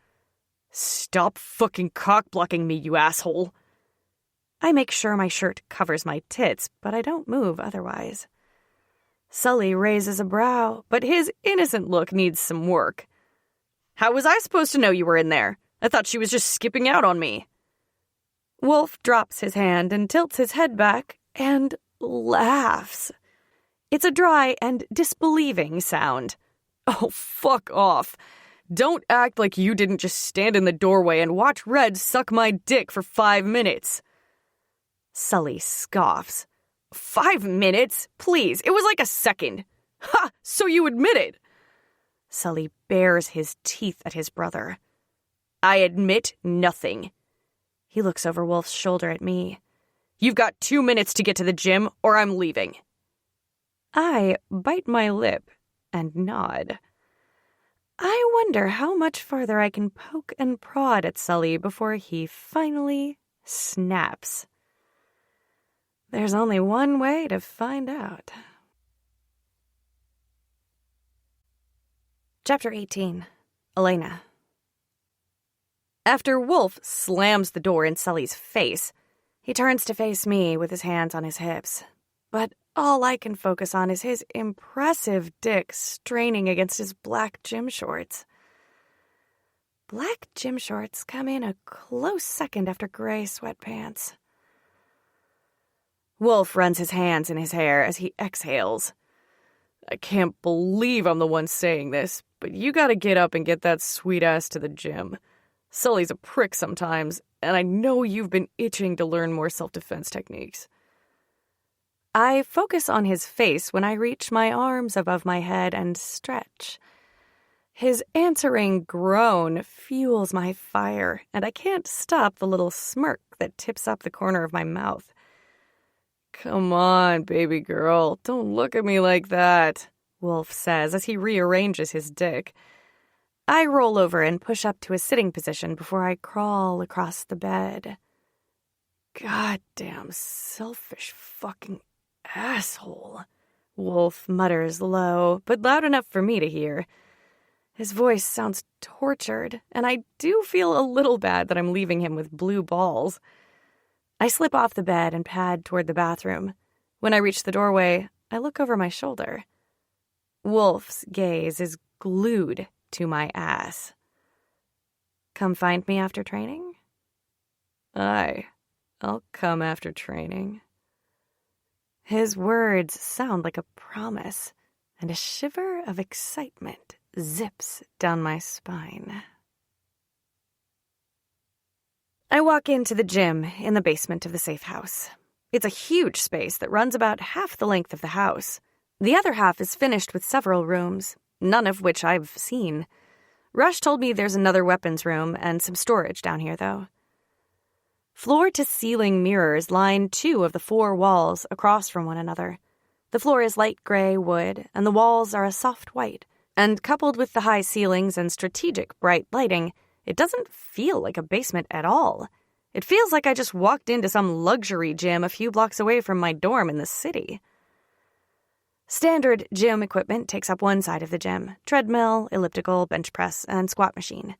A: Stop fucking cock-blocking me, you asshole. I make sure my shirt covers my tits, but I don't move otherwise. Sully raises a brow, but his innocent look needs some work. How was I supposed to know you were in there? I thought she was just skipping out on me. Wolf drops his hand and tilts his head back and laughs. It's a dry and disbelieving sound. Oh, fuck off. Don't act like you didn't just stand in the doorway and watch Red suck my dick for 5 minutes. Sully scoffs. 5 minutes? Please, it was like a second. Ha! So you admit it. Sully bares his teeth at his brother. I admit nothing. He looks over Wolf's shoulder at me. You've got 2 minutes to get to the gym, or I'm leaving. I bite my lip and nod. I wonder how much farther I can poke and prod at Sully before he finally snaps. There's only one way to find out. Chapter 18. Elena. After Wolf slams the door in Sully's face, he turns to face me with his hands on his hips. But all I can focus on is his impressive dick straining against his black gym shorts. Black gym shorts come in a close second after gray sweatpants. Wolf runs his hands in his hair as he exhales. I can't believe I'm the one saying this, but you gotta get up and get that sweet ass to the gym. Sully's a prick sometimes, and I know you've been itching to learn more self-defense techniques. I focus on his face when I reach my arms above my head and stretch. His answering groan fuels my fire, and I can't stop the little smirk that tips up the corner of my mouth.
D: "Come on, baby girl, don't look at me like that," Wolf says as he rearranges his dick.
A: I roll over and push up to a sitting position before I crawl across the bed. "Goddamn selfish fucking asshole," Wolf mutters low, but loud enough for me to hear. His voice sounds tortured, and I do feel a little bad that I'm leaving him with blue balls. I slip off the bed and pad toward the bathroom. When I reach the doorway, I look over my shoulder. Wolf's gaze is glued to my ass. "Come find me after training?"
D: "Aye, I'll come after training."
A: His words sound like a promise, and a shiver of excitement zips down my spine. I walk into the gym in the basement of the safe house. It's a huge space that runs about half the length of the house. The other half is finished with several rooms, none of which I've seen. Rush told me there's another weapons room and some storage down here, though. Floor-to-ceiling mirrors line 2 of the 4 walls across from one another. The floor is light gray wood, and the walls are a soft white. And coupled with the high ceilings and strategic bright lighting, it doesn't feel like a basement at all. It feels like I just walked into some luxury gym a few blocks away from my dorm in the city. Standard gym equipment takes up one side of the gym: treadmill, elliptical, bench press, and squat machine.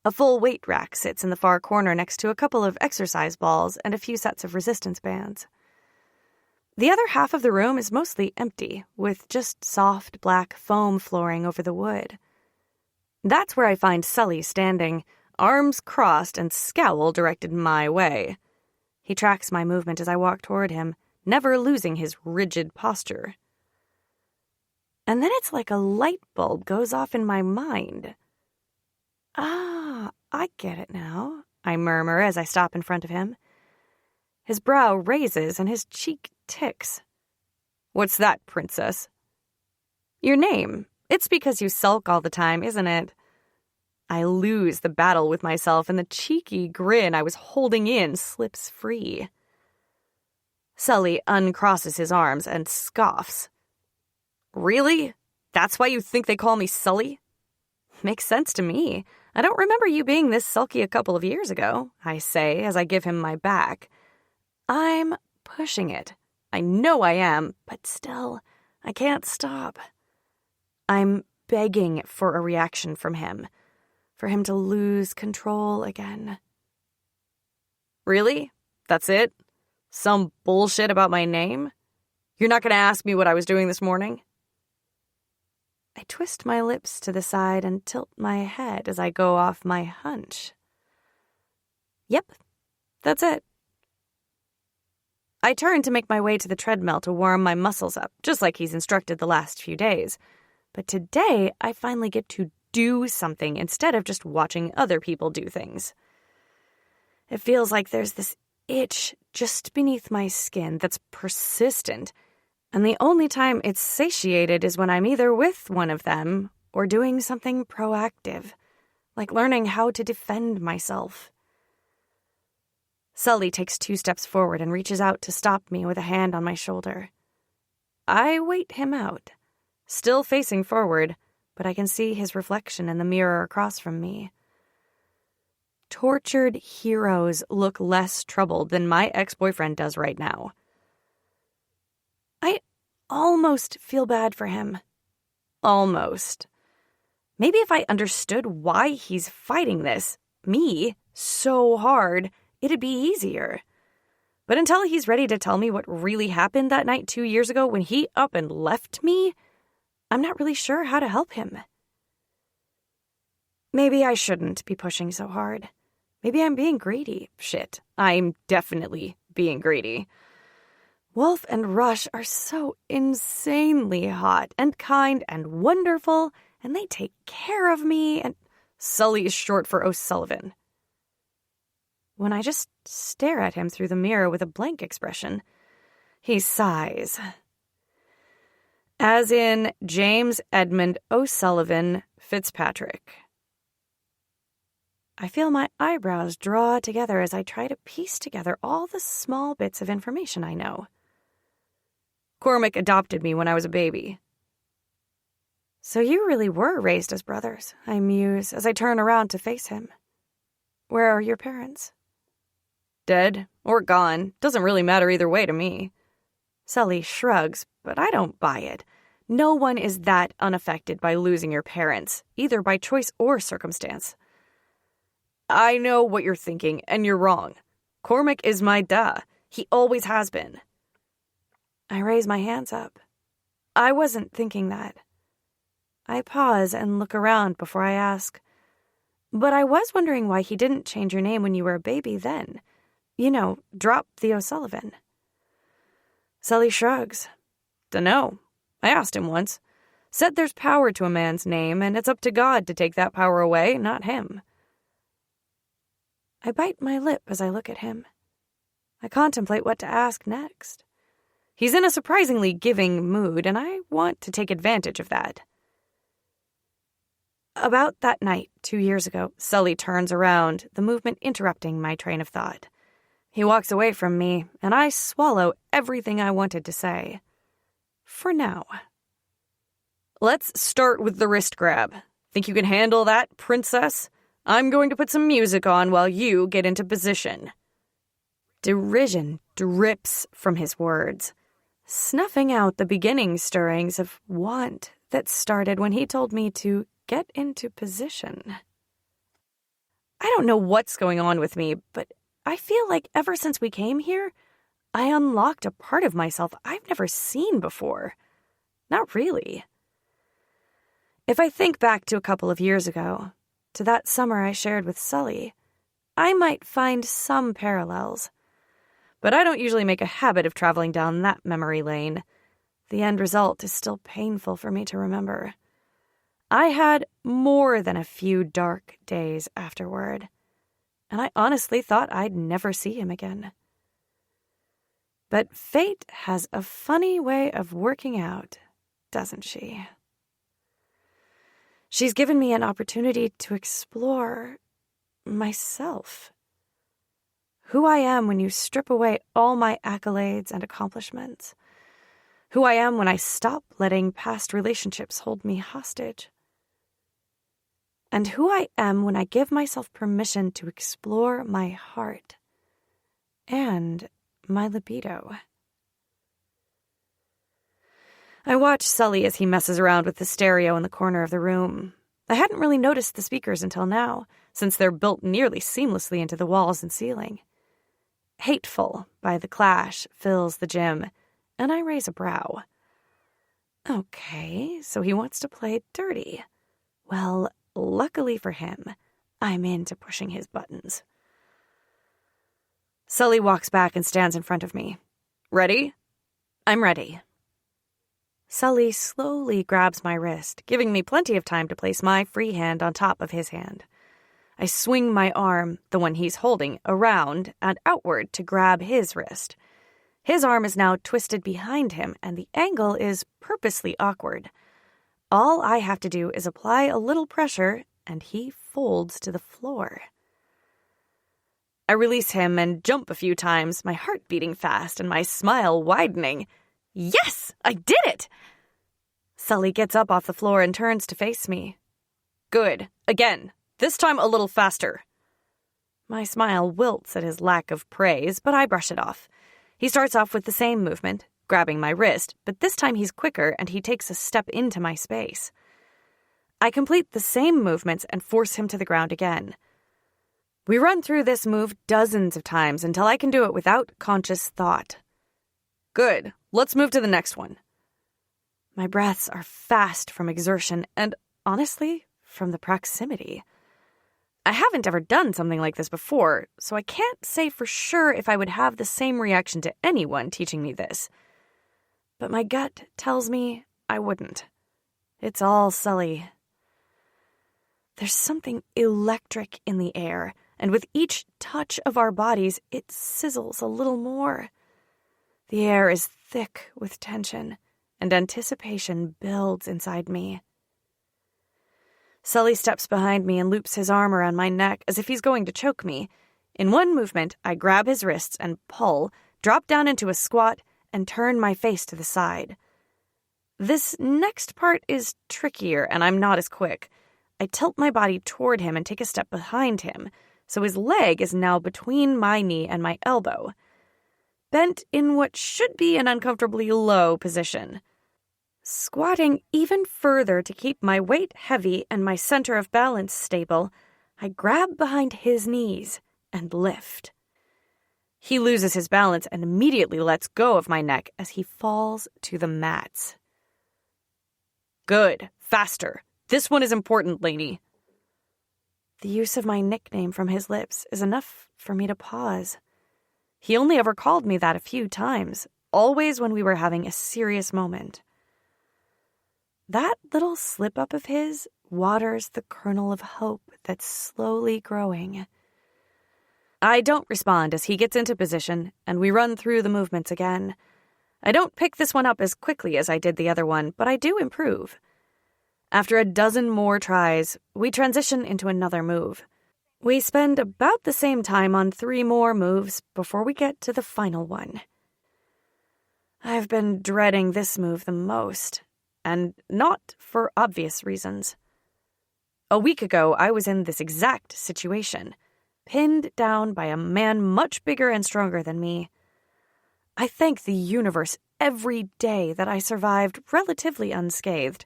A: A full weight rack sits in the far corner next to a couple of exercise balls and a few sets of resistance bands. The other half of the room is mostly empty, with just soft black foam flooring over the wood. That's where I find Sully standing, arms crossed and scowl directed my way. He tracks my movement as I walk toward him, never losing his rigid posture. And then it's like a light bulb goes off in my mind. "Ah, I get it now," I murmur as I stop in front of him. His brow raises and his cheek ticks.
D: "What's that, princess?"
A: "Your name. It's because you sulk all the time, isn't it?" I lose the battle with myself, and the cheeky grin I was holding in slips free. Sully uncrosses his arms and scoffs. "Really? That's why you think they call me Sully?" "Makes sense to me. I don't remember you being this sulky a couple of years ago," I say as I give him my back. I'm pushing it. I know I am, but still, I can't stop. I'm begging for a reaction from him, for him to lose control again.
D: "Really? That's it? Some bullshit about my name? You're not going to ask me what I was doing this morning?"
A: I twist my lips to the side and tilt my head as I go off my hunch. Yep, that's it. I turn to make my way to the treadmill to warm my muscles up, just like he's instructed the last few days. But today, I finally get to do something instead of just watching other people do things. It feels like there's this itch just beneath my skin that's persistent, and the only time it's satiated is when I'm either with one of them or doing something proactive, like learning how to defend myself. Sully takes 2 steps forward and reaches out to stop me with a hand on my shoulder. I wait him out, still facing forward, but I can see his reflection in the mirror across from me. Tortured heroes look less troubled than my ex-boyfriend does right now. I almost feel bad for him. Almost. Maybe if I understood why he's fighting this, me, so hard, it'd be easier. But until he's ready to tell me what really happened that night 2 years ago when he up and left me, I'm not really sure how to help him. Maybe I shouldn't be pushing so hard. Maybe I'm being greedy. Shit, I'm definitely being greedy. Wolf and Rush are so insanely hot and kind and wonderful, and they take care of me, and Sully is short for O'Sullivan. When I just stare at him through the mirror with a blank expression, he sighs. As in James Edmund O'Sullivan,
D: Fitzpatrick. I feel my eyebrows draw together as I try to piece together all the small bits of information I know. Cormac adopted me when I was a baby. So you really were raised as brothers, I muse as I turn around to face him. Where are your parents? Dead or gone, doesn't really matter either way to me. Sully shrugs, but I don't buy it. No one is that unaffected by losing your parents, either by choice or circumstance. I know what you're thinking, and you're wrong. Cormac is my da. He always has been. I raise my hands up. I wasn't thinking that. I pause and look around before I ask. But I was wondering why he didn't change your name when you were a baby then. You know, drop the O'Sullivan. Sully shrugs. Dunno. I asked him once. Said there's power to a man's name, and it's up to God to take that power away, not him. I bite my lip as I look at him. I contemplate what to ask next. He's in a surprisingly giving mood, and I want to take advantage of that. About that night, 2 years ago, Sully turns around, the movement interrupting my train of thought. He walks away from me, and I swallow everything I wanted to say. For now. Let's start with the wrist grab. Think you can handle that, princess? I'm going to put some music on while you get into position. Derision drips from his words, snuffing out the beginning stirrings of want that started when he told me to get into position. I don't know what's going on with me, but I feel like ever since we came here, I unlocked a part of myself I've never seen before. Not really. If I think back to a couple of years ago, to that summer I shared with Sully, I might find some parallels. But I don't usually make a habit of traveling down that memory lane. The end result is still painful for me to remember. I had more than a few dark days afterward, and I honestly thought I'd never see him again. But fate has a funny way of working out, doesn't she? She's given me an opportunity to explore myself. Who I am when you strip away all my accolades and accomplishments. Who I am when I stop letting past relationships hold me hostage. And who I am when I give myself permission to explore my heart and my libido. I watch Sully as he messes around with the stereo in the corner of the room. I hadn't really noticed the speakers until now, since they're built nearly seamlessly into the walls and ceiling. Hateful by the clash fills the gym, and I raise a brow. Okay, so he wants to play dirty. Well, luckily for him, I'm into pushing his buttons. Sully walks back and stands in front of me. Ready? I'm ready. Sully slowly grabs my wrist, giving me plenty of time to place my free hand on top of his hand. I swing my arm, the one he's holding, around and outward to grab his wrist. His arm is now twisted behind him, and the angle is purposely awkward. All I have to do is apply a little pressure, and he folds to the floor. I release him and jump a few times, my heart beating fast and my smile widening. Yes, I did it! Sully gets up off the floor and turns to face me. Good. Again. This time a little faster. My smile wilts at his lack of praise, but I brush it off. He starts off with the same movement, grabbing my wrist, but this time he's quicker and he takes a step into my space. I complete the same movements and force him to the ground again. We run through this move dozens of times until I can do it without conscious thought. Good. Let's move to the next one. My breaths are fast from exertion and, honestly, from the proximity. I haven't ever done something like this before, so I can't say for sure if I would have the same reaction to anyone teaching me this. But my gut tells me I wouldn't. It's all Sully. There's something electric in the air, and with each touch of our bodies, it sizzles a little more. The air is thick with tension, and anticipation builds inside me.
A: Sully steps behind me and loops his arm around my neck as if he's going to choke me. In one movement, I grab his wrists and pull, drop down into a squat, and turn my face to the side. This next part is trickier, and I'm not as quick. I tilt my body toward him and take a step behind him, so his leg is now between my knee and my elbow, bent in what should be an uncomfortably low position. Squatting even further to keep my weight heavy and my center of balance stable, I grab behind his knees and lift. He loses his balance and immediately lets go of my neck as he falls to the mats. Good. Faster. This one is important, Lainey. The use of my nickname from his lips is enough for me to pause. He only ever called me that a few times, always when we were having a serious moment. That little slip-up of his waters the kernel of hope that's slowly growing. I don't respond as he gets into position, and we run through the movements again. I don't pick this one up as quickly as I did the other one, but I do improve. After a dozen more tries, we transition into another move. We spend about the same time on 3 more moves before we get to the final one. I've been dreading this move the most, and not for obvious reasons. A week ago, I was in this exact situation, pinned down by a man much bigger and stronger than me. I thank the universe every day that I survived relatively unscathed,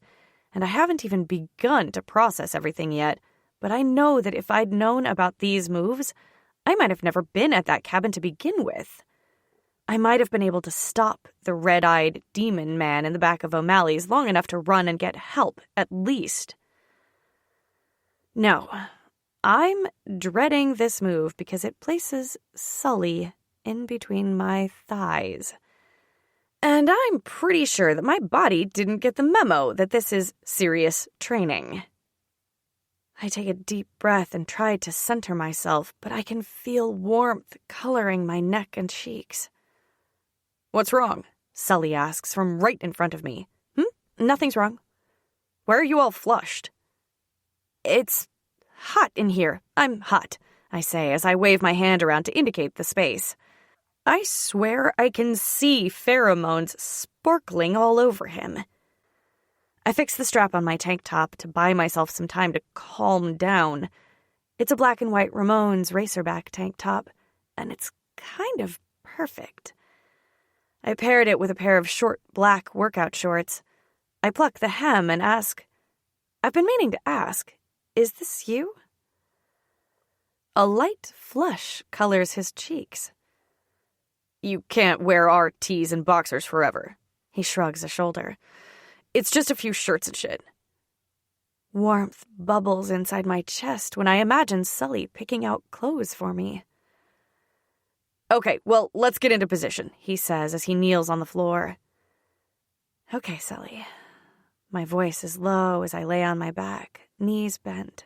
A: and I haven't even begun to process everything yet, but I know that if I'd known about these moves, I might have never been at that cabin to begin with. I might have been able to stop the red-eyed demon man in the back of O'Malley's long enough to run and get help, at least. No, I'm dreading this move because it places Sully in between my thighs. And I'm pretty sure that my body didn't get the memo that this is serious training. I take a deep breath and try to center myself, but I can feel warmth coloring my neck and cheeks. What's wrong? Sully asks from right in front of me. Nothing's wrong. Why are you all flushed? It's hot in here. I'm hot, I say as I wave my hand around to indicate the space. I swear I can see pheromones sparkling all over him. I fix the strap on my tank top to buy myself some time to calm down. It's a black and white Ramones racerback tank top, and it's kind of perfect. I paired it with a pair of short black workout shorts. I pluck the hem and ask, I've been meaning to ask, is this you? A light flush colors his cheeks. You can't wear our tees and boxers forever. He shrugs a shoulder. It's just a few shirts and shit. Warmth bubbles inside my chest when I imagine Sully picking out clothes for me. Okay, well, let's get into position, he says as he kneels on the floor. Okay, Sully. My voice is low as I lay on my back, knees bent.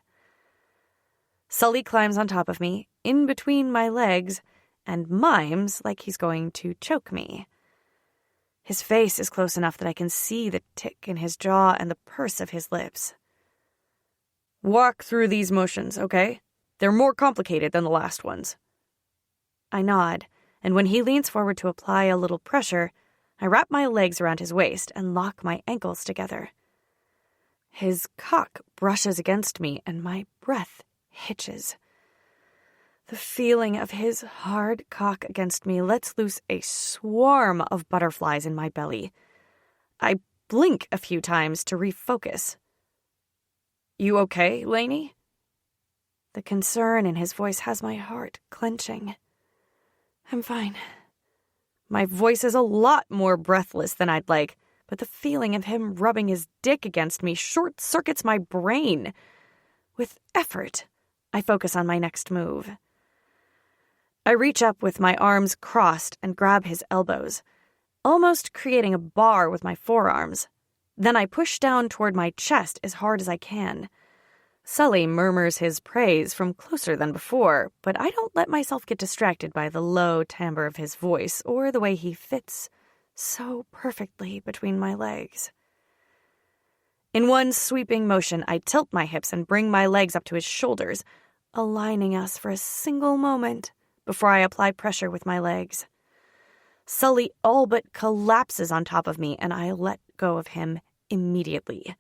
A: Sully climbs on top of me, in between my legs, and mimes like he's going to choke me. His face is close enough that I can see the tick in his jaw and the purse of his lips. Walk through these motions, okay? They're more complicated than the last ones. I nod, and when he leans forward to apply a little pressure, I wrap my legs around his waist and lock my ankles together. His cock brushes against me, and my breath hitches. The feeling of his hard cock against me lets loose a swarm of butterflies in my belly. I blink a few times to refocus. You okay, Lainey? The concern in his voice has my heart clenching. I'm fine. My voice is a lot more breathless than I'd like, but the feeling of him rubbing his dick against me short-circuits my brain. With effort, I focus on my next move. I reach up with my arms crossed and grab his elbows, almost creating a bar with my forearms. Then I push down toward my chest as hard as I can. Sully murmurs his praise from closer than before, but I don't let myself get distracted by the low timbre of his voice or the way he fits so perfectly between my legs. In one sweeping motion, I tilt my hips and bring my legs up to his shoulders, aligning us for a single moment before I apply pressure with my legs. Sully all but collapses on top of me, and I let go of him immediately.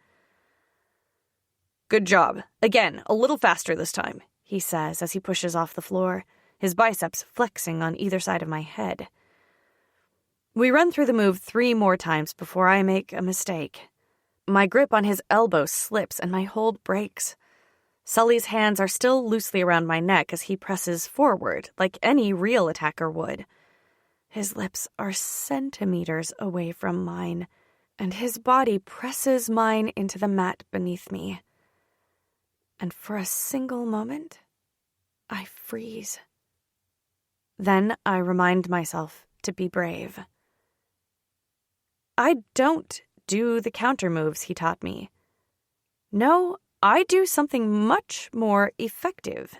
D: Good job. Again, a little faster this time, he says as he pushes off the floor, his biceps flexing on either side of my head. We run through the move 3 more times before I make a mistake. My grip on his elbow slips and my hold breaks. Sully's hands are still loosely around my neck as he presses forward, like any real attacker would. His lips are centimeters away from mine, and his body presses mine into the mat beneath me. And for a single moment, I freeze. Then I remind myself to be brave. I don't do the counter moves he taught me. No, I do something much more effective.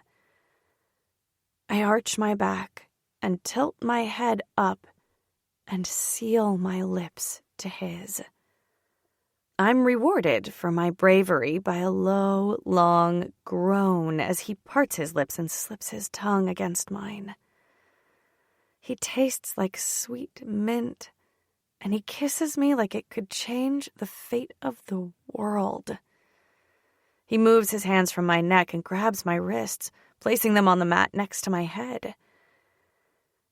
D: I arch my back and tilt my head up and seal my lips to his. I'm rewarded for my bravery by a low, long groan as he parts his lips and slips his tongue against mine. He tastes like sweet mint, and he kisses me like it could change the fate of the world. He moves his hands from my neck and grabs my wrists, placing them on the mat next to my head.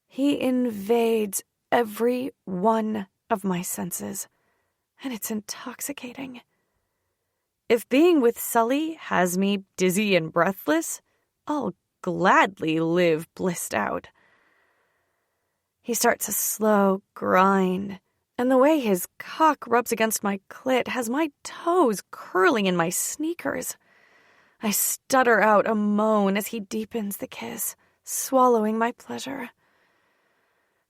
D: He invades every one of my senses, and it's intoxicating. If being with Sully has me dizzy and breathless, I'll gladly live blissed out. He starts a slow grind, and the way his cock rubs against my clit has my toes curling in my sneakers. I stutter out a moan as he deepens the kiss, swallowing my pleasure.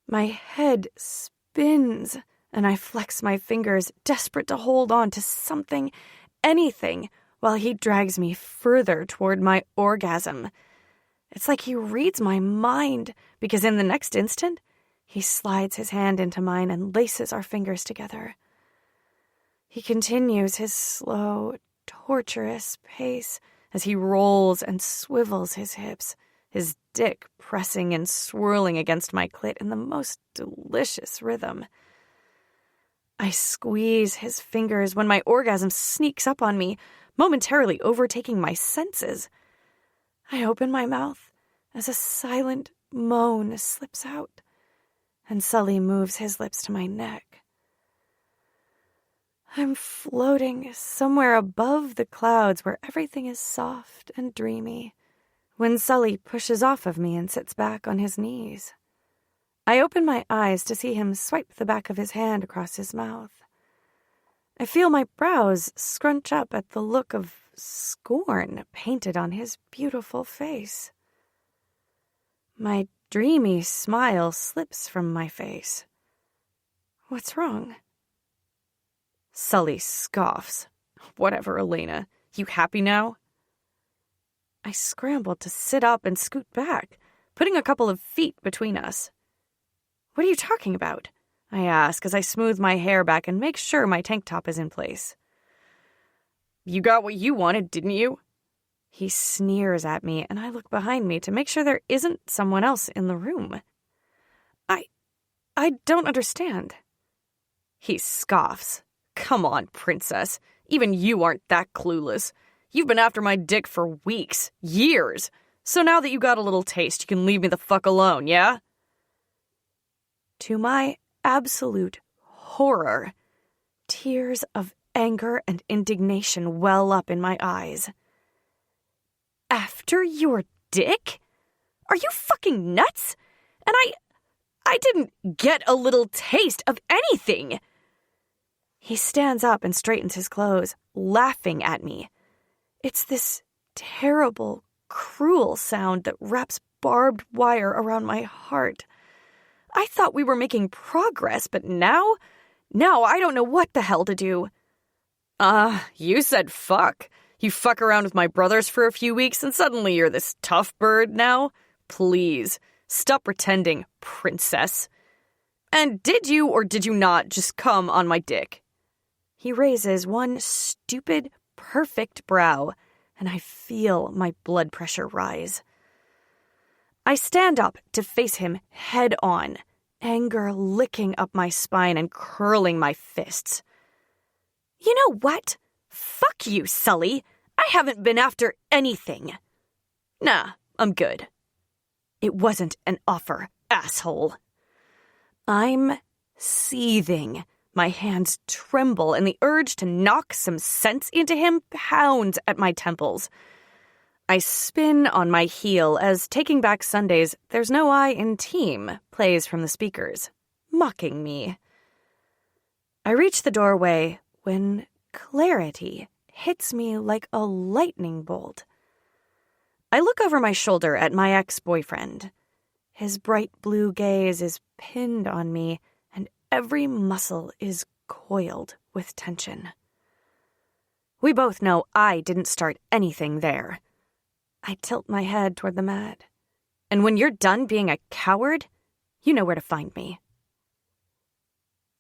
D: My head spins, and I flex my fingers, desperate to hold on to something, anything, while he drags me further toward my orgasm. It's like he reads my mind, because in the next instant, he slides his hand into mine and laces our fingers together. He continues his slow, torturous pace as he rolls and swivels his hips, his dick pressing and swirling against my clit in the most delicious rhythm. I squeeze his fingers when my orgasm sneaks up on me, momentarily overtaking my senses. I open my mouth as a silent moan slips out, and Sully moves his lips to my neck. I'm floating somewhere above the clouds where everything is soft and dreamy, when Sully pushes off of me and sits back on his knees. I open my eyes to see him swipe the back of his hand across his mouth. I feel my brows scrunch up at the look of scorn painted on his beautiful face. My dreamy smile slips from my face. What's wrong? Sully scoffs. Whatever, Elena. You happy now?
A: I scrambled to sit up and scoot back, putting a couple of feet between us. What are you talking about? I ask as I smooth my hair back and make sure my tank top is in place.
D: You got what you wanted, didn't you?
A: He sneers at me, and I look behind me to make sure there isn't someone else in the room. I don't understand.
D: He scoffs. Come on, princess. Even you aren't that clueless. You've been after my dick for weeks, years. So now that you got a little taste, you can leave me the fuck alone, yeah?
A: To my absolute horror, tears of anger and indignation well up in my eyes. After your dick? Are you fucking nuts? And I didn't get a little taste of anything. He stands up and straightens his clothes, laughing at me. It's this terrible, cruel sound that wraps barbed wire around my heart. I thought we were making progress, but now I don't know what the hell to do.
D: You said fuck. You fuck around with my brothers for a few weeks and suddenly you're this tough bird now? Please, stop pretending, princess. And did you or did you not just come on my dick?
A: He raises one stupid, perfect brow, and I feel my blood pressure rise. I stand up to face him head on, anger licking up my spine and curling my fists. You know what? Fuck you, Sully. I haven't been after anything. Nah, I'm good. It wasn't an offer, asshole. I'm seething. My hands tremble, and the urge to knock some sense into him pounds at my temples. I spin on my heel as Taking Back Sundays, There's No I in Team plays from the speakers, mocking me. I reach the doorway when clarity hits me like a lightning bolt. I look over my shoulder at my ex-boyfriend. His bright blue gaze is pinned on me, and every muscle is coiled with tension. We both know I didn't start anything there. I tilt my head toward the mat. And when you're done being a coward, you know where to find me.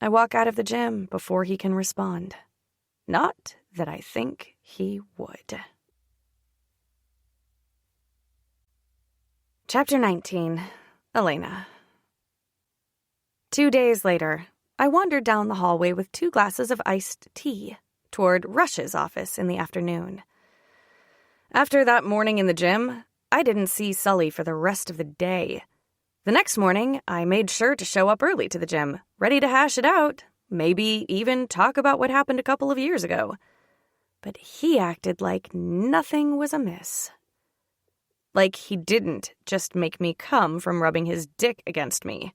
A: I walk out of the gym before he can respond. Not that I think he would. Chapter 19. Elena. 2 days later, I wandered down the hallway with 2 glasses of iced tea toward Rush's office in the afternoon. After that morning in the gym, I didn't see Sully for the rest of the day. The next morning, I made sure to show up early to the gym, ready to hash it out, maybe even talk about what happened a couple of years ago. But he acted like nothing was amiss. Like he didn't just make me come from rubbing his dick against me.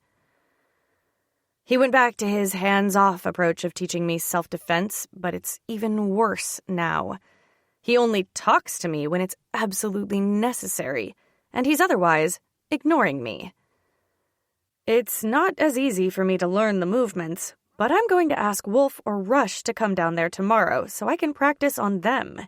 A: He went back to his hands-off approach of teaching me self-defense, but it's even worse now. He only talks to me when it's absolutely necessary, and he's otherwise ignoring me. It's not as easy for me to learn the movements, but I'm going to ask Wolf or Rush to come down there tomorrow so I can practice on them.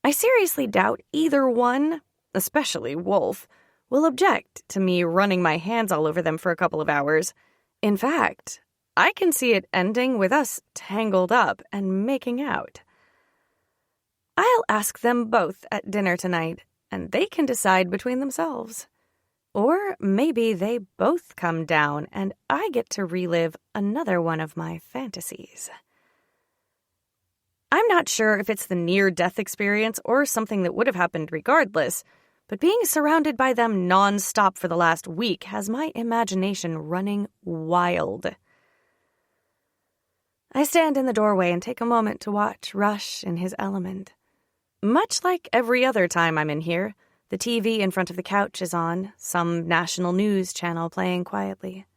A: I seriously doubt either one, especially Wolf, will object to me running my hands all over them for a couple of hours. In fact, I can see it ending with us tangled up and making out. I'll ask them both at dinner tonight, and they can decide between themselves. Or maybe they both come down and I get to relive another one of my fantasies. I'm not sure if it's the near-death experience or something that would have happened regardless, but being surrounded by them non-stop for the last week has my imagination running wild. I stand in the doorway and take a moment to watch Rush in his element. Much like every other time I'm in here, the TV in front of the couch is on, some national news channel playing quietly.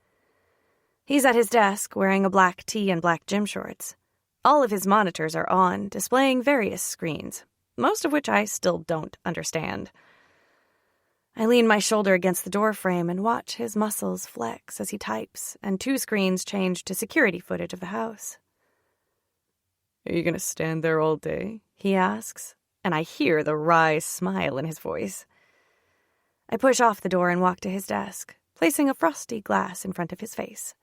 A: He's at his desk wearing a black tee and black gym shorts. All of his monitors are on, displaying various screens, most of which I still don't understand. I lean my shoulder against the doorframe and watch his muscles flex as he types, and 2 screens change to security footage of the house.
D: Are you going to stand there all day?
A: He asks, and I hear the wry smile in his voice. I push off the door and walk to his desk, placing a frosty glass in front of his face.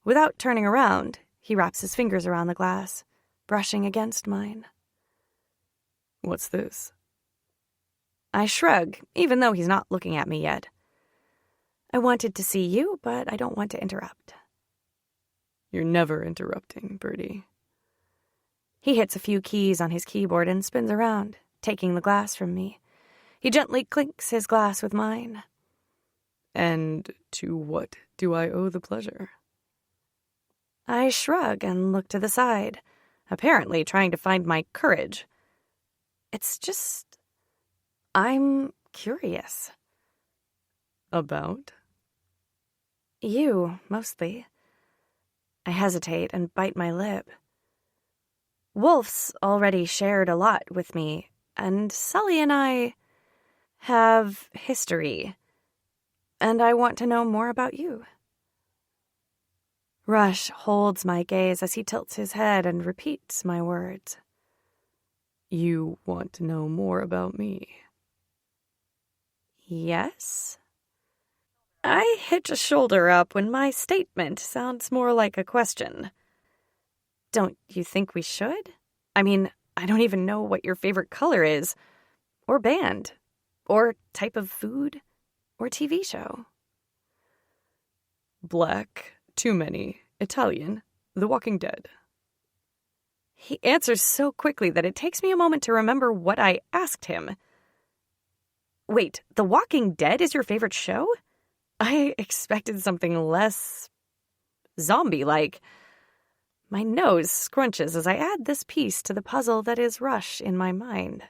A: Without turning around, he wraps his fingers around the glass, brushing against mine.
D: What's this?
A: I shrug, even though he's not looking at me yet. I wanted to see you, but I don't want to interrupt.
D: You're never interrupting, Birdie.
A: He hits a few keys on his keyboard and spins around, taking the glass from me. He gently clinks his glass with mine.
D: And to what do I owe the pleasure?
A: I shrug and look to the side, apparently trying to find my courage. It's just... I'm curious.
D: About?
A: You, mostly. I hesitate and bite my lip. Wolf's already shared a lot with me, and Sully and I have history, and I want to know more about you. Rush holds my gaze as he tilts his head and repeats my words.
D: You want to know more about me?
A: Yes? I hitch a shoulder up when my statement sounds more like a question. Don't you think we should? I mean, I don't even know what your favorite color is, or band, or type of food, or TV show.
D: Black, too many, Italian, The Walking Dead.
A: He answers so quickly that it takes me a moment to remember what I asked him. Wait, The Walking Dead is your favorite show? I expected something less zombie-like. My nose scrunches as I add this piece to the puzzle that is Rush in my mind.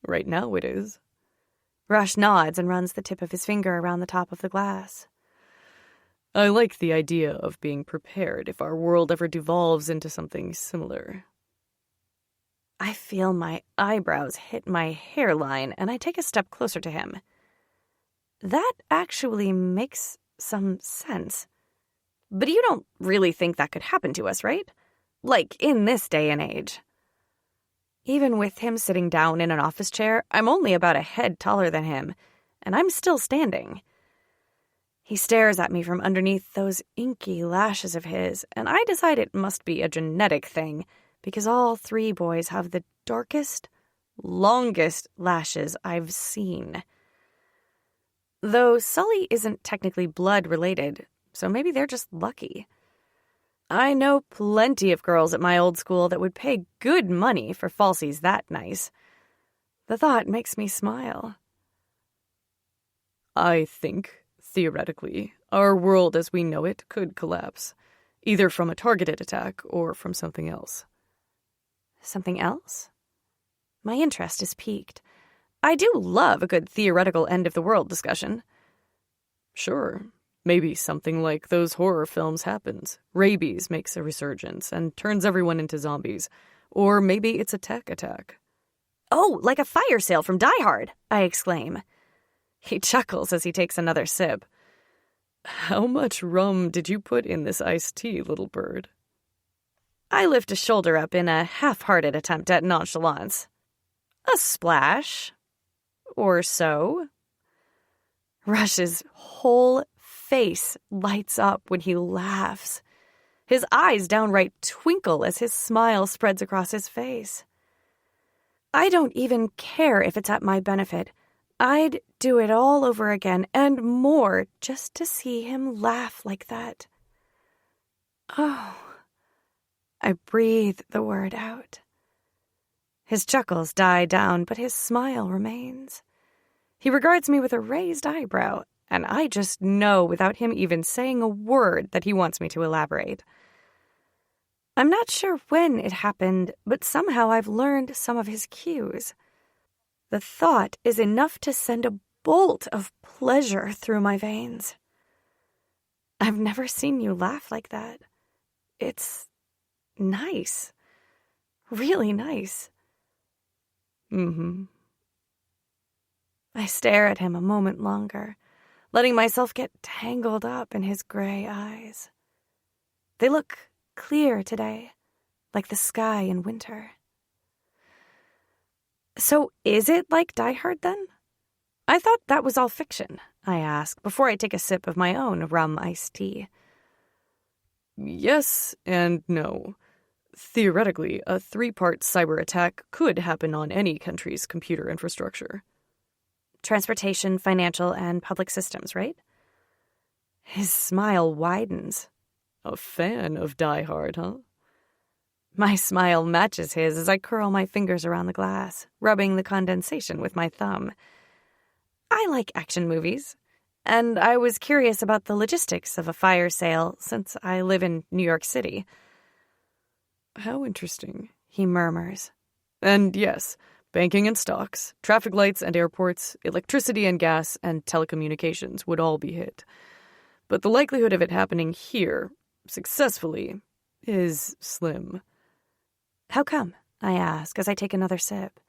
D: Right now it is.
A: Rush nods and runs the tip of his finger around the top of the glass.
D: I like the idea of being prepared if our world ever devolves into something similar.
A: I feel my eyebrows hit my hairline, and I take a step closer to him. That actually makes some sense. But you don't really think that could happen to us, right? Like, in this day and age. Even with him sitting down in an office chair, I'm only about a head taller than him, and I'm still standing. He stares at me from underneath those inky lashes of his, and I decide it must be a genetic thing, because all three boys have the darkest, longest lashes I've seen. Though Sully isn't technically blood-related, so maybe they're just lucky. I know plenty of girls at my old school that would pay good money for falsies that nice. The thought makes me smile.
D: I think, theoretically, our world as we know it could collapse, either from a targeted attack or from something else.
A: Something else? My interest is piqued. I do love a good theoretical end-of-the-world discussion.
D: Sure. Maybe something like those horror films happens. Rabies makes a resurgence and turns everyone into zombies. Or maybe it's a tech attack.
A: Oh, like a fire sale from Die Hard, I exclaim. He chuckles as he takes another sip.
D: How much rum did you put in this iced tea, little bird?
A: I lift a shoulder up in a half-hearted attempt at nonchalance. A splash. Or so. Rush's whole face lights up when he laughs. His eyes downright twinkle as his smile spreads across his face. I don't even care if it's at my benefit. I'd do it all over again and more just to see him laugh like that. Oh. I breathe the word out. His chuckles die down, but his smile remains. He regards me with a raised eyebrow, and I just know without him even saying a word that he wants me to elaborate. I'm not sure when it happened, but somehow I've learned some of his cues. The thought is enough to send a bolt of pleasure through my veins. I've never seen you laugh like that. It's nice. Really nice.
D: Mm-hmm.
A: I stare at him a moment longer, letting myself get tangled up in his gray eyes. They look clear today, like the sky in winter. So is it like Die Hard then? I thought that was all fiction, I ask, before I take a sip of my own rum iced tea.
D: Yes and no. Theoretically, a 3-part cyber attack could happen on any country's computer infrastructure.
A: Transportation, financial, and public systems, right? His smile widens.
D: A fan of Die Hard, huh?
A: My smile matches his as I curl my fingers around the glass, rubbing the condensation with my thumb. I like action movies, and I was curious about the logistics of a fire sale since I live in New York City.
D: How interesting,
A: he murmurs.
D: And yes, banking and stocks, traffic lights and airports, electricity and gas, and telecommunications would all be hit. But the likelihood of it happening here, successfully, is slim.
A: How come? I ask as I take another sip.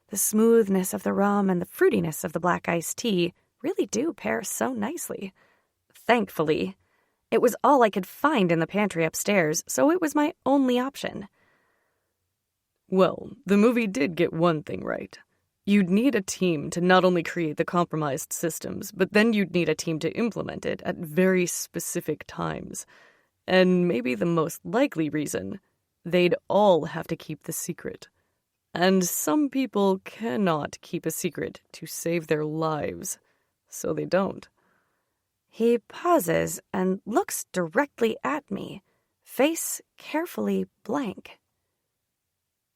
A: The smoothness of the rum and the fruitiness of the black iced tea really do pair so nicely. Thankfully, it was all I could find in the pantry upstairs, so it was my only option.
D: Well, the movie did get one thing right. You'd need a team to not only create the compromised systems, but then you'd need a team to implement it at very specific times. And maybe the most likely reason, they'd all have to keep the secret. And some people cannot keep a secret to save their lives, so they don't.
A: He pauses and looks directly at me, face carefully blank.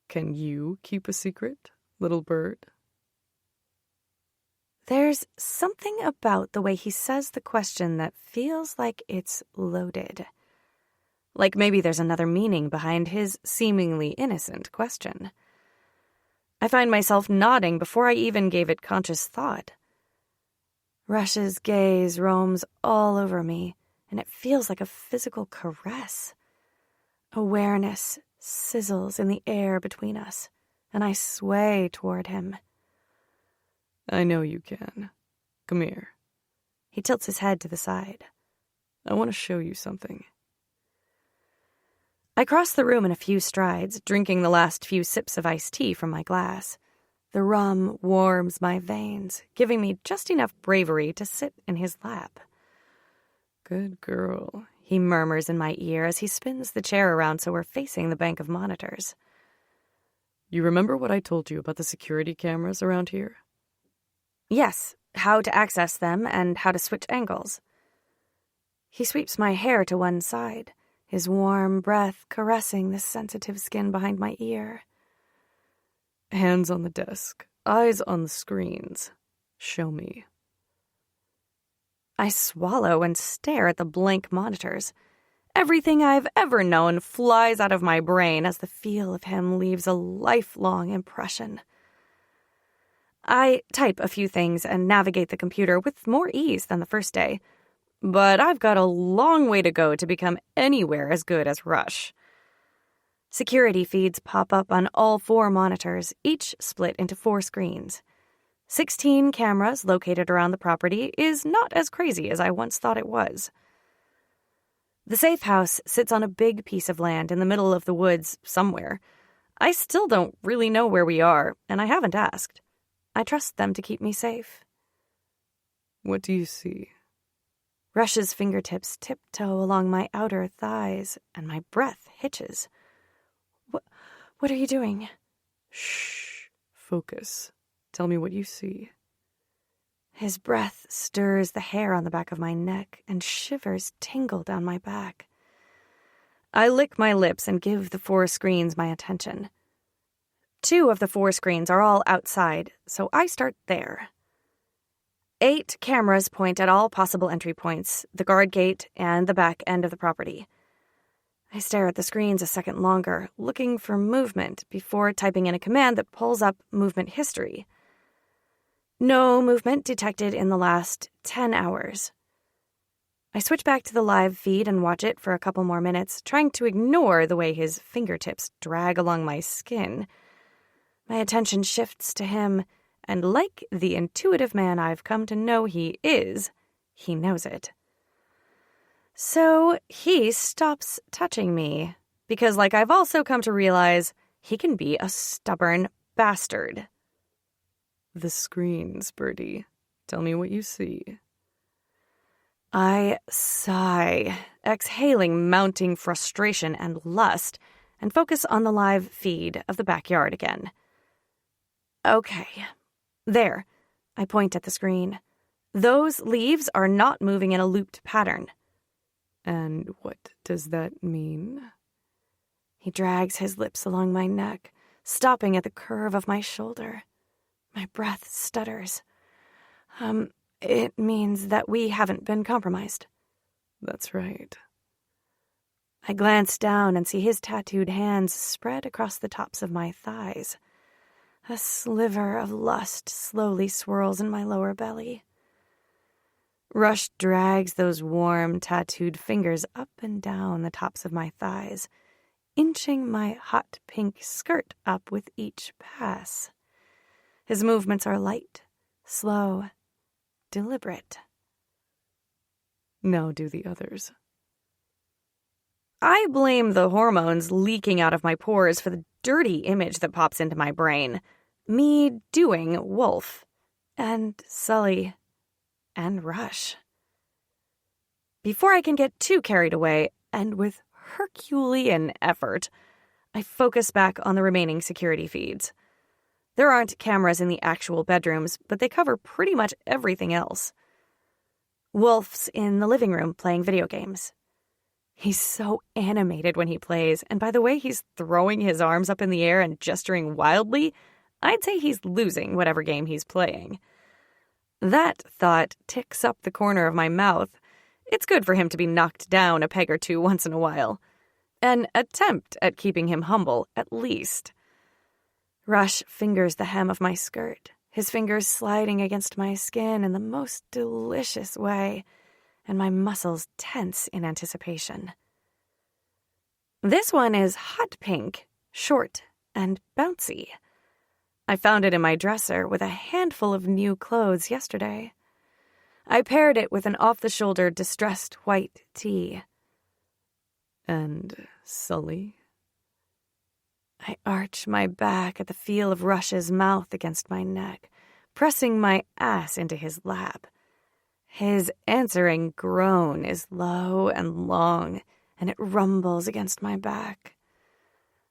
D: Can you keep a secret, little bird?
A: There's something about the way he says the question that feels like it's loaded. Like maybe there's another meaning behind his seemingly innocent question. I find myself nodding before I even gave it conscious thought. Rush's gaze roams all over me, and it feels like a physical caress. Awareness sizzles in the air between us, and I sway toward him.
D: I know you can. Come here.
A: He tilts his head to the side.
D: I want to show you something.
A: I cross the room in a few strides, drinking the last few sips of iced tea from my glass. The rum warms my veins, giving me just enough bravery to sit in his lap.
D: Good girl,
A: he murmurs in my ear as he spins the chair around so we're facing the bank of monitors.
D: You remember what I told you about the security cameras around here?
A: Yes, how to access them and how to switch angles. He sweeps my hair to one side, his warm breath caressing the sensitive skin behind my ear.
D: Hands on the desk, eyes on the screens. Show me.
A: I swallow and stare at the blank monitors. Everything I've ever known flies out of my brain as the feel of him leaves a lifelong impression. I type a few things and navigate the computer with more ease than the first day, but I've got a long way to go to become anywhere as good as Rush. Security feeds pop up on all 4 monitors, each split into 4 screens. 16 cameras located around the property is not as crazy as I once thought it was. The safe house sits on a big piece of land in the middle of the woods somewhere. I still don't really know where we are, and I haven't asked. I trust them to keep me safe.
D: What do you see?
A: Rush's fingertips tiptoe along my outer thighs, and my breath hitches. What are you doing?
D: Shh. Focus. Tell me what you see.
A: His breath stirs the hair on the back of my neck, and shivers tingle down my back. I lick my lips and give the 4 screens my attention. 2 of the 4 screens are all outside, so I start there. 8 cameras point at all possible entry points, the guard gate, and the back end of the property. I stare at the screens a second longer, looking for movement before typing in a command that pulls up movement history. No movement detected in the last 10 hours. I switch back to the live feed and watch it for a couple more minutes, trying to ignore the way his fingertips drag along my skin. My attention shifts to him, and like the intuitive man I've come to know he is, he knows it. So he stops touching me, because like I've also come to realize, he can be a stubborn bastard.
D: The screens, Birdie. Tell me what you see.
A: I sigh, exhaling mounting frustration and lust, and focus on the live feed of the backyard again. Okay. There. I point at the screen. Those leaves are not moving in a looped pattern.
D: And what does that mean?
A: He drags his lips along my neck, stopping at the curve of my shoulder. My breath stutters. It means that we haven't been compromised.
D: That's right.
A: I glance down and see his tattooed hands spread across the tops of my thighs. A sliver of lust slowly swirls in my lower belly. Rush drags those warm, tattooed fingers up and down the tops of my thighs, inching my hot pink skirt up with each pass. His movements are light, slow, deliberate.
D: Now do the others.
A: I blame the hormones leaking out of my pores for the dirty image that pops into my brain. Me doing Wolf, and Sully, and Rush. Before I can get too carried away, and with Herculean effort, I focus back on the remaining security feeds. There aren't cameras in the actual bedrooms, but they cover pretty much everything else. Wolf's in the living room playing video games. He's so animated when he plays, and by the way he's throwing his arms up in the air and gesturing wildly, I'd say he's losing whatever game he's playing. That thought ticks up the corner of my mouth. It's good for him to be knocked down a peg or two once in a while. An attempt at keeping him humble, at least. Rush fingers the hem of my skirt, his fingers sliding against my skin in the most delicious way, and my muscles tense in anticipation. This one is hot pink, short, and bouncy. I found it in my dresser with a handful of new clothes yesterday. I paired it with an off-the-shoulder distressed white tee.
D: And Sully?
A: I arch my back at the feel of Rush's mouth against my neck, pressing my ass into his lap. His answering groan is low and long, and it rumbles against my back.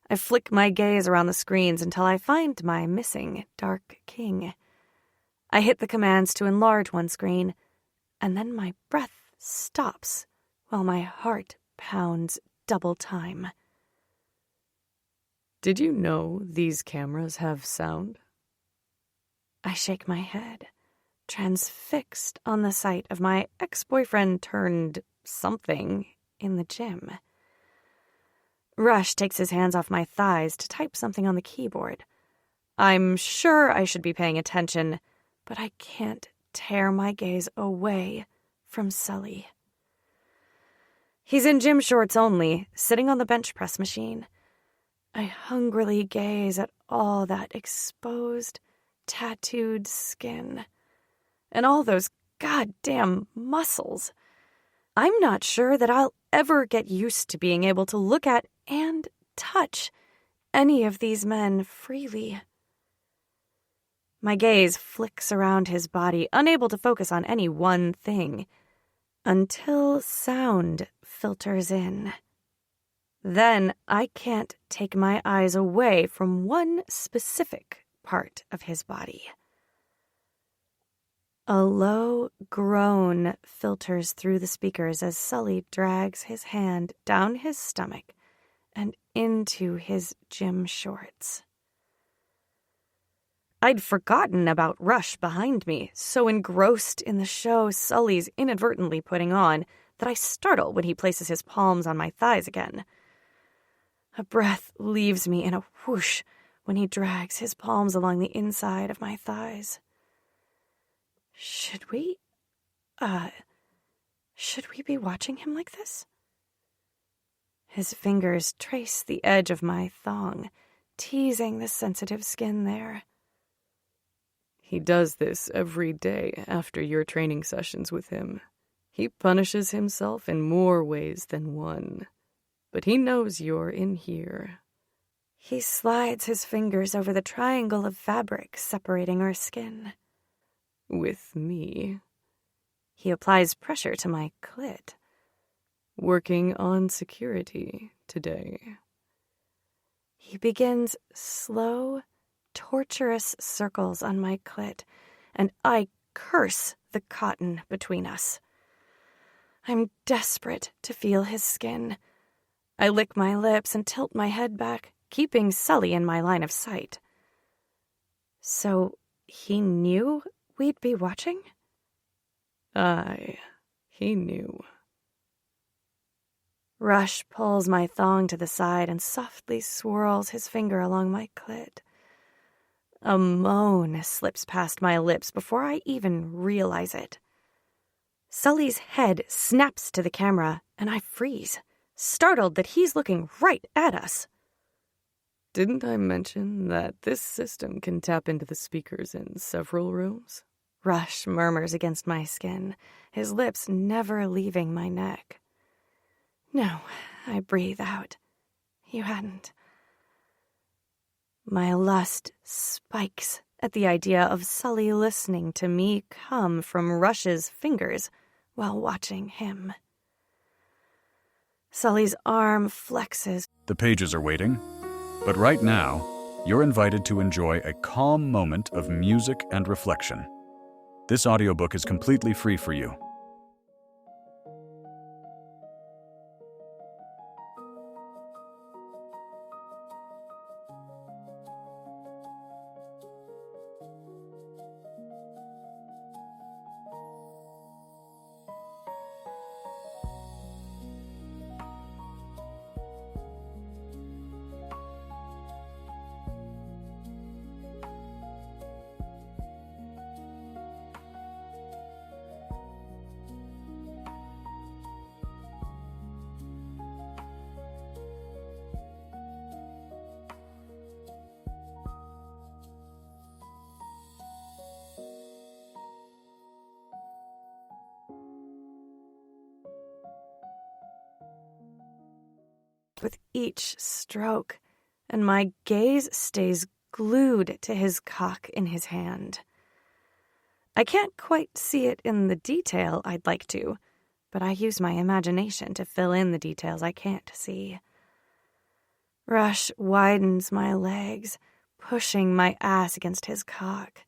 A: I flick my gaze around the screens until I find my missing Dark King. I hit the commands to enlarge one screen, and then my breath stops while my heart pounds double time.
D: Did you know these cameras have sound?
A: I shake my head, transfixed on the sight of my ex-boyfriend turned something in the gym. Rush takes his hands off my thighs to type something on the keyboard. I'm sure I should be paying attention, but I can't tear my gaze away from Sully. He's in gym shorts only, sitting on the bench press machine. I hungrily gaze at all that exposed, tattooed skin, and all those goddamn muscles. I'm not sure that I'll ever get used to being able to look at and touch any of these men freely. My gaze flicks around his body, unable to focus on any one thing, until sound filters in. Then I can't take my eyes away from one specific part of his body. A low groan filters through the speakers as Sully drags his hand down his stomach and into his gym shorts. I'd forgotten about Rush behind me, so engrossed in the show Sully's inadvertently putting on that I startle when he places his palms on my thighs again. A breath leaves me in a whoosh when he drags his palms along the inside of my thighs. Should we be watching him like this? His fingers trace the edge of my thong, teasing the sensitive skin there.
D: He does this every day after your training sessions with him. He punishes himself in more ways than one. But he knows you're in here.
A: He slides his fingers over the triangle of fabric separating our skin.
D: With me.
A: He applies pressure to my clit.
D: Working on security today.
A: He begins slow, torturous circles on my clit, and I curse the cotton between us. I'm desperate to feel his skin. I lick my lips and tilt my head back, keeping Sully in my line of sight. So he knew we'd be watching?
D: Aye, he knew.
A: Rush pulls my thong to the side and softly swirls his finger along my clit. A moan slips past my lips before I even realize it. Sully's head snaps to the camera, and I freeze, startled that he's looking right at us.
D: Didn't I mention that this system can tap into the speakers in several rooms?
A: Rush murmurs against my skin, his lips never leaving my neck. No, I breathe out. You hadn't. My lust spikes at the idea of Sully listening to me come from Rush's fingers while watching him. Sully's arm flexes.
E: The pages are waiting, but right now, you're invited to enjoy a calm moment of music and reflection. This audiobook is completely free for you.
A: With each stroke, and my gaze stays glued to his cock in his hand. I can't quite see it in the detail I'd like to, but I use my imagination to fill in the details I can't see. Rush widens my legs, pushing my ass against his cock.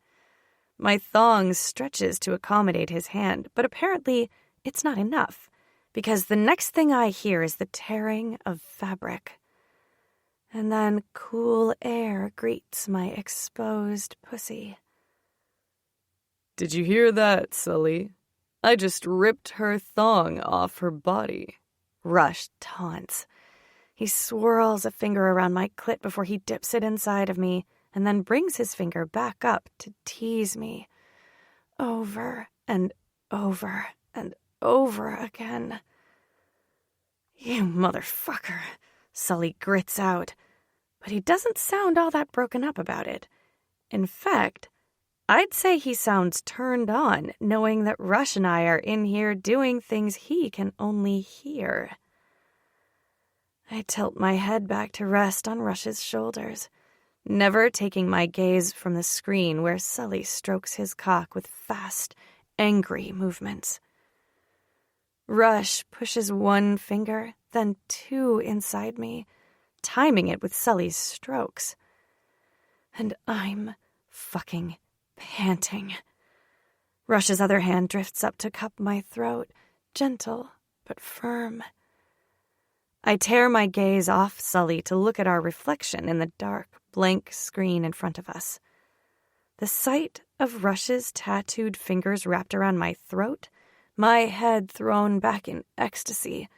A: My thong stretches to accommodate his hand, but apparently it's not enough, because the next thing I hear is the tearing of fabric. And then cool air greets my exposed pussy.
D: Did you hear that, Sully? I just ripped her thong off her body.
A: Rush taunts. He swirls a finger around my clit before he dips it inside of me and then brings his finger back up to tease me. Over and over and over again. You motherfucker, Sully grits out, but he doesn't sound all that broken up about it. In fact, I'd say he sounds turned on, knowing that Rush and I are in here doing things he can only hear. I tilt my head back to rest on Rush's shoulders, never taking my gaze from the screen where Sully strokes his cock with fast, angry movements. Rush pushes one finger, then two inside me, timing it with Sully's strokes. And I'm fucking panting. Rush's other hand drifts up to cup my throat, gentle but firm. I tear my gaze off Sully to look at our reflection in the dark, blank screen in front of us. The sight of Rush's tattooed fingers wrapped around my throat, my head thrown back in ecstasy,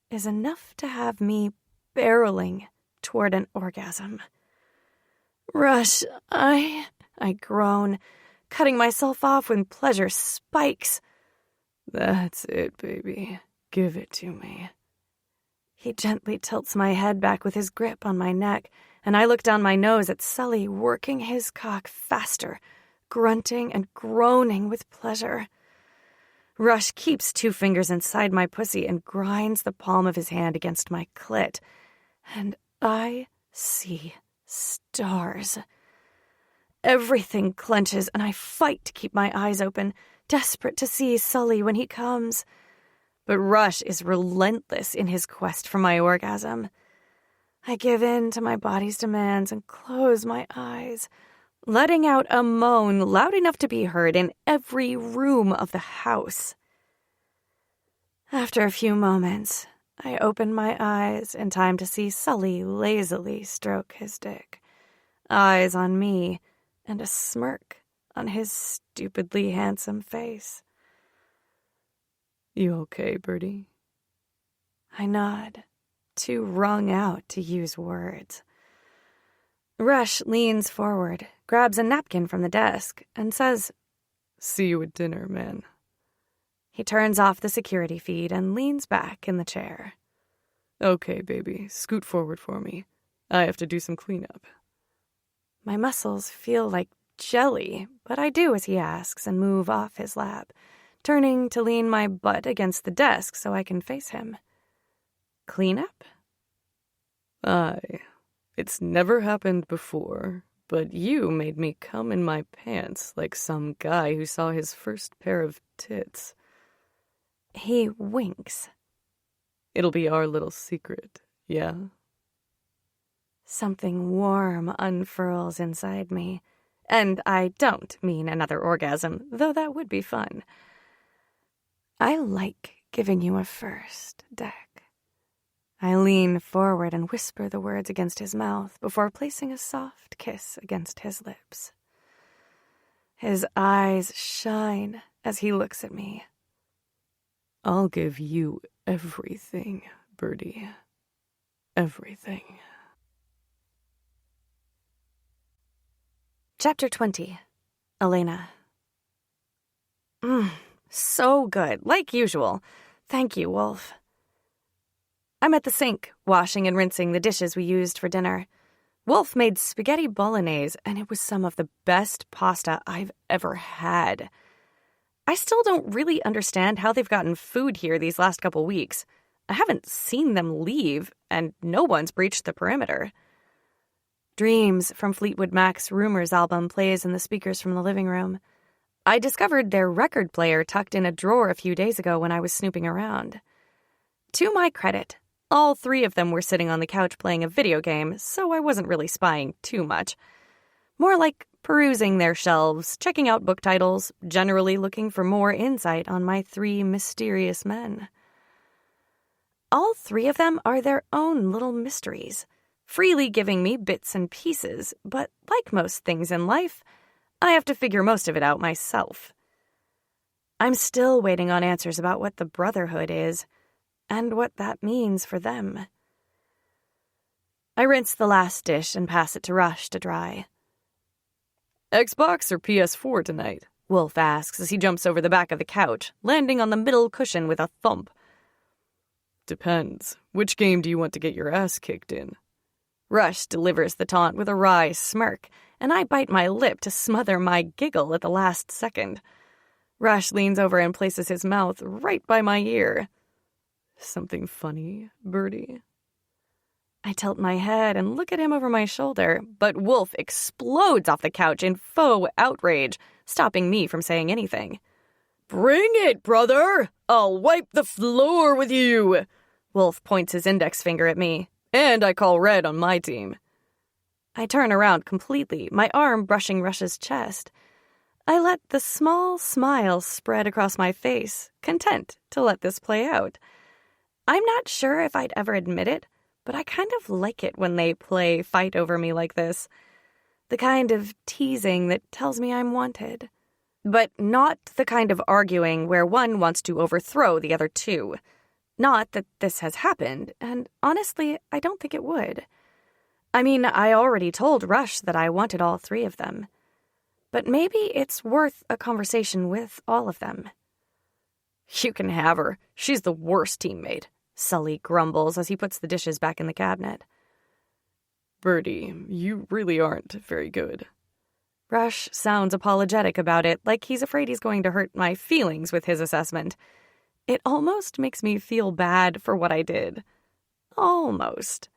A: is enough to have me barreling toward an orgasm. Rush, I groan, cutting myself off when pleasure spikes.
D: That's it, baby. Give it to me.
A: He gently tilts my head back with his grip on my neck, and I look down my nose at Sully working his cock faster, grunting and groaning with pleasure. Rush keeps two fingers inside my pussy and grinds the palm of his hand against my clit, and I see stars. Everything clenches, and I fight to keep my eyes open, desperate to see Sully when he comes. But Rush is relentless in his quest for my orgasm. I give in to my body's demands and close my eyes, letting out a moan loud enough to be heard in every room of the house. After a few moments, I open my eyes in time to see Sully lazily stroke his dick, eyes on me, and a smirk on his stupidly handsome face.
D: You okay, Birdie?
A: I nod, too wrung out to use words. Rush leans forward, grabs a napkin from the desk, and says,
D: See you at dinner, man.
A: He turns off the security feed and leans back in the chair.
D: Okay, baby, scoot forward for me. I have to do some cleanup.
A: My muscles feel like jelly, but I do as he asks and move off his lap, turning to lean my butt against the desk so I can face him. Cleanup?
D: Aye. It's never happened before, but you made me come in my pants like some guy who saw his first pair of tits.
A: He winks.
D: It'll be our little secret, yeah?
A: Something warm unfurls inside me. And I don't mean another orgasm, though that would be fun. I like giving you a first, Deck. I lean forward and whisper the words against his mouth before placing a soft kiss against his lips. His eyes shine as he looks at me.
D: I'll give you everything, Birdie. Everything.
A: Chapter 20. Elena. So good, like usual. Thank you, Wolf. I'm at the sink, washing and rinsing the dishes we used for dinner. Wolf made spaghetti bolognese, and it was some of the best pasta I've ever had. I still don't really understand how they've gotten food here these last couple weeks. I haven't seen them leave, and no one's breached the perimeter. Dreams from Fleetwood Mac's Rumors album plays in the speakers from the living room. I discovered their record player tucked in a drawer a few days ago when I was snooping around. To my credit, all three of them were sitting on the couch playing a video game, so I wasn't really spying too much. More like perusing their shelves, checking out book titles, generally looking for more insight on my three mysterious men. All three of them are their own little mysteries, freely giving me bits and pieces, but like most things in life, I have to figure most of it out myself. I'm still waiting on answers about what the Brotherhood is, and what that means for them. I rinse the last dish and pass it to Rush to dry.
D: Xbox or PS4 tonight? Wolf asks as he jumps over the back of the couch, landing on the middle cushion with a thump. Depends. Which game do you want to get your ass kicked in? Rush delivers the taunt with a wry smirk, and I bite my lip to smother my giggle at the last second. Rush leans over and places his mouth right by my ear. Something funny, Birdie? I tilt my head and look at him over my shoulder, but Wolf explodes off the couch in faux outrage, stopping me from saying anything. Bring it, brother! I'll wipe the floor with you! Wolf points his index finger at me. And I call red on my team. I turn around completely, my arm brushing Rush's chest. I let the small smile spread across my face, content to let this play out. I'm not sure if I'd ever admit it, but I kind of like it when they play fight over me like this. The kind of teasing that tells me I'm wanted. But not the kind of arguing where one wants to overthrow the other two. Not that this has happened, and honestly, I don't think it would. I mean, I already told Rush that I wanted all three of them. But maybe it's worth a conversation with all of them. You can have her. She's the worst teammate, Sully grumbles as he puts the dishes back in the cabinet. Birdie, you really aren't very good. Rush sounds apologetic about it, like he's afraid he's going to hurt my feelings with his assessment. It almost makes me feel bad for what I did. Almost.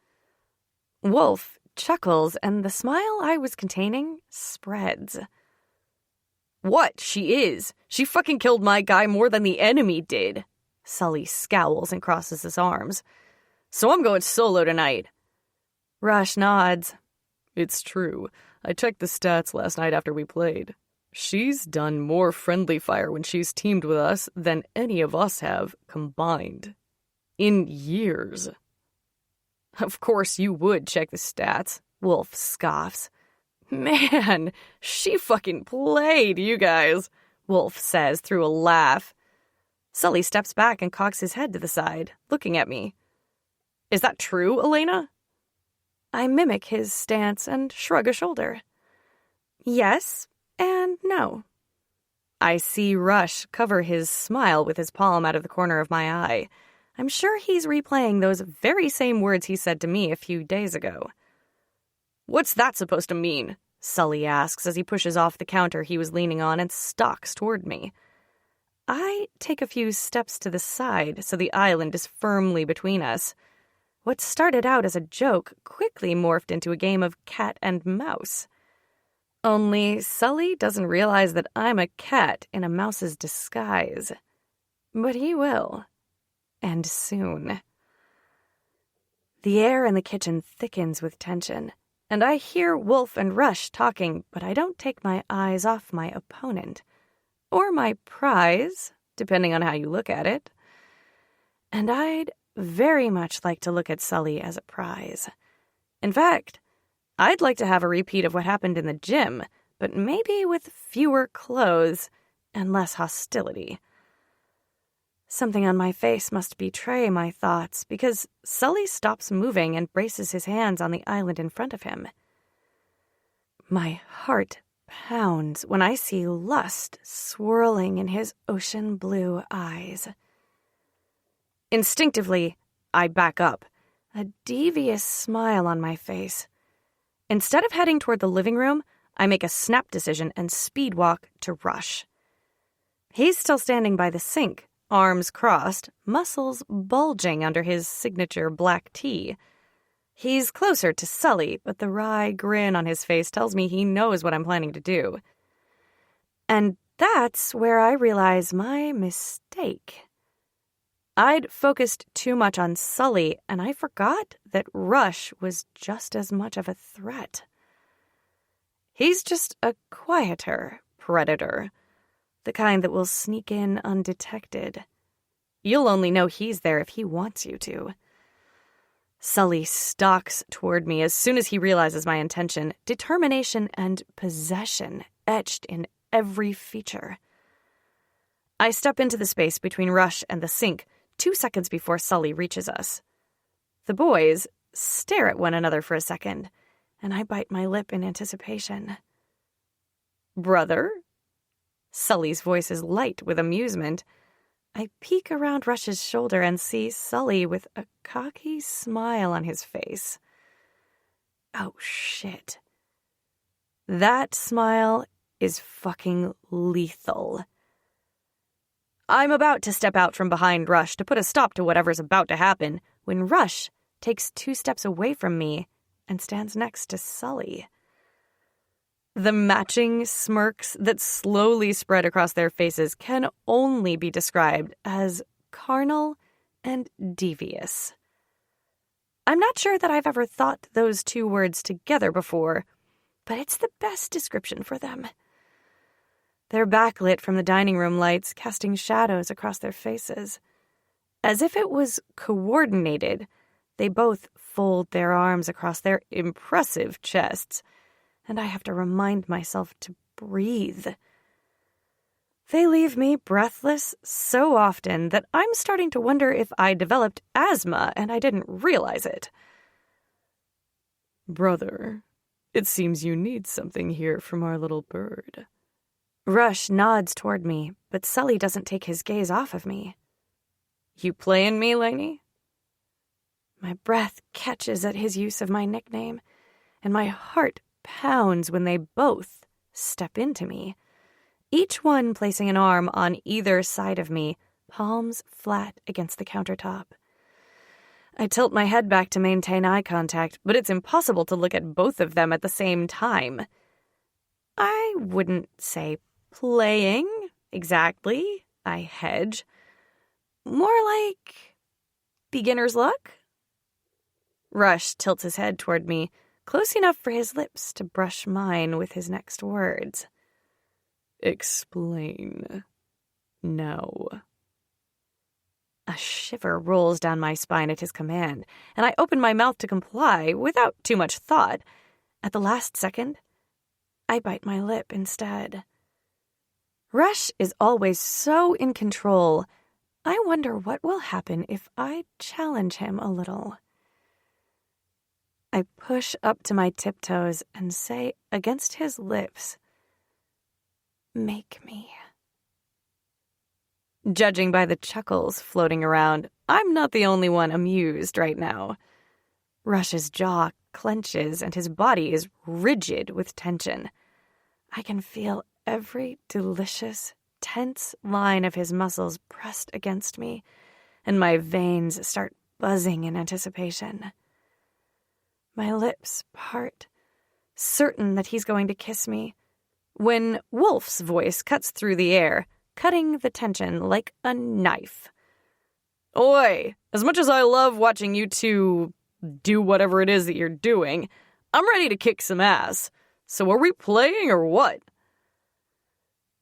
D: Wolf chuckles, and the smile I was containing spreads. What? She is. She fucking killed my guy more than the enemy did. Sully scowls and crosses his arms. So I'm going solo tonight. Rush nods. It's true. I checked the stats last night after we played. She's done more friendly fire when she's teamed with us than any of us have combined. In years. Of course you would check the stats, Wolf scoffs. Man, she fucking played, you guys, Wolf says through a laugh. Sully steps back and cocks his head to the side, looking at me. Is that true, Elena? I mimic his stance and shrug a shoulder. Yes. And no. I see Rush cover his smile with his palm out of the corner of my eye. I'm sure he's replaying those very same words he said to me a few days ago. What's that supposed to mean? Sully asks as he pushes off the counter he was leaning on and stalks toward me. I take a few steps to the side so the island is firmly between us. What started out as a joke quickly morphed into a game of cat and mouse. Only Sully doesn't realize that I'm a cat in a mouse's disguise. But he will. And soon.
A: The air in the kitchen thickens with tension, and I hear Wolf and Rush talking, but I don't take my eyes off my opponent. Or my prize, depending on how you look at it. And I'd very much like to look at Sully as a prize. In fact, I'd like to have a repeat of what happened in the gym, but maybe with fewer clothes and less hostility. Something on my face must betray my thoughts, because Sully stops moving and braces his hands on the island in front of him. My heart pounds when I see lust swirling in his ocean blue eyes. Instinctively, I back up, a devious smile on my face. Instead of heading toward the living room, I make a snap decision and speed walk to Rush. He's still standing by the sink, arms crossed, muscles bulging under his signature black tee. He's closer to Sully, but the wry grin on his face tells me he knows what I'm planning to do. And that's where I realize my mistake. I'd focused too much on Sully, and I forgot that Rush was just as much of a threat. He's just a quieter predator, the kind that will sneak in undetected. You'll only know he's there if he wants you to. Sully stalks toward me as soon as he realizes my intention, determination and possession etched in every feature. I step into the space between Rush and the sink 2 seconds before Sully reaches us. The boys stare at one another for a second, and I bite my lip in anticipation. "Brother?" Sully's voice is light with amusement. I peek around Rush's shoulder and see Sully with a cocky smile on his face. Oh, shit. That smile is fucking lethal. I'm about to step out from behind Rush to put a stop to whatever's about to happen when Rush takes 2 steps away from me and stands next to Sully. The matching smirks that slowly spread across their faces can only be described as carnal and devious. I'm not sure that I've ever thought those 2 words together before, but it's the best description for them. They're backlit from the dining room lights, casting shadows across their faces. As if it was coordinated, they both fold their arms across their impressive chests, and I have to remind myself to breathe. They leave me breathless so often that I'm starting to wonder if I developed asthma and I didn't realize it. "Brother, it seems you need something here from our little bird." Rush nods toward me, but Sully doesn't take his gaze off of me. "You playin' me, Lainey?" My breath catches at his use of my nickname, and my heart pounds when they both step into me, each one placing an arm on either side of me, palms flat against the countertop. I tilt my head back to maintain eye contact, but it's impossible to look at both of them at the same time. I wouldn't say playing, exactly. I hedge. More like beginner's luck? Rush tilts his head toward me, close enough for his lips to brush mine with his next words. "Explain. No." A shiver rolls down my spine at his command, and I open my mouth to comply without too much thought. At the last second, I bite my lip instead. Rush is always so in control. I wonder what will happen if I challenge him a little. I push up to my tiptoes and say against his lips, "Make me." Judging by the chuckles floating around, I'm not the only one amused right now. Rush's jaw clenches and his body is rigid with tension. I can feel every delicious, tense line of his muscles pressed against me, and my veins start buzzing in anticipation. My lips part, certain that he's going to kiss me, when Wolf's voice cuts through the air, cutting the tension like a knife. "Oi, as much as I love watching you two
D: do whatever it is that you're doing. I'm ready to kick some ass. So are we playing or what?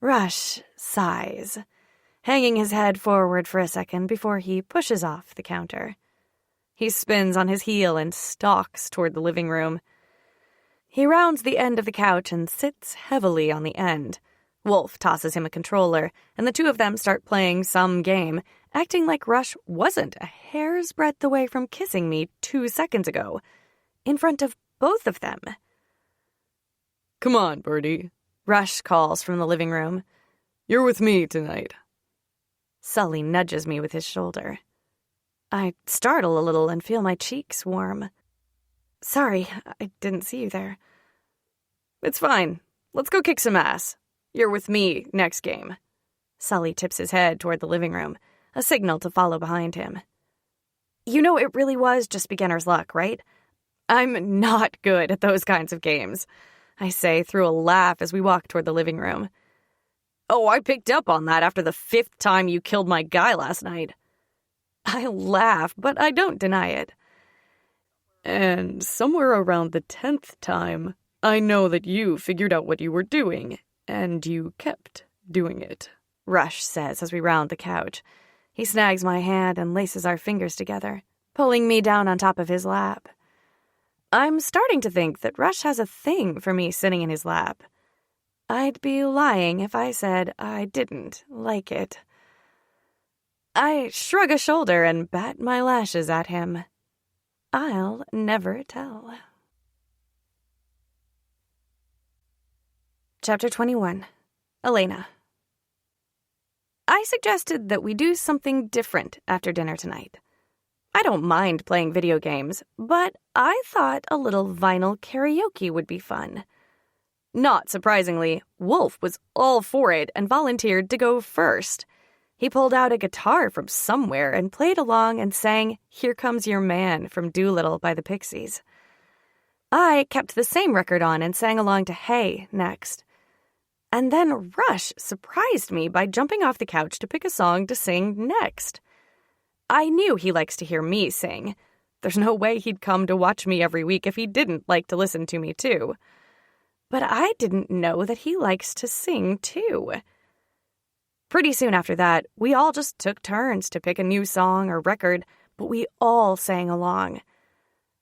A: Rush sighs, hanging his head forward for a second before he pushes off the counter. He spins on his heel and stalks toward the living room. He rounds the end of the couch and sits heavily on the end. Wolf tosses him a controller, and the two of them start playing some game, acting like Rush wasn't a hair's breadth away from kissing me 2 seconds ago, in front of both of them.
D: Come on, Birdie,
A: Rush calls from the living room.
D: You're with me tonight.
A: Sully nudges me with his shoulder. I startle a little and feel my cheeks warm. Sorry, I didn't see you there.
D: It's fine. Let's go kick some ass. You're with me next game.
A: Sully tips his head toward the living room, a signal to follow behind him. You know, it really was just beginner's luck, right?
D: I'm not good at those kinds of games, I say through a laugh as we walk toward the living room. Oh, I picked up on that after the 5th time you killed my guy last night.
A: I laugh, but I don't deny it.
D: And somewhere around the 10th time, I know that you figured out what you were doing, and you kept doing it,
A: Rush says as we round the couch. He snags my hand and laces our fingers together, pulling me down on top of his lap. I'm starting to think that Rush has a thing for me sitting in his lap. I'd be lying if I said I didn't like it. I shrug a shoulder and bat my lashes at him. I'll never tell. Chapter 21. Elena. I suggested that we do something different after dinner tonight. I don't mind playing video games, but I thought a little vinyl karaoke would be fun. Not surprisingly, Wolf was all for it and volunteered to go first. He pulled out a guitar from somewhere and played along and sang Here Comes Your Man from Doolittle by the Pixies. I kept the same record on and sang along to Hey next. And then Rush surprised me by jumping off the couch to pick a song to sing next. I knew he likes to hear me sing. There's no way he'd come to watch me every week if he didn't like to listen to me too. But I didn't know that he likes to sing too. Pretty soon after that, we all just took turns to pick a new song or record, but we all sang along.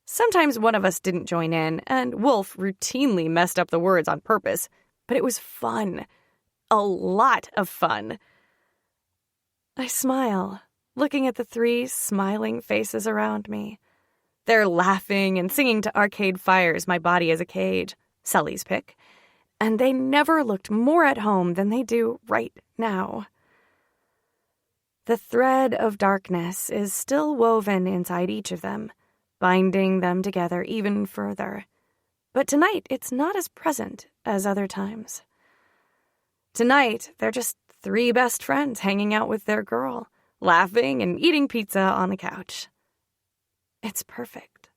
A: Sometimes one of us didn't join in, and Wolf routinely messed up the words on purpose, but it was fun. A lot of fun. I smile, looking at the 3 smiling faces around me. They're laughing and singing to Arcade Fire's My Body is a Cage, Sully's pick, and they never looked more at home than they do right now. The thread of darkness is still woven inside each of them, binding them together even further. But tonight, it's not as present as other times. Tonight, they're just 3 best friends hanging out with their girl, laughing and eating pizza on the couch. It's perfect.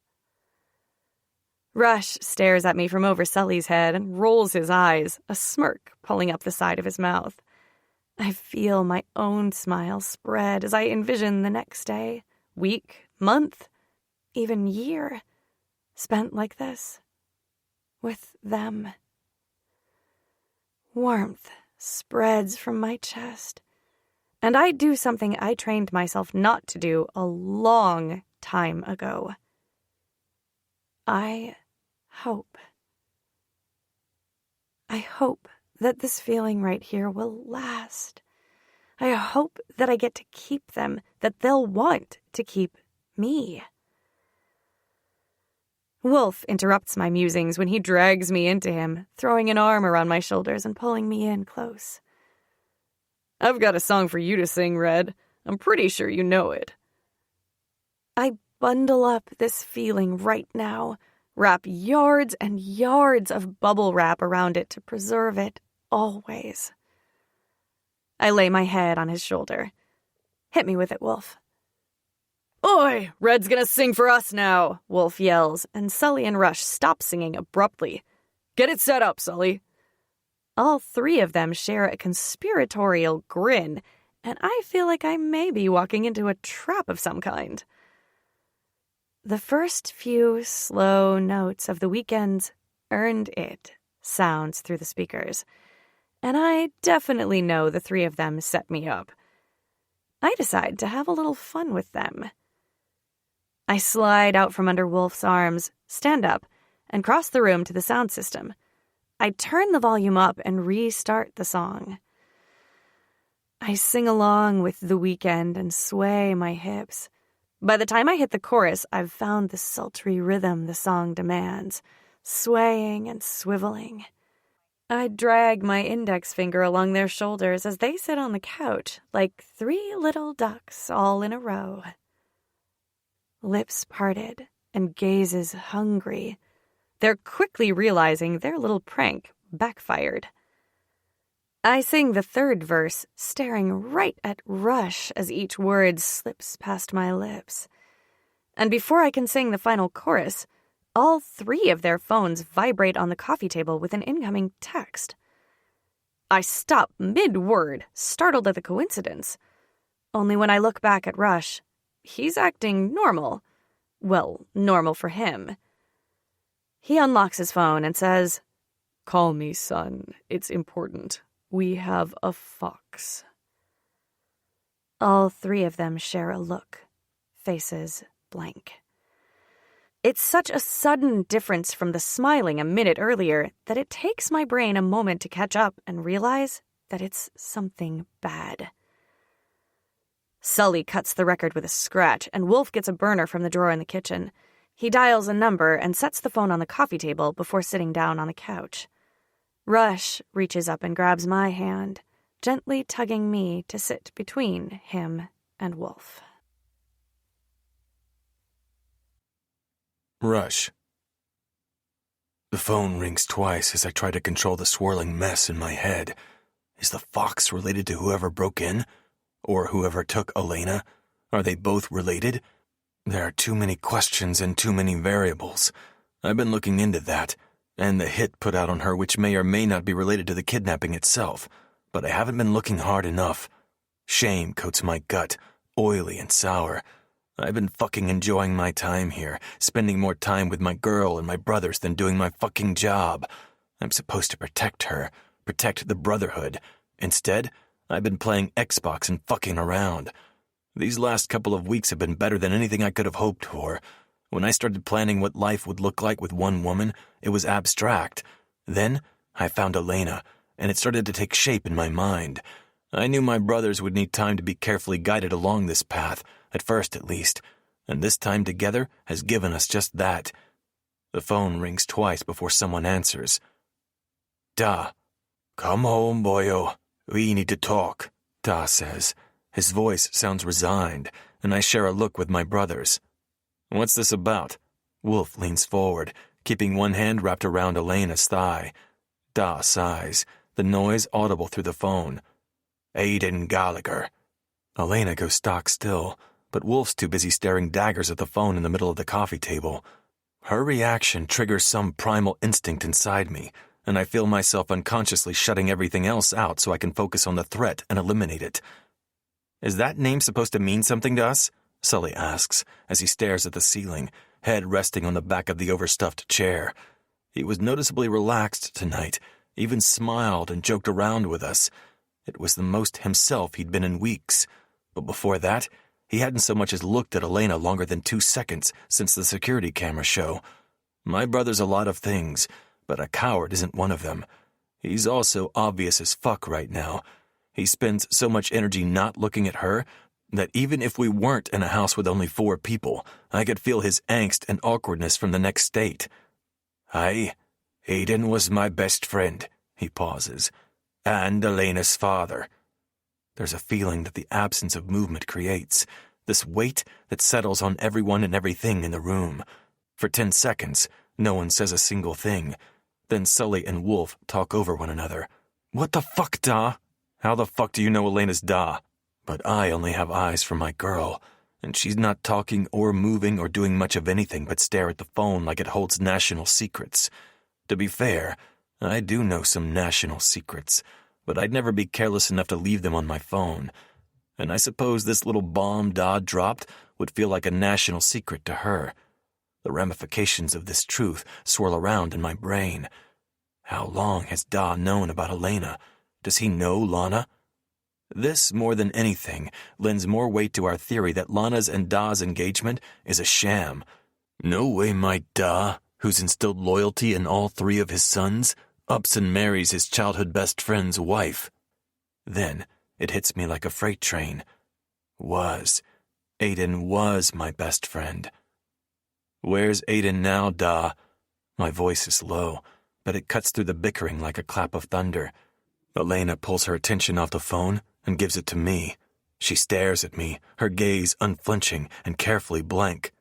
A: Rush stares at me from over Sully's head and rolls his eyes, a smirk pulling up the side of his mouth. I feel my own smile spread as I envision the next day, week, month, even year, spent like this, with them. Warmth spreads from my chest, and I do something I trained myself not to do a long time ago. I hope. I hope that this feeling right here will last. I hope that I get to keep them, that they'll want to keep me. Wolf interrupts my musings when he drags me into him, throwing an arm around my shoulders and pulling me in close.
D: I've got a song for you to sing, Red. I'm pretty sure you know it.
A: I bundle up this feeling right now, wrap yards and yards of bubble wrap around it to preserve it always. I lay my head on his shoulder. Hit me with it, Wolf.
D: Oi! Red's gonna sing for us now, Wolf yells, and Sully and Rush stop singing abruptly. Get it set up, Sully.
A: All 3 of them share a conspiratorial grin, and I feel like I may be walking into a trap of some kind. The first few slow notes of the weekend's Earned It sounds through the speakers, and I definitely know the three of them set me up. I decide to have a little fun with them. I slide out from under Wolf's arms, stand up, and cross the room to the sound system. I turn the volume up and restart the song. I sing along with The Weekend and sway my hips. By the time I hit the chorus, I've found the sultry rhythm the song demands, swaying and swiveling. I drag my index finger along their shoulders as they sit on the couch like three little ducks all in a row. Lips parted and gazes hungry. They're quickly realizing their little prank backfired. I sing the third verse, staring right at Rush as each word slips past my lips. And before I can sing the final chorus, all three of their phones vibrate on the coffee table with an incoming text. I stop mid-word, startled at the coincidence. Only when I look back at Rush, he's acting normal. Well, normal for him. He unlocks his phone and says, "Call me, son. It's important. We have a fox." All three of them share a look, faces blank. It's such a sudden difference from the smiling a minute earlier that it takes my brain a moment to catch up and realize that it's something bad. Sully cuts the record with a scratch, and Wolf gets a burner from the drawer in the kitchen. He dials a number and sets the phone on the coffee table before sitting down on the couch. Rush reaches up and grabs my hand, gently tugging me to sit between him and Wolf.
B: Rush. The phone rings twice as I try to control the swirling mess in my head. Is the fox related to whoever broke in? Or whoever took Elena? Are they both related? There are too many questions and too many variables. I've been looking into that, and the hit put out on her which may or may not be related to the kidnapping itself, but I haven't been looking hard enough. Shame coats my gut, oily and sour. I've been fucking enjoying my time here, spending more time with my girl and my brothers than doing my fucking job. I'm supposed to protect her, protect the Brotherhood. Instead, I've been playing Xbox and fucking around. These last couple of weeks have been better than anything I could have hoped for. When I started planning what life would look like with one woman, it was abstract. Then, I found Elena, and it started to take shape in my mind. I knew my brothers would need time to be carefully guided along this path, at first at least, and this time together has given us just that. The phone rings twice before someone answers. Da. Come home, boyo. We need to talk, Da says. His voice sounds resigned, and I share a look with my brothers. What's this about? Wolf leans forward, keeping one hand wrapped around Elena's thigh. Da sighs, the noise audible through the phone. Aiden Gallagher. Elena goes stock still, but Wolf's too busy staring daggers at the phone in the middle of the coffee table. Her reaction triggers some primal instinct inside me, and I feel myself unconsciously shutting everything else out so I can focus on the threat and eliminate it. Is that name supposed to mean something to us? Sully asks as he stares at the ceiling, head resting on the back of the overstuffed chair. He was noticeably relaxed tonight, even smiled and joked around with us. It was the most himself he'd been in weeks. But before that, he hadn't so much as looked at Elena longer than 2 seconds since the security camera show. My brother's a lot of things, but a coward isn't one of them. He's also obvious as fuck right now. He spends so much energy not looking at her that even if we weren't in a house with only 4 people, I could feel his angst and awkwardness from the next state. Aiden was my best friend, he pauses, and Elena's father. There's a feeling that the absence of movement creates, this weight that settles on everyone and everything in the room. For 10 seconds, no one says a single thing. Then Sully and Wolf talk over one another. What the fuck, Da? How the fuck do you know Elena's Da? But I only have eyes for my girl, and she's not talking or moving or doing much of anything but stare at the phone like it holds national secrets. To be fair, I do know some national secrets, but I'd never be careless enough to leave them on my phone. And I suppose this little bomb Da dropped would feel like a national secret to her. The ramifications of this truth swirl around in my brain. How long has Da known about Elena? Does he know Lana? This, more than anything, lends more weight to our theory that Lana's and Da's engagement is a sham. No way might Da, who's instilled loyalty in all three of his sons, ups and marries his childhood best friend's wife. Then it hits me like a freight train. Aiden was my best friend. Where's Aiden now, Da? My voice is low, but it cuts through the bickering like a clap of thunder. Elena pulls her attention off the phone and gives it to me. She stares at me, her gaze unflinching and carefully blank.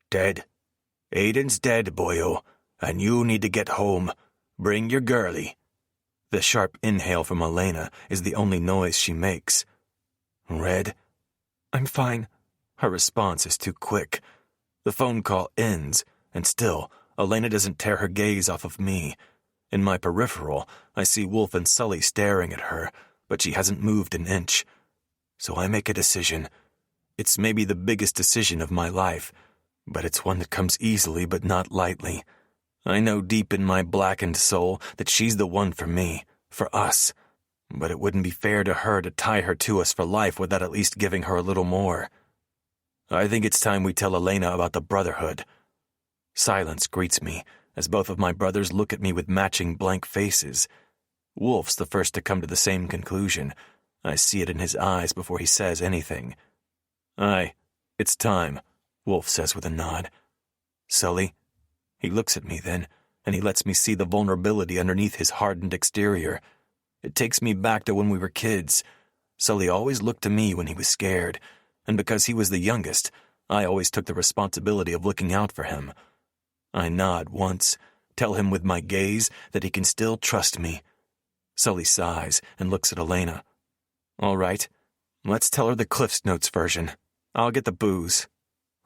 B: Dead. Aiden's dead, boyo, and you need to get home. Bring your girlie. The sharp inhale from Elena is the only noise she makes. Red? I'm fine. Her response is too quick. The phone call ends, and still, Elena doesn't tear her gaze off of me. In my peripheral, I see Wolf and Sully staring at her, but she hasn't moved an inch. So I make a decision. It's maybe the biggest decision of my life, but it's one that comes easily but not lightly. I know deep in my blackened soul that she's the one for me, for us. But it wouldn't be fair to her to tie her to us for life without at least giving her a little more. I think it's time we tell Elena about the Brotherhood. Silence greets me, as both of my brothers look at me with matching blank faces. Wolf's the first to come to the same conclusion. I see it in his eyes before he says anything. Aye, it's time, Wolf says with a nod. Sully? He looks at me then, and he lets me see the vulnerability underneath his hardened exterior. It takes me back to when we were kids. Sully always looked to me when he was scared, and because he was the youngest, I always took the responsibility of looking out for him. I nod once, tell him with my gaze that he can still trust me. Sully sighs and looks at Elena. All right, let's tell her the Cliff's Notes version. I'll get the booze.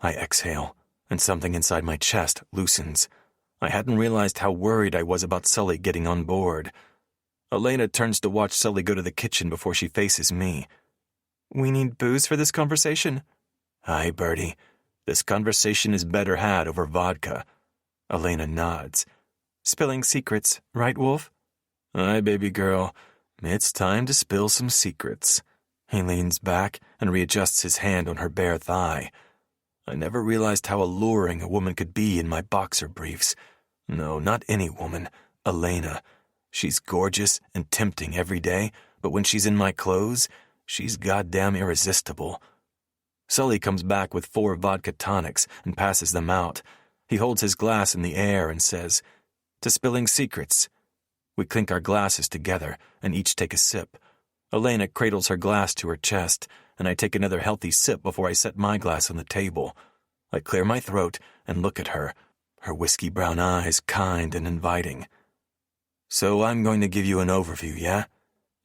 B: I exhale, and something inside my chest loosens. I hadn't realized how worried I was about Sully getting on board. Elena turns to watch Sully go to the kitchen before she faces me. We need booze for this conversation? Aye, Bertie. This conversation is better had over vodka. Elena nods. Spilling secrets, right, Wolf? Aye, baby girl. It's time to spill some secrets. He leans back and readjusts his hand on her bare thigh. I never realized how alluring a woman could be in my boxer briefs. No, not any woman. Elena. She's gorgeous and tempting every day, but when she's in my clothes, she's goddamn irresistible. Sully comes back with 4 vodka tonics and passes them out. He holds his glass in the air and says, To spilling secrets. We clink our glasses together and each take a sip. Elena cradles her glass to her chest, and I take another healthy sip before I set my glass on the table. I clear my throat and look at her, her whiskey brown eyes kind and inviting. So I'm going to give you an overview, yeah?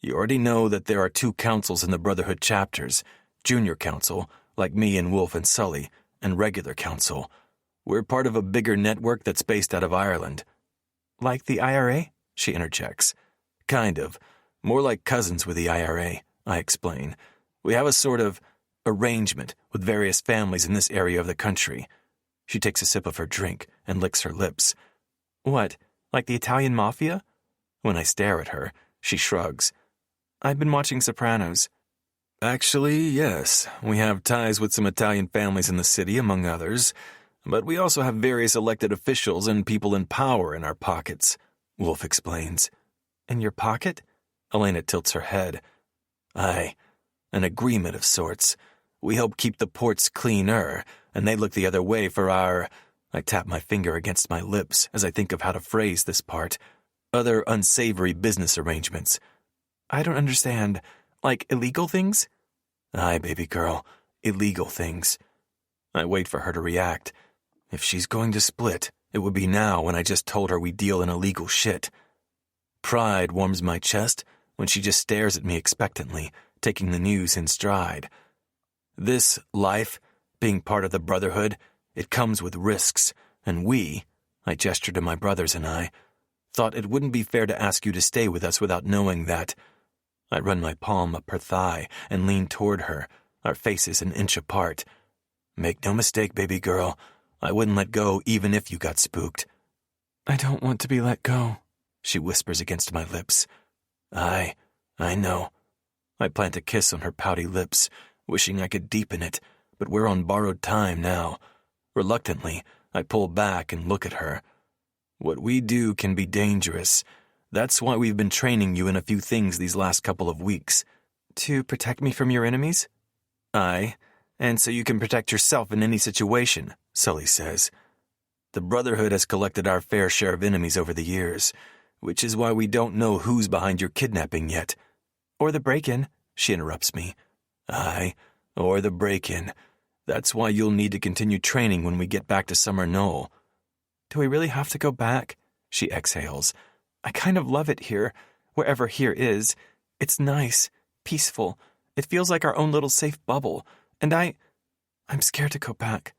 B: You already know that there are 2 councils in the Brotherhood chapters, Junior Council, like me and Wolf and Sully, and Regular Council. We're part of a bigger network that's based out of Ireland. Like the IRA? She interjects. Kind of. More like cousins with the IRA, I explain. We have a sort of arrangement with various families in this area of the country. She takes a sip of her drink and licks her lips. What, like the Italian Mafia? When I stare at her, she shrugs. I've been watching Sopranos. Actually, yes. We have ties with some Italian families in the city, among others. But we also have various elected officials and people in power in our pockets, Wolf explains. In your pocket? Elena tilts her head. Aye, an agreement of sorts. We help keep the ports cleaner, and they look the other way for our... I tap my finger against my lips as I think of how to phrase this part. Other unsavory business arrangements. I don't understand. Like illegal things? Aye, baby girl. Illegal things. I wait for her to react. If she's going to split, it would be now when I just told her we deal in illegal shit. Pride warms my chest when she just stares at me expectantly, taking the news in stride. This life, being part of the Brotherhood, it comes with risks, and we, I gesture to my brothers and I, thought it wouldn't be fair to ask you to stay with us without knowing that. I run my palm up her thigh and lean toward her, our faces an inch apart. Make no mistake, baby girl, I wouldn't let go even if you got spooked.
C: I don't want to be let go,
B: She whispers against my lips. I know. I plant a kiss on her pouty lips, wishing I could deepen it, but we're on borrowed time now. Reluctantly, I pull back and look at her. What we do can be dangerous. That's why we've been training you in a few things these last couple of weeks.
C: To protect me from your enemies?
B: Aye, and so you can protect yourself in any situation, Sully says. The Brotherhood has collected our fair share of enemies over the years, which is why we don't know who's behind your kidnapping yet.
C: Or the break-in,
B: she interrupts me. Aye, or the break-in. That's why you'll need to continue training when we get back to Summer Knoll.
C: Do we really have to go back? She exhales. I kind of love it here, wherever here is. It's nice, peaceful. It feels like our own little safe bubble, and I'm scared to go back.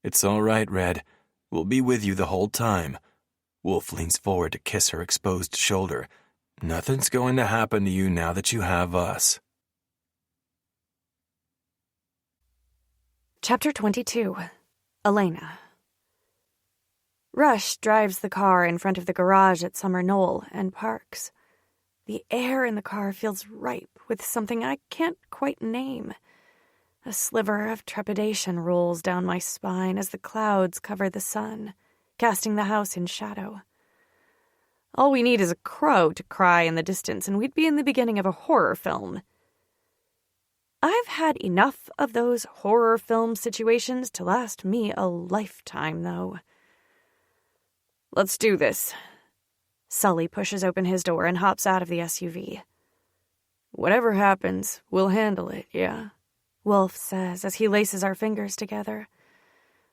B: It's all right, Red. We'll be with you the whole time. Wolf leans forward to kiss her exposed shoulder. Nothing's going to happen to you now that you have us.
A: Chapter 22. Elena. Rush drives the car in front of the garage at Summer Knoll and parks. The air in the car feels ripe with something I can't quite name. A sliver of trepidation rolls down my spine as the clouds cover the sun, casting the house in shadow. All we need is a crow to cry in the distance, and we'd be in the beginning of a horror film. I've had enough of those horror film situations to last me a lifetime, though. Let's do this. Sully pushes open his door and hops out of the SUV. Whatever happens, we'll handle it, yeah? Wolf says as he laces our fingers together.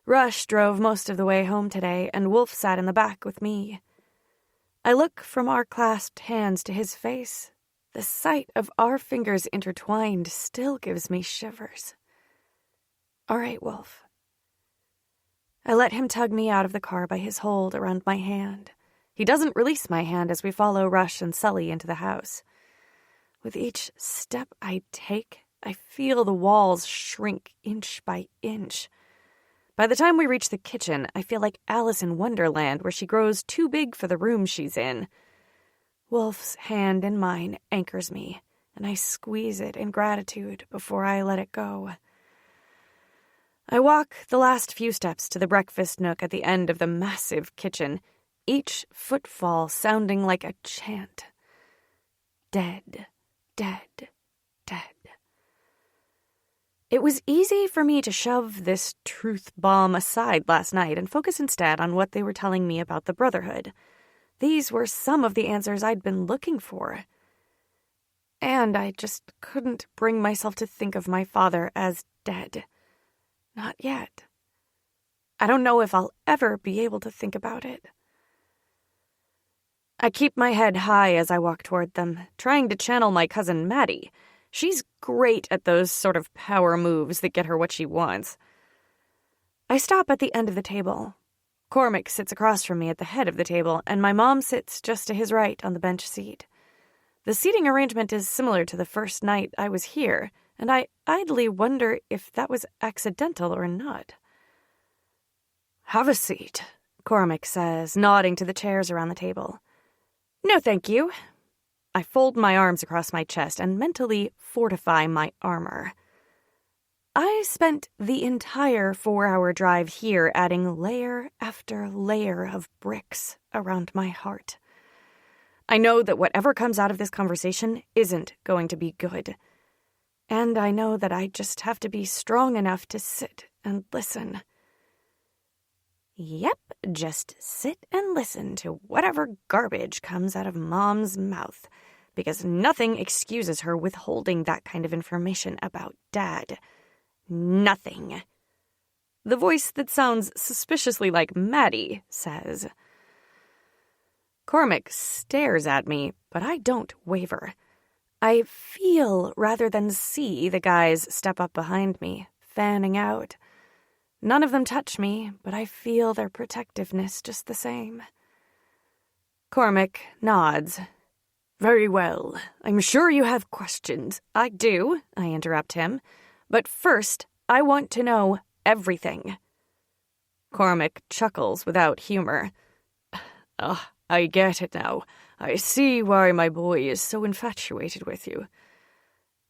A: Rush drove most of the way home today, and Wolf sat in the back with me. I look from our clasped hands to his face. The sight of our fingers intertwined still gives me shivers. All right, Wolf. I let him tug me out of the car by his hold around my hand. He doesn't release my hand as we follow Rush and Sully into the house. With each step I take, I feel the walls shrink inch by inch. By the time we reach the kitchen, I feel like Alice in Wonderland, where she grows too big for the room she's in. Wolf's hand in mine anchors me, and I squeeze it in gratitude before I let it go. I walk the last few steps to the breakfast nook at the end of the massive kitchen, each footfall sounding like a chant. Dead, dead, dead. It was easy for me to shove this truth bomb aside last night and focus instead on what they were telling me about the Brotherhood. These were some of the answers I'd been looking for. And I just couldn't bring myself to think of my father as dead. Not yet. I don't know if I'll ever be able to think about it. I keep my head high as I walk toward them, trying to channel my cousin Maddie. She's great at those sort of power moves that get her what she wants. I stop at the end of the table. Cormac sits across from me at the head of the table, and my mom sits just to his right on the bench seat. The seating arrangement is similar to the first night I was here, and I idly wonder if that was accidental or not. "Have a seat," Cormac says, nodding to the chairs around the table. "No, thank you." I fold my arms across my chest and mentally fortify my armor. I spent the entire 4-hour drive here adding layer after layer of bricks around my heart. I know that whatever comes out of this conversation isn't going to be good. And I know that I just have to be strong enough to sit and listen. Yep, just sit and listen to whatever garbage comes out of Mom's mouth, because nothing excuses her withholding that kind of information about Dad. Nothing. The voice that sounds suspiciously like Maddie says. Cormac stares at me, but I don't waver. I feel rather than see the guys step up behind me, fanning out. None of them touch me, but I feel their protectiveness just the same. Cormac nods. "Very well. I'm sure you have questions." "I do," I interrupt him. "But first, I want to know everything."
D: Cormac chuckles without humor. I get it now. I see why my boy is so infatuated with you.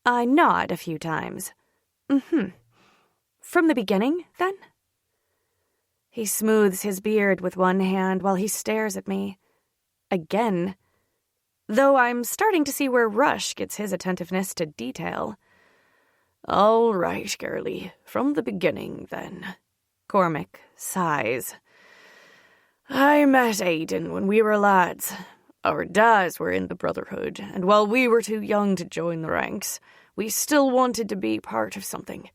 A: I nod a few times. From the beginning, then? He smooths his beard with one hand while he stares at me. Again. Though I'm starting to see where Rush gets his attentiveness to detail.
D: All right, girlie. From the beginning, then.
A: Cormac sighs.
D: I met Aiden when we were lads. Our dads were in the Brotherhood, and while we were too young to join the ranks, we still wanted to be part of something.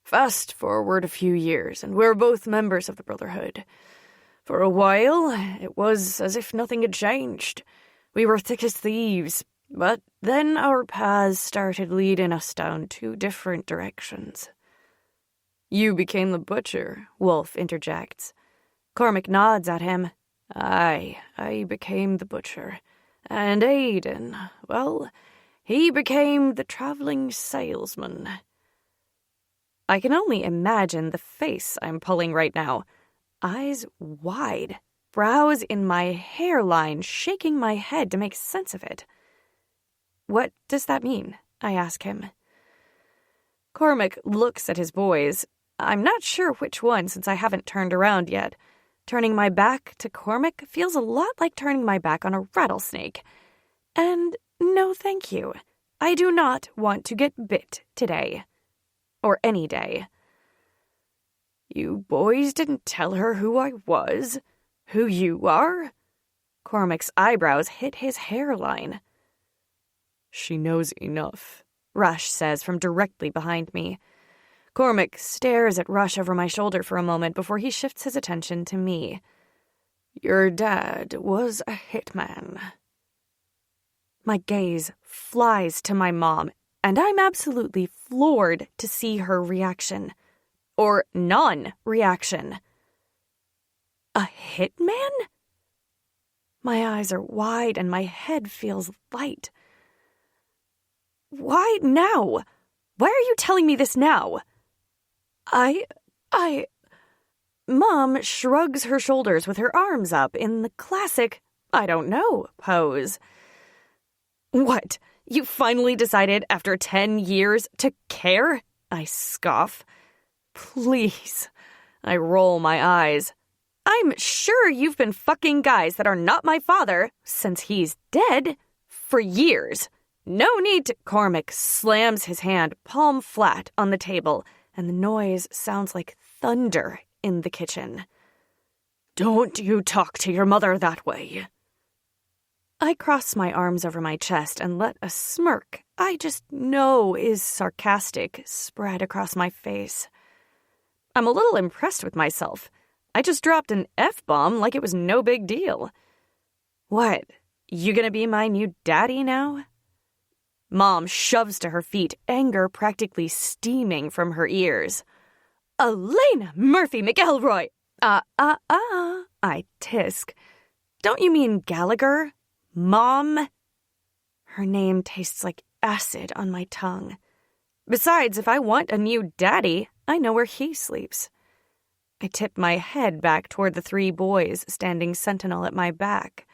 D: Fast forward a few years, and we're both members of the Brotherhood. For a while, it was as if nothing had changed. We were thick as thieves, but then our paths started leading us down two different directions.
A: You became the butcher, Wolf interjects.
D: Cormac nods at him. I became the butcher. And Aiden, well, he became the traveling salesman.
A: I can only imagine the face I'm pulling right now. Eyes wide, brows in my hairline, shaking my head to make sense of it. What does that mean? I ask him.
D: Cormac looks at his boys. I'm not sure which one since I haven't turned around yet. Turning my back to Cormac feels a lot like turning my back on a rattlesnake. And no thank you. I do not want to get bit today. Or any day. You boys didn't tell her who I was? Who you are? Cormac's eyebrows hit his hairline.
A: She knows enough, Rush says from directly behind me.
D: Cormac stares at Rush over my shoulder for a moment before he shifts his attention to me. Your dad was a hitman.
A: My gaze flies to my mom, and I'm absolutely floored to see her reaction. Or non-reaction. A hitman? My eyes are wide and my head feels light. Why now? Why are you telling me this now?
D: Mom shrugs her shoulders with her arms up in the classic, I don't know, pose. What? You finally decided after 10 years to care? I scoff. Please. I roll my eyes. I'm sure you've been fucking guys that are not my father, since he's dead, for years. No need to... Cormac slams his hand palm flat on the table, and the noise sounds like thunder in the kitchen. Don't you talk to your mother that way. I cross my arms over my chest and let a smirk I just know is sarcastic spread across my face. I'm a little impressed with myself. I just dropped an F-bomb like it was no big deal. What, you gonna be my new daddy now? Mom shoves to her feet, anger practically steaming from her ears. Elena Murphy McElroy! I tisk. Don't you mean Gallagher? Mom? Her name tastes like acid on my tongue. Besides, if I want a new daddy, I know where he sleeps. I tip my head back toward the three boys standing sentinel at my back.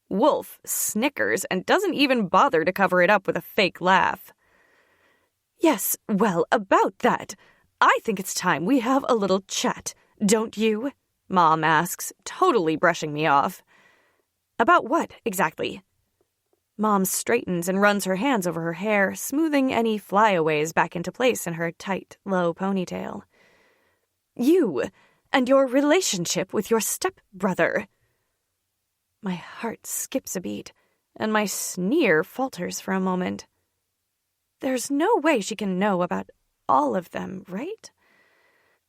D: Wolf snickers and doesn't even bother to cover it up with a fake laugh. Yes, well, about that, I think it's time we have a little chat, don't you? Mom asks, totally brushing me off. About what, exactly? Mom straightens and runs her hands over her hair, smoothing any flyaways back into place in her tight, low ponytail. You and your relationship with your stepbrother. My heart skips a beat, and my sneer falters for a moment. There's no way she can know about all of them, right?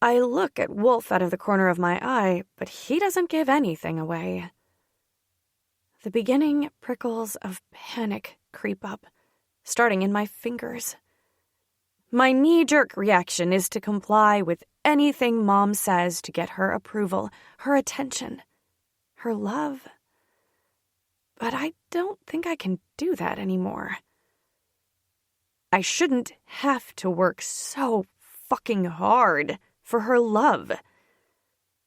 D: I look at Wolf out of the corner of my eye, but he doesn't give anything away. The beginning prickles of panic creep up, starting in my fingers. My knee-jerk reaction is to comply with anything Mom says to get her approval, her attention, her love. But I don't think I can do that anymore. I shouldn't have to work so fucking hard for her love.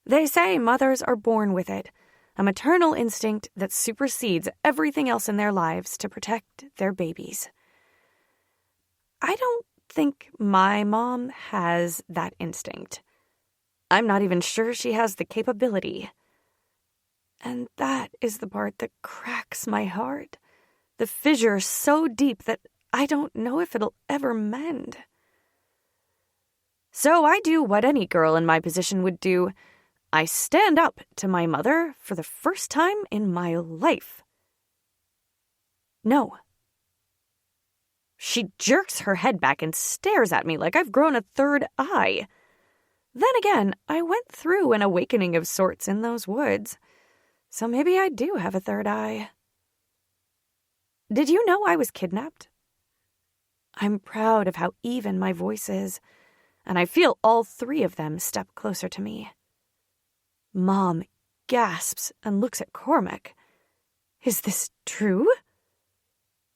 A: They say mothers are born with it, a maternal instinct that supersedes everything else in their lives to protect their babies. I don't think my mom has that instinct. I'm not even sure she has the capability. And that is the part that cracks my heart. The fissure so deep that I don't know if it'll ever mend. So I do what any girl in my position would do. I stand up to my mother for the first time in my life. No. She jerks her head back and stares at me like I've grown a third eye. Then again, I went through an awakening of sorts in those woods, so maybe I do have a third eye. Did you know I was kidnapped? I'm proud of how even my voice is, and I feel all three of them step closer to me. Mom gasps and looks at Cormac. Is this true?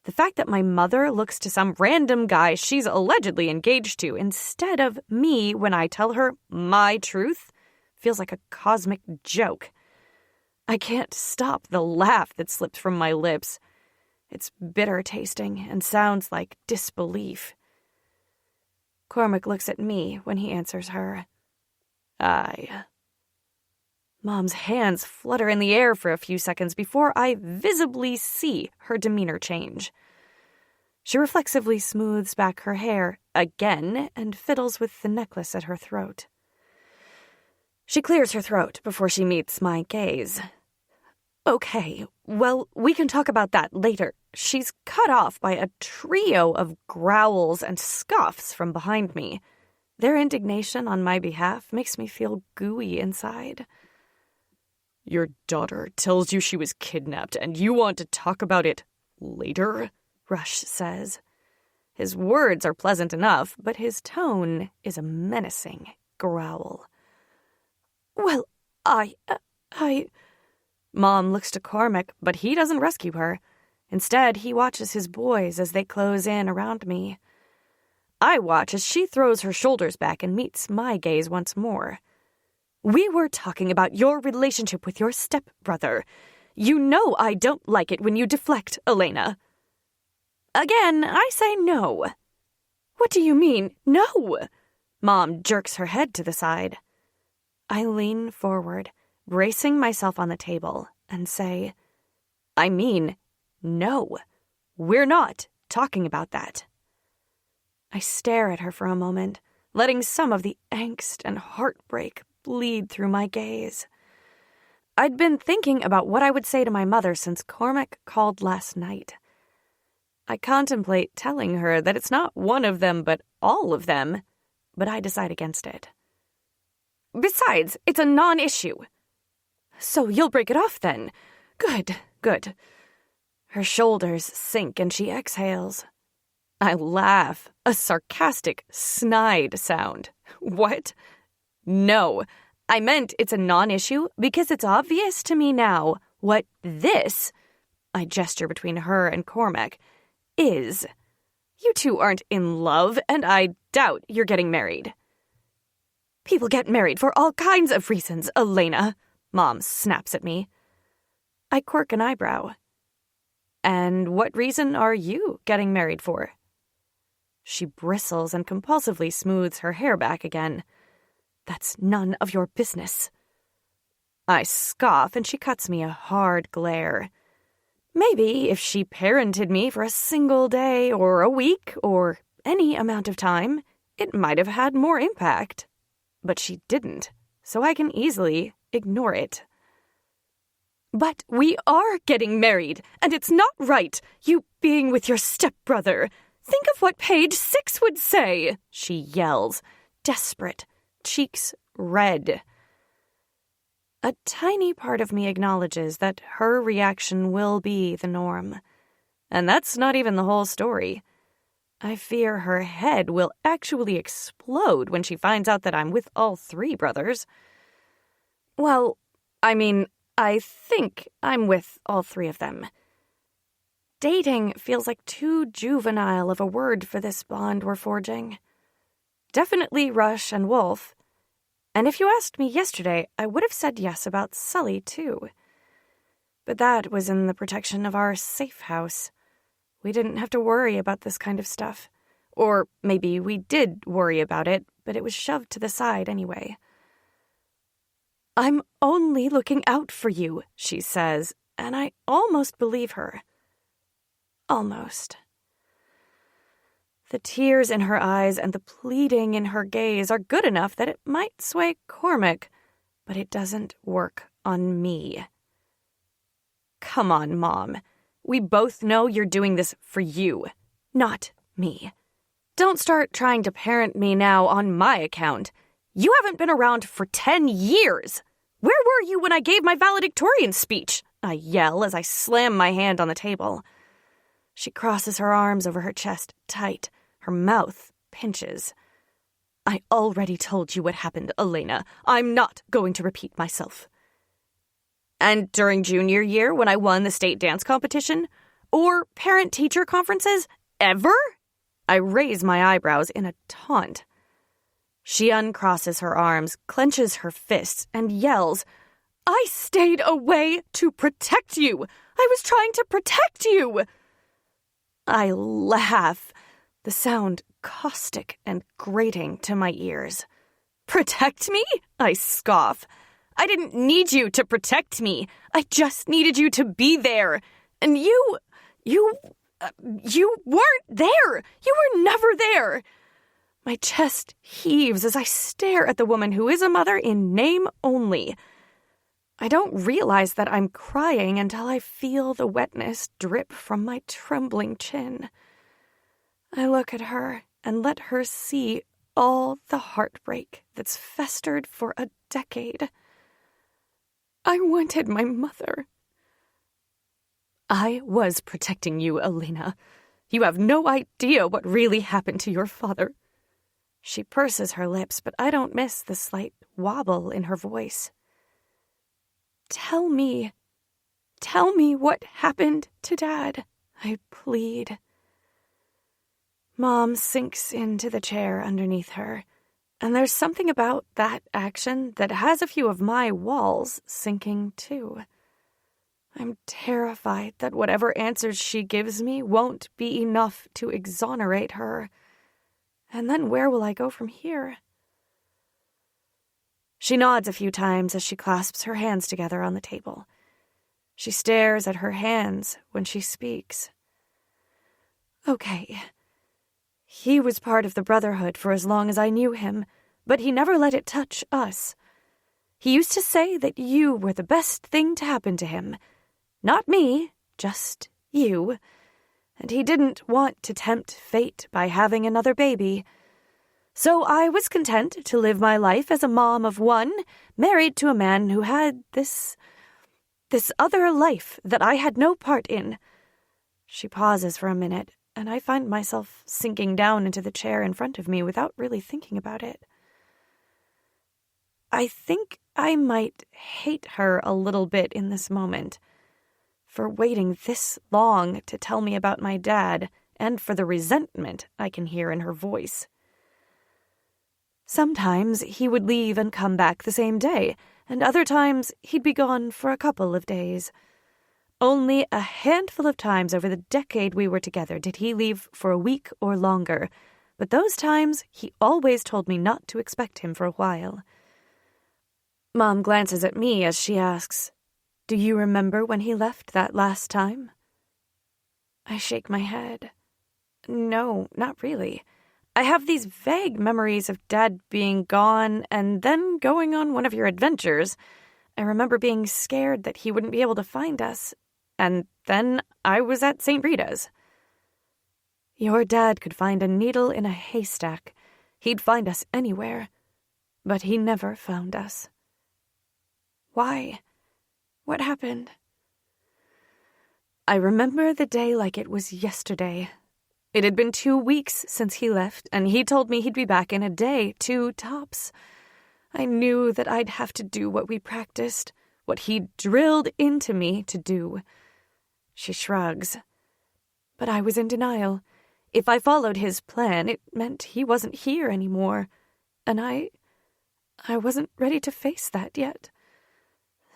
A: The fact that my mother looks to some random guy she's allegedly engaged to instead of me when I tell her my truth feels like a cosmic joke. I can't stop the laugh that slips from my lips. It's bitter tasting and sounds like disbelief. Cormac looks at me when he answers her. Aye. Mom's hands flutter in the air for a few seconds before I visibly see her demeanor change. She reflexively smooths back her hair again and fiddles with the necklace at her throat. She clears her throat before she meets my gaze. Okay, well, we can talk about that later. She's cut off by a trio of growls and scoffs from behind me. Their indignation on my behalf makes me feel gooey inside.
D: Your daughter tells you she was kidnapped, and you want to talk about it later?
A: Rush says. His words are pleasant enough, but his tone is a menacing growl. Well, I... Mom looks to Cormac, but he doesn't rescue her. Instead, he watches his boys as they close in around me. I watch as she throws her shoulders back and meets my gaze once more. We were talking about your relationship with your stepbrother. You know I don't like it when you deflect, Elena. Again, I say no. What do you mean, no? Mom jerks her head to the side. I lean forward, bracing myself on the table, and say, I mean, no. We're not talking about that. I stare at her for a moment, letting some of the angst and heartbreak bleed through my gaze. I'd been thinking about what I would say to my mother since Cormac called last night. I contemplate telling her that it's not one of them but all of them, but I decide against it. Besides, it's a non-issue. So you'll break it off then? Good, good. Her shoulders sink and she exhales. I laugh, a sarcastic, snide sound. What? No, I meant it's a non-issue because it's obvious to me now what this, I gesture between her and Cormac, is. You two aren't in love, and I doubt you're getting married. People get married for all kinds of reasons, Elena, Mom snaps at me. I quirk an eyebrow. And what reason are you getting married for? She bristles and compulsively smooths her hair back again. That's none of your business. I scoff and she cuts me a hard glare. Maybe if she parented me for a single day or a week or any amount of time, it might have had more impact. But she didn't, so I can easily ignore it. But we are getting married, and it's not right, you being with your stepbrother. Think of what page 6 would say, she yells, desperate, cheeks red. A tiny part of me acknowledges that her reaction will be the norm. And that's not even the whole story. I fear her head will actually explode when she finds out that I'm with all 3 brothers. Well, I mean, I think I'm with all 3 of them. Dating feels like too juvenile of a word for this bond we're forging. Definitely Rush and Wolf. And if you asked me yesterday, I would have said yes about Sully, too. But that was in the protection of our safe house. We didn't have to worry about this kind of stuff. Or maybe we did worry about it, but it was shoved to the side anyway. "I'm only looking out for you," she says, and I almost believe her. Almost. The tears in her eyes and the pleading in her gaze are good enough that it might sway Cormac, but it doesn't work on me. Come on, Mom. We both know you're doing this for you, not me. Don't start trying to parent me now on my account. You haven't been around for 10 years. Where were you when I gave my valedictorian speech? I yell as I slam my hand on the table. She crosses her arms over her chest tight. Her mouth pinches. I already told you what happened, Elena. I'm not going to repeat myself. And during junior year when I won the state dance competition? Or parent-teacher conferences? Ever? I raise my eyebrows in a taunt. She uncrosses her arms, clenches her fists, and yells, I stayed away to protect you. I was trying to protect you. I laugh, the sound caustic and grating to my ears. Protect me? I scoff. I didn't need you to protect me. I just needed you to be there. And you weren't there. You were never there. My chest heaves as I stare at the woman who is a mother in name only. I don't realize that I'm crying until I feel the wetness drip from my trembling chin. I look at her and let her see all the heartbreak that's festered for a decade. I wanted my mother. I was protecting you, Elena. You have no idea what really happened to your father. She purses her lips, but I don't miss the slight wobble in her voice. Tell me what happened to Dad, I plead. Mom sinks into the chair underneath her, and there's something about that action that has a few of my walls sinking too. I'm terrified that whatever answers she gives me won't be enough to exonerate her. And then where will I go from here? She nods a few times as she clasps her hands together on the table. She stares at her hands when she speaks. Okay. He was part of the Brotherhood for as long as I knew him, but he never let it touch us. He used to say that you were the best thing to happen to him. Not me, just you. And he didn't want to tempt fate by having another baby. So I was content to live my life as a mom of one, married to a man who had this other life that I had no part in. She pauses for a minute, and I find myself sinking down into the chair in front of me without really thinking about it. I think I might hate her a little bit in this moment, for waiting this long to tell me about my dad, and for the resentment I can hear in her voice. Sometimes he would leave and come back the same day, and other times he'd be gone for a couple of days. Only a handful of times over the decade we were together did he leave for a week or longer, but those times he always told me not to expect him for a while. Mom glances at me as she asks, Do you remember when he left that last time? I shake my head. No, not really. I have these vague memories of Dad being gone and then going on one of your adventures. I remember being scared that he wouldn't be able to find us, and then I was at St. Rita's. Your dad could find a needle in a haystack. He'd find us anywhere, but he never found us. Why? What happened? I remember the day like it was yesterday. It had been 2 weeks since he left, and he told me he'd be back in a day, 2 tops. I knew that I'd have to do what we practiced, what he'd drilled into me to do. She shrugs. But I was in denial. If I followed his plan, it meant he wasn't here anymore. And I I wasn't ready to face that yet.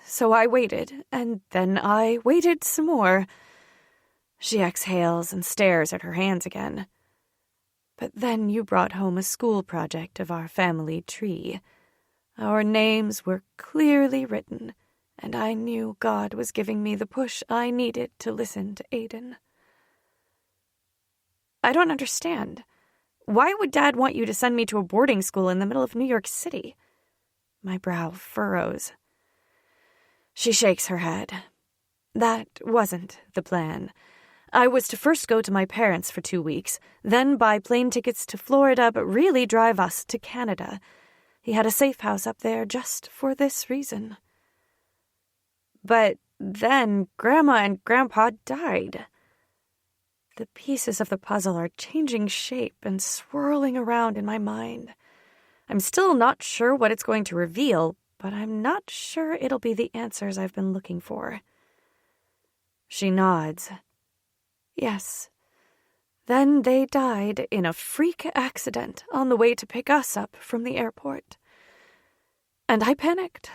A: So I waited, and then I waited some more. She exhales and stares at her hands again. But then you brought home a school project of our family tree. Our names were clearly written, and I knew God was giving me the push I needed to listen to Aiden. I don't understand. Why would Dad want you to send me to a boarding school in the middle of New York City? My brow furrows. She shakes her head. That wasn't the plan. I was to first go to my parents for 2 weeks, then buy plane tickets to Florida, but really drive us to Canada. He had a safe house up there just for this reason. But then Grandma and Grandpa died. The pieces of the puzzle are changing shape and swirling around in my mind. I'm still not sure what it's going to reveal, but I'm not sure it'll be the answers I've been looking for. She nods. Yes. Then they died in a freak accident on the way to pick us up from the airport. And I panicked.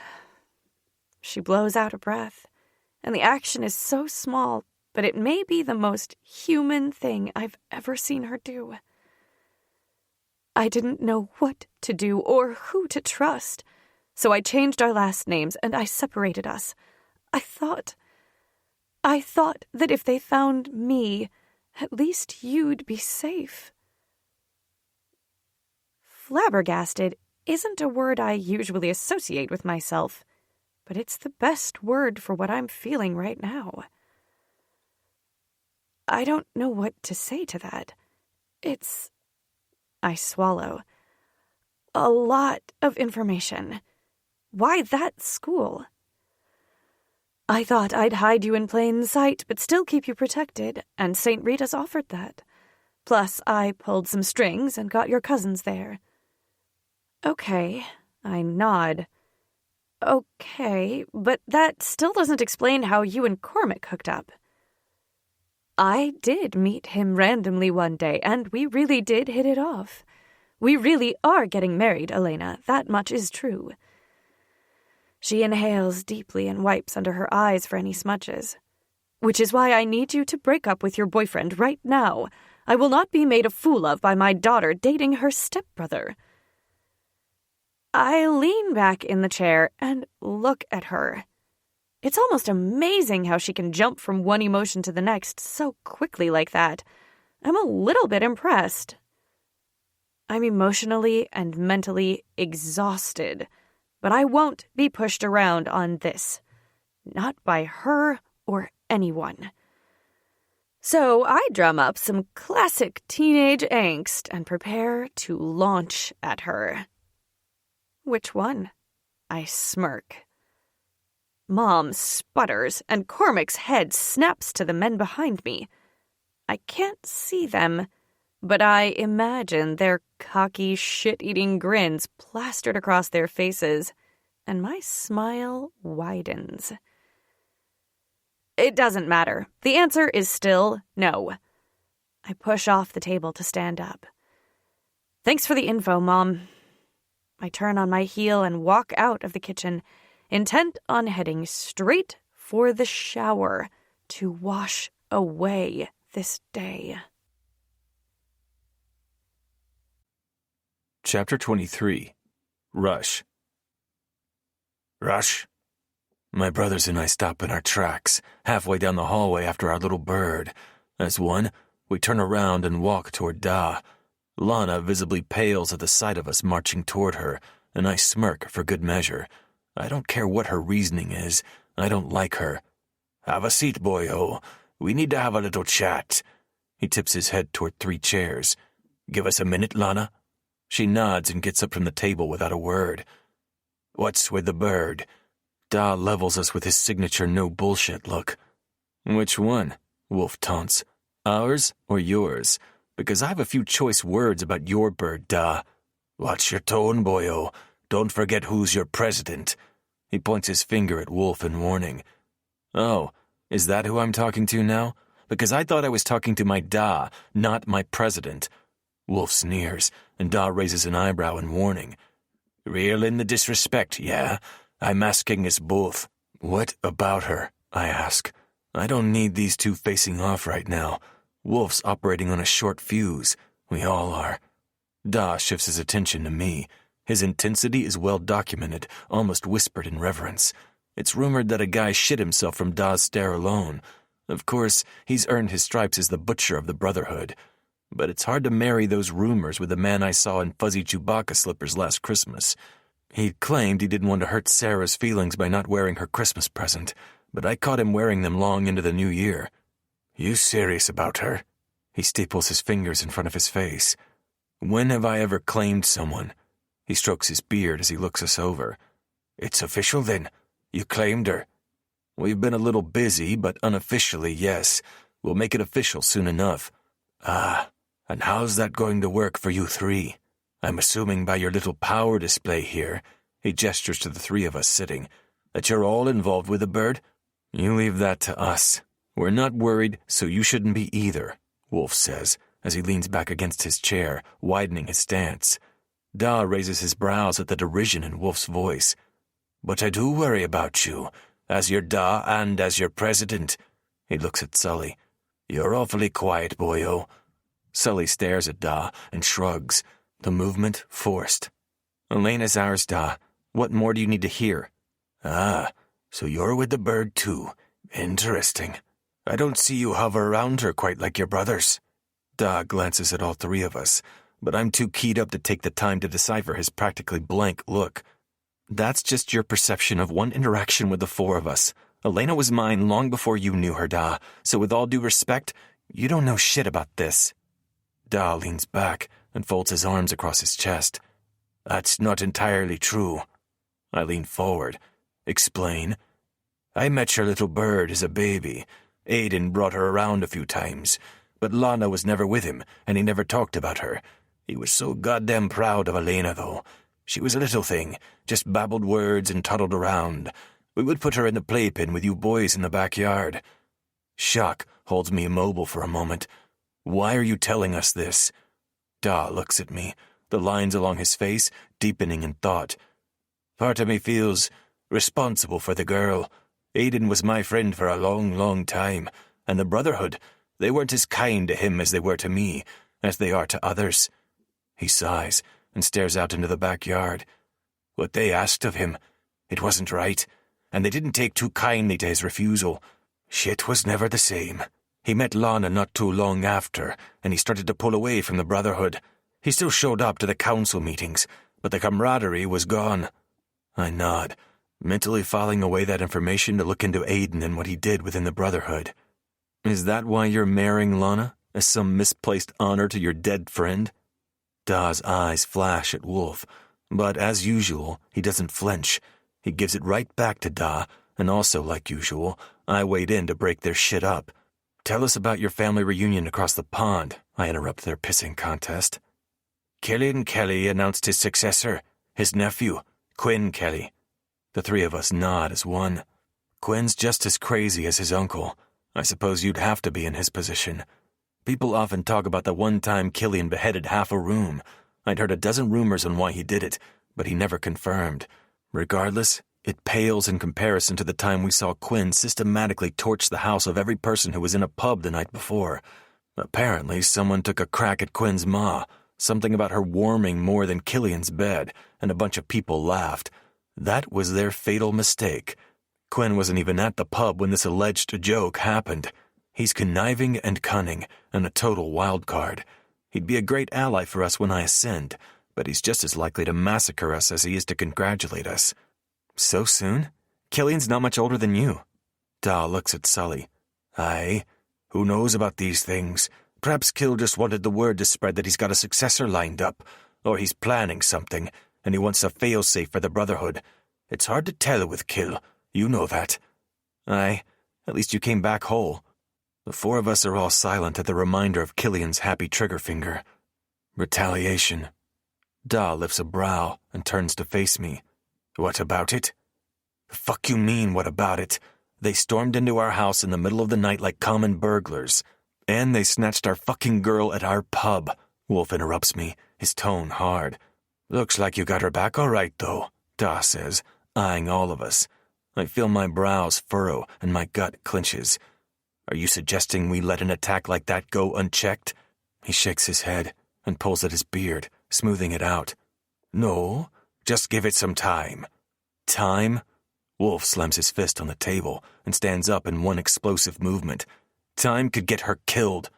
A: She blows out a breath, and the action is so small, but it may be the most human thing I've ever seen her do. I didn't know what to do or who to trust, so I changed our last names and I separated us. I thought that if they found me, at least you'd be safe. Flabbergasted isn't a word I usually associate with myself, but it's the best word for what I'm feeling right now. I don't know what to say to that. I swallow. A lot of information. Why that school? I thought I'd hide you in plain sight, but still keep you protected, and St. Rita's offered that. Plus, I pulled some strings and got your cousins there. Okay, I nod. Okay, but that still doesn't explain how you and Cormac hooked up. I did meet him randomly one day, and we really did hit it off. We really are getting married, Elena. That much is true. She inhales deeply and wipes under her eyes for any smudges. Which is why I need you to break up with your boyfriend right now. I will not be made a fool of by my daughter dating her stepbrother. I lean back in the chair and look at her. It's almost amazing how she can jump from one emotion to the next so quickly like that. I'm a little bit impressed. I'm emotionally and mentally exhausted, but I won't be pushed around on this. Not by her or anyone. So I drum up some classic teenage angst and prepare to launch at her. Which one? I smirk. Mom sputters, and Cormac's head snaps to the men behind me. I can't see them, but I imagine their cocky, shit-eating grins plastered across their faces, and my smile widens. It doesn't matter. The answer is still no. I push off the table to stand up. Thanks for the info, Mom. I turn on my heel and walk out of the kitchen, intent on heading straight for the shower to wash away this day.
B: Chapter 23. Rush. Rush? My brothers and I stop in our tracks, halfway down the hallway after our little bird. As one, we turn around and walk toward Da. Lana visibly pales at the sight of us marching toward her, and I smirk for good measure. I don't care what her reasoning is. I don't like her. Have a seat, boyo. We need to have a little chat. He tips his head toward 3 chairs. Give us a minute, Lana. She nods and gets up from the table without a word. What's with the bird? Da levels us with his signature no bullshit look. Which one? Wolf taunts. Ours or yours? Because I have a few choice words about your bird, Da. Watch your tone, boyo. Don't forget who's your president. He points his finger at Wolf in warning. Oh, is that who I'm talking to now? Because I thought I was talking to my Da, not my president. Wolf sneers, and Da raises an eyebrow in warning. Reel in the disrespect, yeah? I'm asking us both. What about her? I ask. I don't need these two facing off right now. Wolf's operating on a short fuse. We all are. Da shifts his attention to me. His intensity is well documented, almost whispered in reverence. It's rumored that a guy shit himself from Da's stare alone. Of course, he's earned his stripes as the butcher of the Brotherhood. But it's hard to marry those rumors with the man I saw in fuzzy Chewbacca slippers last Christmas. He claimed he didn't want to hurt Sarah's feelings by not wearing her Christmas present, but I caught him wearing them long into the new year. You serious about her? He staples his fingers in front of his face. When have I ever claimed someone? He strokes his beard as he looks us over. It's official then? You claimed her? We've been a little busy, but unofficially, yes. We'll make it official soon enough. Ah, and how's that going to work for you three? I'm assuming by your little power display here, he gestures to the three of us sitting, that you're all involved with the bird? You leave that to us. We're not worried, so you shouldn't be either, Wolf says, as he leans back against his chair, widening his stance. Da raises his brows at the derision in Wolf's voice. But I do worry about you, as your Da and as your president. He looks at Sully. You're awfully quiet, boyo. Sully stares at Da and shrugs, the movement forced. Elena's ours, Da. What more do you need to hear? Ah, so you're with the bird too. Interesting. I don't see you hover around her quite like your brothers. Da glances at all three of us, but I'm too keyed up to take the time to decipher his practically blank look. That's just your perception of one interaction with the four of us. Elena was mine long before you knew her, Da, so with all due respect, you don't know shit about this. Da leans back and folds his arms across his chest. That's not entirely true. I lean forward. Explain. I met your little bird as a baby. Aiden brought her around a few times, but Lana was never with him, and he never talked about her. He was so goddamn proud of Elena, though. She was a little thing, just babbled words and toddled around. We would put her in the playpen with you boys in the backyard. Shock holds me immobile for a moment. Why are you telling us this? Da looks at me, the lines along his face deepening in thought. Part of me feels responsible for the girl. Aiden was my friend for a long, long time, and the Brotherhood, they weren't as kind to him as they were to me, as they are to others. He sighs and stares out into the backyard. What they asked of him, it wasn't right, and they didn't take too kindly to his refusal. Shit was never the same. He met Lana not too long after, and he started to pull away from the Brotherhood. He still showed up to the council meetings, but the camaraderie was gone. I nod, mentally filing away that information to look into Aiden and what he did within the Brotherhood. Is that why you're marrying Lana, as some misplaced honor to your dead friend? Da's eyes flash at Wolf, but as usual, he doesn't flinch. He gives it right back to Da, and also, like usual, I wade in to break their shit up. Tell us about your family reunion across the pond, I interrupt their pissing contest. Killian Kelly announced his successor, his nephew, Quinn Kelly. The three of us nod as one. Quinn's just as crazy as his uncle. I suppose you'd have to be in his position. People often talk about the one time Killian beheaded half a room. I'd heard a dozen rumors on why he did it, but he never confirmed. Regardless, it pales in comparison to the time we saw Quinn systematically torch the house of every person who was in a pub the night before. Apparently, someone took a crack at Quinn's ma, something about her warming more than Killian's bed, and a bunch of people laughed. That was their fatal mistake. Quinn wasn't even at the pub when this alleged joke happened. He's conniving and cunning, and a total wild card. He'd be a great ally for us when I ascend, but he's just as likely to massacre us as he is to congratulate us. So soon? Killian's not much older than you. Da looks at Sully. Aye, who knows about these things? Perhaps Kill just wanted the word to spread that he's got a successor lined up, or he's planning something, and he wants a failsafe for the Brotherhood. It's hard to tell with Kill, you know that. Aye, at least you came back whole. The four of us are all silent at the reminder of Killian's happy trigger finger. Retaliation. Da lifts a brow and turns to face me. What about it? The fuck you mean, what about it? They stormed into our house in the middle of the night like common burglars. And they snatched our fucking girl at our pub, Wolf interrupts me, his tone hard. Looks like you got her back all right, though, Da says, eyeing all of us. I feel my brows furrow and my gut clenches. Are you suggesting we let an attack like that go unchecked? He shakes his head and pulls at his beard, smoothing it out. No, just give it some time. Time? Wolf slams his fist on the table and stands up in one explosive movement. Time could get her killed.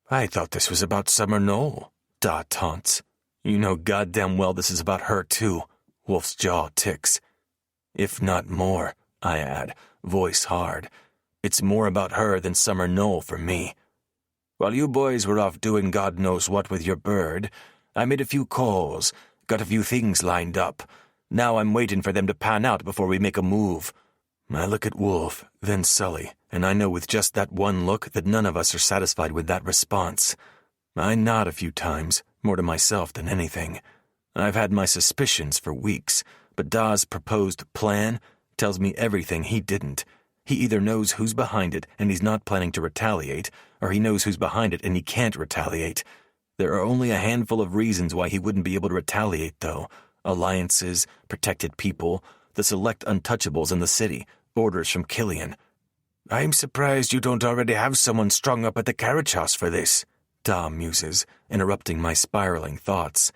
B: I thought this was about Summer Knoll, Da taunts. You know goddamn well this is about her, too. Wolf's jaw ticks. If not more, I add, voice hard. It's more about her than Summer Knoll for me. While you boys were off doing God knows what with your bird, I made a few calls, got a few things lined up. Now I'm waiting for them to pan out before we make a move. I look at Wolf, then Sully, and I know with just that one look that none of us are satisfied with that response. I nod a few times, more to myself than anything. I've had my suspicions for weeks, but Da's proposed plan tells me everything he didn't. He either knows who's behind it and he's not planning to retaliate, or he knows who's behind it and he can't retaliate. There are only a handful of reasons why he wouldn't be able to retaliate, though. Alliances, protected people, the select untouchables in the city, orders from Killian. I'm surprised you don't already have someone strung up at the carriage house for this, Da muses, interrupting my spiraling thoughts.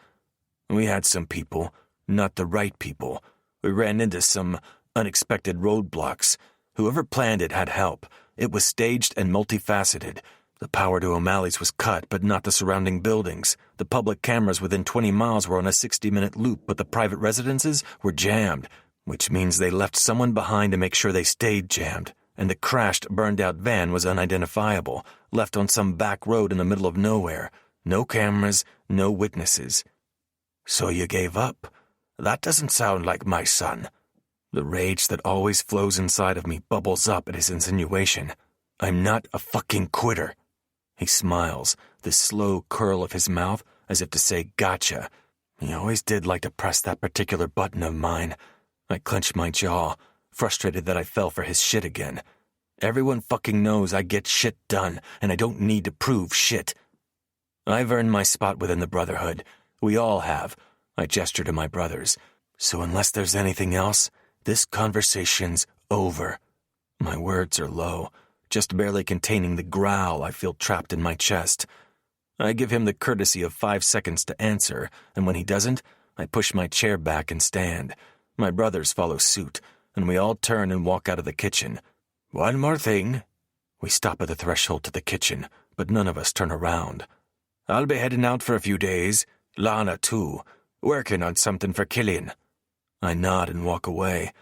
B: We had some people, not the right people. We ran into some unexpected roadblocks. Whoever planned it had help. It was staged and multifaceted. The power to O'Malley's was cut, but not the surrounding buildings. The public cameras within 20 miles were on a 60-minute loop, but the private residences were jammed, which means they left someone behind to make sure they stayed jammed. And the crashed, burned-out van was unidentifiable, left on some back road in the middle of nowhere. No cameras, no witnesses. So you gave up? That doesn't sound like my son. The rage that always flows inside of me bubbles up at his insinuation. I'm not a fucking quitter. He smiles, this slow curl of his mouth, as if to say, gotcha. He always did like to press that particular button of mine. I clench my jaw, frustrated that I fell for his shit again. Everyone fucking knows I get shit done, and I don't need to prove shit. I've earned my spot within the Brotherhood. We all have. I gesture to my brothers. So unless there's anything else, this conversation's over. My words are low, just barely containing the growl I feel trapped in my chest. I give him the courtesy of 5 seconds to answer, and when he doesn't, I push my chair back and stand. My brothers follow suit, and we all turn and walk out of the kitchen. One more thing. We stop at the threshold to the kitchen, but none of us turn around. I'll be heading out for a few days. Lana, too. Working on something for Killian. I nod and walk away.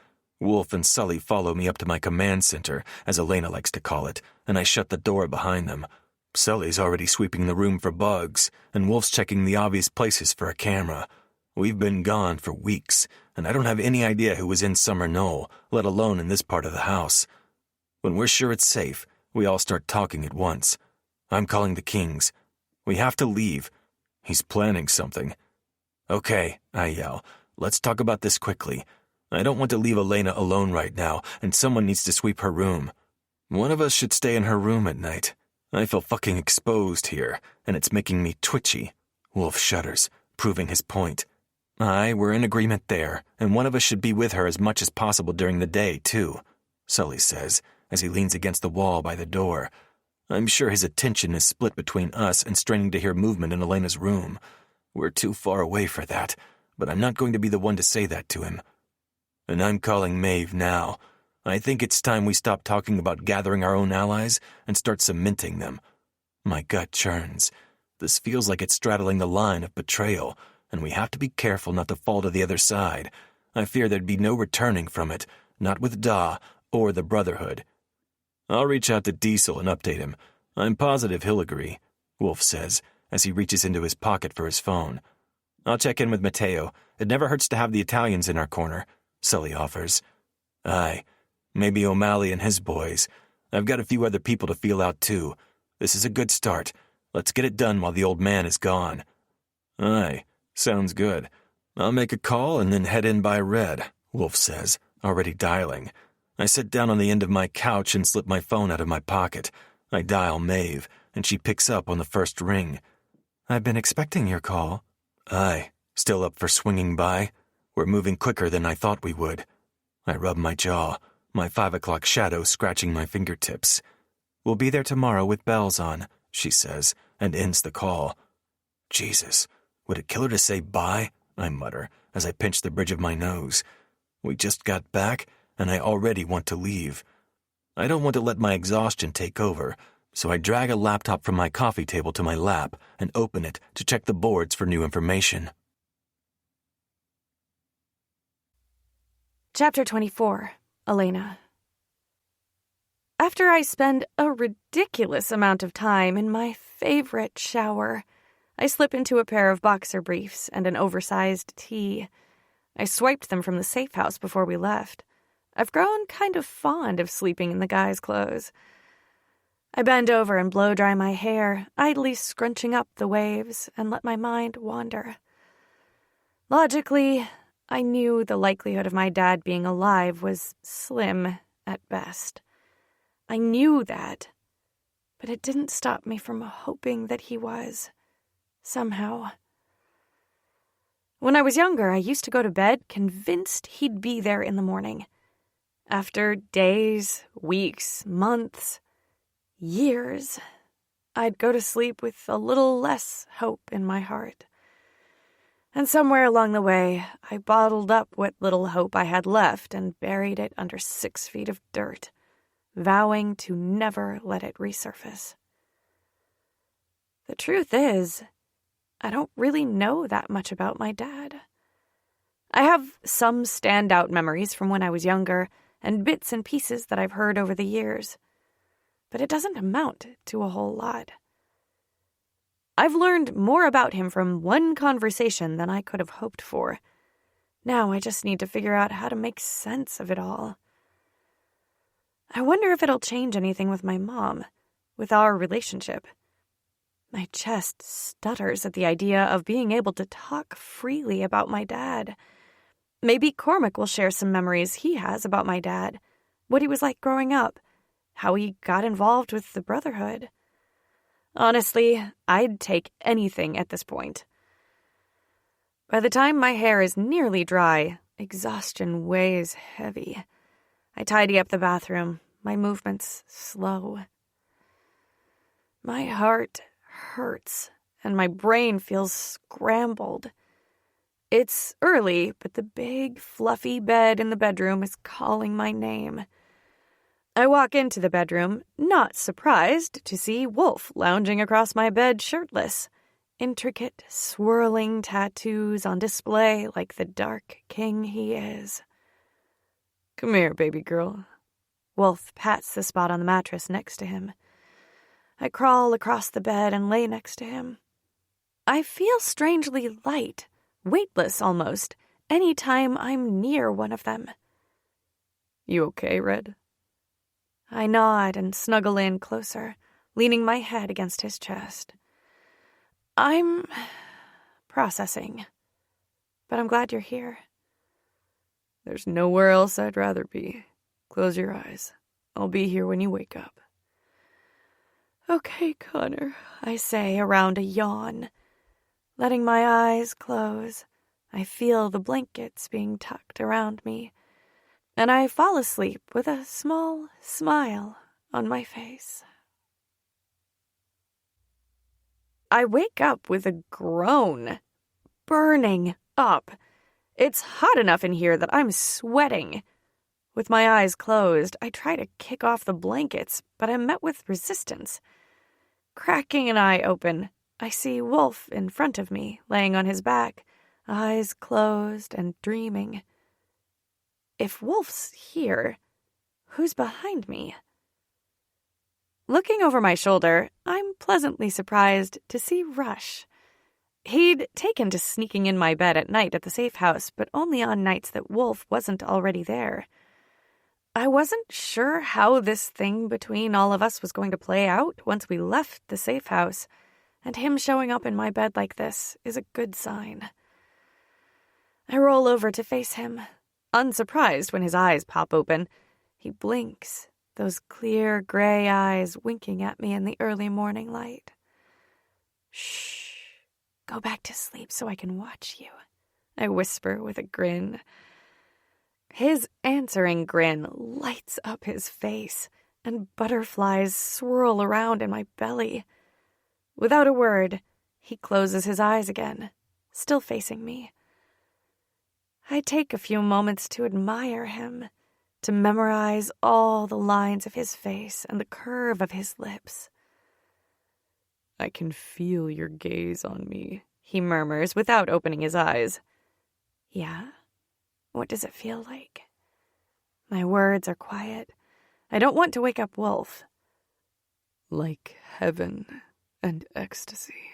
B: Wolf and Sully follow me up to my command center, as Elena likes to call it, and I shut the door behind them. Sully's already sweeping the room for bugs, and Wolf's checking the obvious places for a camera. We've been gone for weeks, and I don't have any idea who was in Summer Knoll, let alone in this part of the house. When we're sure it's safe, we all start talking at once. I'm calling the Kings. We have to leave. He's planning something. Okay, I yell. Let's talk about this quickly. I don't want to leave Elena alone right now, and someone needs to sweep her room. One of us should stay in her room at night. I feel fucking exposed here, and it's making me twitchy. Wolf shudders, proving his point. We're in agreement there, and one of us should be with her as much as possible during the day, too, Sully says, as he leans against the wall by the door. I'm sure his attention is split between us and straining to hear movement in Elena's room. We're too far away for that, but I'm not going to be the one to say that to him. And I'm calling Maeve now. I think it's time we stop talking about gathering our own allies and start cementing them. My gut churns. This feels like it's straddling the line of betrayal, and we have to be careful not to fall to the other side. I fear there'd be no returning from it, not with Da or the Brotherhood. I'll reach out to Diesel and update him. I'm positive he'll agree, Wolf says, as he reaches into his pocket for his phone. I'll check in with Matteo. It never hurts to have the Italians in our corner, Sully offers. Aye, maybe O'Malley and his boys. I've got a few other people to feel out too. This is a good start. Let's get it done while the old man is gone. Aye, sounds good. I'll make a call and then head in by Red, Wolf says, already dialing. I sit down on the end of my couch and slip my phone out of my pocket. I dial Maeve, and she picks up on the first ring. I've been expecting your call. Aye, Still up for swinging by? We're moving quicker than I thought we would. I rub my jaw, my 5 o'clock shadow scratching my fingertips. We'll be there tomorrow with bells on, she says, and ends the call. Jesus, would it kill her to say bye? I mutter as I pinch the bridge of my nose. We just got back, and I already want to leave. I don't want to let my exhaustion take over, so I drag a laptop from my coffee table to my lap and open it to check the boards for new information.
A: Chapter 24. Elena. After I spend a ridiculous amount of time in my favorite shower, I slip into a pair of boxer briefs and an oversized tee. I swiped them from the safe house before we left. I've grown kind of fond of sleeping in the guys' clothes. I bend over and blow-dry my hair, idly scrunching up the waves, and let my mind wander. Logically, I knew the likelihood of my dad being alive was slim at best. I knew that, but it didn't stop me from hoping that he was, somehow. When I was younger, I used to go to bed convinced he'd be there in the morning. After days, weeks, months, years, I'd go to sleep with a little less hope in my heart. And somewhere along the way, I bottled up what little hope I had left and buried it under 6 feet of dirt, vowing to never let it resurface. The truth is, I don't really know that much about my dad. I have some standout memories from when I was younger and bits and pieces that I've heard over the years, but it doesn't amount to a whole lot. I've learned more about him from one conversation than I could have hoped for. Now I just need to figure out how to make sense of it all. I wonder if it'll change anything with my mom, with our relationship. My chest stutters at the idea of being able to talk freely about my dad. Maybe Cormac will share some memories he has about my dad, what he was like growing up, how he got involved with the Brotherhood. Honestly, I'd take anything at this point. By the time my hair is nearly dry, exhaustion weighs heavy. I tidy up the bathroom, my movements slow. My heart hurts, and my brain feels scrambled. It's early, but the big, fluffy bed in the bedroom is calling my name. I walk into the bedroom, not surprised to see Wolf lounging across my bed shirtless, intricate, swirling tattoos on display like the dark king he is.
D: Come here, baby girl.
A: Wolf pats the spot on the mattress next to him. I crawl across the bed and lay next to him. I feel strangely light, weightless almost, any time I'm near one of them.
D: You okay, Red?
A: I nod and snuggle in closer, leaning my head against his chest. I'm processing, but I'm glad you're here.
D: There's nowhere else I'd rather be. Close your eyes. I'll be here when you wake up.
A: Okay, Connor, I say around a yawn. Letting my eyes close, I feel the blankets being tucked around me, and I fall asleep with a small smile on my face. I wake up with a groan, burning up. It's hot enough in here that I'm sweating. With my eyes closed, I try to kick off the blankets, but I'm met with resistance. Cracking an eye open, I see Wolf in front of me, laying on his back, eyes closed and dreaming. If Wolf's here, who's behind me? Looking over my shoulder, I'm pleasantly surprised to see Rush. He'd taken to sneaking in my bed at night at the safe house, but only on nights that Wolf wasn't already there. I wasn't sure how this thing between all of us was going to play out once we left the safe house, and him showing up in my bed like this is a good sign. I roll over to face him, unsurprised when his eyes pop open. He blinks, those clear gray eyes winking at me in the early morning light. Shh, Go back to sleep so I can watch you, I whisper with a grin. His answering grin lights up his face, and butterflies swirl around in my belly. Without a word, he closes his eyes again, still facing me. I take a few moments to admire him, to memorize all the lines of his face and the curve of his lips.
D: I can feel your gaze on me, he murmurs without opening his eyes.
A: Yeah? What does it feel like? My words are quiet. I don't want to wake up Wolf.
D: Like heaven and ecstasy.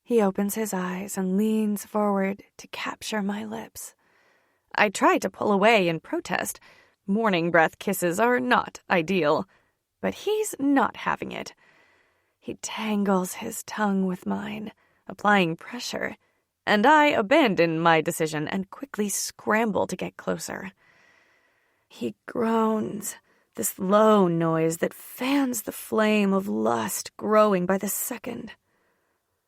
A: He opens his eyes and leans forward to capture my lips. I try to pull away in protest. Morning breath kisses are not ideal. But he's not having it. He tangles his tongue with mine, applying pressure, and I abandon my decision and quickly scramble to get closer. He groans, this low noise that fans the flame of lust growing by the second.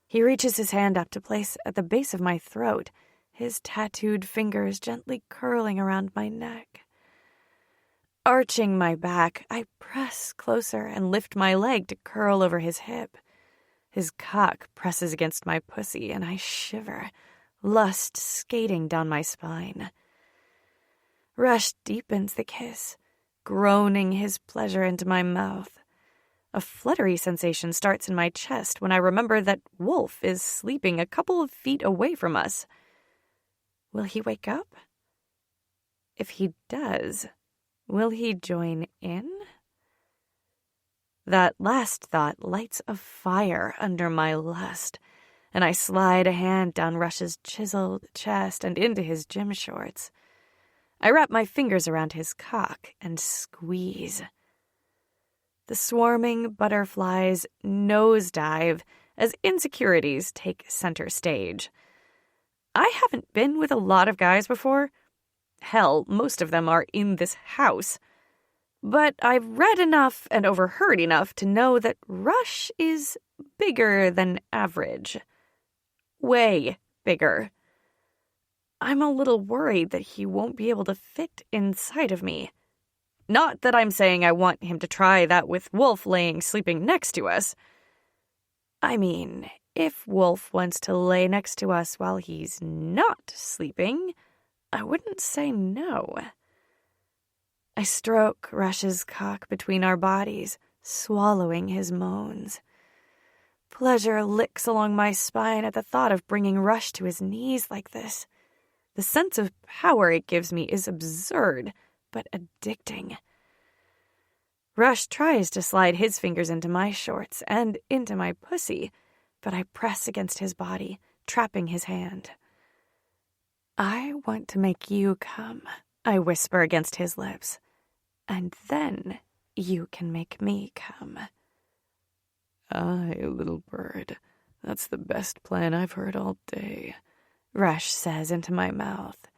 A: He reaches his hand up to place at the base of my throat, his tattooed fingers gently curling around my neck. Arching my back, I press closer and lift my leg to curl over his hip. His cock presses against my pussy, and I shiver, lust skating down my spine. Rush deepens the kiss, groaning his pleasure into my mouth. A fluttery sensation starts in my chest when I remember that Wolf is sleeping a couple of feet away from us. Will he wake up? If he does, will he join in? That last thought lights a fire under my lust, and I slide a hand down Rush's chiseled chest and into his gym shorts. I wrap my fingers around his cock and squeeze. The swarming butterflies nosedive as insecurities take center stage. I haven't been with a lot of guys before. Hell, most of them are in this house. But I've read enough and overheard enough to know that Rush is bigger than average. Way bigger. I'm a little worried that he won't be able to fit inside of me. Not that I'm saying I want him to try that with Wolf sleeping next to us. I mean, if Wolf wants to lay next to us while he's not sleeping, I wouldn't say no. I stroke Rush's cock between our bodies, swallowing his moans. Pleasure licks along my spine at the thought of bringing Rush to his knees like this. The sense of power it gives me is absurd, but addicting. Rush tries to slide his fingers into my shorts and into my pussy, but I press against his body, trapping his hand. I want to make you come, I whisper against his lips, and then you can make me come.
D: Aye, little bird, that's the best plan I've heard all day,
A: Rush says into my mouth.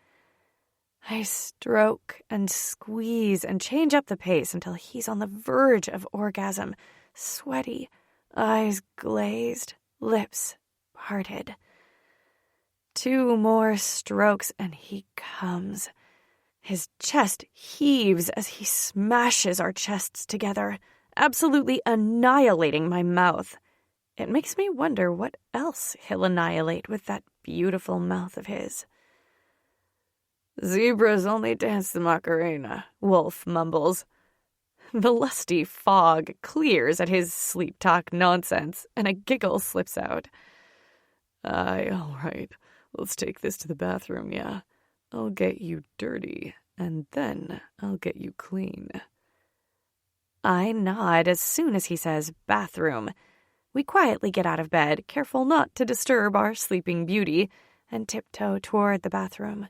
A: I stroke and squeeze and change up the pace until he's on the verge of orgasm, sweaty, eyes glazed, lips parted. 2 more strokes and he comes. His chest heaves as he smashes our chests together, absolutely annihilating my mouth. It makes me wonder what else he'll annihilate with that beautiful mouth of his.
D: Zebras only dance the Macarena, Wolf mumbles. The lusty fog clears at his sleep talk nonsense, and a giggle slips out. Aye, all right. Let's take this to the bathroom, yeah? I'll get you dirty, and then I'll get you clean.
A: I nod as soon as he says bathroom. We quietly get out of bed, careful not to disturb our sleeping beauty, and tiptoe toward the bathroom.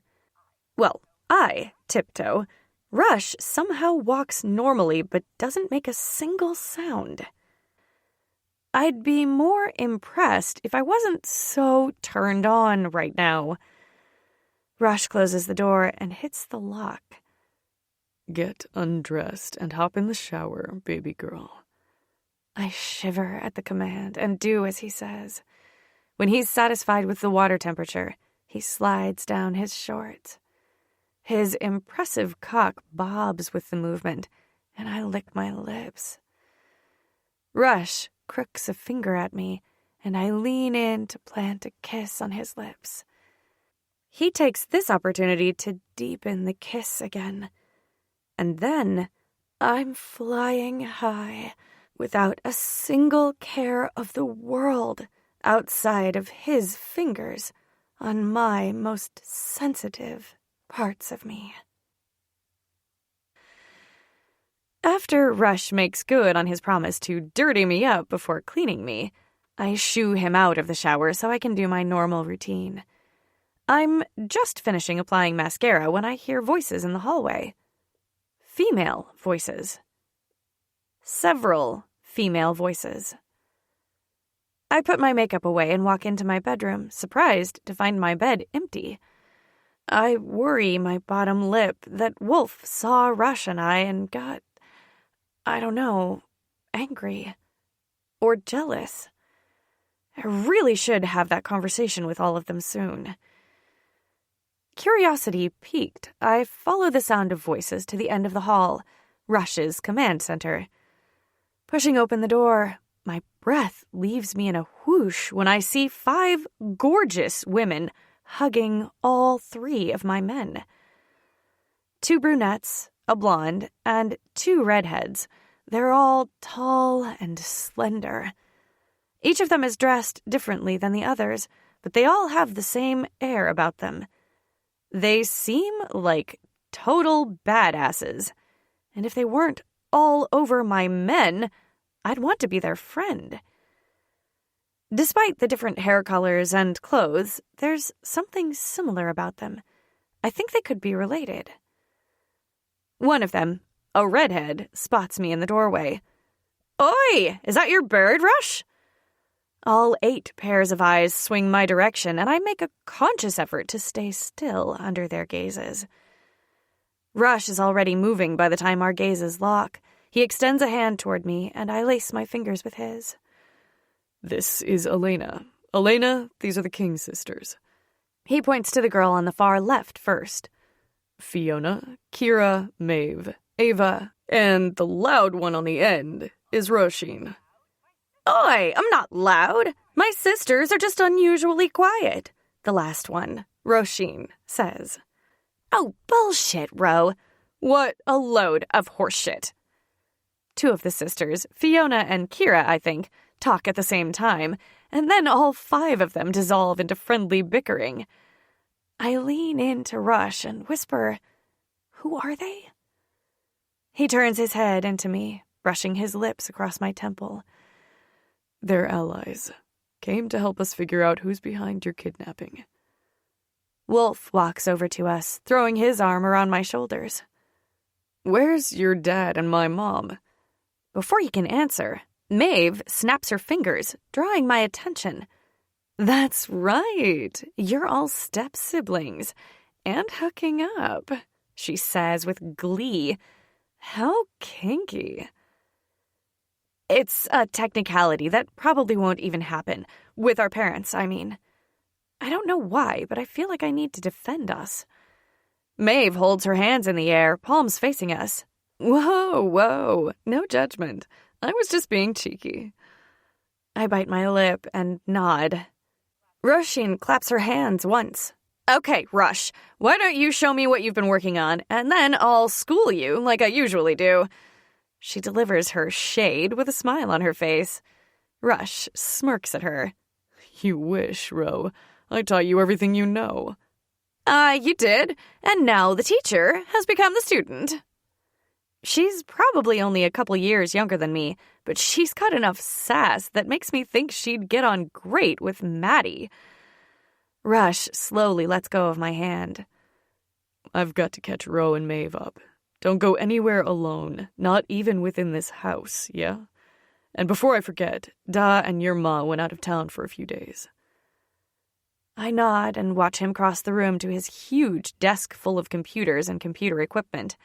A: Well, I tiptoe. Rush somehow walks normally but doesn't make a single sound. I'd be more impressed if I wasn't so turned on right now. Rush closes the door and hits the lock.
D: Get undressed and hop in the shower, baby girl.
A: I shiver at the command and do as he says. When he's satisfied with the water temperature, he slides down his shorts. His impressive cock bobs with the movement, and I lick my lips. Rush crooks a finger at me, and I lean in to plant a kiss on his lips. He takes this opportunity to deepen the kiss again. And then I'm flying high without a single care of the world outside of his fingers on my most sensitive parts of me. After Rush makes good on his promise to dirty me up before cleaning me, I shoo him out of the shower so I can do my normal routine. I'm just finishing applying mascara when I hear voices in the hallway. Female voices. Several female voices. I put my makeup away and walk into my bedroom, surprised to find my bed empty. I worry my bottom lip that Wolf saw Rush and I and got, I don't know, angry or jealous. I really should have that conversation with all of them soon. Curiosity piqued, I follow the sound of voices to the end of the hall, Rush's command center. Pushing open the door, my breath leaves me in a whoosh when I see 5 gorgeous women hugging all 3 of my men. 2 brunettes, a blonde, and 2 redheads. They're all tall and slender. Each of them is dressed differently than the others, but they all have the same air about them. They seem like total badasses, and if they weren't all over my men, I'd want to be their friend. Despite the different hair colors and clothes, there's something similar about them. I think they could be related. One of them, a redhead, spots me in the doorway. "Oi! Is that your bird, Rush?" All 8 pairs of eyes swing my direction, and I make a conscious effort to stay still under their gazes. Rush is already moving by the time our gazes lock. He extends a hand toward me, and I lace my fingers with his.
D: "This is Elena. Elena, these are the King sisters."
A: He points to the girl on the far left first.
D: "Fiona, Kira, Maeve, Ava, and the loud one on the end is Roisin."
A: "Oi, I'm not loud. My sisters are just unusually quiet," the last one, Roisin, says. "Oh, bullshit, Ro.
D: What a load of horseshit."
A: 2 of the sisters, Fiona and Kira, I think, talk at the same time, and then all 5 of them dissolve into friendly bickering. I lean in to Rush and whisper, "Who are they?" He turns his head into me, brushing his lips across my temple.
D: "They're allies. Came to help us figure out who's behind your kidnapping."
A: Wolf walks over to us, throwing his arm around my shoulders.
D: "Where's your dad and my mom?"
A: Before he can answer, Maeve snaps her fingers, drawing my attention.
D: "That's right. You're all step-siblings. And hooking up," she says with glee. "How kinky."
A: It's a technicality that probably won't even happen. With our parents, I mean. I don't know why, but I feel like I need to defend us. Maeve holds her hands in the air, palms facing us.
D: Whoa. No judgment. I was just being cheeky."
A: I bite my lip and nod. Roisin claps her hands once.
D: "Okay, Rush, why don't you show me what you've been working on, and then I'll school you like I usually do."
A: She delivers her shade with a smile on her face. Rush smirks at her.
D: "You wish, Ro. I taught you everything you know."
A: You did, and now the teacher has become the student." She's probably only a couple years younger than me, but she's got enough sass that makes me think she'd get on great with Maddie. Rush slowly lets go of my hand.
D: "I've got to catch Ro and Maeve up. Don't go anywhere alone, not even within this house, yeah? And before I forget, Da and your ma went out of town for a few days."
A: I nod and watch him cross the room to his huge desk full of computers and computer equipment.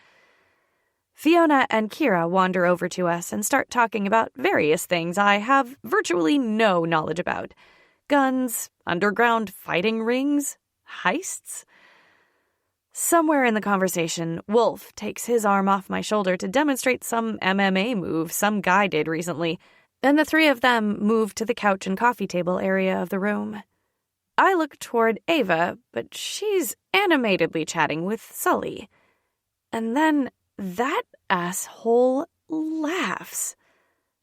A: Fiona and Kira wander over to us and start talking about various things I have virtually no knowledge about. guns, underground fighting rings, heists. Somewhere in the conversation, Wolf takes his arm off my shoulder to demonstrate some MMA move some guy did recently, and the three of them move to the couch and coffee table area of the room. I look toward Ava, but she's animatedly chatting with Sully. And then that asshole laughs.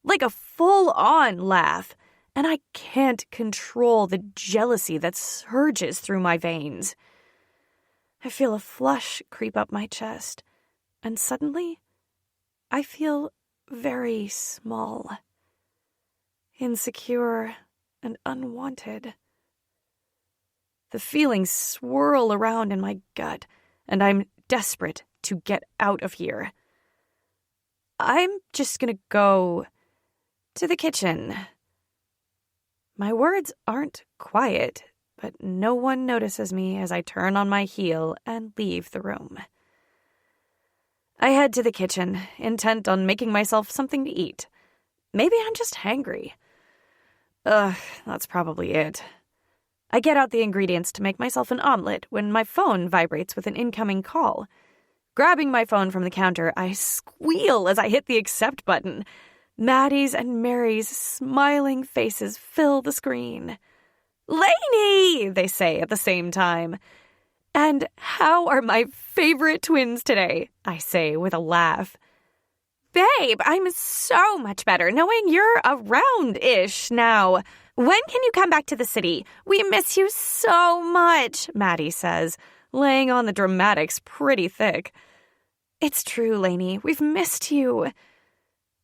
A: Like a full-on laugh, and I can't control the jealousy that surges through my veins. I feel a flush creep up my chest, and suddenly, I feel very small, insecure, and unwanted. The feelings swirl around in my gut, and I'm desperate to get out of here. I'm just gonna go to the kitchen. My words aren't quiet, but no one notices me as I turn on my heel and leave the room. I head to the kitchen, intent on making myself something to eat. Maybe I'm just hangry. That's probably it. I get out the ingredients to make myself an omelet when my phone vibrates with an incoming call. Grabbing my phone from the counter, I squeal as I hit the accept button. Maddie's and Mary's smiling faces fill the screen. "Lainey!" they say at the same time. "And how are my favorite twins today?" I say with a laugh. "Babe, I'm so much better knowing you're around-ish now. When can you come back to the city? We miss you so much," Maddie says, laying on the dramatics pretty thick. "It's true, Lainey. We've missed you."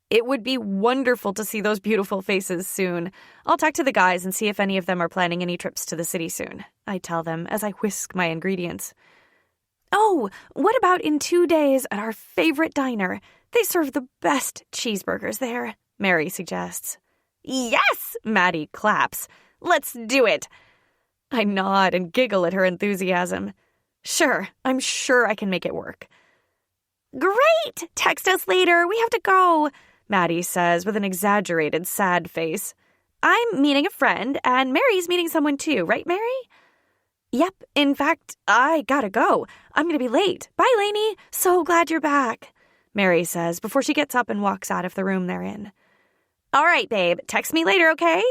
A: It would be wonderful to see those beautiful faces soon. I'll talk to the guys and see if any of them are planning any trips to the city soon, I tell them as I whisk my ingredients. "Oh, what about in 2 days at our favorite diner? They serve the best cheeseburgers there," Mary suggests. "Yes!" Maddie claps. "Let's do it." I nod and giggle at her enthusiasm. Sure, I'm sure I can make it work. "Great! Text us later. We have to go," Maddie says with an exaggerated, sad face. "I'm meeting a friend, and Mary's meeting someone too, right, Mary?" "Yep, in fact, I gotta go. I'm gonna be late. Bye, Lainey. So glad you're back," Mary says before she gets up and walks out of the room they're in. "All right, babe. Text me later, okay?"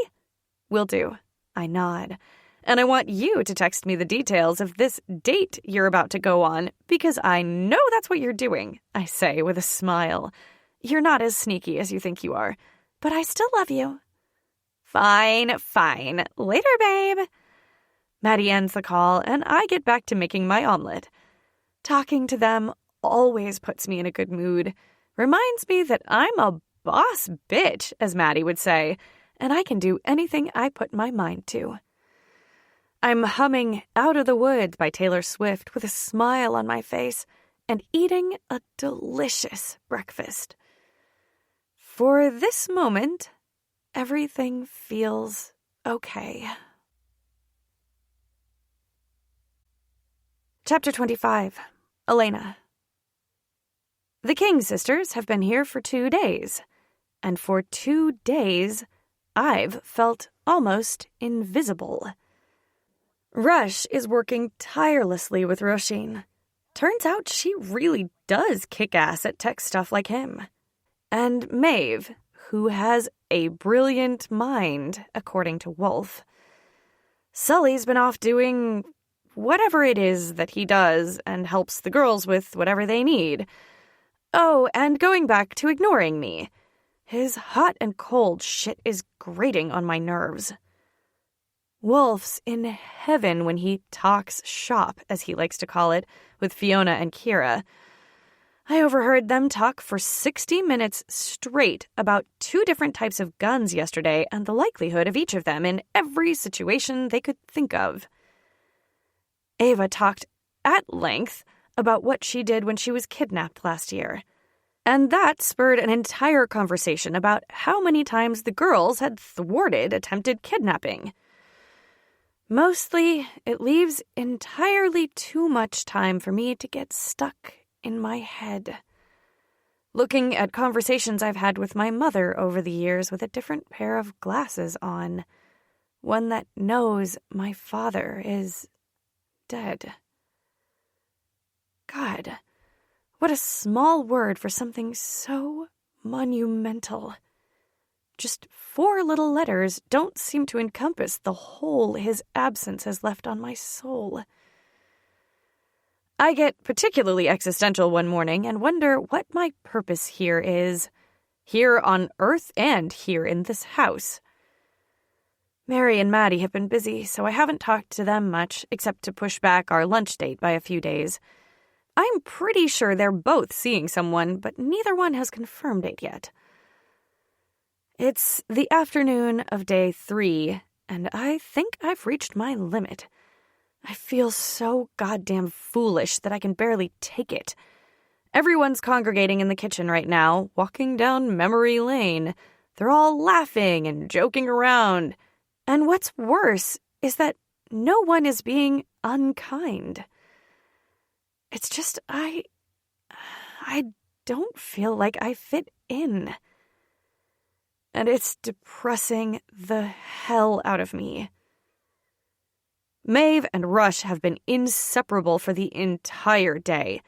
A: "Will do." I nod. "And I want you to text me the details of this date you're about to go on, because I know that's what you're doing," I say with a smile. "You're not as sneaky as you think you are, but I still love you." Fine. Later, babe." Maddie ends the call, and I get back to making my omelet. Talking to them always puts me in a good mood. Reminds me that I'm a boss bitch, as Maddie would say, and I can do anything I put my mind to. I'm humming Out of the Woods by Taylor Swift with a smile on my face and eating a delicious breakfast. For this moment, everything feels okay. Chapter 25. Elena. The King sisters have been here for 2 days, and for 2 days, I've felt almost invisible. Rush is working tirelessly with Roshin. Turns out she really does kick ass at tech stuff like him. And Maeve, who has a brilliant mind, according to Wolf. Sully's been off doing whatever it is that he does and helps the girls with whatever they need. Oh, and going back to ignoring me. His hot and cold shit is grating on my nerves. Wolf's in heaven when he talks shop, as he likes to call it, with Fiona and Kira. I overheard them talk for 60 minutes straight about 2 different types of guns yesterday and the likelihood of each of them in every situation they could think of. Ava talked at length about what she did when she was kidnapped last year. And that spurred an entire conversation about how many times the girls had thwarted attempted kidnapping. Mostly, it leaves entirely too much time for me to get stuck in my head. Looking at conversations I've had with my mother over the years with a different pair of glasses on. One that knows my father is dead. God, what a small word for something so monumental. Just 4 little letters don't seem to encompass the hole his absence has left on my soul. I get particularly existential one morning and wonder what my purpose here is, here on Earth and here in this house. Mary and Maddie have been busy, so I haven't talked to them much, except to push back our lunch date by a few days. I'm pretty sure they're both seeing someone, but neither one has confirmed it yet. It's the afternoon of day 3, and I think I've reached my limit. I feel so goddamn foolish that I can barely take it. Everyone's congregating in the kitchen right now, walking down memory lane. They're all laughing and joking around. And what's worse is that no one is being unkind. It's just I don't feel like I fit in. And it's depressing the hell out of me. Maeve and Rush have been inseparable for the entire day.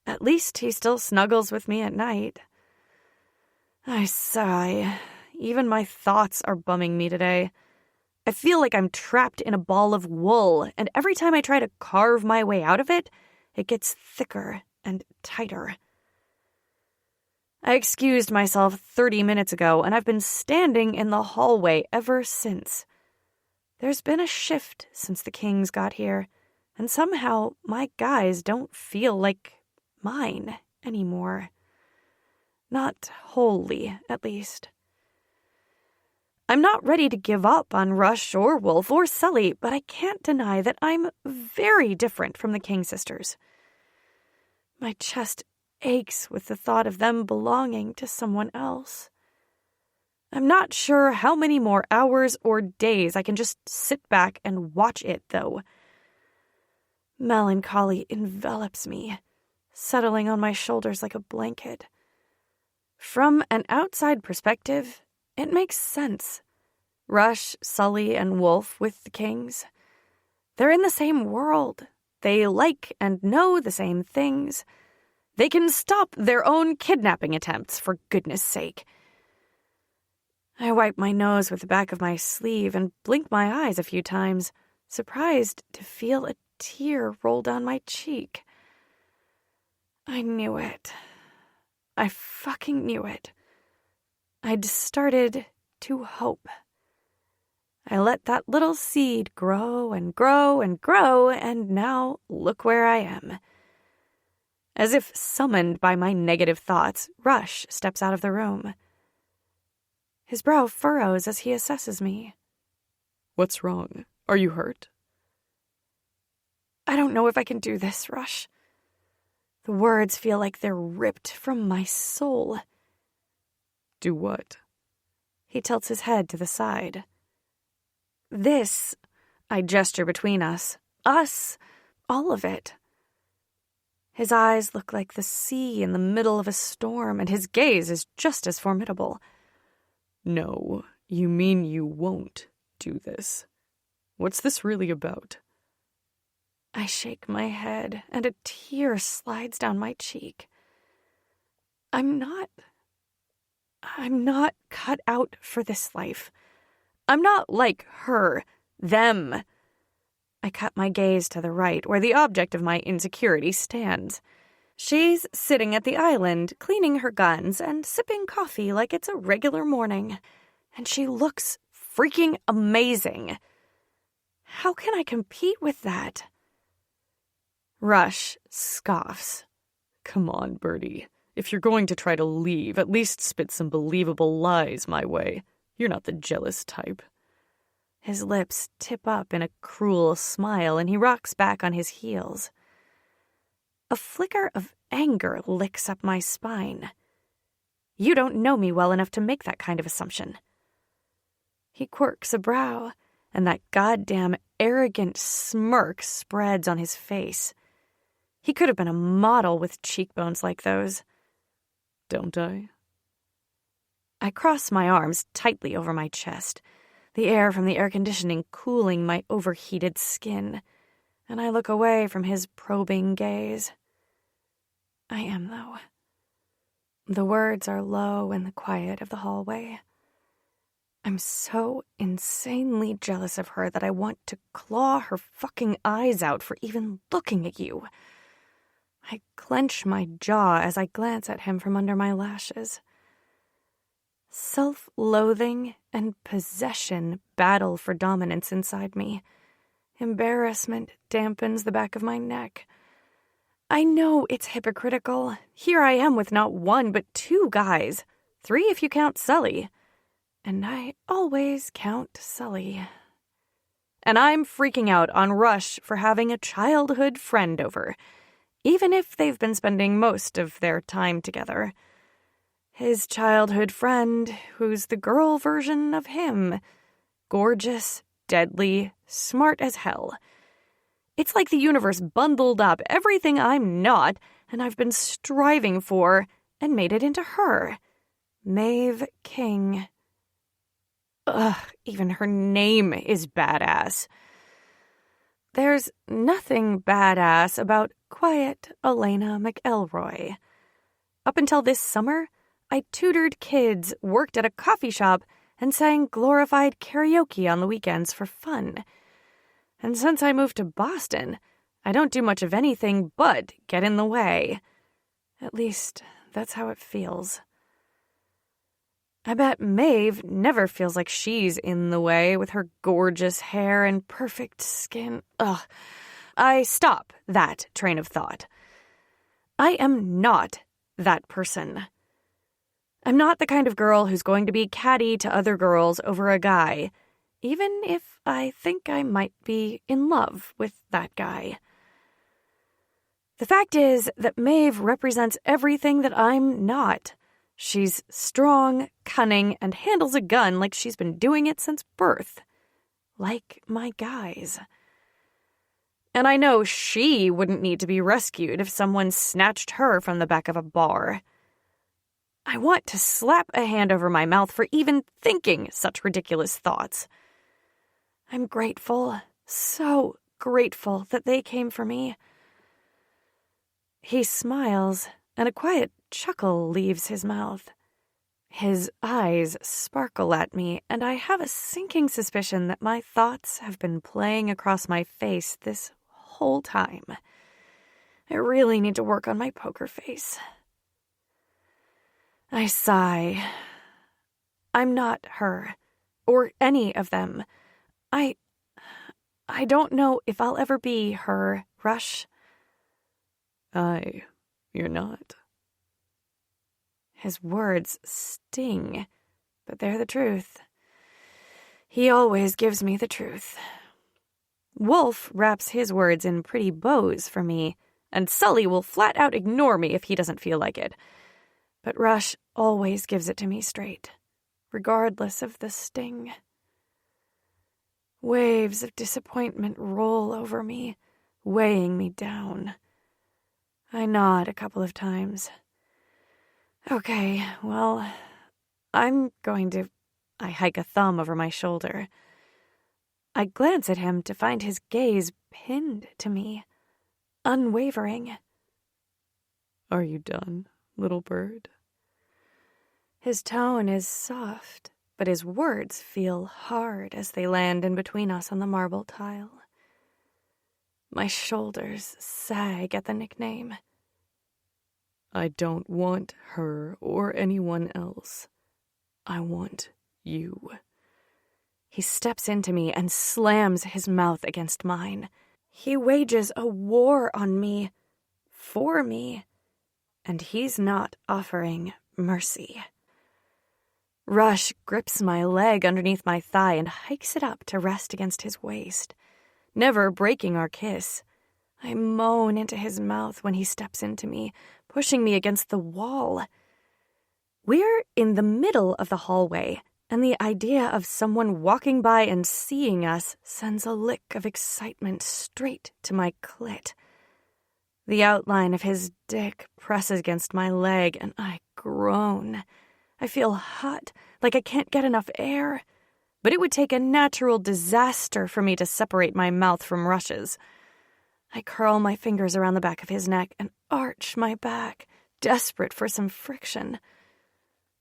A: At least he still snuggles with me at night. I sigh. Even my thoughts are bumming me today. I feel like I'm trapped in a ball of wool, and every time I try to carve my way out of it, it gets thicker and tighter. I excused myself 30 minutes ago, and I've been standing in the hallway ever since. There's been a shift since the Kings got here, and somehow my guys don't feel like mine anymore. Not wholly, at least. I'm not ready to give up on Rush or Wolf or Sully, but I can't deny that I'm very different from the King sisters. My chest aches with the thought of them belonging to someone else. I'm not sure how many more hours or days I can just sit back and watch it, though. Melancholy envelops me, settling on my shoulders like a blanket. From an outside perspective, it makes sense. Rush, Sully, and Wolf with the Kings. They're in the same world. They like and know the same things. They can stop their own kidnapping attempts, for goodness sake. I wipe my nose with the back of my sleeve and blink my eyes a few times, surprised to feel a tear roll down my cheek. I knew it. I fucking knew it. I'd started to hope. I let that little seed grow and grow and grow, and now look where I am. As if summoned by my negative thoughts, Rush steps out of the room. His brow furrows as he assesses me.
D: What's wrong? Are you hurt?
A: I don't know if I can do this, Rush. The words feel like they're ripped from my soul.
D: Do what?
A: He tilts his head to the side. This, I gesture between us. Us, all of it. His eyes look like the sea in the middle of a storm, and his gaze is just as formidable.
D: No, you mean you won't do this. What's this really about?
A: I shake my head, and a tear slides down my cheek. I'm not cut out for this life. I'm not like her, them. I cut my gaze to the right, where the object of my insecurity stands. She's sitting at the island, cleaning her guns and sipping coffee like it's a regular morning. And she looks freaking amazing. How can I compete with that? Rush scoffs.
D: Come on, Birdie. If you're going to try to leave, at least spit some believable lies my way. You're not the jealous type.
A: His lips tip up in a cruel smile, and he rocks back on his heels. A flicker of anger licks up my spine. You don't know me well enough to make that kind of assumption. He quirks a brow, and that goddamn arrogant smirk spreads on his face. He could have been a model with cheekbones like those.
D: Don't I?
A: I cross my arms tightly over my chest. the air from the air conditioning cooling my overheated skin, and I look away from his probing gaze. I am, though. The words are low in the quiet of the hallway. I'm so insanely jealous of her that I want to claw her fucking eyes out for even looking at you. I clench my jaw as I glance at him from under my lashes. Self-loathing and possession battle for dominance inside me. Embarrassment dampens the back of my neck. I know it's hypocritical. Here I am with not one but two guys. 3 if you count Sully. And I always count Sully. And I'm freaking out on Rush for having a childhood friend over, even if they've been spending most of their time together. His childhood friend, who's the girl version of him. Gorgeous, deadly, smart as hell. It's like the universe bundled up everything I'm not and I've been striving for and made it into her. Maeve King. Ugh, even her name is badass. There's nothing badass about quiet Elena McElroy. Up until this summer, I tutored kids, worked at a coffee shop, and sang glorified karaoke on the weekends for fun. And since I moved to Boston, I don't do much of anything but get in the way. At least, that's how it feels. I bet Maeve never feels like she's in the way with her gorgeous hair and perfect skin. Ugh. I stop that train of thought. I am not that person. I'm not the kind of girl who's going to be catty to other girls over a guy, even if I think I might be in love with that guy. The fact is that Maeve represents everything that I'm not. She's strong, cunning, and handles a gun like she's been doing it since birth. Like my guys. And I know she wouldn't need to be rescued if someone snatched her from the back of a bar. I want to slap a hand over my mouth for even thinking such ridiculous thoughts. I'm grateful, so grateful that they came for me. He smiles, and a quiet chuckle leaves his mouth. His eyes sparkle at me, and I have a sinking suspicion that my thoughts have been playing across my face this whole time. I really need to work on my poker face. I sigh. I'm not her, or any of them. I don't know if I'll ever be her, Rush.
D: You're not.
A: His words sting, but they're the truth. He always gives me the truth. Wolf wraps his words in pretty bows for me, and Sully will flat out ignore me if he doesn't feel like it. But Rush always gives it to me straight, regardless of the sting. Waves of disappointment roll over me, weighing me down. I nod a couple of times. Okay, well, I hike a thumb over my shoulder. I glance at him to find his gaze pinned to me, unwavering.
D: Are you done, little bird?
A: His tone is soft, but his words feel hard as they land in between us on the marble tile. My shoulders sag at the nickname.
D: I don't want her or anyone else. I want you.
A: He steps into me and slams his mouth against mine. He wages a war on me, for me, and he's not offering mercy. Rush grips my leg underneath my thigh and hikes it up to rest against his waist, never breaking our kiss. I moan into his mouth when he steps into me, pushing me against the wall. We're in the middle of the hallway, and the idea of someone walking by and seeing us sends a lick of excitement straight to my clit. The outline of his dick presses against my leg, and I groan. I feel hot, like I can't get enough air. but it would take a natural disaster for me to separate my mouth from Rush's. I curl my fingers around the back of his neck and arch my back, desperate for some friction.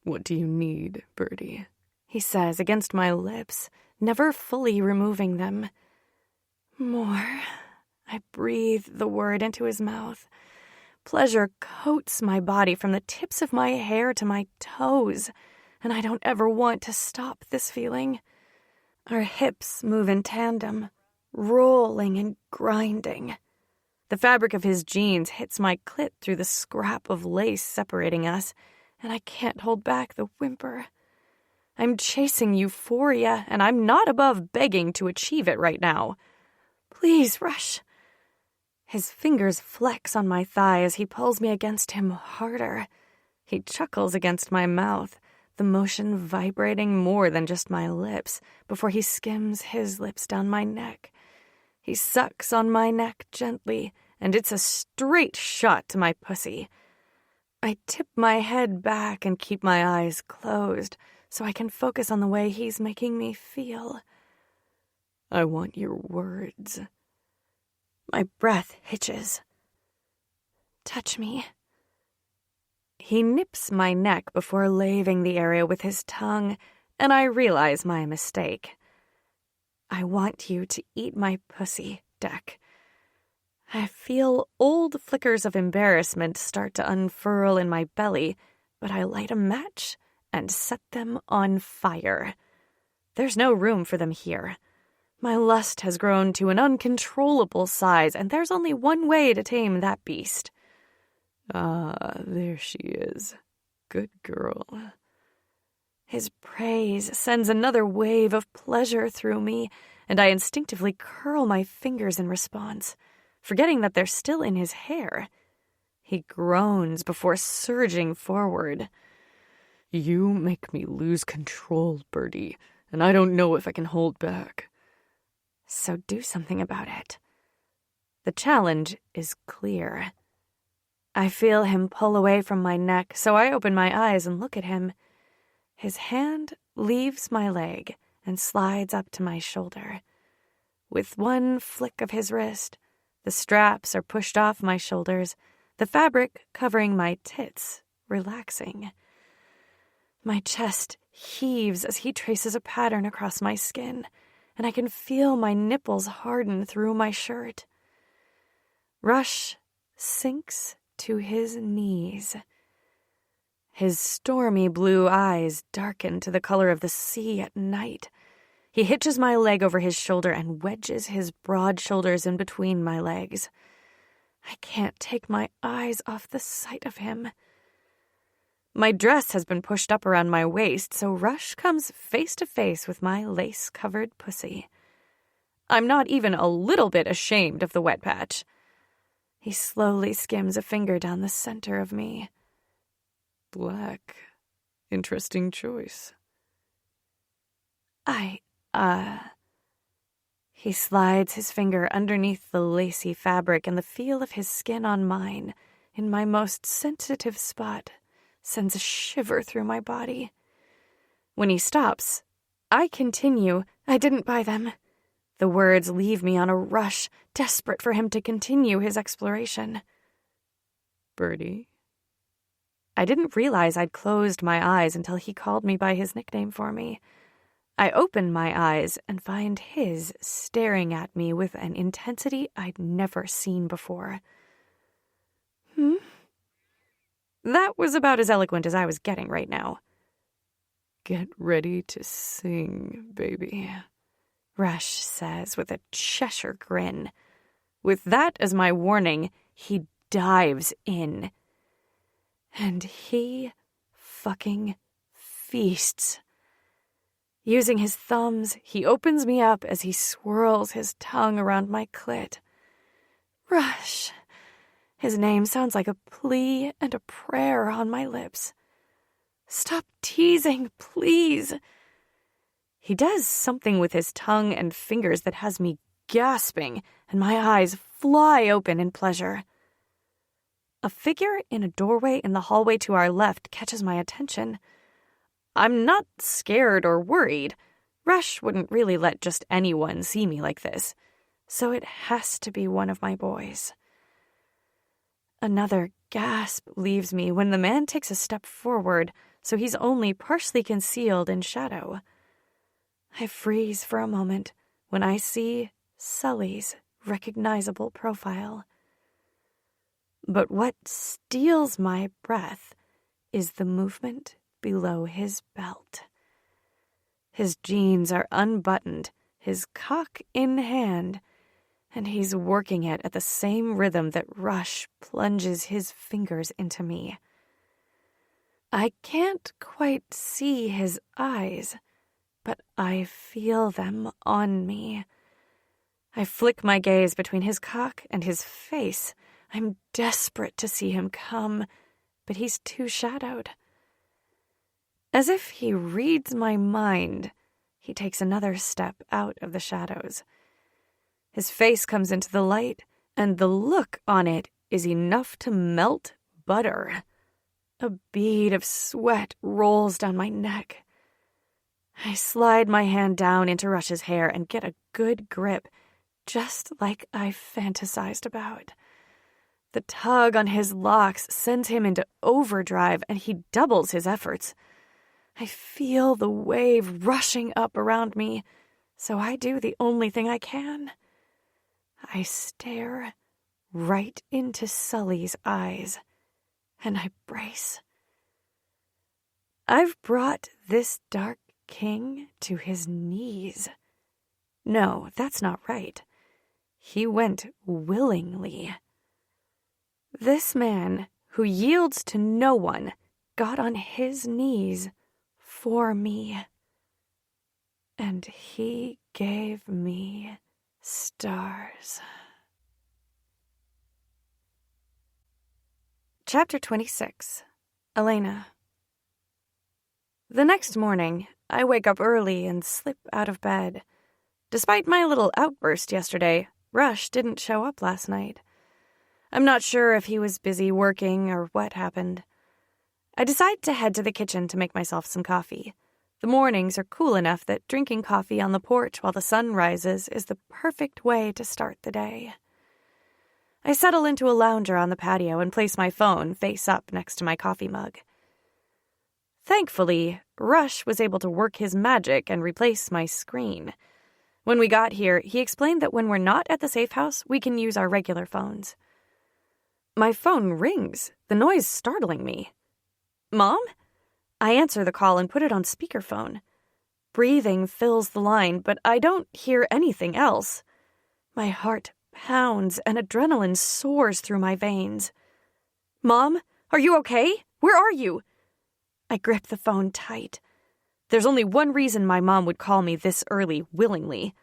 D: "What do you need, Birdie?"
A: he says against my lips, never fully removing them. More. I breathe the word into his mouth. Pleasure coats my body from the tips of my hair to my toes, and I don't ever want to stop this feeling. Our hips move in tandem, rolling and grinding. The fabric of his jeans hits my clit through the scrap of lace separating us, and I can't hold back the whimper. I'm chasing euphoria, and I'm not above begging to achieve it right now. Please, Rush. His fingers flex on my thigh as he pulls me against him harder. He chuckles against my mouth, the motion vibrating more than just my lips, before he skims his lips down my neck. He sucks on my neck gently, and it's a straight shot to my pussy. I tip my head back and keep my eyes closed so I can focus on the way he's making me feel.
D: "I want your words."
A: My breath hitches. Touch me. He nips my neck before laving the area with his tongue, and I realize my mistake. I want you to eat my pussy, Deck. I feel old flickers of embarrassment start to unfurl in my belly, but I light a match and set them on fire. There's no room for them here. My lust has grown to an uncontrollable size, and there's only one way to tame that beast.
D: "Ah, there she is. Good girl."
A: His praise sends another wave of pleasure through me, and I instinctively curl my fingers in response, forgetting that they're still in his hair. He groans before surging forward.
D: "You make me lose control, Birdie, and I don't know if I can hold back."
A: So do something about it. The challenge is clear. I feel him pull away from my neck, so I open my eyes and look at him. His hand leaves my leg and slides up to my shoulder. With one flick of his wrist, the straps are pushed off my shoulders, the fabric covering my tits relaxing. My chest heaves as he traces a pattern across my skin, and I can feel my nipples harden through my shirt. Rush sinks to his knees. His stormy blue eyes darken to the color of the sea at night. He hitches my leg over his shoulder and wedges his broad shoulders in between my legs. I can't take my eyes off the sight of him. My dress has been pushed up around my waist, so Rush comes face to face with my lace-covered pussy. I'm not even a little bit ashamed of the wet patch. He slowly skims a finger down the center of me.
D: "Black. Interesting choice."
A: He slides his finger underneath the lacy fabric, and the feel of his skin on mine, in my most sensitive spot, sends a shiver through my body. When he stops, I continue, "I didn't buy them." The words leave me on a rush, desperate for him to continue his exploration.
D: "Birdie?"
A: I didn't realize I'd closed my eyes until he called me by his nickname for me. I open my eyes and find his staring at me with an intensity I'd never seen before. That was about as eloquent as I was getting right now.
D: "Get ready to sing, baby,"
A: Rush says with a Cheshire grin. With that as my warning, he dives in. And he fucking feasts. Using his thumbs, he opens me up as he swirls his tongue around my clit. Rush. His name sounds like a plea and a prayer on my lips. Stop teasing, please. He does something with his tongue and fingers that has me gasping, and my eyes fly open in pleasure. A figure in a doorway in the hallway to our left catches my attention. I'm not scared or worried, Rush wouldn't really let just anyone see me like this, so it has to be one of my boys. Another gasp leaves me when the man takes a step forward, so he's only partially concealed in shadow. I freeze for a moment when I see Sully's recognizable profile. But what steals my breath is the movement below his belt. His jeans are unbuttoned, his cock in hand, and he's working it at the same rhythm that Rush plunges his fingers into me. I can't quite see his eyes, but I feel them on me. I flick my gaze between his cock and his face. I'm desperate to see him come, but he's too shadowed. As if he reads my mind, he takes another step out of the shadows. His face comes into the light, and the look on it is enough to melt butter. A bead of sweat rolls down my neck. I slide my hand down into Rush's hair and get a good grip, just like I fantasized about. The tug on his locks sends him into overdrive, and he doubles his efforts. I feel the wave rushing up around me, so I do the only thing I can. I stare right into Sully's eyes, and I brace. I've brought this dark king to his knees. No, that's not right. He went willingly. This man, who yields to no one, got on his knees for me. And he gave me stars. Chapter 26. Elena. The next morning, I wake up early and slip out of bed. Despite my little outburst yesterday, Rush didn't show up last night. I'm not sure if he was busy working or what happened. I decide to head to the kitchen to make myself some coffee. The mornings are cool enough that drinking coffee on the porch while the sun rises is the perfect way to start the day. I settle into a lounger on the patio and place my phone face up next to my coffee mug. Thankfully, Rush was able to work his magic and replace my screen. When we got here, he explained that when we're not at the safe house, we can use our regular phones. My phone rings, the noise startling me. Mom? I answer the call and put it on speakerphone. Breathing fills the line, but I don't hear anything else. My heart pounds and adrenaline soars through my veins. Mom, are you okay? Where are you? I grip the phone tight. There's only one reason my mom would call me this early willingly.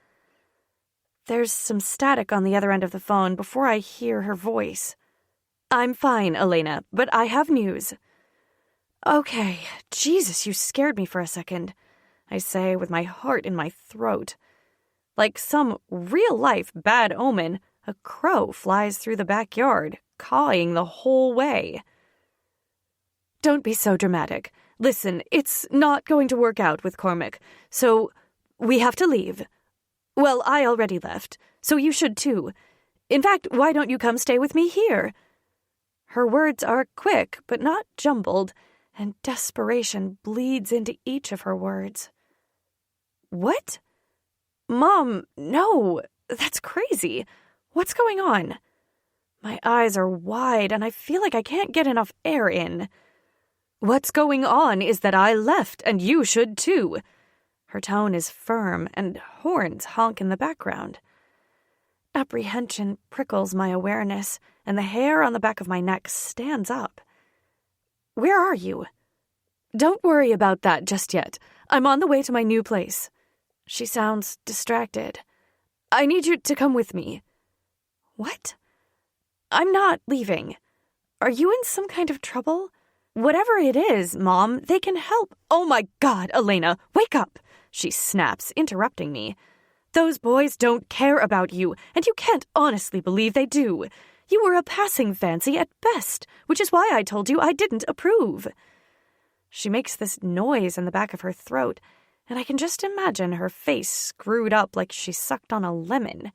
A: There's some static on the other end of the phone before I hear her voice. I'm fine, Elena, but I have news. Okay, Jesus, you scared me for a second, I say with my heart in my throat. Like some real-life bad omen, a crow flies through the backyard, cawing the whole way. Don't be so dramatic. Listen, it's not going to work out with Cormac, so we have to leave. Well, I already left, so you should too. In fact, why don't you come stay with me here? Her words are quick, but not jumbled, and desperation bleeds into each of her words. What? Mom, no, that's crazy. What's going on? My eyes are wide, and I feel like I can't get enough air in. What's going on is that I left, and you should too. Her tone is firm, and horns honk in the background. Apprehension prickles my awareness, and the hair on the back of my neck stands up. Where are you? Don't worry about that just yet. I'm on the way to my new place. She sounds distracted. I need you to come with me. What? I'm not leaving. Are you in some kind of trouble? Whatever it is, Mom, they can help. Oh my God, Elena, wake up! She snaps, interrupting me. Those boys don't care about you, and you can't honestly believe they do. You were a passing fancy at best, which is why I told you I didn't approve. She makes this noise in the back of her throat, and I can just imagine her face screwed up like she sucked on a lemon.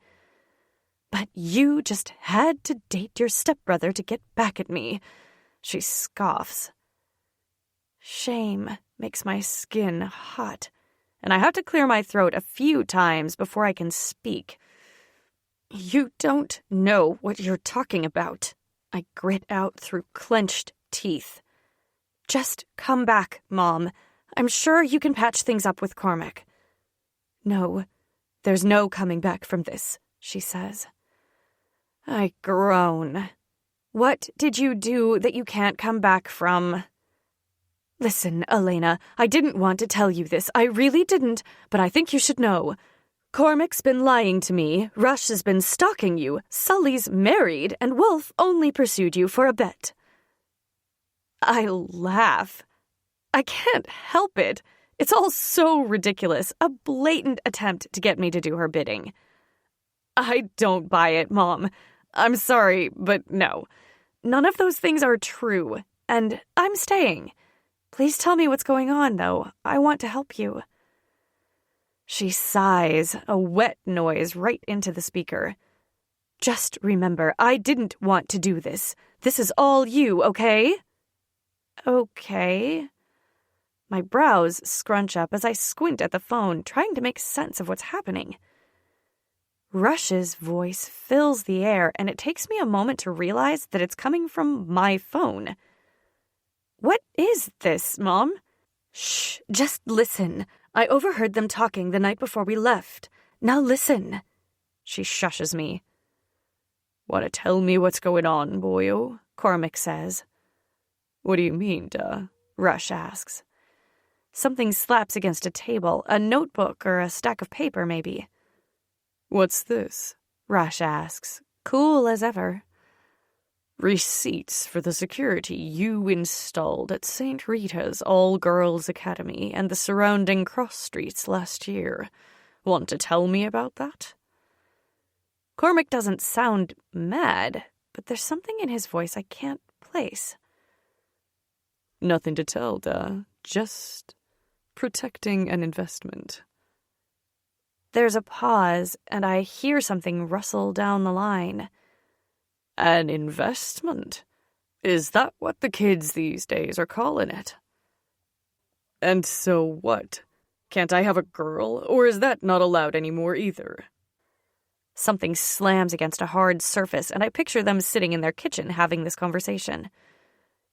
A: But you just had to date your stepbrother to get back at me, she scoffs. Shame makes my skin hot, and I have to clear my throat a few times before I can speak. You don't know what you're talking about, I grit out through clenched teeth. Just come back, Mom. I'm sure you can patch things up with Cormac. No, there's no coming back from this, she says. I groan. What did you do that you can't come back from? Listen, Elena, I didn't want to tell you this. I really didn't, but I think you should know. Cormac's been lying to me, Rush has been stalking you, Sully's married, and Wolf only pursued you for a bet. I laugh. I can't help it. It's all so ridiculous, a blatant attempt to get me to do her bidding. I don't buy it, Mom. I'm sorry, but no. None of those things are true, and I'm staying. Please tell me what's going on, though. I want to help you. She sighs, a wet noise right into the speaker. Just remember, I didn't want to do this. This is all you, okay? Okay. My brows scrunch up as I squint at the phone, trying to make sense of what's happening. Rush's voice fills the air, and it takes me a moment to realize that it's coming from my phone. What is this, Mom? Shh, just listen. I overheard them talking the night before we left. Now listen. She shushes me. Want to tell me what's going on, boyo? Cormac says. What do you mean, duh? Rush asks. Something slaps against a table, a notebook or a stack of paper, maybe. What's this? Rush asks, cool as ever. Receipts for the security you installed at St. Rita's All-Girls Academy and the surrounding cross streets last year. Want to tell me about that? Cormac doesn't sound mad, but there's something in his voice I can't place. Nothing to tell, duh. Just protecting an investment. There's a pause, and I hear something rustle down the line. An investment? Is that what the kids these days are calling it? And so what? Can't I have a girl, or is that not allowed anymore either? Something slams against a hard surface, and I picture them sitting in their kitchen having this conversation.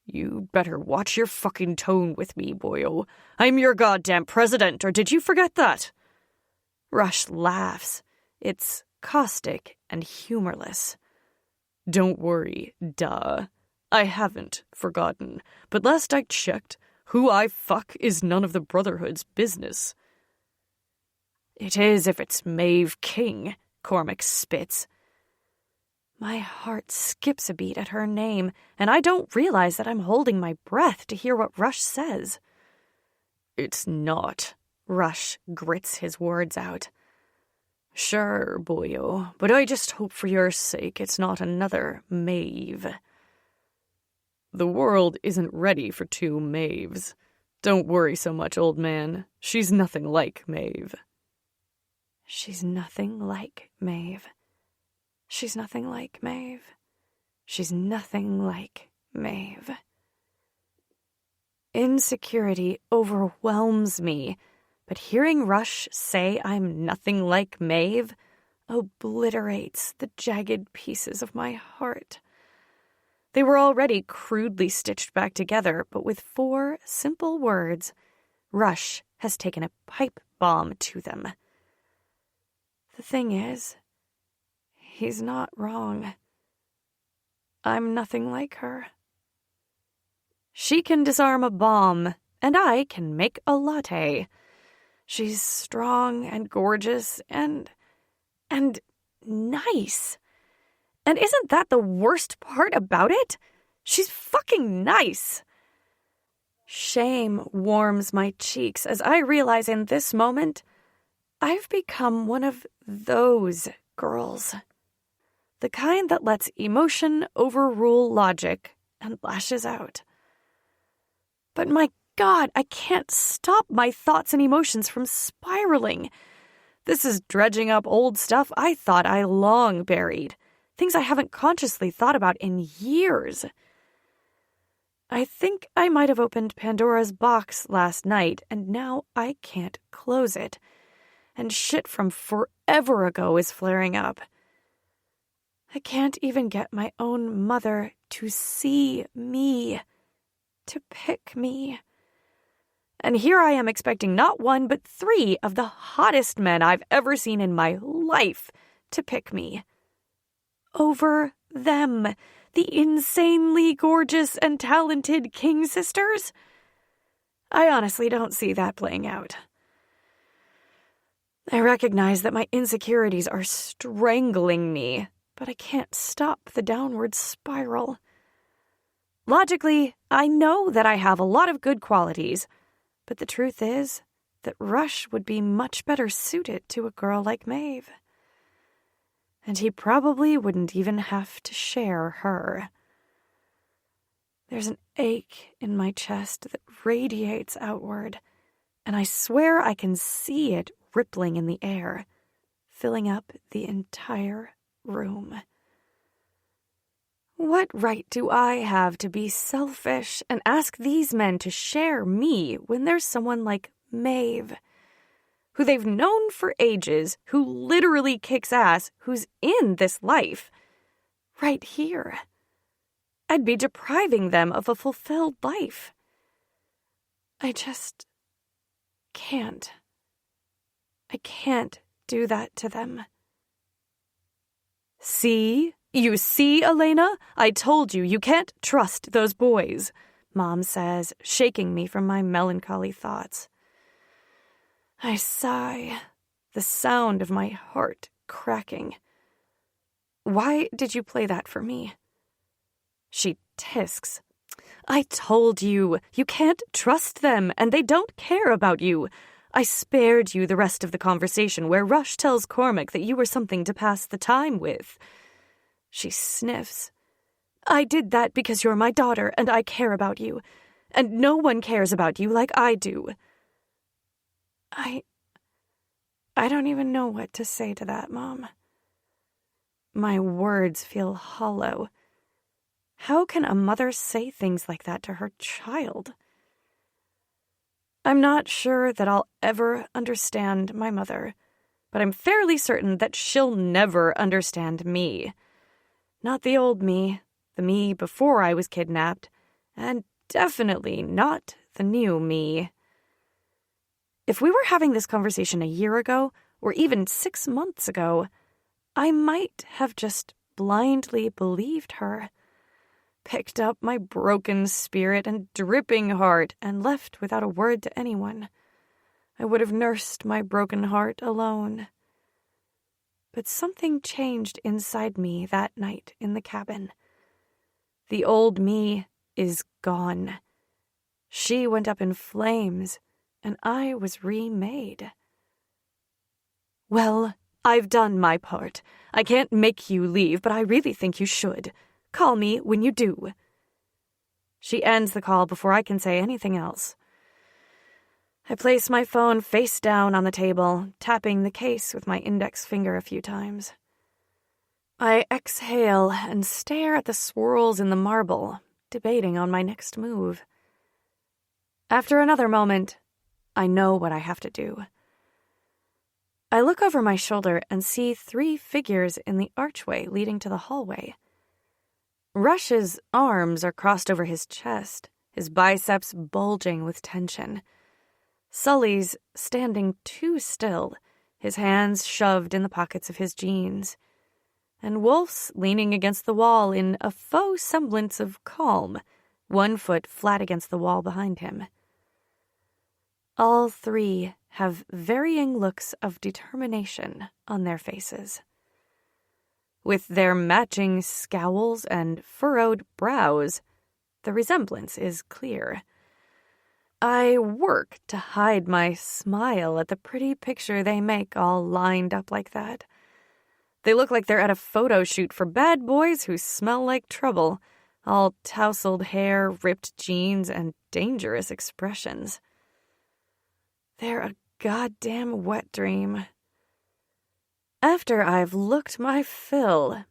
A: You better watch your fucking tone with me, boyo. I'm your goddamn president, or did you forget that? Rush laughs. It's caustic and humorless. Don't worry, duh. I haven't forgotten, but last I checked, who I fuck is none of the Brotherhood's business. It is if it's Maeve King, Cormac spits. My heart skips a beat at her name, and I don't realize that I'm holding my breath to hear what Rush says. It's not. Rush grits his words out. Sure, boyo, but I just hope for your sake it's not another Maeve. The world isn't ready for two Maeves. Don't worry so much, old man. She's nothing like Maeve. She's nothing like Maeve. She's nothing like Maeve. She's nothing like Maeve. Insecurity overwhelms me, but hearing Rush say I'm nothing like Maeve obliterates the jagged pieces of my heart. They were already crudely stitched back together, but with 4 simple words, Rush has taken a pipe bomb to them. The thing is, he's not wrong. I'm nothing like her. She can disarm a bomb, and I can make a latte. She's strong and gorgeous and nice. And isn't that the worst part about it? She's fucking nice. Shame warms my cheeks as I realize in this moment I've become one of those girls. The kind that lets emotion overrule logic and lashes out. But my God, I can't stop my thoughts and emotions from spiraling. This is dredging up old stuff I thought I long buried. Things I haven't consciously thought about in years. I think I might have opened Pandora's box last night, and now I can't close it. And shit from forever ago is flaring up. I can't even get my own mother to see me, to pick me. And here I am expecting not one, but 3 of the hottest men I've ever seen in my life to pick me. Over them, the insanely gorgeous and talented King sisters? I honestly don't see that playing out. I recognize that my insecurities are strangling me, but I can't stop the downward spiral. Logically, I know that I have a lot of good qualities, but the truth is that Rush would be much better suited to a girl like Maeve. And he probably wouldn't even have to share her. There's an ache in my chest that radiates outward, and I swear I can see it rippling in the air, filling up the entire room. What right do I have to be selfish and ask these men to share me when there's someone like Maeve, who they've known for ages, who literally kicks ass, who's in this life, right here? I'd be depriving them of a fulfilled life. I just can't. I can't do that to them. See? You see, Elena? I told you, you can't trust those boys, Mom says, shaking me from my melancholy thoughts. I sigh, the sound of my heart cracking. Why did you play that for me? She tisks. I told you, you can't trust them, and they don't care about you. I spared you the rest of the conversation where Rush tells Cormac that you were something to pass the time with. She sniffs. I did that because you're my daughter and I care about you, and no one cares about you like I do. I don't even know what to say to that, Mom. My words feel hollow. How can a mother say things like that to her child? I'm not sure that I'll ever understand my mother, but I'm fairly certain that she'll never understand me. Not the old me, the me before I was kidnapped, and definitely not the new me. If we were having this conversation a year ago, or even 6 months ago, I might have just blindly believed her, picked up my broken spirit and dripping heart, and left without a word to anyone. I would have nursed my broken heart alone. But something changed inside me that night in the cabin. The old me is gone. She went up in flames, and I was remade. Well, I've done my part. I can't make you leave, but I really think you should. Call me when you do. She ends the call before I can say anything else. I place my phone face down on the table, tapping the case with my index finger a few times. I exhale and stare at the swirls in the marble, debating on my next move. After another moment, I know what I have to do. I look over my shoulder and see 3 figures in the archway leading to the hallway. Rush's arms are crossed over his chest, his biceps bulging with tension. Sully's standing too still, his hands shoved in the pockets of his jeans. And Wolf's leaning against the wall in a faux semblance of calm, 1 foot flat against the wall behind him. All 3 have varying looks of determination on their faces. With their matching scowls and furrowed brows, the resemblance is clear. I work to hide my smile at the pretty picture they make all lined up like that. They look like they're at a photo shoot for bad boys who smell like trouble, all tousled hair, ripped jeans, and dangerous expressions. They're a goddamn wet dream. After I've looked my fill,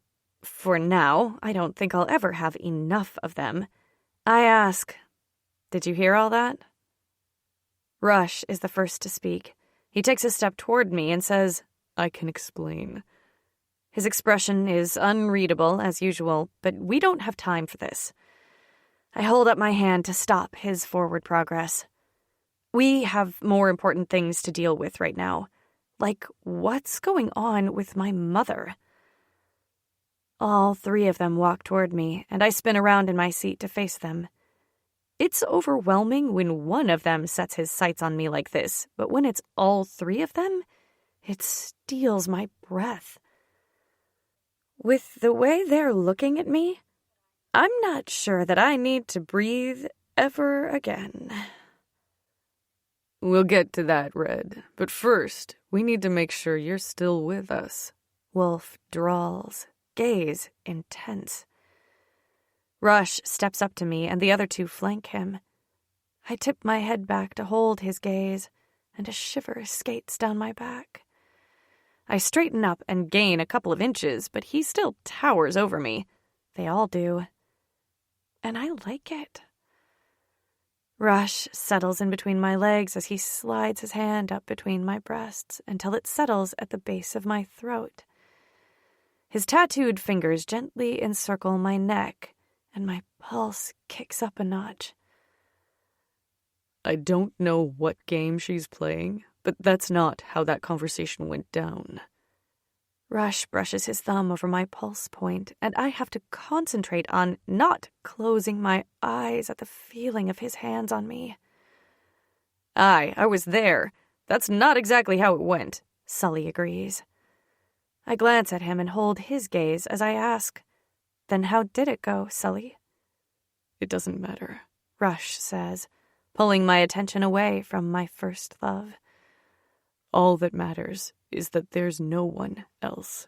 A: for now, I don't think I'll ever have enough of them, I ask, "Did you hear all that?" Rush is the first to speak. He takes a step toward me and says, "I can explain." His expression is unreadable, as usual, but we don't have time for this. I hold up my hand to stop his forward progress. We have more important things to deal with right now. Like, what's going on with my mother? All three of them walk toward me, and I spin around in my seat to face them. It's overwhelming when one of them sets his sights on me like this, but when it's all three of them, it steals my breath. With the way they're looking at me, I'm not sure that I need to breathe ever again.
D: We'll get to that, Red. But first, we need to make sure you're still with us.
A: Wolf drawls, gaze intense. Rush steps up to me, and the other two flank him. I tip my head back to hold his gaze, and a shiver skates down my back. I straighten up and gain a couple of inches, but he still towers over me. They all do. And I like it. Rush settles in between my legs as he slides his hand up between my breasts until it settles at the base of my throat. His tattooed fingers gently encircle my neck, and my pulse kicks up a notch.
D: I don't know what game she's playing, but that's not how that conversation went down.
A: Rush brushes his thumb over my pulse point, and I have to concentrate on not closing my eyes at the feeling of his hands on me.
D: I was there. That's not exactly how it went,
A: Sully agrees. I glance at him and hold his gaze as I ask, "Then how did it go, Sully?"
D: "It doesn't matter,"
A: Rush says, pulling my attention away from my first love.
D: "All that matters is that there's no one else."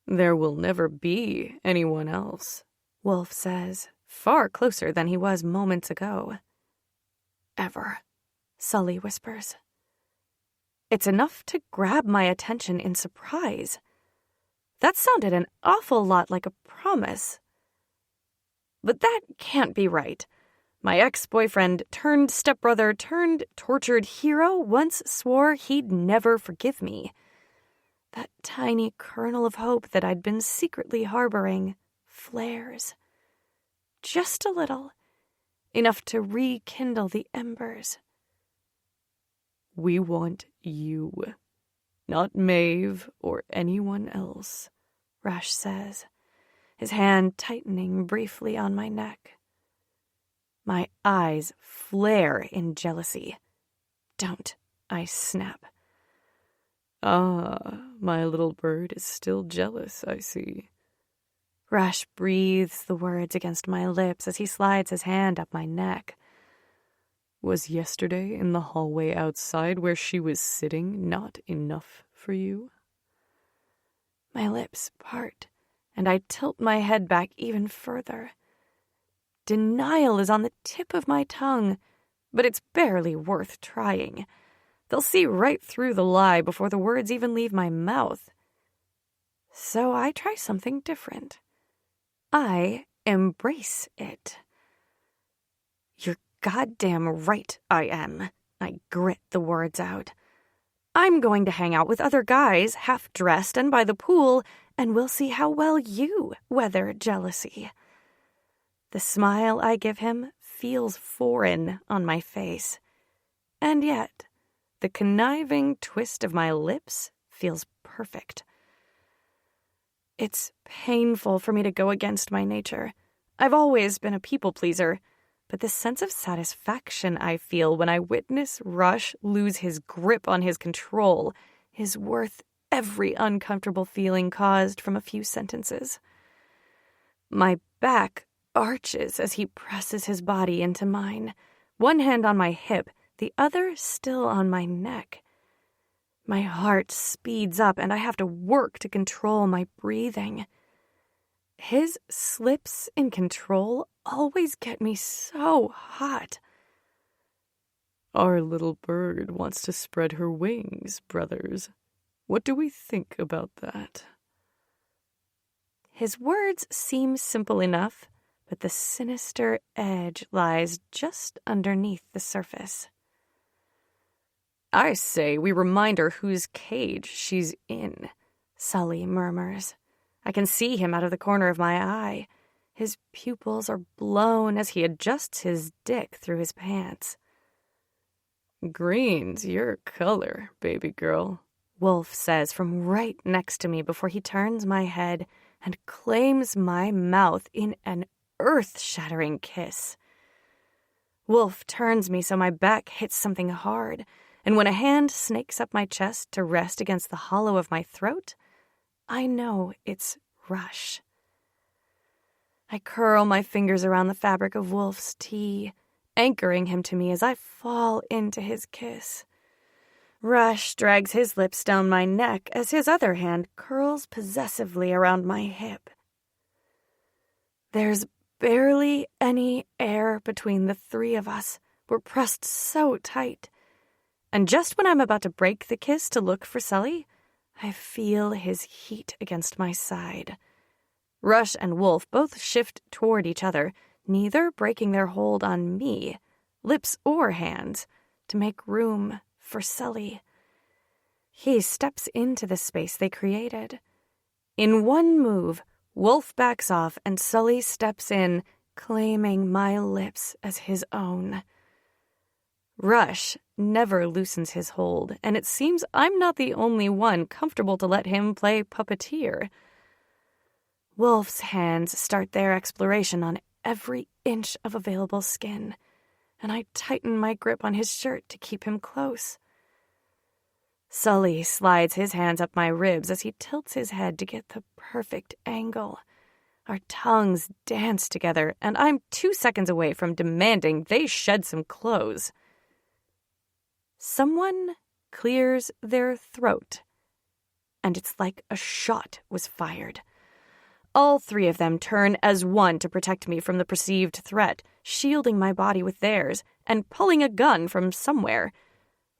D: "There will never be anyone else,"
A: Wolf says, far closer than he was moments ago. "Ever," Sully whispers. It's enough to grab my attention in surprise. That sounded an awful lot like a promise. But that can't be right. My ex-boyfriend turned stepbrother turned tortured hero once swore he'd never forgive me. That tiny kernel of hope that I'd been secretly harboring flares. Just a little. Enough to rekindle the embers.
D: "We want you, not Maeve or anyone else,"
A: Rush says, his hand tightening briefly on my neck. My eyes flare in jealousy. "Don't," I snap.
D: "Ah, my little bird is still jealous, I see."
A: Rush breathes the words against my lips as he slides his hand up my neck.
D: "Was yesterday in the hallway outside where she was sitting not enough for you?"
A: My lips part, and I tilt my head back even further. Denial is on the tip of my tongue, but it's barely worth trying. They'll see right through the lie before the words even leave my mouth. So I try something different. I embrace it. "You're goddamn right I am," I grit the words out. "I'm going to hang out with other guys, half-dressed and by the pool, and we'll see how well you weather jealousy." The smile I give him feels foreign on my face. And yet, the conniving twist of my lips feels perfect. It's painful for me to go against my nature. I've always been a people-pleaser, but the sense of satisfaction I feel when I witness Rush lose his grip on his control is worth every uncomfortable feeling caused from a few sentences. My back arches as he presses his body into mine, one hand on my hip, the other still on my neck. My heart speeds up and I have to work to control my breathing. His slips in control always get me so hot.
D: Our little bird wants to spread her wings, brothers. What do we think about that?
A: His words seem simple enough, but the sinister edge lies just underneath the surface.
D: I say we remind her whose cage she's in,
A: Sully murmurs. I can see him out of the corner of my eye. His pupils are blown as he adjusts his dick through his pants.
D: Green's your color, baby girl,
A: Wolf says from right next to me before he turns my head and claims my mouth in an earth-shattering kiss. Wolf turns me so my back hits something hard, and when a hand snakes up my chest to rest against the hollow of my throat, I know it's Rush. I curl my fingers around the fabric of Wolf's tee, anchoring him to me as I fall into his kiss. Rush drags his lips down my neck as his other hand curls possessively around my hip. There's barely any air between the three of us. We're pressed so tight. And just when I'm about to break the kiss to look for Sully, I feel his heat against my side. Rush and Wolf both shift toward each other, neither breaking their hold on me, lips or hands, to make room for Sully. He steps into the space they created. In one move, Wolf backs off and Sully steps in, claiming my lips as his own. Rush never loosens his hold, and it seems I'm not the only one comfortable to let him play puppeteer. Wolf's hands start their exploration on every inch of available skin, and I tighten my grip on his shirt to keep him close. Sully slides his hands up my ribs as he tilts his head to get the perfect angle. Our tongues dance together, and I'm 2 seconds away from demanding they shed some clothes. Someone clears their throat, and it's like a shot was fired. All three of them turn as one to protect me from the perceived threat, shielding my body with theirs and pulling a gun from somewhere.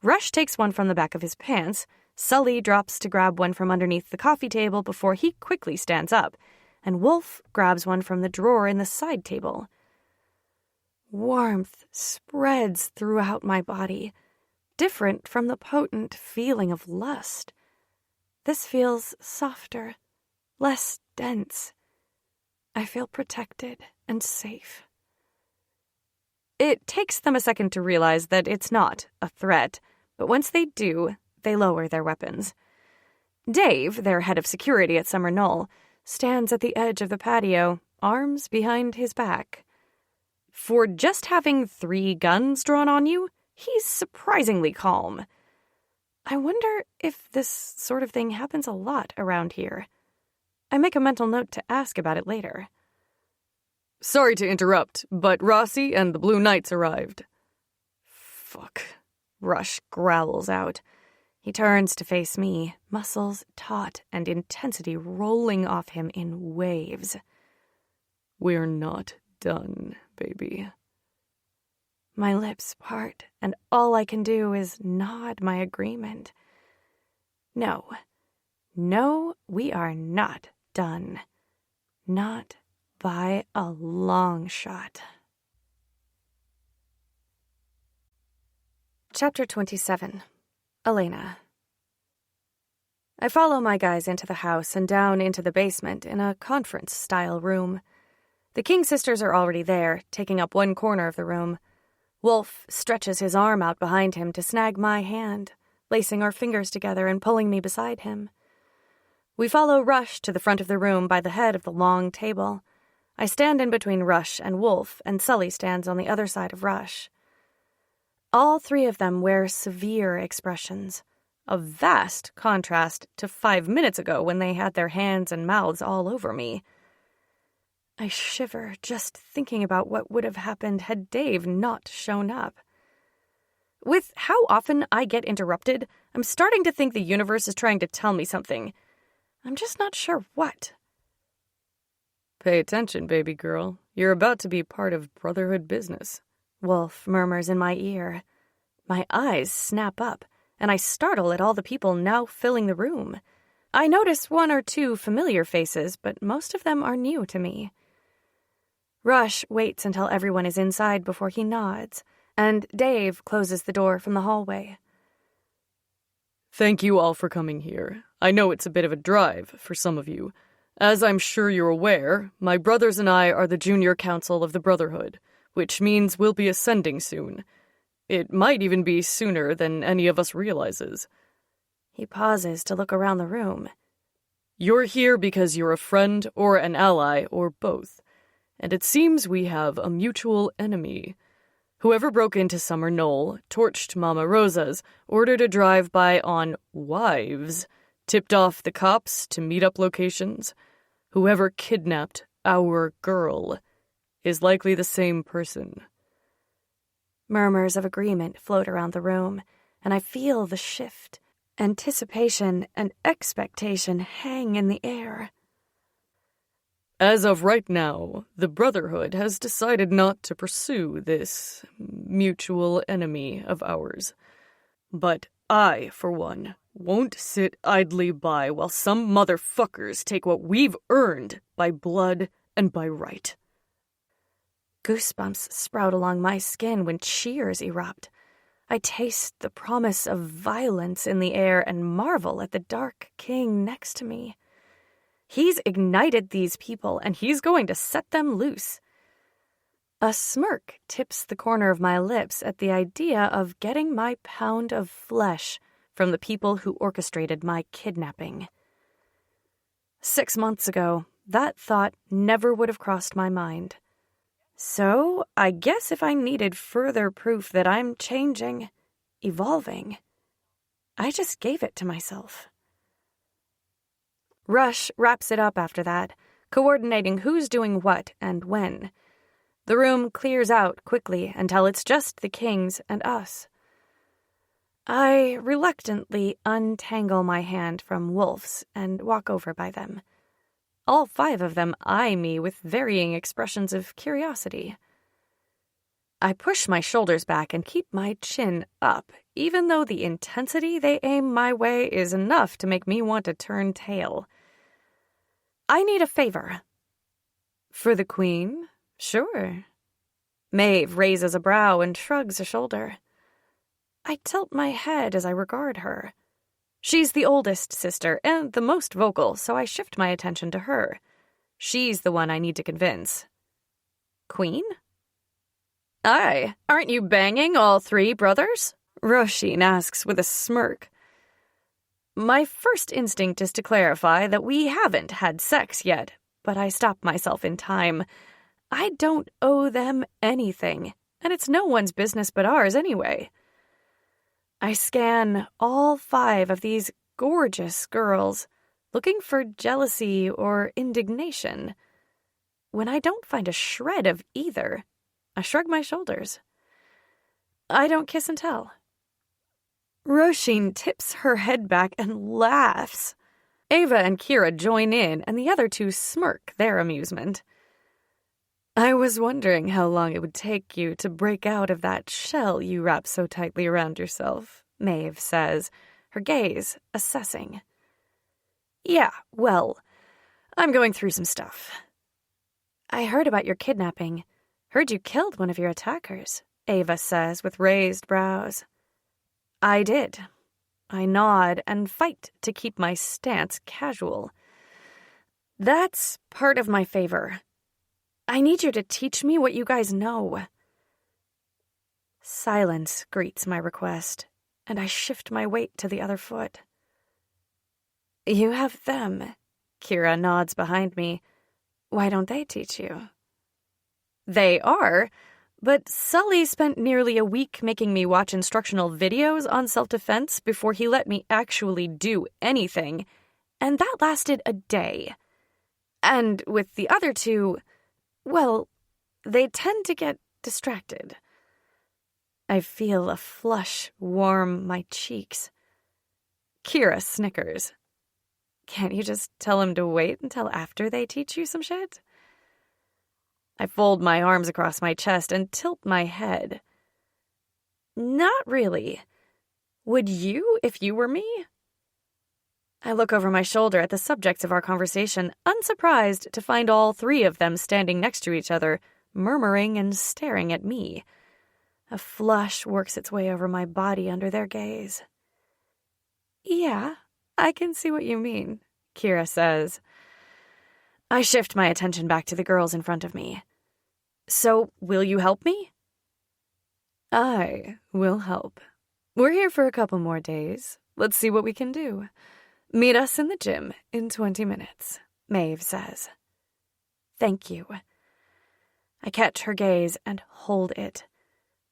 A: Rush takes one from the back of his pants. Sully drops to grab one from underneath the coffee table before he quickly stands up, and Wolf grabs one from the drawer in the side table. Warmth spreads throughout my body, different from the potent feeling of lust. This feels softer, less dense. I feel protected and safe. It takes them a second to realize that it's not a threat, but once they do, they lower their weapons. Dave, their head of security at Summer Knoll, stands at the edge of the patio, arms behind his back. For just having 3 guns drawn on you, he's surprisingly calm. I wonder if this sort of thing happens a lot around here. I make a mental note to ask about it later.
D: Sorry to interrupt, but Rossi and the Blue Knights arrived.
A: Fuck. Rush growls out. He turns to face me, muscles taut and intensity rolling off him in waves.
D: We're not done, baby.
A: My lips part, and all I can do is nod my agreement. No, we are not done. Not by a long shot. Chapter 27. Elena. I follow my guys into the house and down into the basement in a conference-style room. The King sisters are already there, taking up one corner of the room. Wolf stretches his arm out behind him to snag my hand, lacing our fingers together and pulling me beside him. We follow Rush to the front of the room by the head of the long table. I stand in between Rush and Wolf, and Sully stands on the other side of Rush. All 3 of them wear severe expressions, a vast contrast to 5 minutes ago when they had their hands and mouths all over me. I shiver just thinking about what would have happened had Dave not shown up. With how often I get interrupted, I'm starting to think the universe is trying to tell me something. I'm just not sure what.
D: Pay attention, baby girl. You're about to be part of Brotherhood business.
A: Wolf murmurs in my ear. My eyes snap up, and I startle at all the people now filling the room. I notice 1 or 2 familiar faces, but most of them are new to me. Rush waits until everyone is inside before he nods, and Dave closes the door from the hallway.
D: Thank you all for coming here. I know it's a bit of a drive for some of you. As I'm sure you're aware, my brothers and I are the Junior Council of the Brotherhood, which means we'll be ascending soon. It might even be sooner than any of us realizes.
A: He pauses to look around the room.
D: You're here because you're a friend or an ally or both, and it seems we have a mutual enemy. Whoever broke into Summer Knoll, torched Mama Rosa's, ordered a drive-by on wives, tipped off the cops to meet up locations. Whoever kidnapped our girl is likely the same person.
A: Murmurs of agreement float around the room, and I feel the shift. Anticipation and expectation hang in the air.
D: As of right now, the Brotherhood has decided not to pursue this mutual enemy of ours. But I, for one, won't sit idly by while some motherfuckers take what we've earned by blood and by right.
A: Goosebumps sprout along my skin when cheers erupt. I taste the promise of violence in the air and marvel at the Dark King next to me. He's ignited these people, and he's going to set them loose. A smirk tips the corner of my lips at the idea of getting my pound of flesh from the people who orchestrated my kidnapping. 6 months ago, that thought never would have crossed my mind. So, I guess if I needed further proof that I'm changing, evolving, I just gave it to myself. Rush wraps it up after that, coordinating who's doing what and when. The room clears out quickly until it's just the kings and us. I reluctantly untangle my hand from Wolf's and walk over by them. All 5 of them eye me with varying expressions of curiosity. I push my shoulders back and keep my chin up, even though the intensity they aim my way is enough to make me want to turn tail. I need a favor. For the Queen? Sure. Maeve raises a brow and shrugs a shoulder. I tilt my head as I regard her. She's the oldest sister and the most vocal, so I shift my attention to her. She's the one I need to convince. Queen? Aye, aren't you banging all 3 brothers? Roisin asks with a smirk. My first instinct is to clarify that we haven't had sex yet, but I stop myself in time. I don't owe them anything, and it's no one's business but ours anyway. I scan all 5 of these gorgeous girls, looking for jealousy or indignation. When I don't find a shred of either, I shrug my shoulders. I don't kiss and tell. Roisin tips her head back and laughs. Ava and Kira join in, and the other 2 smirk their amusement. I was wondering how long it would take you to break out of that shell you wrap so tightly around yourself, Maeve says, her gaze assessing. Yeah, well, I'm going through some stuff. I heard about your kidnapping. Heard you killed one of your attackers, Ava says with raised brows. I did. I nod and fight to keep my stance casual. That's part of my favor. I need you to teach me what you guys know. Silence greets my request, and I shift my weight to the other foot. You have them. Kira nods behind me. Why don't they teach you? They are, but Sully spent nearly a week making me watch instructional videos on self-defense before he let me actually do anything, and that lasted a day. And with the other 2... well, they tend to get distracted. I feel a flush warm my cheeks. Kira snickers. Can't you just tell him to wait until after they teach you some shit?
D: I fold my arms across my chest and tilt my head. Not really. Would you if you were me? I look over my shoulder at the subjects of our conversation, unsurprised to find all three of them standing next to each other, murmuring and staring at me. A flush works its way over my body under their gaze. Yeah, I can see what you mean, Kira says. I shift my attention back to the girls in front of me. So, will you help me? I will help. We're here for a couple more days. Let's see what we can do. Meet us in the gym in 20 minutes, Maeve says. Thank you. I catch her gaze and hold it.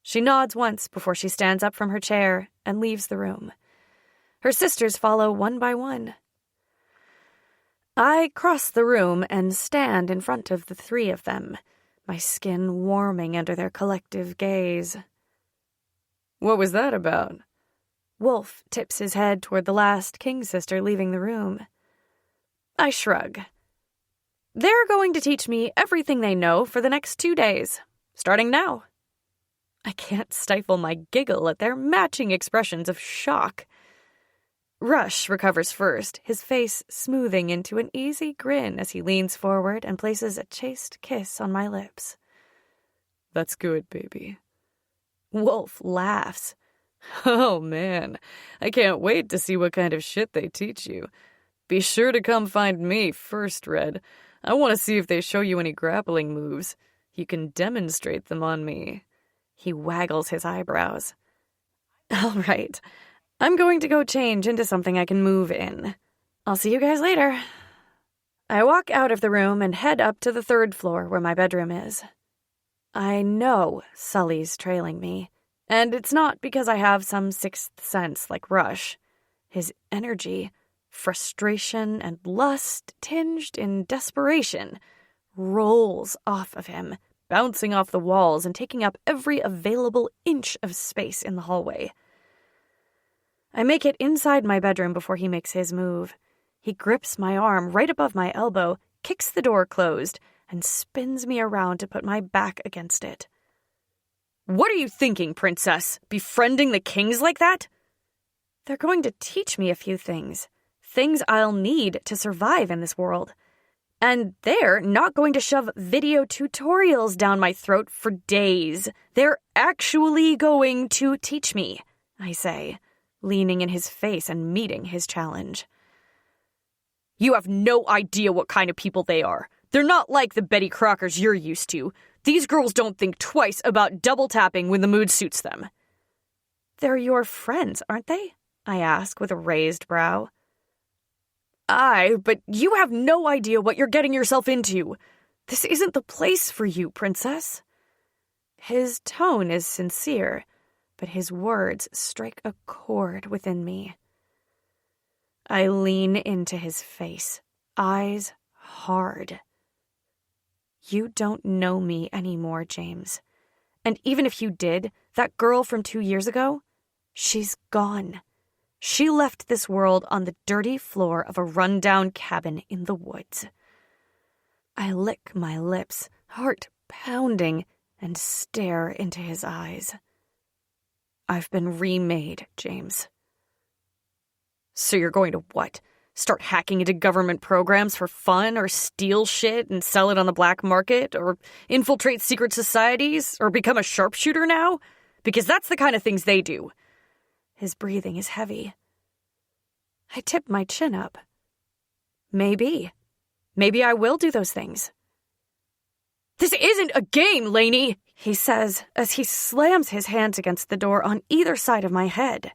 D: She nods once before she stands up from her chair and leaves the room. Her sisters follow one by one. I cross the room and stand in front of the three of them, my skin warming under their collective gaze. What was that about? Wolf tips his head toward the last King sister leaving the room. I shrug. They're going to teach me everything they know for the next 2 days, starting now. I can't stifle my giggle at their matching expressions of shock. Rush recovers first, his face smoothing into an easy grin as he leans forward and places a chaste kiss on my lips. That's good, baby. Wolf laughs. Oh, man, I can't wait to see what kind of shit they teach you. Be sure to come find me first, Red. I want to see if they show you any grappling moves. You can demonstrate them on me. He waggles his eyebrows. All right, I'm going to go change into something I can move in. I'll see you guys later. I walk out of the room and head up to the 3rd floor where my bedroom is. I know Sully's trailing me. And it's not because I have some 6th sense like Rush. His energy, frustration, and lust tinged in desperation rolls off of him, bouncing off the walls and taking up every available inch of space in the hallway. I make it inside my bedroom before he makes his move. He grips my arm right above my elbow, kicks the door closed, and spins me around to put my back against it. What are you thinking, Princess? Befriending the kings like that? They're going to teach me a few things. Things I'll need to survive in this world. And they're not going to shove video tutorials down my throat for days. They're actually going to teach me, I say, leaning in his face and meeting his challenge. You have no idea what kind of people they are. They're not like the Betty Crockers you're used to. These girls don't think twice about double-tapping when the mood suits them. They're your friends, aren't they? I ask with a raised brow. Aye, but you have no idea what you're getting yourself into. This isn't the place for you, Princess. His tone is sincere, but his words strike a chord within me. I lean into his face, eyes hard. You don't know me anymore, James. And even if you did, that girl from 2 years ago, she's gone. She left this world on the dirty floor of a rundown cabin in the woods. I lick my lips, heart pounding, and stare into his eyes. I've been remade, James. So you're going to what? Start hacking into government programs for fun, or steal shit and sell it on the black market, or infiltrate secret societies, or become a sharpshooter now? Because that's the kind of things they do. His breathing is heavy. I tip my chin up. Maybe. Maybe I will do those things. This isn't a game, Lainey, he says as he slams his hands against the door on either side of my head.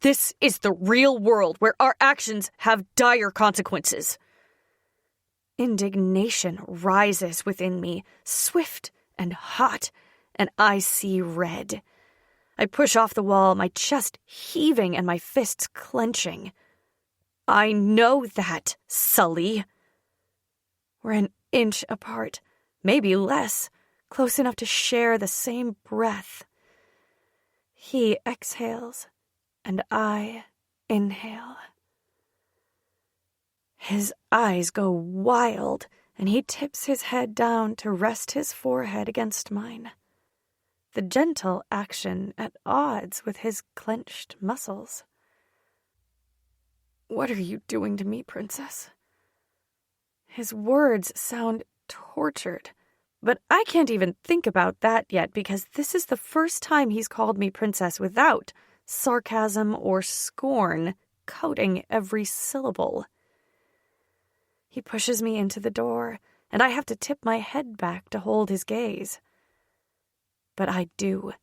D: This is the real world where our actions have dire consequences. Indignation rises within me, swift and hot, and I see red. I push off the wall, my chest heaving and my fists clenching. I know that, Sully. We're an inch apart, maybe less, close enough to share the same breath. He exhales, and I inhale. His eyes go wild,
A: and he tips his head down to rest his forehead against mine. The gentle action at odds with his clenched muscles. "What are you doing to me, Princess?" His words sound tortured, but I can't even think about that yet because this is the first time he's called me princess without sarcasm or scorn coating every syllable. He pushes me into the door, and I have to tip my head back to hold his gaze. But I do.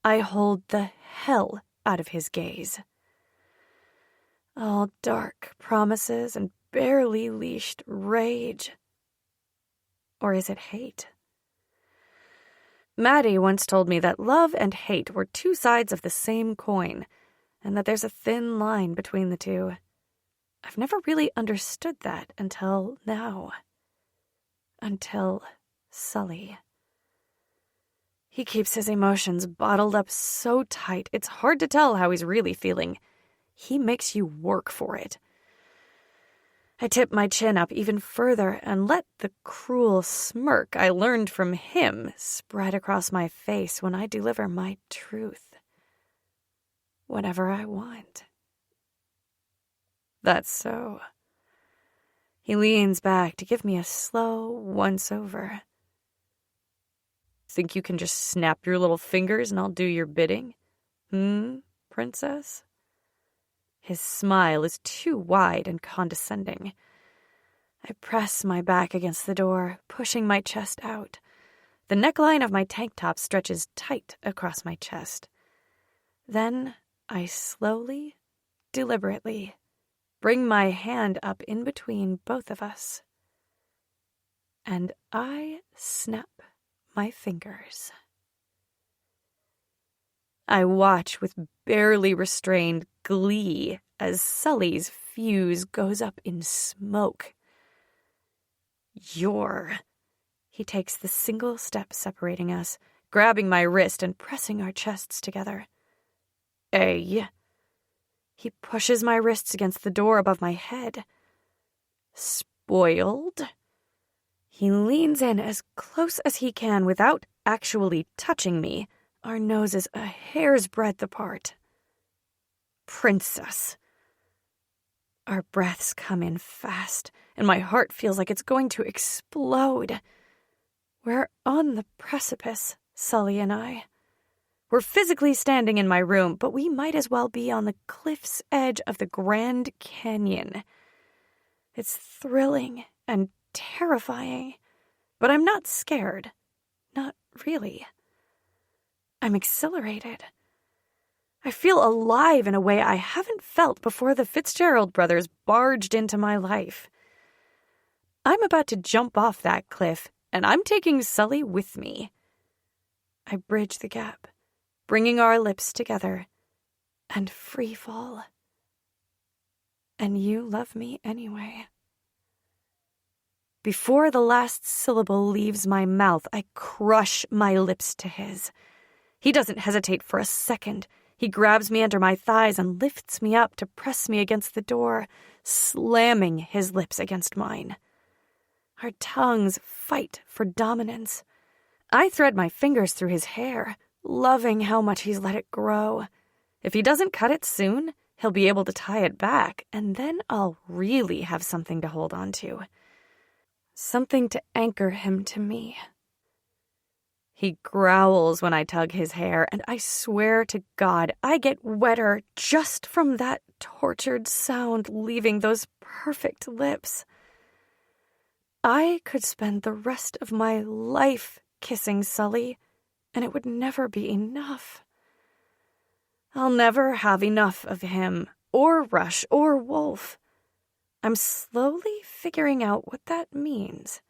A: I hold the hell out of his gaze. All dark promises and barely leashed rage. Or is it hate? Maddie once told me that love and hate were two sides of the same coin, and that there's a thin line between the two. I've never really understood that until now. Until Sully. He keeps his emotions bottled up so tight, it's hard to tell how he's really feeling. He makes you work for it. I tip my chin up even further and let the cruel smirk I learned from him spread across my face when I deliver my truth. Whatever I want. That's so. He leans back to give me a slow once-over. Think you can just snap your little fingers and I'll do your bidding? Princess? His smile is too wide and condescending. I press my back against the door, pushing my chest out. The neckline of my tank top stretches tight across my chest. Then I slowly, deliberately, bring my hand up in between both of us. And I snap my fingers. I watch with barely restrained glee as Sully's fuse goes up in smoke. He takes the single step separating us, grabbing my wrist and pressing our chests together. He pushes my wrists against the door above my head. Spoiled? He leans in as close as he can without actually touching me, our noses a hair's breadth apart. Princess. Our breaths come in fast, and my heart feels like it's going to explode. We're on the precipice, Sully and I. We're physically standing in my room, but we might as well be on the cliff's edge of the Grand Canyon. It's thrilling and terrifying, but I'm not scared. Not really. I'm exhilarated. I feel alive in a way I haven't felt before the Fitzgerald brothers barged into my life. I'm about to jump off that cliff, and I'm taking Sully with me. I bridge the gap, bringing our lips together, and free fall. And you love me anyway. Before the last syllable leaves my mouth, I crush my lips to his. He doesn't hesitate for a second. He grabs me under my thighs and lifts me up to press me against the door, slamming his lips against mine. Our tongues fight for dominance. I thread my fingers through his hair, loving how much he's let it grow. If he doesn't cut it soon, he'll be able to tie it back, and then I'll really have something to hold on to. Something to anchor him to me. He growls when I tug his hair, and I swear to God, I get wetter just from that tortured sound leaving those perfect lips. I could spend the rest of my life kissing Sully, and it would never be enough. I'll never have enough of him, or Rush, or Wolf. I'm slowly figuring out what that means.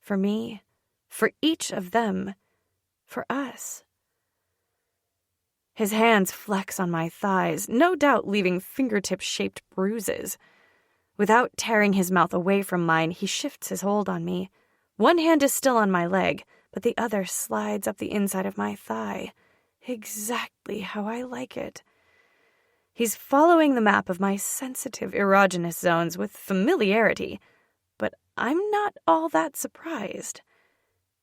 A: For me, for each of them, for us. His hands flex on my thighs, no doubt leaving fingertip-shaped bruises. Without tearing his mouth away from mine, he shifts his hold on me. One hand is still on my leg, but the other slides up the inside of my thigh, exactly how I like it. He's following the map of my sensitive erogenous zones with familiarity, but I'm not all that surprised.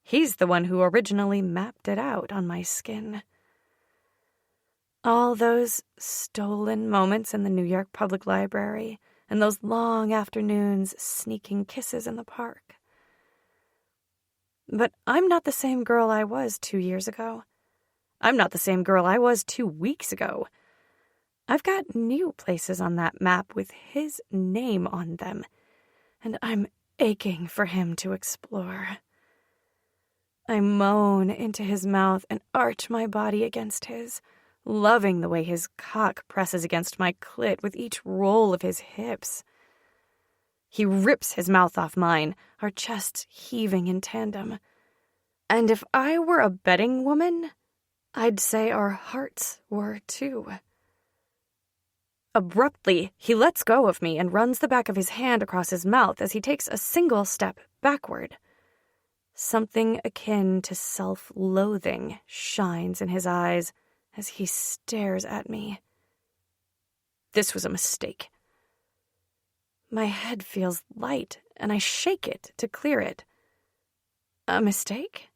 A: He's the one who originally mapped it out on my skin. All those stolen moments in the New York Public Library and those long afternoons sneaking kisses in the park. But I'm not the same girl I was 2 years ago. I'm not the same girl I was 2 weeks ago. I've got new places on that map with his name on them, and I'm aching for him to explore. I moan into his mouth and arch my body against his, loving the way his cock presses against my clit with each roll of his hips. He rips his mouth off mine, our chests heaving in tandem. And if I were a betting woman, I'd say our hearts were too. Abruptly, he lets go of me and runs the back of his hand across his mouth as he takes a single step backward. Something akin to self-loathing shines in his eyes as he stares at me. This was a mistake. My head feels light, and I shake it to clear it. A mistake?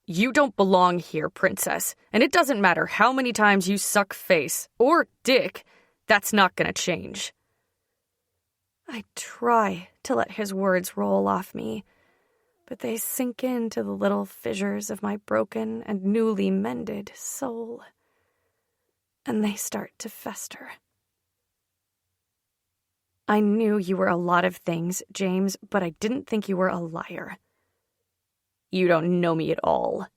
D: You don't belong here, princess, and it doesn't matter how many times you suck face or dick, that's not gonna change.
A: I try to let his words roll off me, but they sink into the little fissures of my broken and newly mended soul, and they start to fester. I knew you were a lot of things, James, but I didn't think you were a liar.
D: You don't know me at all.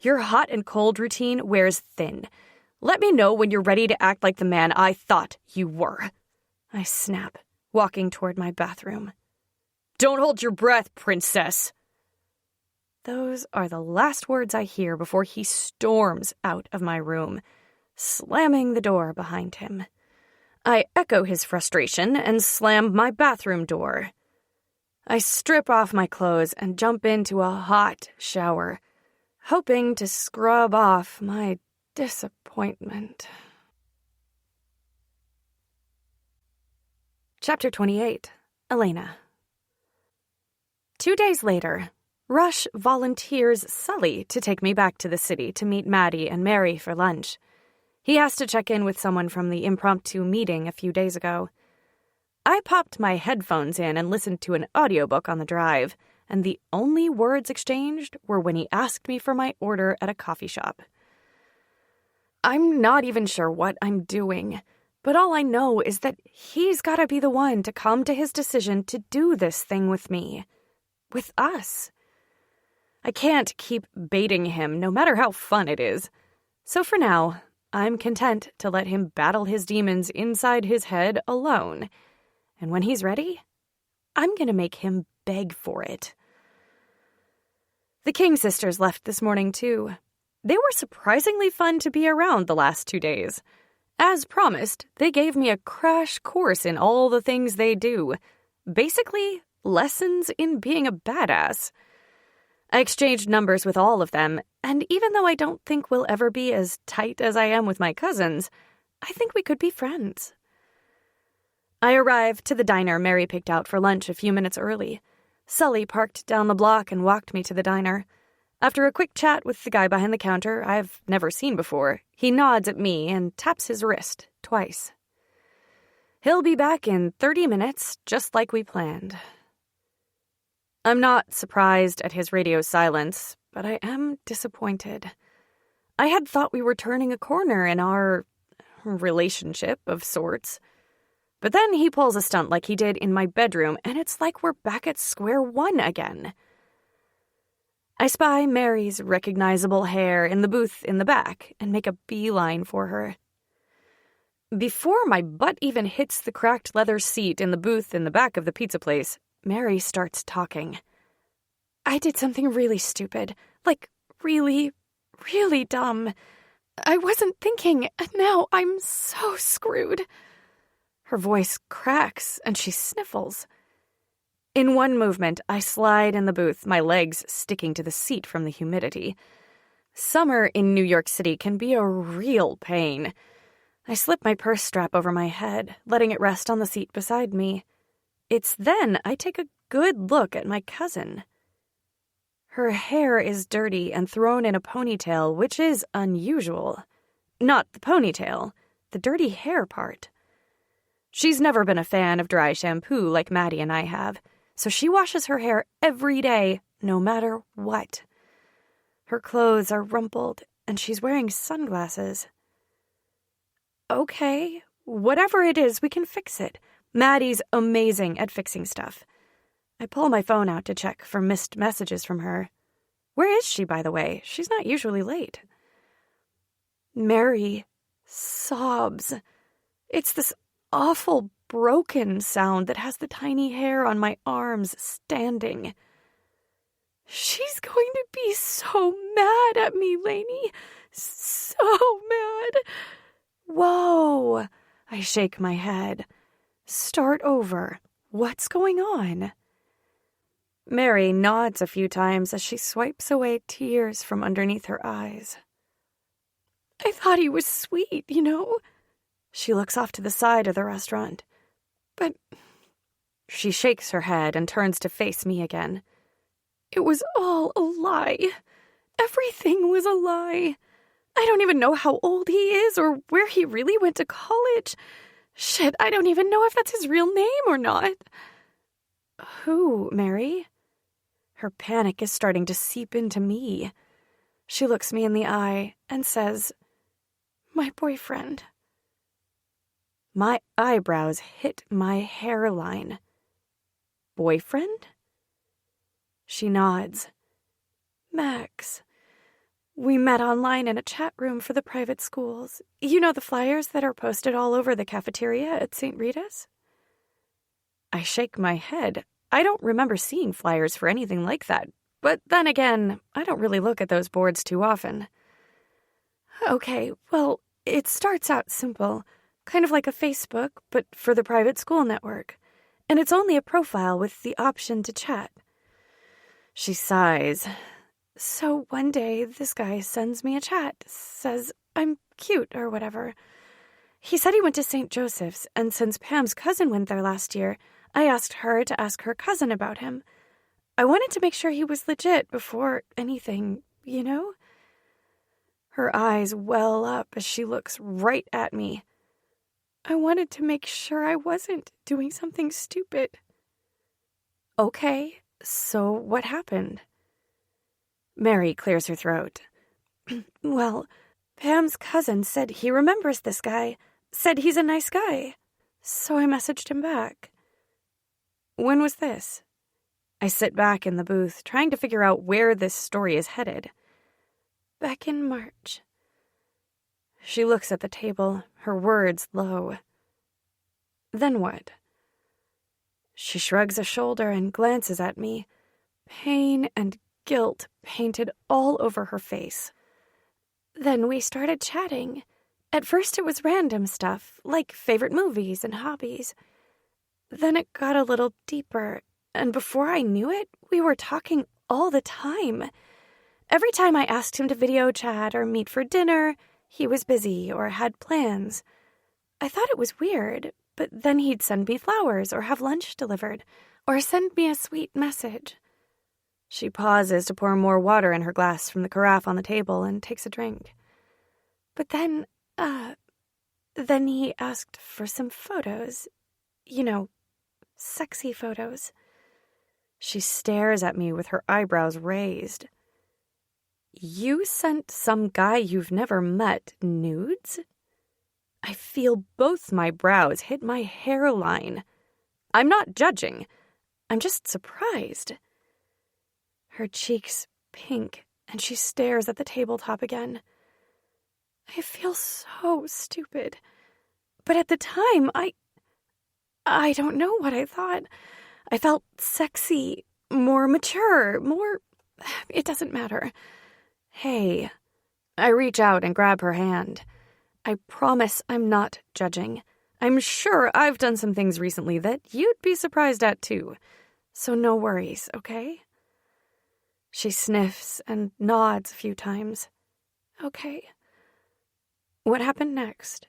D: Your hot and cold routine wears thin. Let me know when you're ready to act like the man I thought you were.
A: I snap, walking toward my bathroom.
D: Don't hold your breath, princess.
A: Those are the last words I hear before he storms out of my room, slamming the door behind him. I echo his frustration and slam my bathroom door. I strip off my clothes and jump into a hot shower, hoping to scrub off my disappointment. Chapter 28. Elena. 2 days later, Rush volunteers Sully to take me back to the city to meet Maddie and Mary for lunch. He has to check in with someone from the impromptu meeting a few days ago. I popped my headphones in and listened to an audiobook on the drive, and the only words exchanged were when he asked me for my order at a coffee shop. I'm not even sure what I'm doing, but all I know is that he's got to be the one to come to his decision to do this thing with me. With us. I can't keep baiting him, no matter how fun it is. So for now, I'm content to let him battle his demons inside his head alone. And when he's ready, I'm going to make him beg for it. The King sisters left this morning, too. They were surprisingly fun to be around the last 2 days. As promised, they gave me a crash course in all the things they do. Basically, lessons in being a badass. I exchanged numbers with all of them, and even though I don't think we'll ever be as tight as I am with my cousins, I think we could be friends. I arrived to the diner Mary picked out for lunch a few minutes early. Sully parked down the block and walked me to the diner. After a quick chat with the guy behind the counter I've never seen before, he nods at me and taps his wrist twice. He'll be back in 30 minutes, just like we planned. I'm not surprised at his radio silence, but I am disappointed. I had thought we were turning a corner in our relationship of sorts. But then he pulls a stunt like he did in my bedroom, and it's like we're back at square one again. I spy Mary's recognizable hair in the booth in the back and make a beeline for her. Before my butt even hits the cracked leather seat in the booth in the back of the pizza place, Mary starts talking. I did something really stupid, like really, really dumb. I wasn't thinking, and now I'm so screwed. Her voice cracks, and she sniffles. In one movement, I slide in the booth, my legs sticking to the seat from the humidity. Summer in New York City can be a real pain. I slip my purse strap over my head, letting it rest on the seat beside me. It's then I take a good look at my cousin. Her hair is dirty and thrown in a ponytail, which is unusual. Not the ponytail, the dirty hair part. She's never been a fan of dry shampoo like Maddie and I have, so she washes her hair every day, no matter what. Her clothes are rumpled, and she's wearing sunglasses. Okay, whatever it is, we can fix it. Maddie's amazing at fixing stuff. I pull my phone out to check for missed messages from her. Where is she, by the way? She's not usually late. Mary sobs. It's this awful broken sound that has the tiny hair on my arms standing. She's going to be so mad at me, Lainey. So mad. Whoa. I shake my head. Start over. What's going on? Mary nods a few times as she swipes away tears from underneath her eyes. I thought he was sweet, you know? She looks off to the side of the restaurant. But she shakes her head and turns to face me again. It was all a lie. Everything was a lie. I don't even know how old he is or where he really went to college. Shit, I don't even know if that's his real name or not. Who, Mary? Her panic is starting to seep into me. She looks me in the eye and says, My boyfriend. My eyebrows hit my hairline. Boyfriend? She nods. Max. We met online in a chat room for the private schools. You know the flyers that are posted all over the cafeteria at St. Rita's? I shake my head. I don't remember seeing flyers for anything like that. But then again, I don't really look at those boards too often. Okay, well, it starts out simple. Kind of like a Facebook, but for the private school network. And it's only a profile with the option to chat. She sighs. So one day, this guy sends me a chat, says I'm cute or whatever. He said he went to St. Joseph's, and since Pam's cousin went there last year, I asked her to ask her cousin about him. I wanted to make sure he was legit before anything, you know? Her eyes well up as she looks right at me. I wanted to make sure I wasn't doing something stupid. Okay, so what happened? Mary clears her throat. Well, Pam's cousin said he remembers this guy, said he's a nice guy. So I messaged him back. When was this? I sit back in the booth, trying to figure out where this story is headed. Back in March. She looks at the table, her words low. Then what? She shrugs a shoulder and glances at me. Pain and guilt painted all over her face. Then we started chatting. At first it was random stuff, like favorite movies and hobbies. Then it got a little deeper, and before I knew it, we were talking all the time. Every time I asked him to video chat or meet for dinner, he was busy or had plans. I thought it was weird, but then he'd send me flowers or have lunch delivered, or send me a sweet message. She pauses to pour more water in her glass from the carafe on the table and takes a drink. But then he asked for some photos. You know, sexy photos. She stares at me with her eyebrows raised. You sent some guy you've never met nudes? I feel both my brows hit my hairline. I'm not judging. I'm just surprised. Her cheeks pink, and she stares at the tabletop again. I feel so stupid. But at the time, I don't know what I thought. I felt sexy, more mature, more... It doesn't matter. Hey. I reach out and grab her hand. I promise I'm not judging. I'm sure I've done some things recently that you'd be surprised at too. So no worries, okay? She sniffs and nods a few times. Okay. What happened next?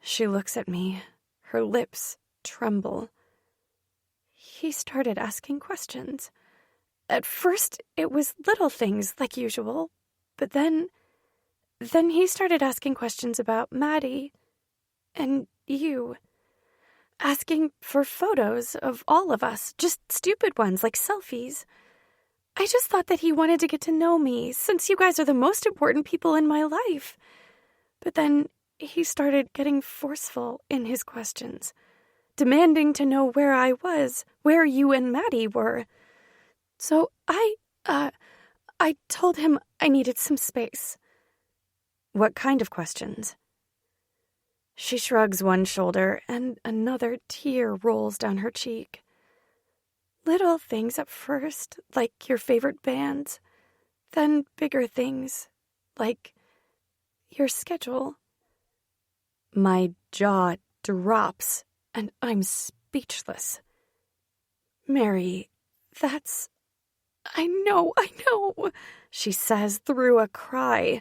A: She looks at me. Her lips tremble. he started asking questions. At first, it was little things like usual, but then he started asking questions about Maddie and you. Asking for photos of all of us, just stupid ones like selfies. I just thought that he wanted to get to know me, since you guys are the most important people in my life. But then he started getting forceful in his questions, demanding to know where I was, where you and Maddie were. So I told him I needed some space.
D: What kind of questions?
A: She shrugs one shoulder, and another tear rolls down her cheek. Little things at first, like your favorite bands. Then bigger things, like your schedule.
D: My jaw drops, and I'm speechless.
A: Mary, that's... I know, she says through a cry.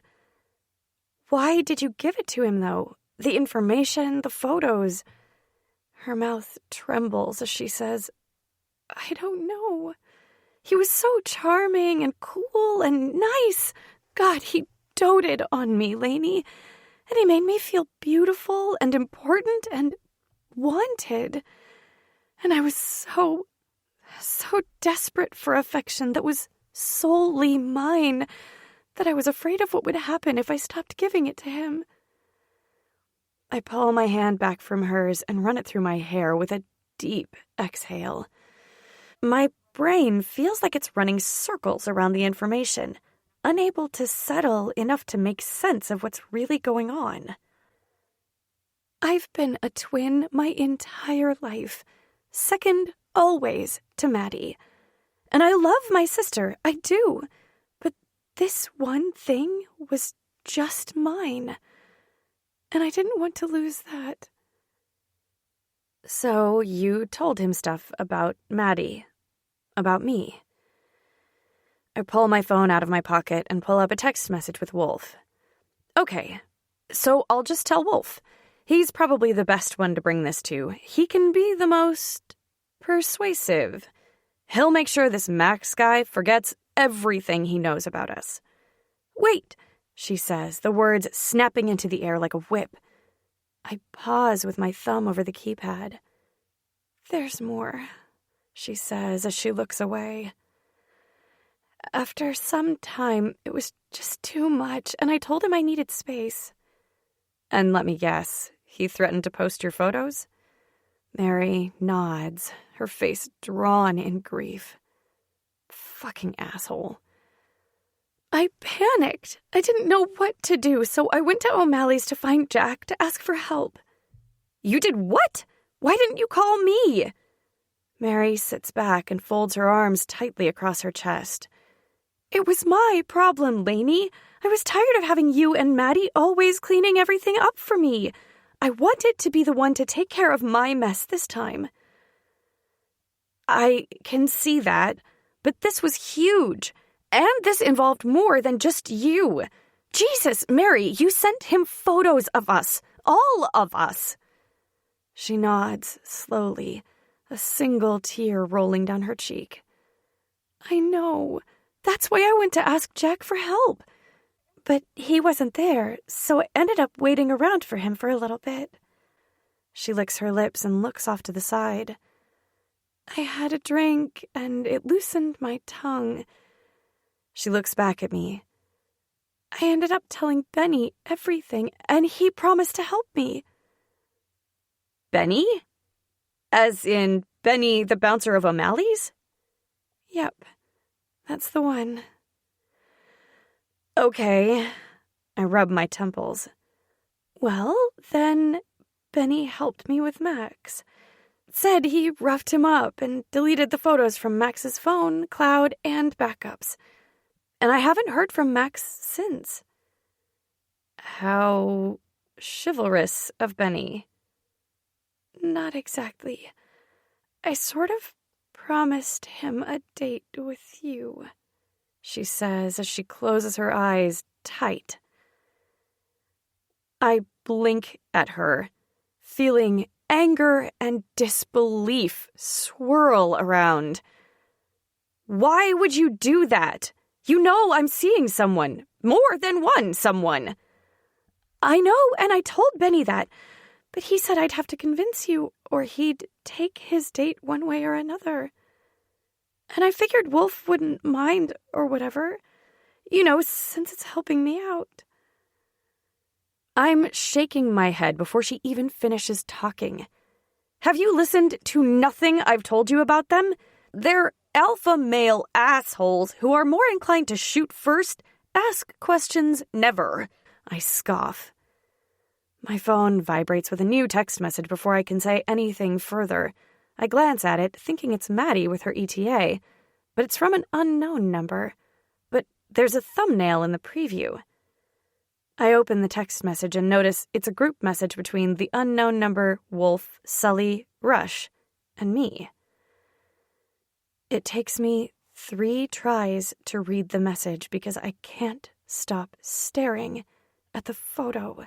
A: Why did you give it to him, though? The information, the photos. Her mouth trembles as she says, I don't know. He was so charming and cool and nice. God, he doted on me, Lainey. And he made me feel beautiful and important and wanted. And I was so desperate for affection that was solely mine that I was afraid of what would happen if I stopped giving it to him. I pull my hand back from hers and run it through my hair with a deep exhale. My brain feels like it's running circles around the information, unable to settle enough to make sense of what's really going on. I've been a twin my entire life, second always to Maddie. And I love my sister, I do. But this one thing was just mine. And I didn't want to lose that.
D: So you told him stuff about Maddie, about me. I pull my phone out of my pocket and pull up a text message with Wolf. Okay, so I'll just tell Wolf. He's probably the best one to bring this to. He can be the most persuasive. He'll make sure this Max guy forgets everything he knows about us.
A: Wait, she says, the words snapping into the air like a whip. I pause with my thumb over the keypad. There's more, she says as she looks away. After some time, it was just too much, and I told him I needed space.
D: And let me guess, he threatened to post your photos?
A: Mary nods, her face drawn in grief. Fucking asshole. I panicked. I didn't know what to do, so I went to O'Malley's to find Jack to ask for help.
D: You did what? Why didn't you call me?
A: Mary sits back and folds her arms tightly across her chest. It was my problem, Lainey. I was tired of having you and Maddie always cleaning everything up for me. I wanted to be the one to take care of my mess this time.
D: I can see that, but this was huge. And this involved more than just you. Jesus, Mary, you sent him photos of us. All of us.
A: She nods slowly, a single tear rolling down her cheek. I know. That's why I went to ask Jack for help. But he wasn't there, so I ended up waiting around for him for a little bit. She licks her lips and looks off to the side. I had a drink, and it loosened my tongue. She looks back at me. I ended up telling Benny everything, and he promised to help me.
D: Benny? As in Benny, the bouncer of O'Malley's?
A: Yep, that's the one.
D: Okay. I rub my temples.
A: Well, then Benny helped me with Max. Said he roughed him up and deleted the photos from Max's phone, cloud, and backups. And I haven't heard from Max since.
D: How chivalrous of Benny.
A: Not exactly. I sort of promised him a date with you, she says as she closes her eyes tight.
D: I blink at her, feeling
A: anger and disbelief swirl around. Why would you do that? You know I'm seeing someone. More than one someone. I know, and I told Benny that, but he said I'd have to convince you, or he'd take his date one way or another. And I figured Wolf wouldn't mind, or whatever, since it's helping me out. I'm shaking my head before she even finishes talking. Have you listened to nothing I've told you about them? They're alpha male assholes who are more inclined to shoot first, ask questions never. I scoff. My phone vibrates with a new text message before I can say anything further. I glance at it, thinking it's Maddie with her ETA, but it's from an unknown number. But there's a thumbnail in the preview. I open the text message and notice it's a group message between the unknown number, Wolf, Sully, Rush, and me. It takes me 3 tries to read the message because I can't stop staring at the photo.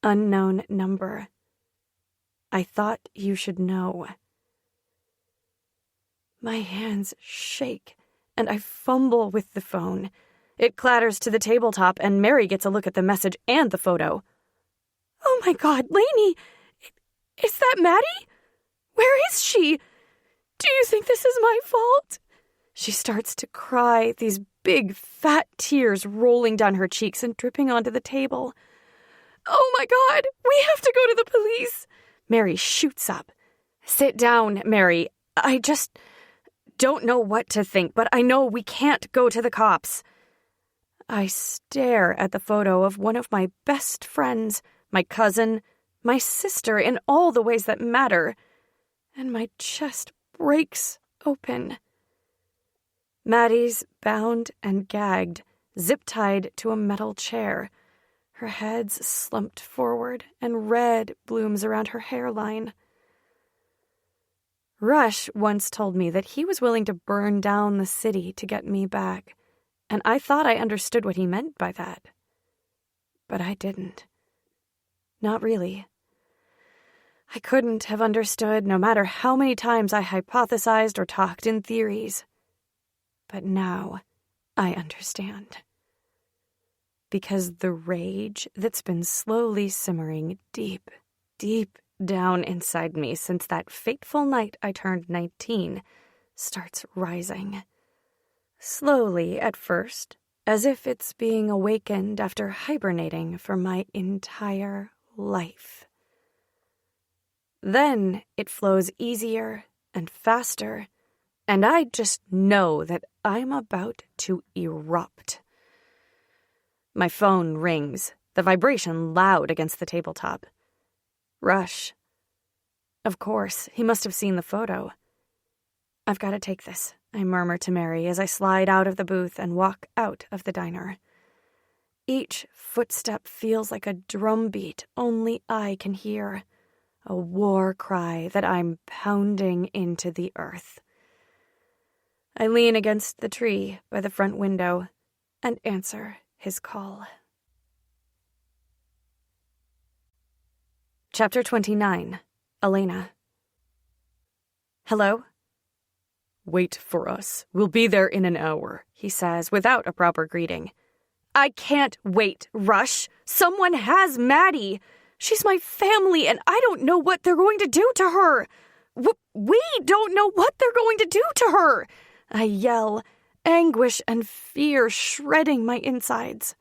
A: Unknown number. I thought you should know. My hands shake, and I fumble with the phone. It clatters to the tabletop, and Mary gets a look at the message and the photo. Oh my God, Lainey! Is that Maddie? Where is she? Do you think this is my fault? She starts to cry, these big, fat tears rolling down her cheeks and dripping onto the table. Oh my God, we have to go to the police. Mary shoots up. Sit down, Mary. I just don't know what to think, but I know we can't go to the cops. I stare at the photo of one of my best friends, my cousin, my sister in all the ways that matter, and my chest breaks open. Maddie's bound and gagged, zip-tied to a metal chair. Her head's slumped forward, and red blooms around her hairline. Rush once told me that he was willing to burn down the city to get me back, and I thought I understood what he meant by that. But I didn't. Not really. I couldn't have understood no matter how many times I hypothesized or talked in theories. But now I understand. Because the rage that's been slowly simmering deep, deep down inside me since that fateful night I turned 19 starts rising. Slowly at first, as if it's being awakened after hibernating for my entire life. Then it flows easier and faster, and I just know that I'm about to erupt. My phone rings, the vibration loud against the tabletop. Rush. Of course, he must have seen the photo. I've got to take this, I murmur to Mary as I slide out of the booth and walk out of the diner. Each footstep feels like a drumbeat only I can hear, a war cry that I'm pounding into the earth. I lean against the tree by the front window and answer his call. Chapter 29. Elena. Hello?
D: Wait for us. We'll be there in an hour,
A: he says without a proper greeting. I can't wait, Rush. Someone has Maddie. She's my family, and I don't know what they're going to do to her. We don't know what they're going to do to her. I yell, anguish and fear shredding my insides.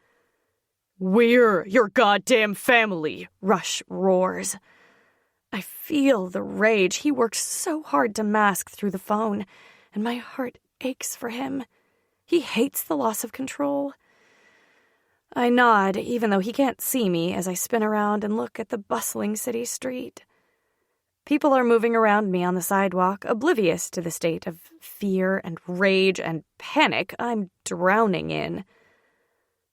D: We're your goddamn family,
A: Rush roars. I feel the rage he worked so hard to mask through the phone, and my heart aches for him. He hates the loss of control. I nod, even though he can't see me, as I spin around and look at the bustling city street. People are moving around me on the sidewalk, oblivious to the state of fear and rage and panic I'm drowning in.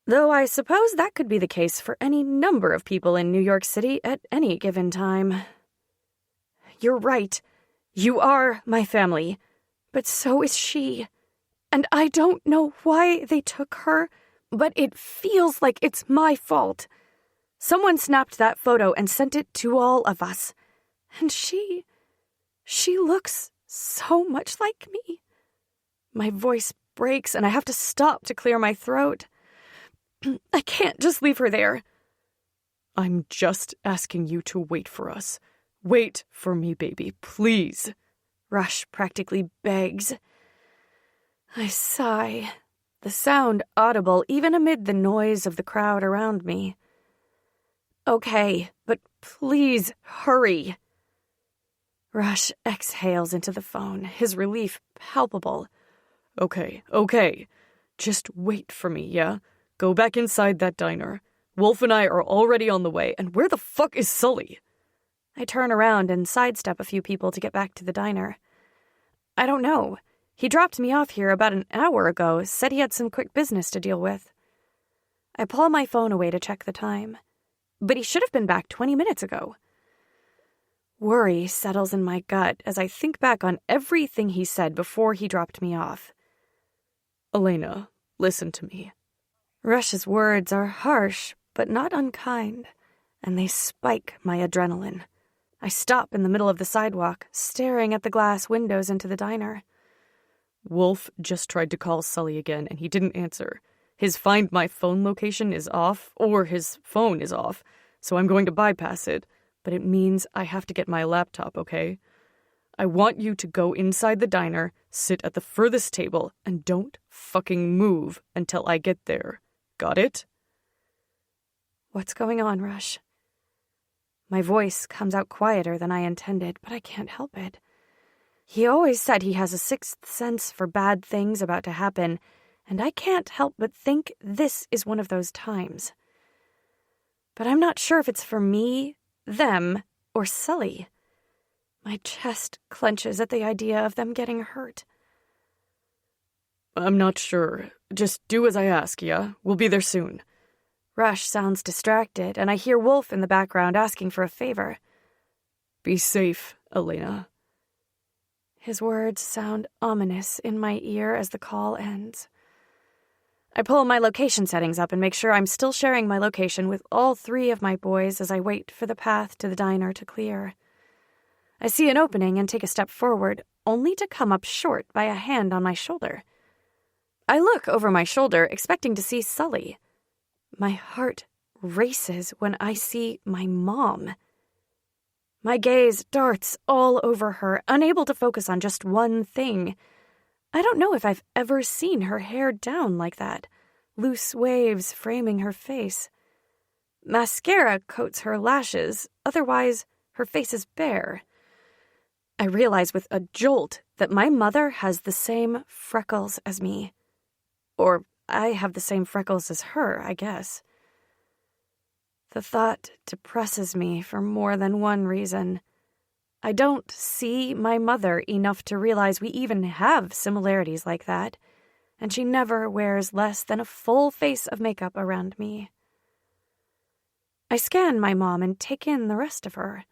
A: Though I suppose that could be the case for any number of people in New York City at any given time. You're right. You are my family. But so is she. And I don't know why they took her, but it feels like it's my fault. Someone snapped that photo and sent it to all of us. And she looks so much like me. My voice breaks and I have to stop to clear my throat. I can't just leave her there.
D: I'm just asking you to wait for us. Wait for me, baby, please.
A: Rush practically begs. I sigh, the sound audible even amid the noise of the crowd around me. Okay, but please hurry. Rush exhales into the phone, his relief palpable.
D: Okay. Just wait for me, yeah? Go back inside that diner. Wolf and I are already on the way, and where the fuck is Sully?
A: I turn around and sidestep a few people to get back to the diner. I don't know. He dropped me off here about an hour ago, said he had some quick business to deal with. I pull my phone away to check the time. But he should have been back 20 minutes ago. Worry settles in my gut as I think back on everything he said before he dropped me off.
D: Elena, listen to me.
A: Rush's words are harsh, but not unkind, and they spike my adrenaline. I stop in the middle of the sidewalk, staring at the glass windows into the diner.
D: Wolf just tried to call Sully again, and he didn't answer. His Find My Phone location is off, or his phone is off, so I'm going to bypass it, but it means I have to get my laptop, okay? I want you to go inside the diner, sit at the furthest table, and don't fucking move until I get there. Got it?
A: What's going on, Rush? My voice comes out quieter than I intended, but I can't help it. He always said he has a sixth sense for bad things about to happen, and I can't help but think this is one of those times. But I'm not sure if it's for me, them, or Sully. My chest clenches at the idea of them getting hurt.
D: I'm not sure. Just do as I ask, yeah? We'll be there soon.
A: Rush sounds distracted, and I hear Wolf in the background asking for a favor.
D: Be safe, Elena.
A: His words sound ominous in my ear as the call ends. I pull my location settings up and make sure I'm still sharing my location with all 3 of my boys as I wait for the path to the diner to clear. I see an opening and take a step forward, only to come up short by a hand on my shoulder. I look over my shoulder, expecting to see Sully. My heart races when I see my mom. My gaze darts all over her, unable to focus on just one thing. I don't know if I've ever seen her hair down like that, loose waves framing her face. Mascara coats her lashes, otherwise her face is bare. I realize with a jolt that my mother has the same freckles as me. Or I have the same freckles as her, I guess. The thought depresses me for more than one reason. I don't see my mother enough to realize we even have similarities like that, and she never wears less than a full face of makeup around me. I scan my mom and take in the rest of her.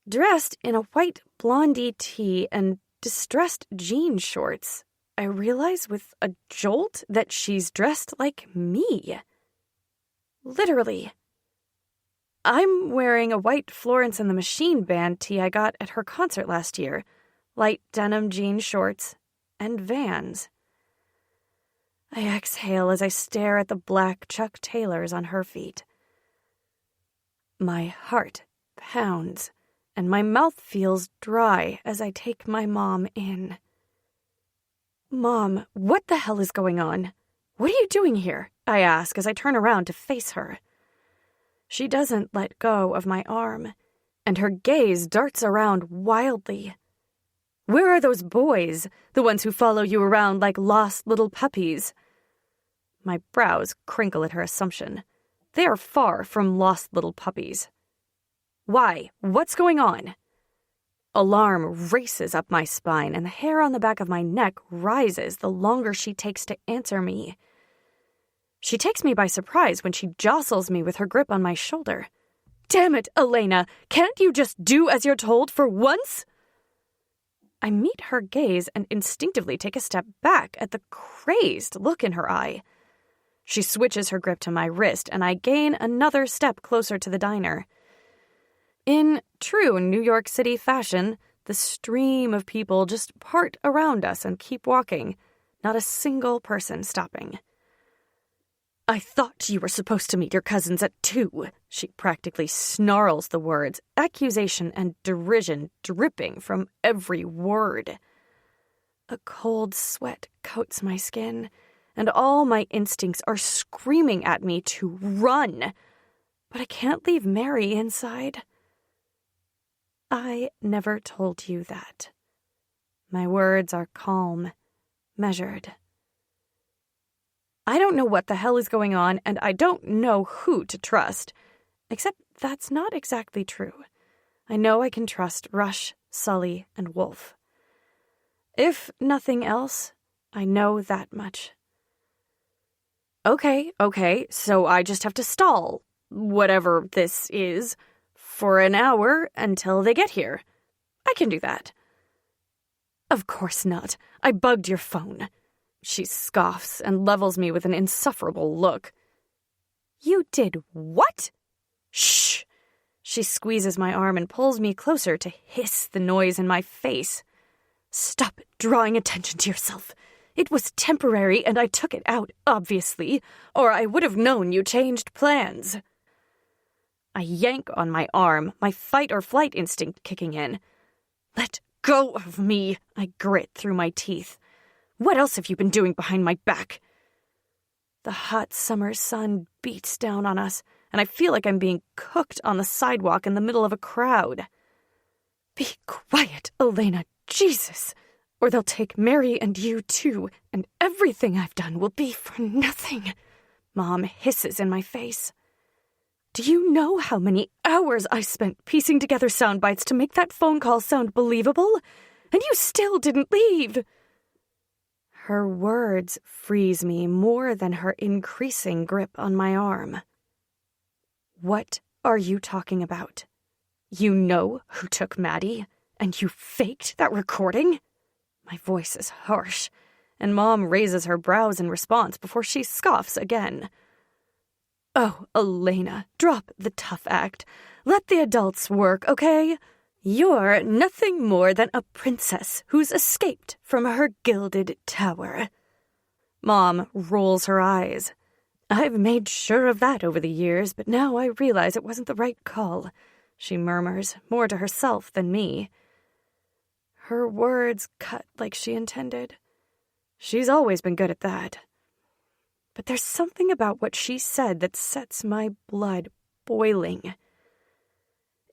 A: Dressed in a white blondie tee and distressed jean shorts, I realize with a jolt that she's dressed like me. Literally. I'm wearing a white Florence and the Machine Band tee I got at her concert last year, light denim jean shorts, and Vans. I exhale as I stare at the black Chuck Taylors on her feet. My heart pounds, and my mouth feels dry as I take my mom in. Mom, what the hell is going on? What are you doing here? I ask as I turn around to face her. She doesn't let go of my arm, and her gaze darts around wildly. Where are those boys, the ones who follow you around like lost little puppies? My brows crinkle at her assumption. They are far from lost little puppies. Why? What's going on? Alarm races up my spine, and the hair on the back of my neck rises the longer she takes to answer me. She takes me by surprise when she jostles me with her grip on my shoulder. Damn it, Elena! Can't you just do as you're told for once? I meet her gaze and instinctively take a step back at the crazed look in her eye. She switches her grip to my wrist, and I gain another step closer to the diner. In true New York City fashion, the stream of people just part around us and keep walking, not a single person stopping. "I thought you were supposed to meet your cousins at 2. She practically snarls the words, accusation and derision dripping from every word. A cold sweat coats my skin, and all my instincts are screaming at me to run. But I can't leave Mary inside. I never told you that. My words are calm, measured. I don't know what the hell is going on, and I don't know who to trust. Except that's not exactly true. I know I can trust Rush, Sully, and Wolf. If nothing else, I know that much. Okay, so I just have to stall, whatever this is, for an hour until they get here. I can do that. Of course not. I bugged your phone. She scoffs and levels me with an insufferable look. You did what? Shh! She squeezes my arm and pulls me closer to hiss the noise in my face. Stop drawing attention to yourself. It was temporary and I took it out, obviously, or I would have known you changed plans. I yank on my arm, my fight or flight instinct kicking in. Let go of me, I grit through my teeth. What else have you been doing behind my back? The hot summer sun beats down on us, and I feel like I'm being cooked on the sidewalk in the middle of a crowd. Be quiet, Elena, Jesus, or they'll take Mary and you too, and everything I've done will be for nothing. Mom hisses in my face. Do you know how many hours I spent piecing together sound bites to make that phone call sound believable? And you still didn't leave. Her words freeze me more than her increasing grip on my arm. What are you talking about? You know who took Maddie, and you faked that recording? My voice is harsh, and Mom raises her brows in response before she scoffs again. Oh, Elena, drop the tough act. Let the adults work, okay? You're nothing more than a princess who's escaped from her gilded tower. Mom rolls her eyes. I've made sure of that over the years, but now I realize it wasn't the right call, she murmurs, more to herself than me. Her words cut like she intended. She's always been good at that. But there's something about what she said that sets my blood boiling.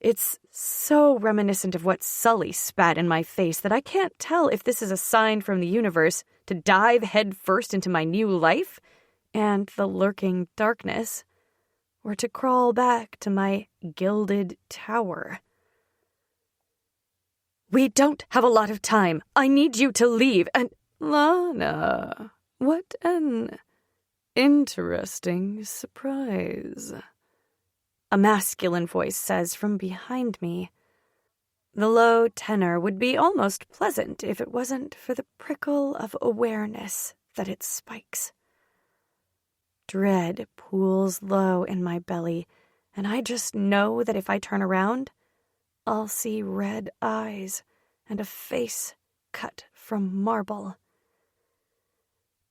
A: It's so reminiscent of what Sully spat in my face that I can't tell if this is a sign from the universe to dive headfirst into my new life and the lurking darkness, or to crawl back to my gilded tower. We don't have a lot of time. I need you to leave, and... Lana, what an interesting surprise. A masculine voice says from behind me. The low tenor would be almost pleasant if it wasn't for the prickle of awareness that it spikes. Dread pools low in my belly, and I just know that if I turn around, I'll see red eyes and a face cut from marble.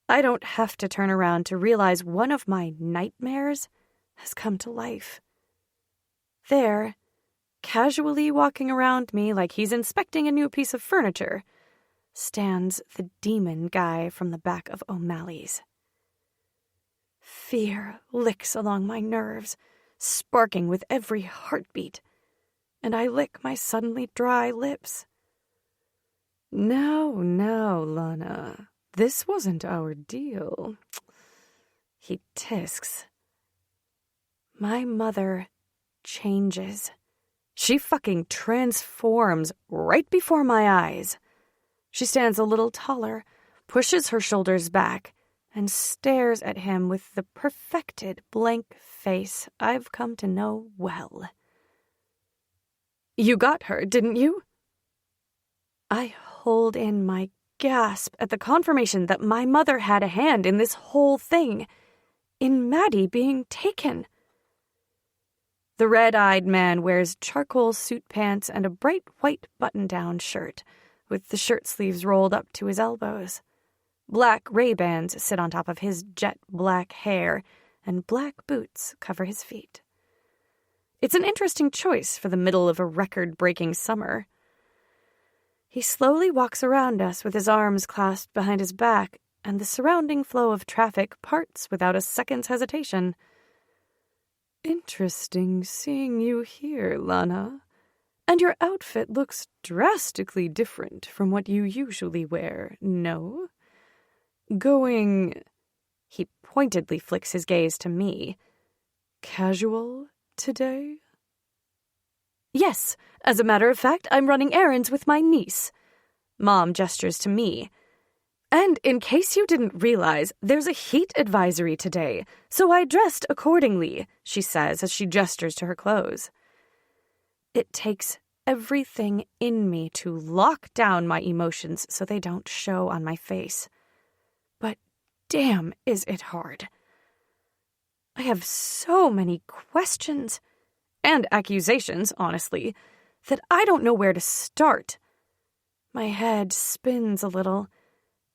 A: I don't have to turn around to realize one of my nightmares has come to life. There, casually walking around me like he's inspecting a new piece of furniture, stands the demon guy from the back of O'Malley's. Fear licks along my nerves, sparking with every heartbeat, and I lick my suddenly dry lips. No, Lana, this wasn't our deal. He tisks. My mother changes. She fucking transforms right before my eyes. She stands a little taller, pushes her shoulders back, and stares at him with the perfected blank face I've come to know well. You got her, didn't you? I hold in my gasp at the confirmation that my mother had a hand in this whole thing, in Maddie being taken. The red-eyed man wears charcoal suit pants and a bright white button-down shirt, with the shirt sleeves rolled up to his elbows. Black Ray-Bans sit on top of his jet black hair, and black boots cover his feet. It's an interesting choice for the middle of a record-breaking summer. He slowly walks around us with his arms clasped behind his back, and the surrounding flow of traffic parts without a second's hesitation. Interesting seeing you here, Lana. And your outfit looks drastically different from what you usually wear, no? Going... He pointedly flicks his gaze to me. Casual today? Yes, as a matter of fact, I'm running errands with my niece. Mom gestures to me. And in case you didn't realize, there's a heat advisory today, so I dressed accordingly, she says as she gestures to her clothes. It takes everything in me to lock down my emotions so they don't show on my face. But damn, is it hard. I have so many questions, and accusations, honestly, that I don't know where to start. My head spins a little,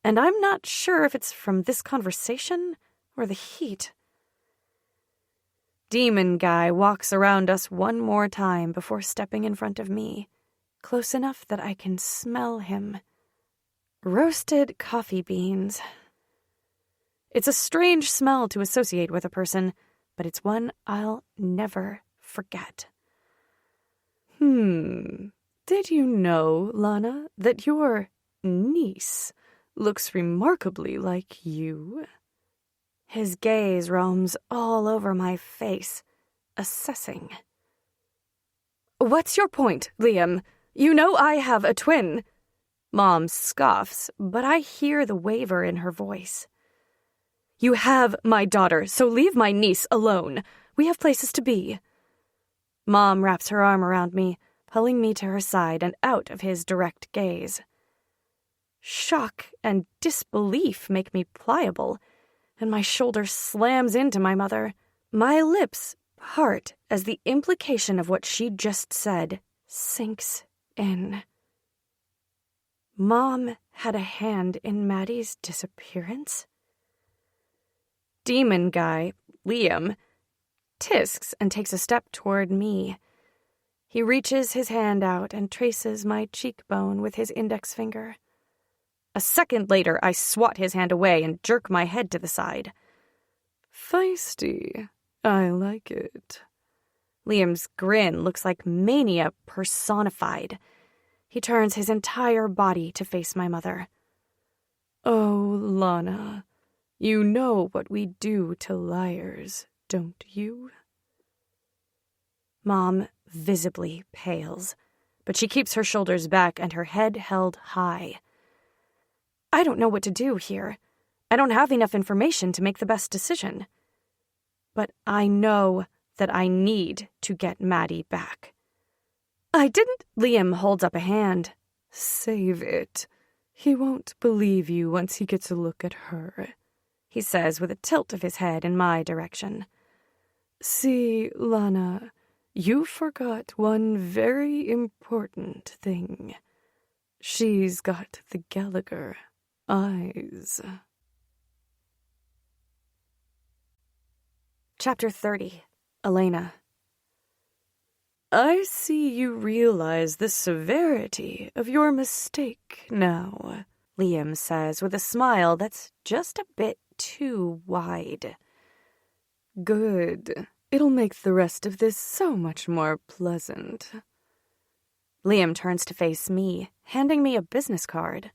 A: and I'm not sure if it's from this conversation or the heat. Demon Guy walks around us one more time before stepping in front of me, close enough that I can smell him. Roasted coffee beans. It's a strange smell to associate with a person, but it's one I'll never forget. Did you know, Lana, that your niece looks remarkably like you? His gaze roams all over my face, assessing. What's your point, Liam? You know I have a twin. Mom scoffs, but I hear the waver in her voice. You have my daughter, so leave my niece alone. We have places to be. Mom wraps her arm around me, pulling me to her side and out of his direct gaze. Shock and disbelief make me pliable, and my shoulder slams into my mother. My lips part as the implication of what she just said sinks in. Mom had a hand in Maddie's disappearance? Demon Guy, Liam, tisks and takes a step toward me. He reaches his hand out and traces my cheekbone with his index finger. A second later, I swat his hand away and jerk my head to the side. Feisty. I like it. Liam's grin looks like mania personified. He turns his entire body to face my mother. Oh, Lana, you know what we do to liars, don't you? Mom visibly pales, but she keeps her shoulders back and her head held high. I don't know what to do here. I don't have enough information to make the best decision. But I know that I need to get Maddie back. I didn't. Liam holds up a hand. Save it. He won't believe you once he gets a look at her, he says with a tilt of his head in my direction. See, Lana, you forgot one very important thing. She's got the Gallagher eyes. Chapter 30. Elena. I see you realize the severity of your mistake now, Liam says with a smile that's just a bit too wide. Good. It'll make the rest of this so much more pleasant. Liam turns to face me, handing me a business card.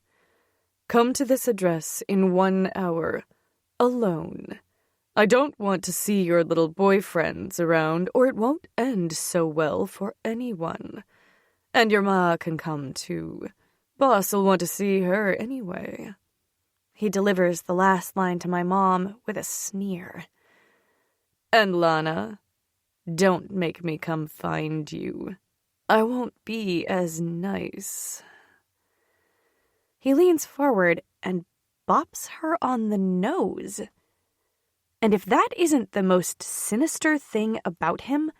A: Come to this address in 1 hour, alone. I don't want to see your little boyfriends around, or it won't end so well for anyone. And your ma can come, too. Boss'll want to see her anyway. He delivers the last line to my mom with a sneer. And Lana, don't make me come find you. I won't be as nice. He leans forward and bops her on the nose. And if that isn't the most sinister thing about him,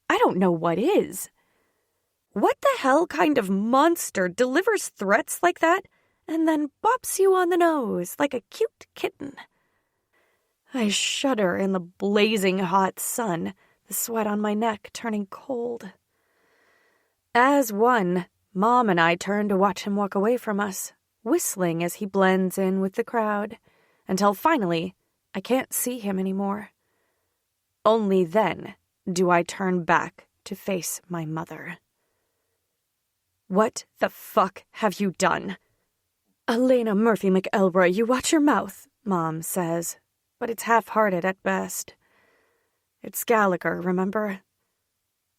A: I don't know what is. What the hell kind of monster delivers threats like that and then bops you on the nose like a cute kitten? I shudder in the blazing hot sun, the sweat on my neck turning cold. As one, Mom and I turn to watch him walk away from us, whistling as he blends in with the crowd, until finally I can't see him anymore. Only then do I turn back to face my mother. What the fuck have you done? Elena Murphy McElroy, you watch your mouth, Mom says, but it's half-hearted at best. It's Gallagher, remember?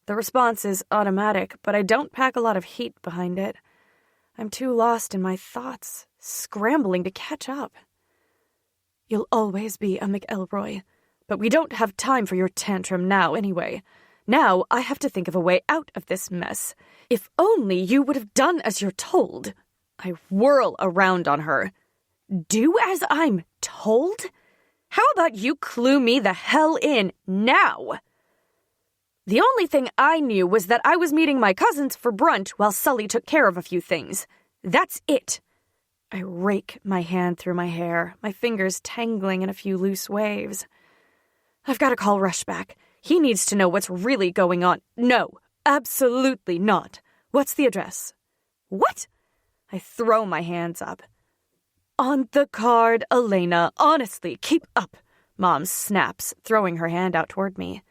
A: The response is automatic, but I don't pack a lot of heat behind it. I'm too lost in my thoughts, scrambling to catch up. You'll always be a McElroy, but we don't have time for your tantrum now anyway. Now I have to think of a way out of this mess. If only you would have done as you're told. I whirl around on her. Do as I'm told? How about you clue me the hell in now? The only thing I knew was that I was meeting my cousins for brunch while Sully took care of a few things. That's it. I rake my hand through my hair, my fingers tangling in a few loose waves. I've got to call Rush back. He needs to know what's really going on. No, absolutely not. What's the address? What? I throw my hands up. On the card, Elena. Honestly, keep up. Mom snaps, throwing her hand out toward me.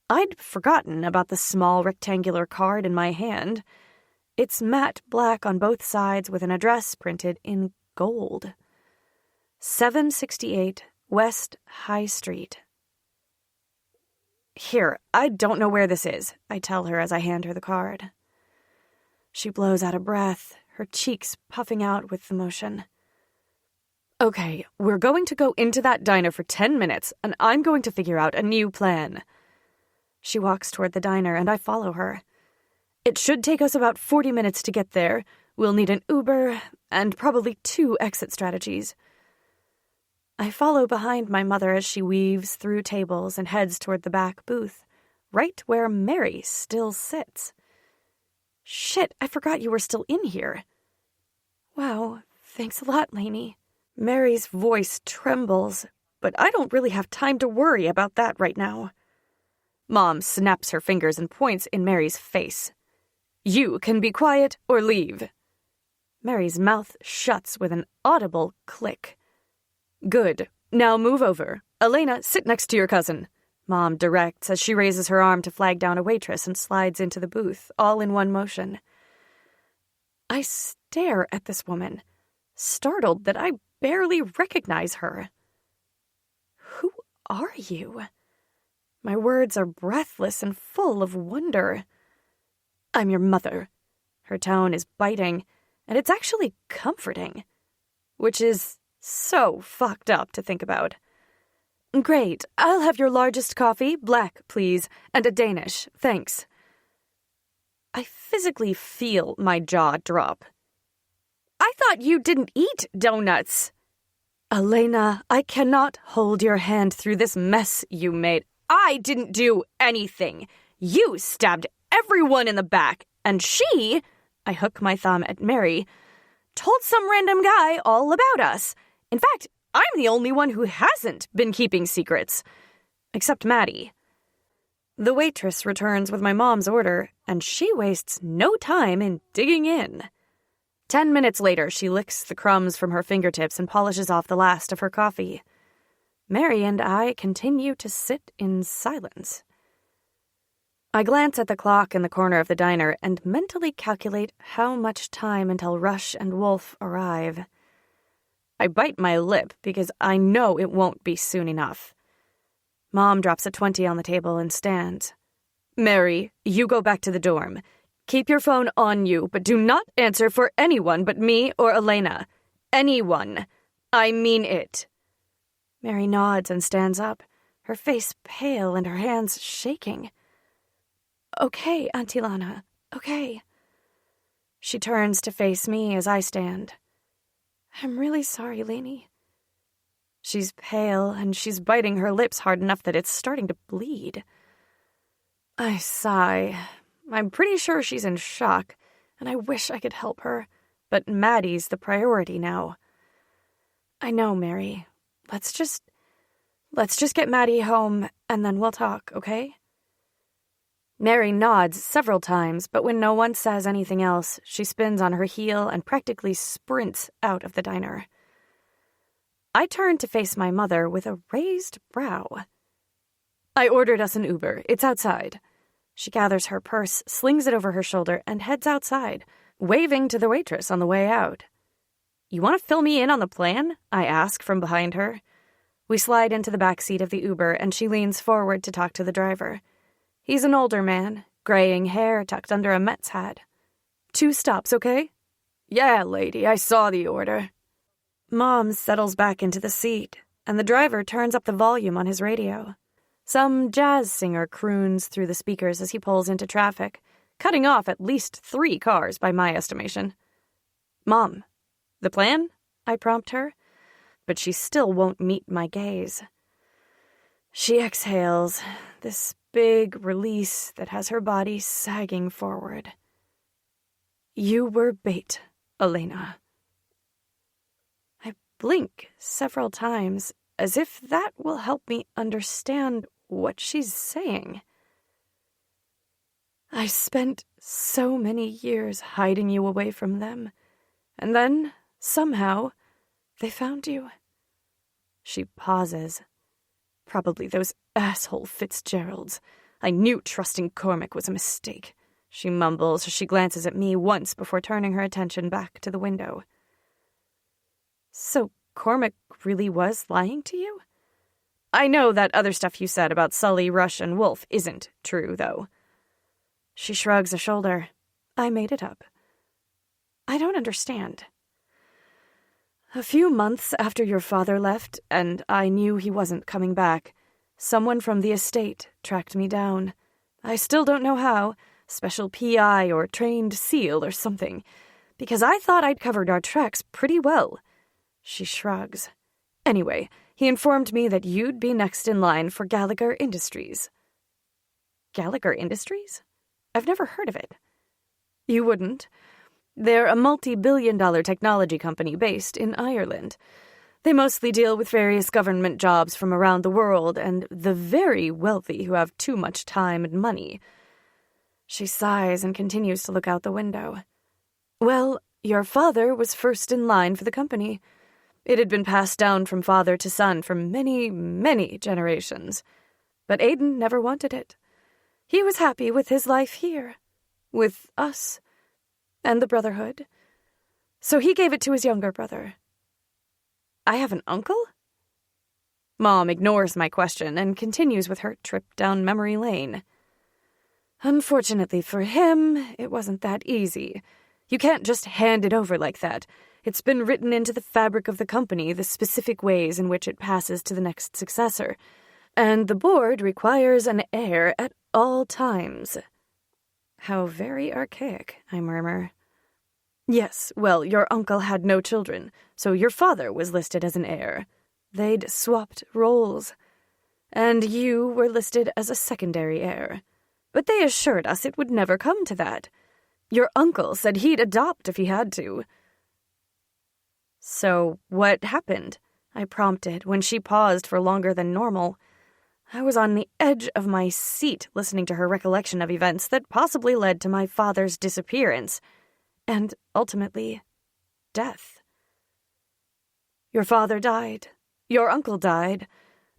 A: I'd forgotten about the small rectangular card in my hand. It's matte black on both sides with an address printed in gold. 768 West High Street. Here, I don't know where this is, I tell her as I hand her the card. She blows out a breath, her cheeks puffing out with the motion. Okay, we're going to go into that diner for 10 minutes, and I'm going to figure out a new plan. She walks toward the diner, and I follow her. It should take us about 40 minutes to get there. We'll need an Uber, and probably 2 exit strategies. I follow behind my mother as she weaves through tables and heads toward the back booth, right where Mary still sits. Shit, I forgot you were still in here. Wow, thanks a lot, Lainey. Mary's voice trembles, but I don't really have time to worry about that right now. Mom snaps her fingers and points in Mary's face. You can be quiet or leave. Mary's mouth shuts with an audible click. Good. Now move over. Elena, sit next to your cousin. Mom directs as she raises her arm to flag down a waitress and slides into the booth, all in one motion. I stare at this woman, startled that I barely recognize her. Who are you? My words are breathless and full of wonder. I'm your mother. Her tone is biting, and it's actually comforting, which is so fucked up to think about. Great, I'll have your largest coffee, black, please, and a Danish, thanks. I physically feel my jaw drop. I thought you didn't eat donuts. Elena, I cannot hold your hand through this mess you made. I didn't do anything. You stabbed everyone in the back, and she, I hook my thumb at Mary, told some random guy all about us. In fact, I'm the only one who hasn't been keeping secrets. Except Maddie. The waitress returns with my mom's order, and she wastes no time in digging in. 10 minutes later, she licks the crumbs from her fingertips and polishes off the last of her coffee. Mary and I continue to sit in silence. I glance at the clock in the corner of the diner and mentally calculate how much time until Rush and Wolf arrive. I bite my lip because I know it won't be soon enough. Mom drops a 20 on the table and stands. Mary, you go back to the dorm. Keep your phone on you, but do not answer for anyone but me or Elena. Anyone. I mean it. Mary nods and stands up, her face pale and her hands shaking. Okay, Auntie Lana, okay. She turns to face me as I stand. I'm really sorry, Lainey. She's pale, and she's biting her lips hard enough that it's starting to bleed. I sigh. I'm pretty sure she's in shock, and I wish I could help her, but Maddie's the priority now. I know, Mary. Let's just get Maddie home, and then we'll talk, okay? Mary nods several times, but when no one says anything else, she spins on her heel and practically sprints out of the diner. I turn to face my mother with a raised brow. I ordered us an Uber. It's outside. She gathers her purse, slings it over her shoulder, and heads outside, waving to the waitress on the way out. You want to fill me in on the plan? I ask from behind her. We slide into the back seat of the Uber, and she leans forward to talk to the driver. He's an older man, graying hair tucked under a Mets hat. 2 stops, okay? Yeah, lady, I saw the order. Mom settles back into the seat, and the driver turns up the volume on his radio. Some jazz singer croons through the speakers as he pulls into traffic, cutting off at least 3 cars by my estimation. Mom, the plan? I prompt her, but she still won't meet my gaze. She exhales, this big release that has her body sagging forward. You were bait, Elena. I blink several times, as if that will help me understand what she's saying. I spent so many years hiding you away from them, and then, somehow, they found you. She pauses. Probably those asshole Fitzgeralds. I knew trusting Cormac was a mistake, she mumbles as she glances at me once before turning her attention back to the window. So Cormac really was lying to you? I know that other stuff you said about Sully, Rush, and Wolf isn't true, though. She shrugs a shoulder. I made it up. I don't understand. A few months after your father left, and I knew he wasn't coming back, someone from the estate tracked me down. I still don't know how, special PI or trained SEAL or something, because I thought I'd covered our tracks pretty well. She shrugs. Anyway, he informed me that you'd be next in line for Gallagher Industries. Gallagher Industries? I've never heard of it. You wouldn't. They're a multi-billion-dollar technology company based in Ireland. They mostly deal with various government jobs from around the world and the very wealthy who have too much time and money. She sighs and continues to look out the window. Well, your father was first in line for the company. It had been passed down from father to son for many, many generations. But Aidan never wanted it. He was happy with his life here, with us, and the Brotherhood. So he gave it to his younger brother. I have an uncle? Mom ignores my question and continues with her trip down memory lane. Unfortunately for him, it wasn't that easy. You can't just hand it over like that. It's been written into the fabric of the company, the specific ways in which it passes to the next successor. And the board requires an heir at all times. How very archaic, I murmur. Yes, well, your uncle had no children, so your father was listed as an heir. They'd swapped roles. And you were listed as a secondary heir. But they assured us it would never come to that. Your uncle said he'd adopt if he had to. So what happened? I prompted when she paused for longer than normal. I was on the edge of my seat listening to her recollection of events that possibly led to my father's disappearance, and ultimately, death. Your father died. Your uncle died.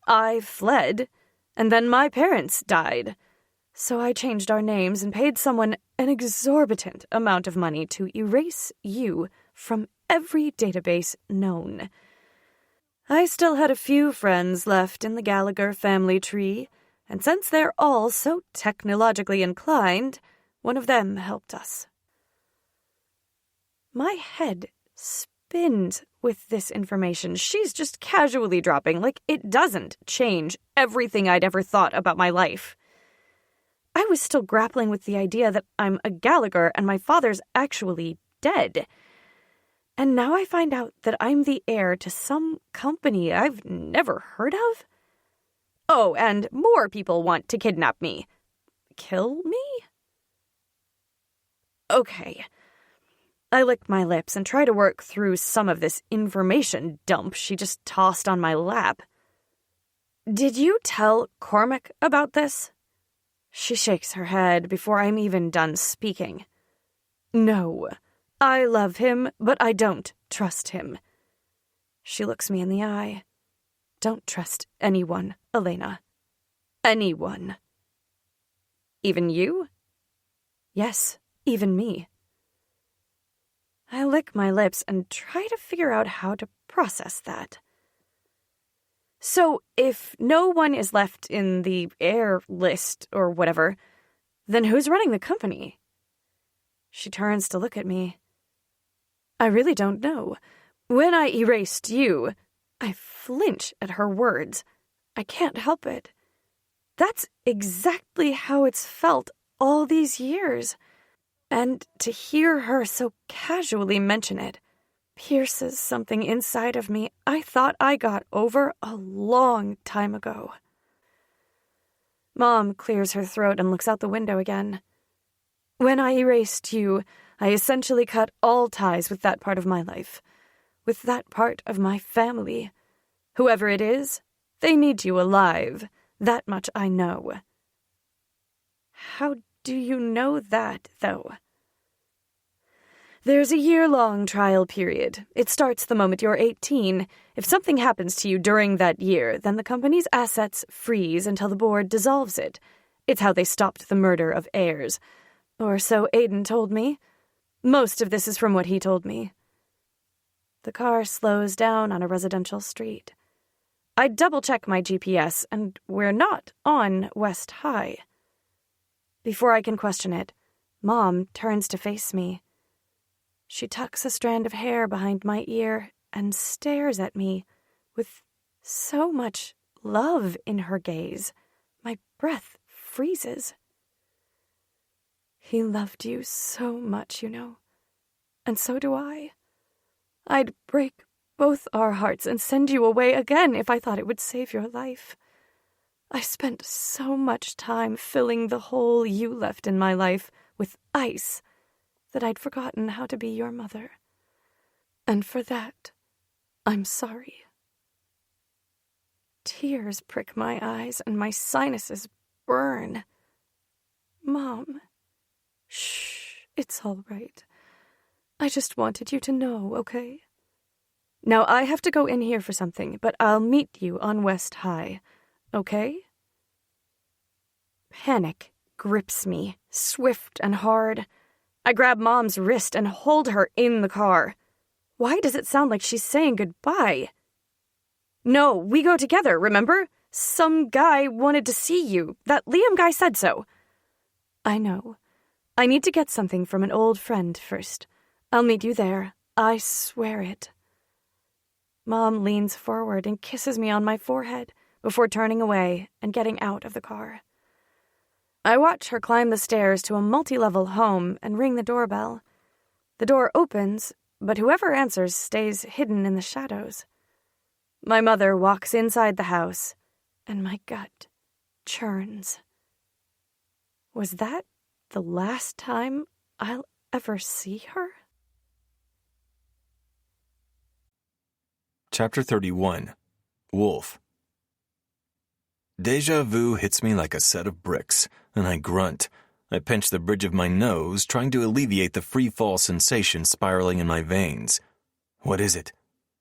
A: I fled, and then my parents died. So I changed our names and paid someone an exorbitant amount of money to erase you from every database known. I still had a few friends left in the Gallagher family tree, and since they're all so technologically inclined, one of them helped us. My head spins with this information she's just casually dropping like it doesn't change everything I'd ever thought about my life. I was still grappling with the idea that I'm a Gallagher and my father's actually dead. And now I find out that I'm the heir to some company I've never heard of? Oh, and more people want to kidnap me. Kill me? Okay. I lick my lips and try to work through some of this information dump she just tossed on my lap. Did you tell Cormac about this? She shakes her head before I'm even done speaking. No. I love him, but I don't trust him. She looks me in the eye. Don't trust anyone, Elena. Anyone. Even you? Yes, even me. I lick my lips and try to figure out how to process that. So, if no one is left in the heir list or whatever, then who's running the company? She turns to look at me. I really don't know. When I erased you, I flinch at her words. I can't help it. That's exactly how it's felt all these years. And to hear her so casually mention it pierces something inside of me I thought I got over a long time ago. Mom clears her throat and looks out the window again. When I erased you, I essentially cut all ties with that part of my life, with that part of my family. Whoever it is, they need you alive. That much I know. How do you know that, though? There's a year-long trial period. It starts the moment you're 18. If something happens to you during that year, then the company's assets freeze until the board dissolves it. It's how they stopped the murder of heirs. Or so Aiden told me. Most of this is from what he told me. The car slows down on a residential street. I double-check my GPS, and we're not on West High. Before I can question it, Mom turns to face me. She tucks a strand of hair behind my ear and stares at me with so much love in her gaze. My breath freezes. He loved you so much, you know, and so do I. I'd break both our hearts and send you away again if I thought it would save your life. I spent so much time filling the hole you left in my life with ice that I'd forgotten how to be your mother. And for that, I'm sorry. Tears prick my eyes and my sinuses burn. Mom, shh, it's all right. I just wanted you to know, okay? Now I have to go in here for something, but I'll meet you on West High, okay? Panic grips me, swift and hard. I grab Mom's wrist and hold her in the car. Why does it sound like she's saying goodbye? No, we go together, remember? Some guy wanted to see you. That Liam guy said so. I know. I need to get something from an old friend first. I'll meet you there. I swear it. Mom leans forward and kisses me on my forehead before turning away and getting out of the car. I watch her climb the stairs to a multi-level home and ring the doorbell. The door opens, but whoever answers stays hidden in the shadows. My mother walks inside the house, and my gut churns. Was that the last time I'll ever see her?
B: Chapter 31. Wolf. Deja vu hits me like a set of bricks, and I grunt. I pinch the bridge of my nose, trying to alleviate the free-fall sensation spiraling in my veins. What is it?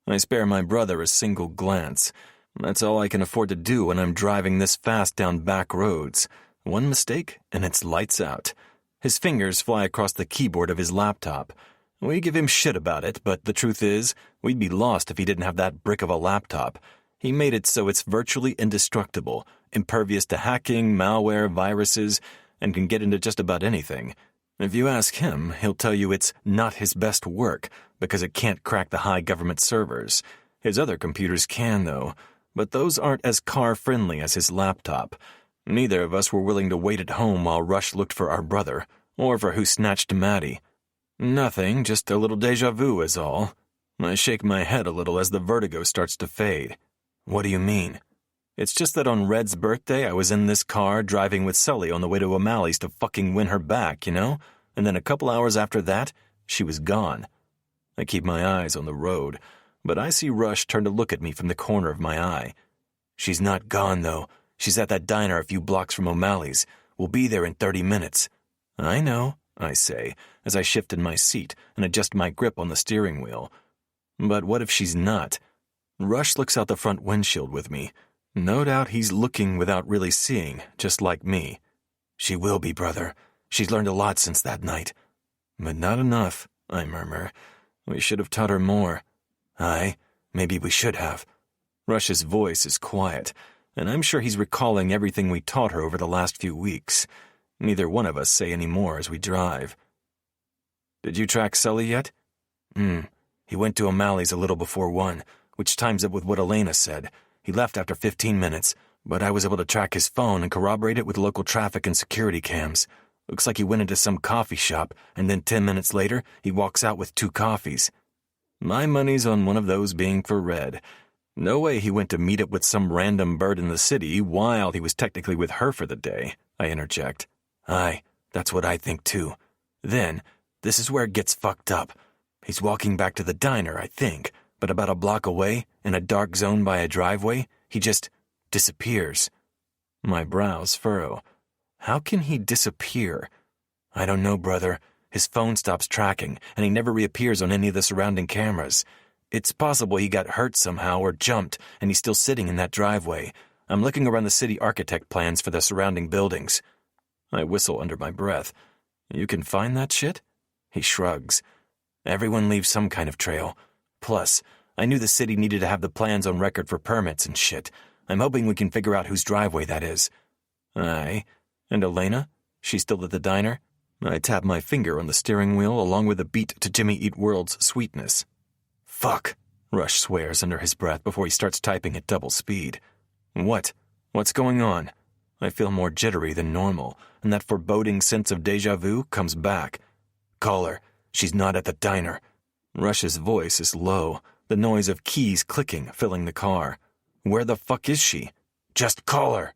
B: I spare my brother a single glance. That's all I can afford to do when I'm driving this fast down back roads. One mistake, and it's lights out. His fingers fly across the keyboard of his laptop. We give him shit about it, but the truth is, we'd be lost if he didn't have that brick of a laptop. He made it so it's virtually indestructible, impervious to hacking, malware, viruses, and can get into just about anything. If you ask him, he'll tell you it's not his best work, because it can't crack the high government servers. His other computers can, though, but those aren't as car-friendly as his laptop. Neither of us were willing to wait at home while Rush looked for our brother, or for who snatched Maddie. Nothing, just a little deja vu is all. I shake my head a little as the vertigo starts to fade. What do you mean? It's just that on Red's birthday, I was in this car driving with Sully on the way to O'Malley's to fucking win her back, you know? And then a couple hours after that, she was gone. I keep my eyes on the road, but I see Rush turn to look at me from the corner of my eye. She's not gone, though. She's at that diner a few blocks from O'Malley's. We'll be there in 30 minutes. I know, I say, as I shift in my seat and adjust my grip on the steering wheel. But what if she's not? Rush looks out the front windshield with me. No doubt he's looking without really seeing, just like me. She will be, brother. She's learned a lot since that night. But not enough, I murmur. We should have taught her more. Aye, maybe we should have. Rush's voice is quiet, and I'm sure he's recalling everything we taught her over the last few weeks. Neither one of us say any more as we drive. Did you track Sully yet? He went to O'Malley's a little before 1, which times up with what Elena said. He left after 15 minutes, but I was able to track his phone and corroborate it with local traffic and security cams. Looks like he went into some coffee shop, and then 10 minutes later, he walks out with 2 coffees. My money's on one of those being for Red. No way he went to meet up with some random bird in the city while he was technically with her for the day, I interject. Aye, that's what I think too. Then, this is where it gets fucked up. He's walking back to the diner, I think, but about a block away, in a dark zone by a driveway, he just disappears. My brows furrow. How can he disappear? I don't know, brother. His phone stops tracking, and he never reappears on any of the surrounding cameras. It's possible he got hurt somehow or jumped, and he's still sitting in that driveway. I'm looking around the city architect plans for the surrounding buildings. I whistle under my breath. You can find that shit? He shrugs. Everyone leaves some kind of trail. Plus, I knew the city needed to have the plans on record for permits and shit. I'm hoping we can figure out whose driveway that is. Aye. And Elena? She's still at the diner? I tap my finger on the steering wheel along with a beat to Jimmy Eat World's Sweetness. Fuck, Rush swears under his breath before he starts typing at double speed. What? What's going on? I feel more jittery than normal, and that foreboding sense of déjà vu comes back. Call her. She's not at the diner. Rush's voice is low, the noise of keys clicking filling the car. Where the fuck is she? Just call her.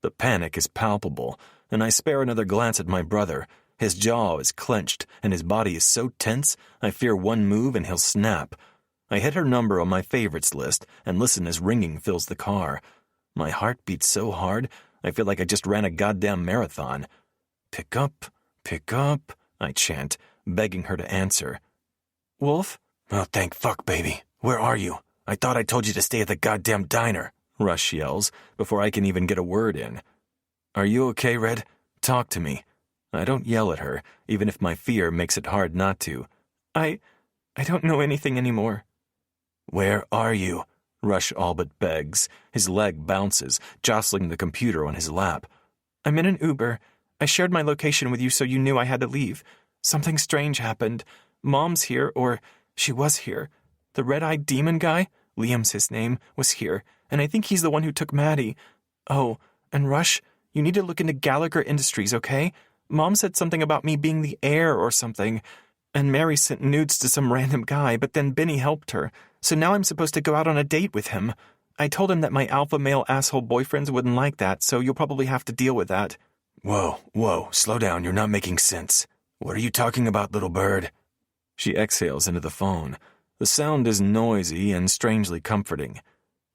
B: The panic is palpable, and I spare another glance at my brother. His jaw is clenched, and his body is so tense, I fear one move and he'll snap. I hit her number on my favorites list and listen as ringing fills the car. My heart beats so hard, I feel like I just ran a goddamn marathon. Pick up, I chant, begging her to answer. Wolf? Oh, thank fuck, baby. Where are you? I thought I told you to stay at the goddamn diner, Rush yells, before I can even get a word in. Are you okay, Red? Talk to me. I don't yell at her, even if my fear makes it hard not to. I don't know anything anymore. Where are you? Rush all but begs. His leg bounces, jostling the computer on his lap. I'm in an Uber. I shared my location with you so you knew I had to leave. Something strange happened. Mom's here, or she was here. The red-eyed demon guy, Liam's his name, was here, and I think he's the one who took Maddie. Oh, and Rush, you need to look into Gallagher Industries, okay? Mom said something about me being the heir or something, and Mary sent nudes to some random guy, but then Benny helped her, so now I'm supposed to go out on a date with him. I told him that my alpha male asshole boyfriends wouldn't like that, so you'll probably have to deal with that. Whoa, slow down, you're not making sense. What are you talking about, little bird? She exhales into the phone. The sound is noisy and strangely comforting.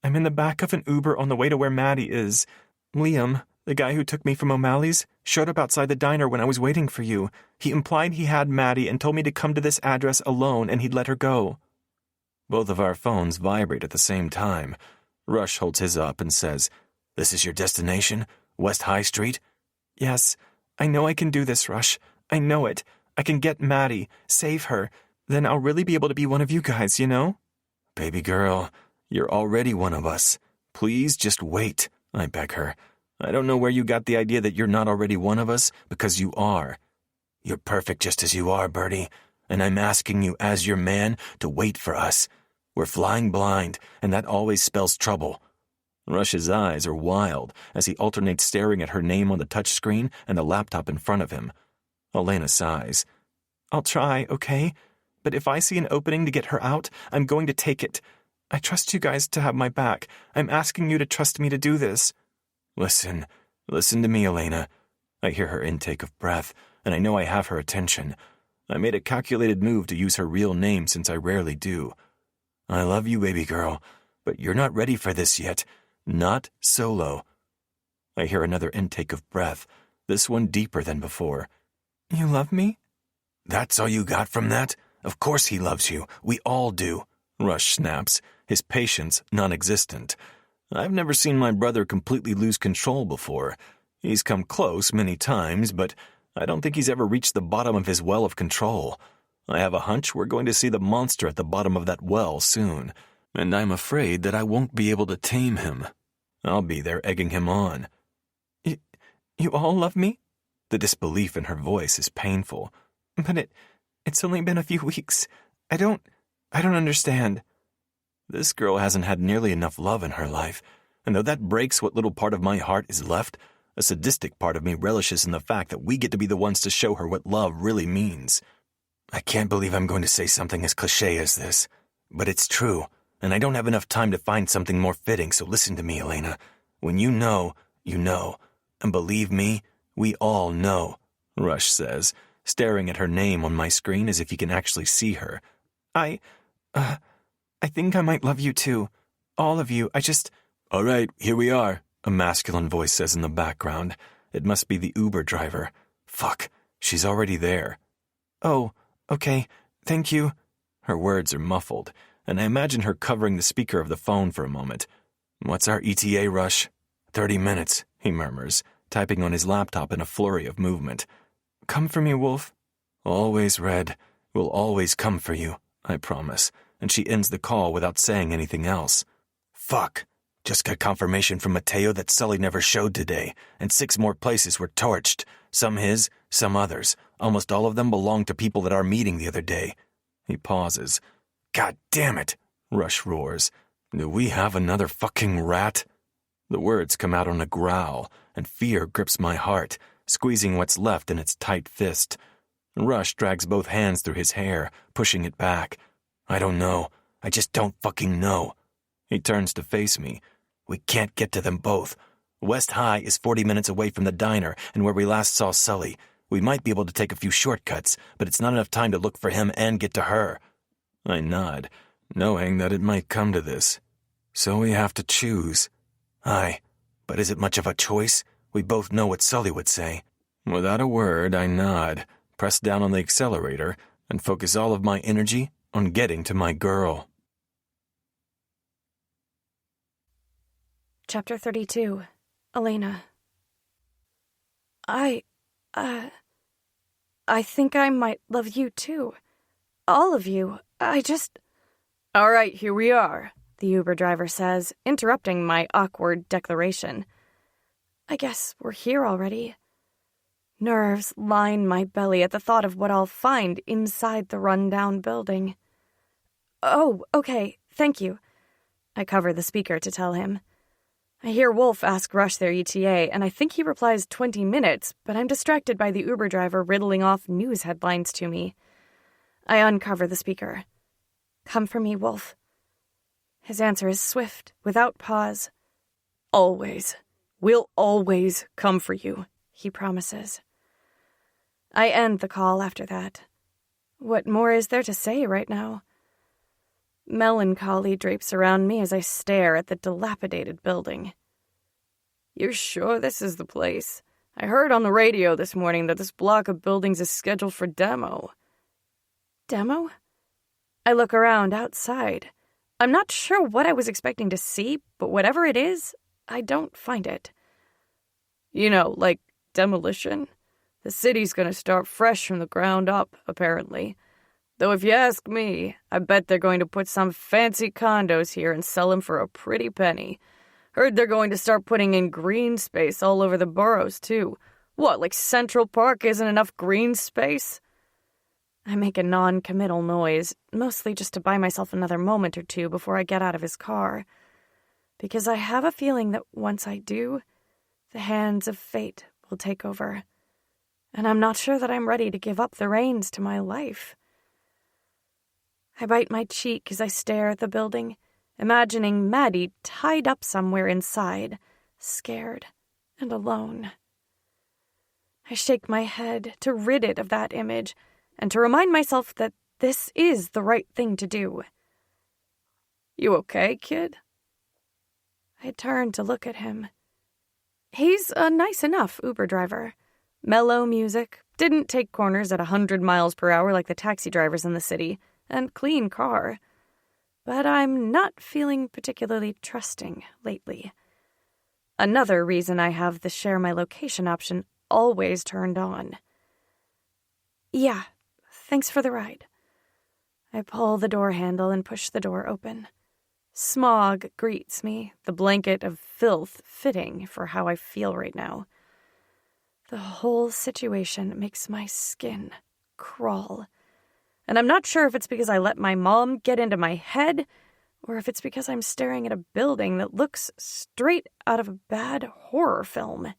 B: I'm in the back of an Uber on the way to where Maddie is. Liam, the guy who took me from O'Malley's, showed up outside the diner when I was waiting for you. He implied he had Maddie and told me to come to this address alone and he'd let her go. Both of our phones vibrate at the same time. Rush holds his up and says, This is your destination? West High Street? Yes, I know I can do this, Rush. I know it. I can get Maddie, save her. Then I'll really be able to be one of you guys, you know? Baby girl, you're already one of us. Please just wait, I beg her. I don't know where you got the idea that you're not already one of us, because you are. You're perfect just as you are, Bertie, and I'm asking you as your man to wait for us. We're flying blind, and that always spells trouble. Rush's eyes are wild as he alternates staring at her name on the touchscreen and the laptop in front of him. Elena sighs. I'll try, okay?
C: but if I see an opening to get her out, I'm going to take it. I trust you guys to have my back. I'm asking you to trust me to do this.
B: Listen to me, Elena. I hear her intake of breath, and I know I have her attention. I made a calculated move to use her real name since I rarely do. I love you, baby girl, but you're not ready for this yet. Not solo. I hear another intake of breath, this one deeper than before.
C: You love me?
B: That's all you got from that? Of course he loves you. We all do. Rush snaps, his patience non-existent. I've never seen my brother completely lose control before. He's come close many times, but I don't think he's ever reached the bottom of his well of control. I have a hunch we're going to see the monster at the bottom of that well soon, and I'm afraid that I won't be able to tame him. I'll be there egging him on.
C: You all love me?
B: The disbelief in her voice is painful.
C: But it's only been a few weeks. I don't understand.
B: This girl hasn't had nearly enough love in her life, and though that breaks what little part of my heart is left, a sadistic part of me relishes in the fact that we get to be the ones to show her what love really means. I can't believe I'm going to say something as cliché as this, but it's true, and I don't have enough time to find something more fitting, so listen to me, Elena. When you know, you know. And believe me, we all know, Rush says, staring at her name on my screen as if he can actually see her.
C: I think I might love you too. All of you,
B: All right, here we are, a masculine voice says in the background. It must be the Uber driver. Fuck, she's already there.
C: Oh, okay, thank you.
B: Her words are muffled, and I imagine her covering the speaker of the phone for a moment. What's our ETA, Rush? 30 minutes, he murmurs, typing on his laptop in a flurry of movement.
C: Come for me, Wolf.
B: Always, Red. We'll always come for you, I promise, and she ends the call without saying anything else. Fuck. Just got confirmation from Mateo that Sully never showed today, and 6 more places were torched. Some his, some others. Almost all of them belonged to people at our meeting the other day. He pauses. God damn it, Rush roars. Do we have another fucking rat? The words come out on a growl, and fear grips my heart, squeezing what's left in its tight fist. Rush drags both hands through his hair, pushing it back. I don't know. I just don't fucking know. He turns to face me. We can't get to them both. West High is 40 minutes away from the diner and where we last saw Sully. We might be able to take a few shortcuts, but it's not enough time to look for him and get to her. I nod, knowing that it might come to this. So we have to choose. Aye, but is it much of a choice? We both know what Sully would say. Without a word, I nod, press down on the accelerator, and focus all of my energy on getting to my girl.
A: Chapter 32. Elena. I think I might love you too. All of you.
D: All right, here we are, the Uber driver says, interrupting my awkward declaration.
A: I guess we're here already. Nerves line my belly at the thought of what I'll find inside the rundown building. Oh, okay, thank you. I cover the speaker to tell him. I hear Wolf ask Rush their ETA, and I think he replies 20 minutes, but I'm distracted by the Uber driver riddling off news headlines to me. I uncover the speaker. Come for me, Wolf. His answer is swift, without pause.
D: Always. We'll always come for you, he promises.
A: I end the call after that. What more is there to say right now? Melancholy drapes around me as I stare at the dilapidated building.
D: You're sure this is the place? I heard on the radio this morning that this block of buildings is scheduled for demo.
A: Demo? I look around outside. I'm not sure what I was expecting to see, but whatever it is, I don't find it.
D: You know, like demolition? The city's gonna start fresh from the ground up, apparently. Though if you ask me, I bet they're going to put some fancy condos here and sell them for a pretty penny. Heard they're going to start putting in green space all over the boroughs, too. What, like Central Park isn't enough green space?
A: I make a non-committal noise, mostly just to buy myself another moment or two before I get out of his car. Because I have a feeling that once I do, the hands of fate will take over. And I'm not sure that I'm ready to give up the reins to my life. I bite my cheek as I stare at the building, imagining Maddie tied up somewhere inside, scared and alone. I shake my head to rid it of that image and to remind myself that this is the right thing to do.
D: "You okay, kid?"
A: I turn to look at him. He's a nice enough Uber driver. Mellow music, didn't take corners at 100 miles per hour like the taxi drivers in the city, and clean car. But I'm not feeling particularly trusting lately. Another reason I have the share my location option always turned on. "Yeah, thanks for the ride." I pull the door handle and push the door open. Smog greets me, the blanket of filth fitting for how I feel right now. The whole situation makes my skin crawl. And I'm not sure if it's because I let my mom get into my head, or if it's because I'm staring at a building that looks straight out of a bad horror film.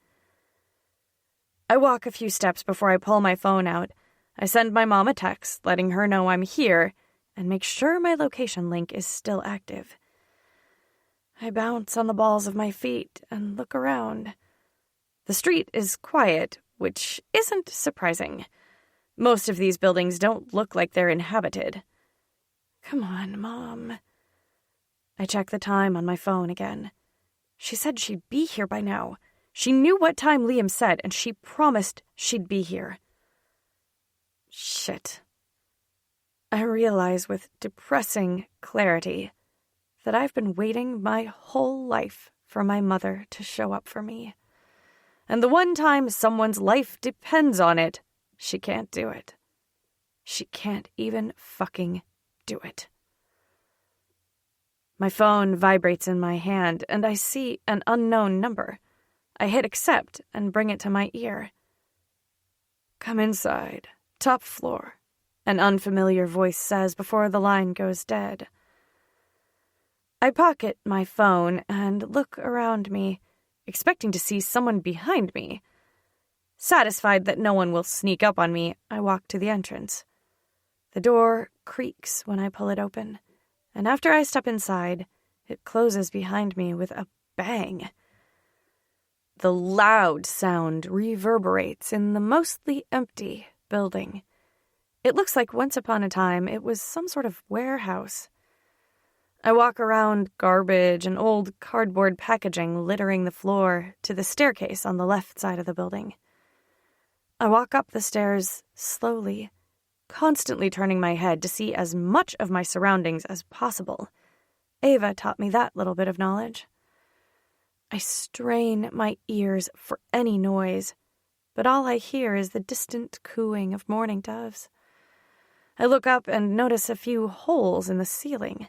A: I walk a few steps before I pull my phone out. I send my mom a text, letting her know I'm here, and make sure my location link is still active. I bounce on the balls of my feet and look around. The street is quiet, which isn't surprising. Most of these buildings don't look like they're inhabited. Come on, Mom. I check the time on my phone again. She said she'd be here by now. She knew what time Liam said, and she promised she'd be here. Shit. I realize with depressing clarity that I've been waiting my whole life for my mother to show up for me. And the one time someone's life depends on it, she can't do it. She can't even fucking do it. My phone vibrates in my hand, and I see an unknown number. I hit accept and bring it to my ear. "Come inside, top floor," an unfamiliar voice says before the line goes dead. I pocket my phone and look around me, expecting to see someone behind me. Satisfied that no one will sneak up on me, I walk to the entrance. The door creaks when I pull it open, and after I step inside, it closes behind me with a bang. The loud sound reverberates in the mostly empty building. It looks like once upon a time it was some sort of warehouse. I walk around garbage and old cardboard packaging littering the floor to the staircase on the left side of the building. I walk up the stairs slowly, constantly turning my head to see as much of my surroundings as possible. Ava taught me that little bit of knowledge. I strain my ears for any noise, but all I hear is the distant cooing of mourning doves. I look up and notice a few holes in the ceiling.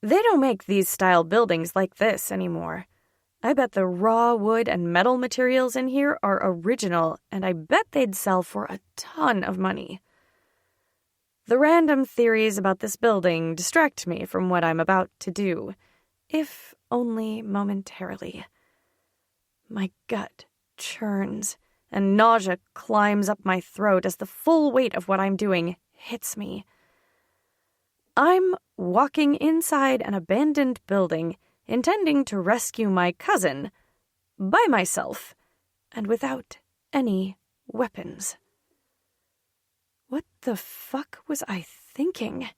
A: They don't make these style buildings like this anymore. I bet the raw wood and metal materials in here are original, and I bet they'd sell for a ton of money. The random theories about this building distract me from what I'm about to do, if only momentarily. My gut churns, and nausea climbs up my throat as the full weight of what I'm doing hits me. I'm walking inside an abandoned building, intending to rescue my cousin, by myself, and without any weapons. What the fuck was I thinking?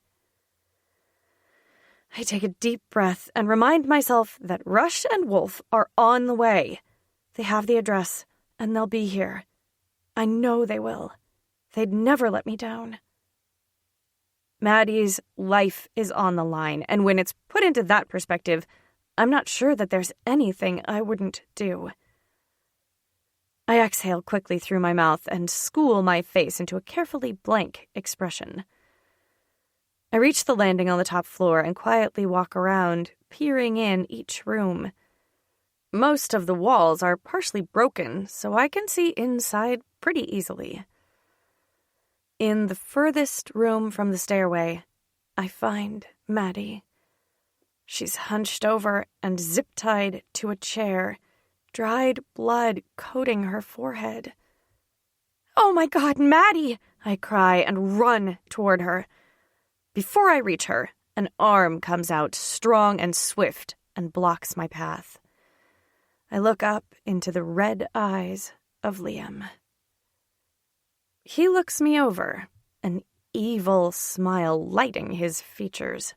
A: I take a deep breath and remind myself that Rush and Wolf are on the way. They have the address, and they'll be here. I know they will. They'd never let me down. Maddie's life is on the line, and when it's put into that perspective, I'm not sure that there's anything I wouldn't do. I exhale quickly through my mouth and school my face into a carefully blank expression. I reach the landing on the top floor and quietly walk around, peering in each room. Most of the walls are partially broken, so I can see inside pretty easily. In the furthest room from the stairway, I find Maddie. She's hunched over and zip-tied to a chair, dried blood coating her forehead. "Oh my God, Maddie!" I cry and run toward her. Before I reach her, an arm comes out, strong and swift, and blocks my path. I look up into the red eyes of Liam. He looks me over, an evil smile lighting his features.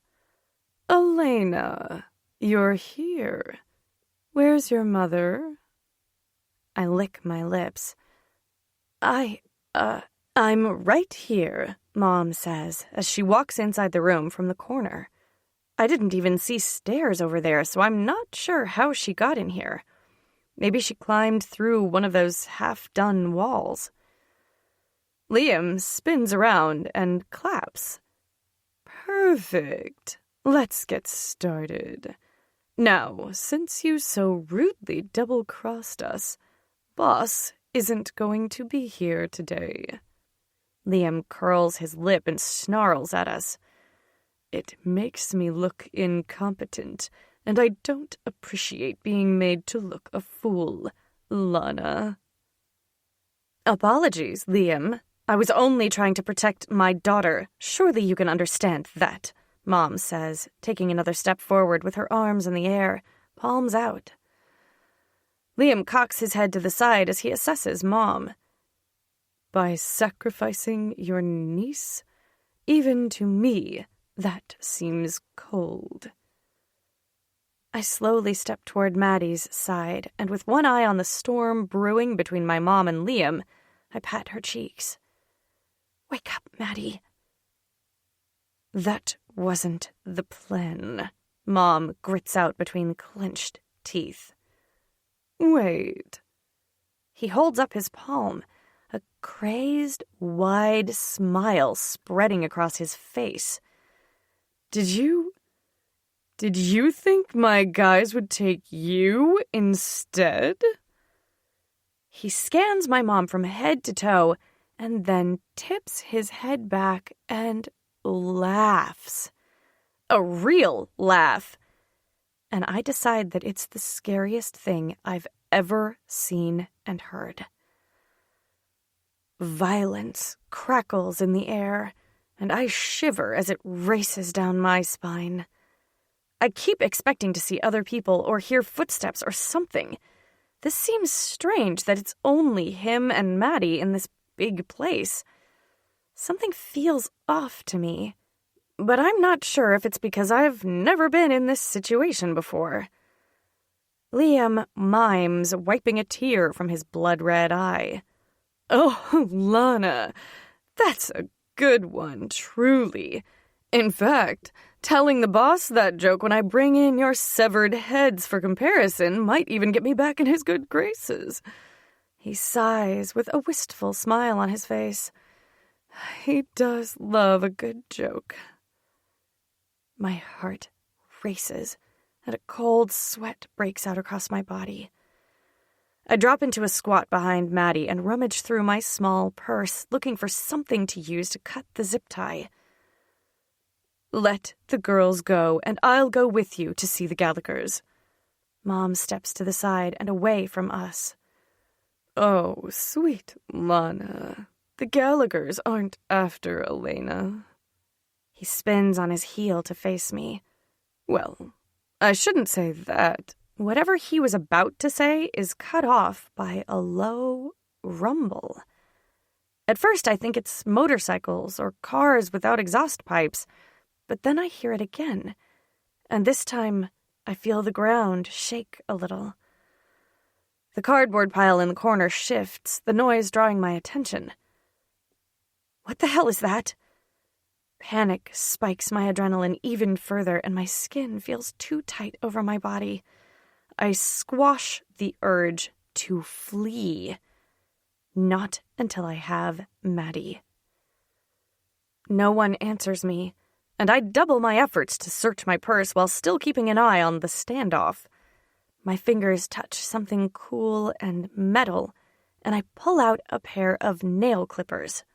A: Elena, you're here. Where's your mother? I lick my lips. I'm right here, Mom says, as she walks inside the room from the corner. I didn't even see stairs over there, so I'm not sure how she got in here. Maybe she climbed through one of those half-done walls. Liam spins around and claps. Perfect. Let's get started. Now, since you so rudely double-crossed us, Boss isn't going to be here today. Liam curls his lip and snarls at us. It makes me look incompetent, and I don't appreciate being made to look a fool, Lana. Apologies, Liam. I was only trying to protect my daughter. Surely you can understand that, Mom says, taking another step forward with her arms in the air, palms out. Liam cocks his head to the side as he assesses Mom. By sacrificing your niece? Even to me, that seems cold. I slowly step toward Maddie's side, and with one eye on the storm brewing between my mom and Liam, I pat her cheeks. Wake up, Maddie. That wasn't the plan, Mom grits out between clenched teeth. Wait. He holds up his palm, a crazed, wide smile spreading across his face. Did you think my guys would take you instead? He scans my mom from head to toe and then tips his head back and laughs. A real laugh. And I decide that it's the scariest thing I've ever seen and heard. Violence crackles in the air, and I shiver as it races down my spine. I keep expecting to see other people or hear footsteps or something. This seems strange that it's only him and Maddie in this big place. Something feels off to me, but I'm not sure if it's because I've never been in this situation before. Liam mimes, wiping a tear from his blood-red eye. Oh, Lana, that's a good one, truly. In fact, telling the boss that joke when I bring in your severed heads for comparison might even get me back in his good graces. He sighs with a wistful smile on his face. He does love a good joke. My heart races, and a cold sweat breaks out across my body. I drop into a squat behind Maddie and rummage through my small purse, looking for something to use to cut the zip tie. Let the girls go, and I'll go with you to see the Gallaghers. Mom steps to the side and away from us. Oh, sweet Lana. The Gallaghers aren't after Elena. He spins on his heel to face me. Well, I shouldn't say that. Whatever he was about to say is cut off by a low rumble. At first, I think it's motorcycles or cars without exhaust pipes, but then I hear it again, and this time I feel the ground shake a little. The cardboard pile in the corner shifts, the noise drawing my attention. What the hell is that? Panic spikes my adrenaline even further, and my skin feels too tight over my body. I squash the urge to flee. Not until I have Maddie. No one answers me, and I double my efforts to search my purse while still keeping an eye on the standoff. My fingers touch something cool and metal, and I pull out a pair of nail clippers.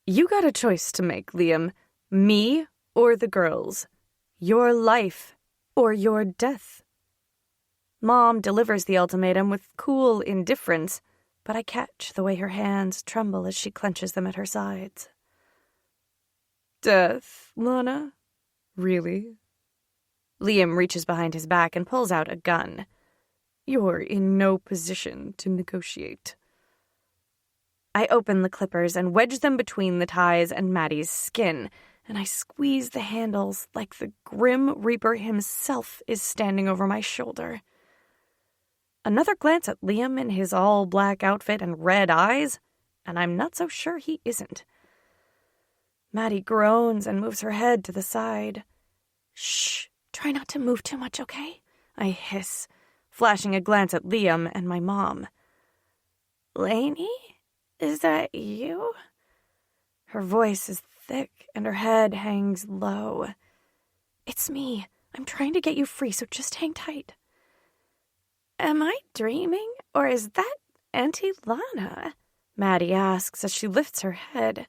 A: You got a choice to make, Liam. Me or the girls. Your life or your death. Mom delivers the ultimatum with cool indifference, but I catch the way her hands tremble as she clenches them at her sides.
D: Death, Lana? Really? Liam reaches behind his back and pulls out a gun. You're in no position to negotiate. I open the clippers and wedge them between the ties and Maddie's skin, and I squeeze the handles like the Grim Reaper himself is standing over my shoulder. Another glance at Liam in his all-black outfit and red eyes, and I'm not so sure he isn't. Maddie groans and moves her head to the side. Shh, try not to move too much, okay? I hiss, flashing a glance at Liam and my mom. Lainey? Is that you? Her voice is thick and her head hangs low. It's me. I'm trying to get you free, so just hang tight. Am I dreaming, or is that Auntie Lana? Maddie asks as she lifts her head.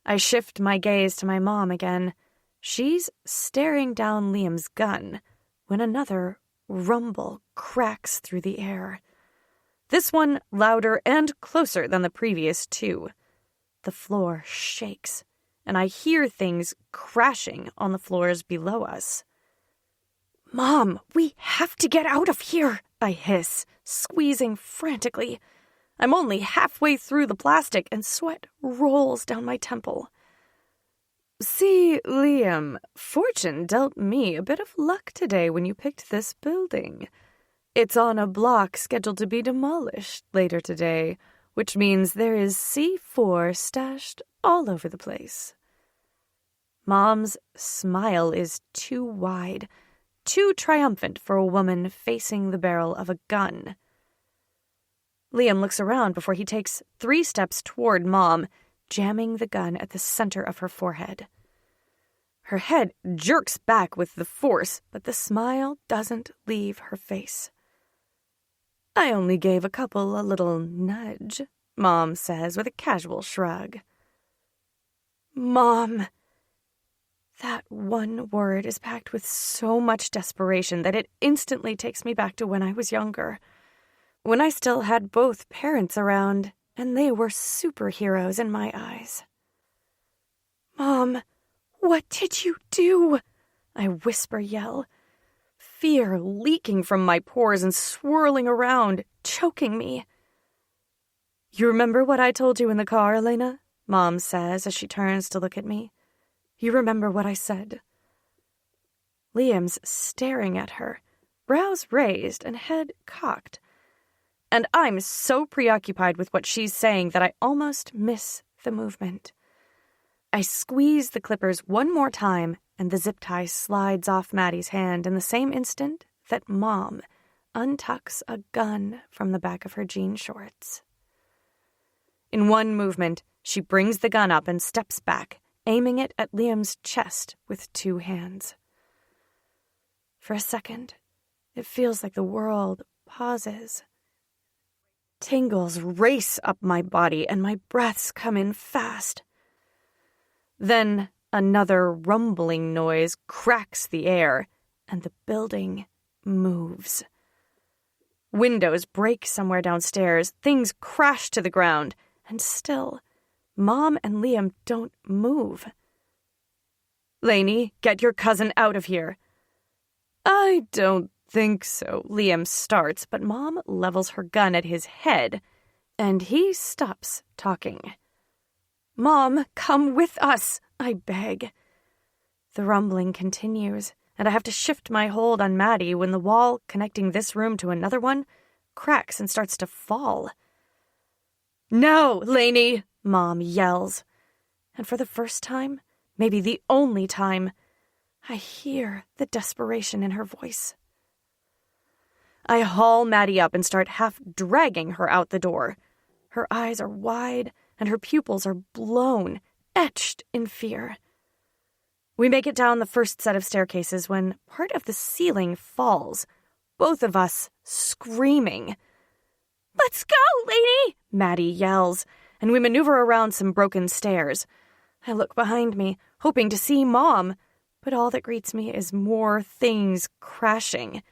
D: I shift my gaze to my mom again. She's staring down Liam's gun when another rumble cracks through the air. This one louder and closer than the previous two. The floor shakes, and I hear things crashing on the floors below us. Mom, we have to get out of here, I hiss, squeezing frantically. I'm only halfway through the plastic and sweat rolls down my temple. See, Liam, fortune dealt me a bit of luck today when you picked this building. It's on a block scheduled to be demolished later today, which means there is C4 stashed all over the place. Mom's smile is too wide, too triumphant for a woman facing the barrel of a gun. Liam looks around before he takes 3 steps toward Mom, jamming the gun at the center of her forehead. Her head jerks back with the force, but the smile doesn't leave her face. I only gave a couple a little nudge, Mom says with a casual shrug. Mom. That one word is packed with so much desperation that it instantly takes me back to when I was younger. When I still had both parents around, and they were superheroes in my eyes. Mom, what did you do? I whisper-yell. Fear leaking from my pores and swirling around, choking me. You remember what I told you in the car, Elena? Mom says as she turns to look at me. You remember what I said? Liam's staring at her, brows raised and head cocked. And I'm so preoccupied with what she's saying that I almost miss the movement. I squeeze the clippers one more time, and the zip tie slides off Maddie's hand in the same instant that Mom untucks a gun from the back of her jean shorts. In one movement, she brings the gun up and steps back, aiming it at Liam's chest with 2 hands. For a second, it feels like the world pauses. Tingles race up my body, and my breaths come in fast. Then another rumbling noise cracks the air, and the building moves. Windows break somewhere downstairs, things crash to the ground, and still, Mom and Liam don't move. Lainey, get your cousin out of here. I don't think so, Liam starts, but Mom levels her gun at his head, and he stops talking. Mom, come with us, I beg. The rumbling continues, and I have to shift my hold on Maddie when the wall connecting this room to another one cracks and starts to fall. No, Lainey, Mom yells. And for the first time, maybe the only time, I hear the desperation in her voice. I haul Maddie up and start half dragging her out the door. Her eyes are wide, and her pupils are blown, etched in fear. We make it down the first set of staircases when part of the ceiling falls, both of us screaming. Let's go, Lainey! Maddie yells, and we maneuver around some broken stairs. I look behind me, hoping to see Mom, but all that greets me is more things crashing.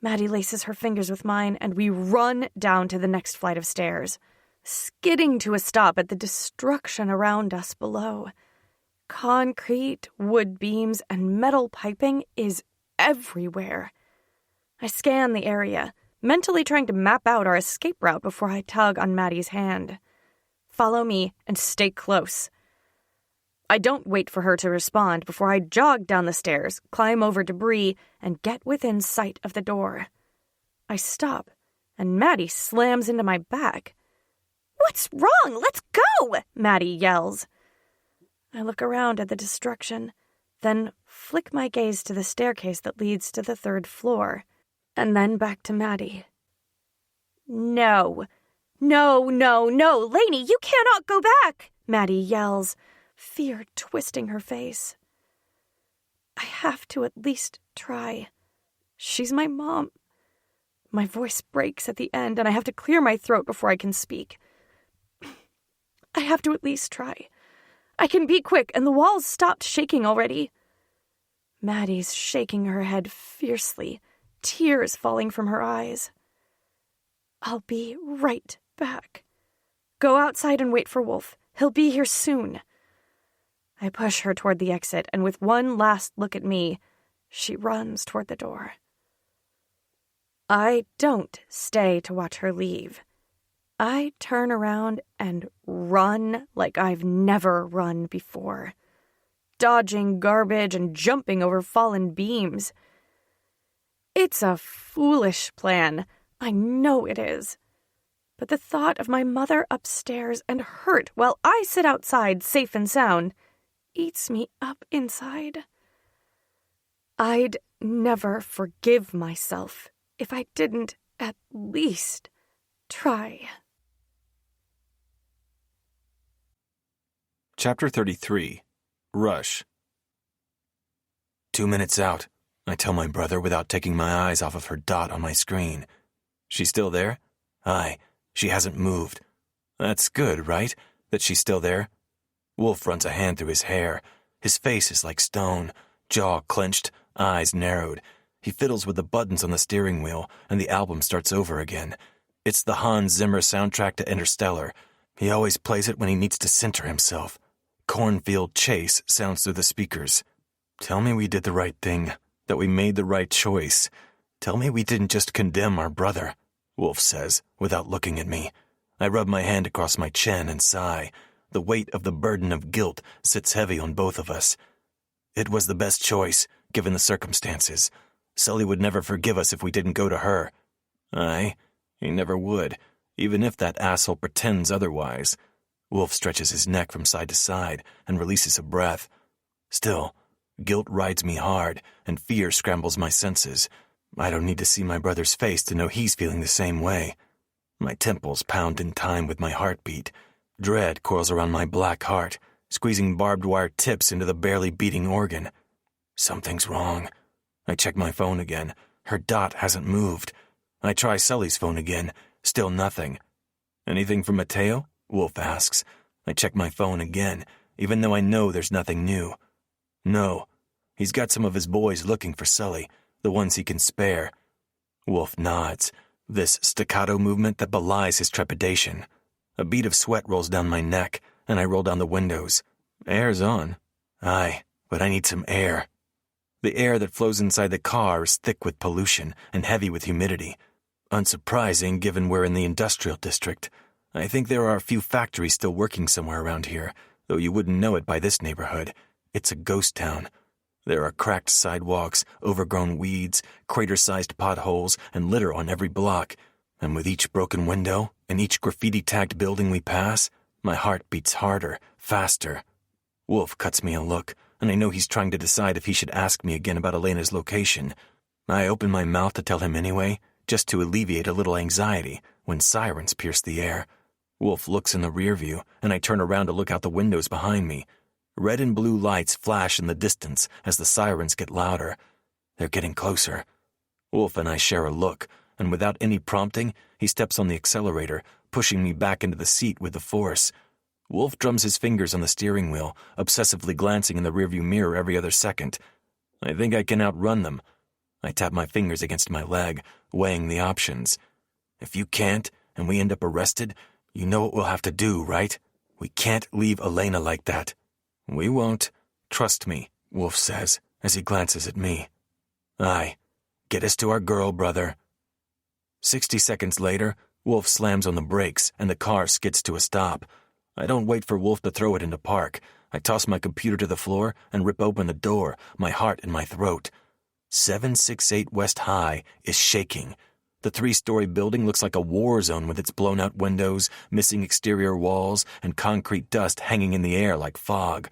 D: Maddie laces her fingers with mine, and we run down to the next flight of stairs, skidding to a stop at the destruction around us below.
A: Concrete, wood beams, and metal piping is everywhere. I scan the area, mentally trying to map out our escape route before I tug on Maddie's hand. Follow me and stay close. I don't wait for her to respond before I jog down the stairs, climb over debris, and get within sight of the door. I stop, and Maddie slams into my back. "What's wrong? Let's go!" Maddie yells. I look around at the destruction, then flick my gaze to the staircase that leads to the 3rd floor, and then back to Maddie. No, Lainey, you cannot go back!" Maddie yells, fear twisting her face. I have to at least try. She's my mom. My voice breaks at the end, and I have to clear my throat before I can speak. I have to at least try. I can be quick, and the walls stopped shaking already. Maddie's shaking her head fiercely, tears falling from her eyes. I'll be right back. Go outside and wait for Wolf. He'll be here soon. I push her toward the exit, and with one last look at me, she runs toward the door. I don't stay to watch her leave. I turn around and run like I've never run before, dodging garbage and jumping over fallen beams. It's a foolish plan. I know it is. But the thought of my mother upstairs and hurt while I sit outside safe and sound eats me up inside. I'd never forgive myself if I didn't at least try.
B: Chapter 33. Rush. 2 minutes out, I tell my brother without taking my eyes off of her dot on my screen. She's still there? Aye, she hasn't moved. That's good, right? That she's still there? Wolf runs a hand through his hair. His face is like stone, jaw clenched, eyes narrowed. He fiddles with the buttons on the steering wheel, and the album starts over again. It's the Hans Zimmer soundtrack to Interstellar. He always plays it when he needs to center himself. Cornfield Chase sounds through the speakers. Tell me we did the right thing, that we made the right choice. Tell me we didn't just condemn our brother, Wolf says, without looking at me. I rub my hand across my chin and sigh. The weight of the burden of guilt sits heavy on both of us. It was the best choice, given the circumstances. Sully would never forgive us if we didn't go to her. Aye, he never would, even if that asshole pretends otherwise. Wolf stretches his neck from side to side and releases a breath. Still, guilt rides me hard, and fear scrambles my senses. I don't need to see my brother's face to know he's feeling the same way. My temples pound in time with my heartbeat. Dread coils around my black heart, squeezing barbed wire tips into the barely beating organ. Something's wrong. I check my phone again. Her dot hasn't moved. I try Sully's phone again. Still nothing. Anything from Mateo? Wolf asks. I check my phone again, even though I know there's nothing new. No. He's got some of his boys looking for Sully, the ones he can spare. Wolf nods, this staccato movement that belies his trepidation. A bead of sweat rolls down my neck, and I roll down the windows. Air's on. Aye, but I need some air. The air that flows inside the car is thick with pollution and heavy with humidity. Unsurprising, given we're in the industrial district. I think there are a few factories still working somewhere around here, though you wouldn't know it by this neighborhood. It's a ghost town. There are cracked sidewalks, overgrown weeds, crater-sized potholes, and litter on every block. And with each broken window and each graffiti-tagged building we pass, my heart beats harder, faster. Wolf cuts me a look, and I know he's trying to decide if he should ask me again about Elena's location. I open my mouth to tell him anyway, just to alleviate a little anxiety, when sirens pierce the air. Wolf looks in the rear view, and I turn around to look out the windows behind me. Red and blue lights flash in the distance as the sirens get louder. They're getting closer. Wolf and I share a look, and without any prompting, he steps on the accelerator, pushing me back into the seat with the force. Wolf drums his fingers on the steering wheel, obsessively glancing in the rearview mirror every other second. I think I can outrun them. I tap my fingers against my leg, weighing the options. If you can't, and we end up arrested, you know what we'll have to do, right? We can't leave Elena like that. We won't, Trust me, Wolf says, as he glances at me. Aye, get us to our girl, brother. 60 seconds later, Wolf slams on the brakes and the car skids to a stop. I don't wait for Wolf to throw it into park. I toss my computer to the floor and rip open the door, my heart in my throat. 768 West High is shaking. The 3-story building looks like a war zone with its blown-out windows, missing exterior walls, and concrete dust hanging in the air like fog.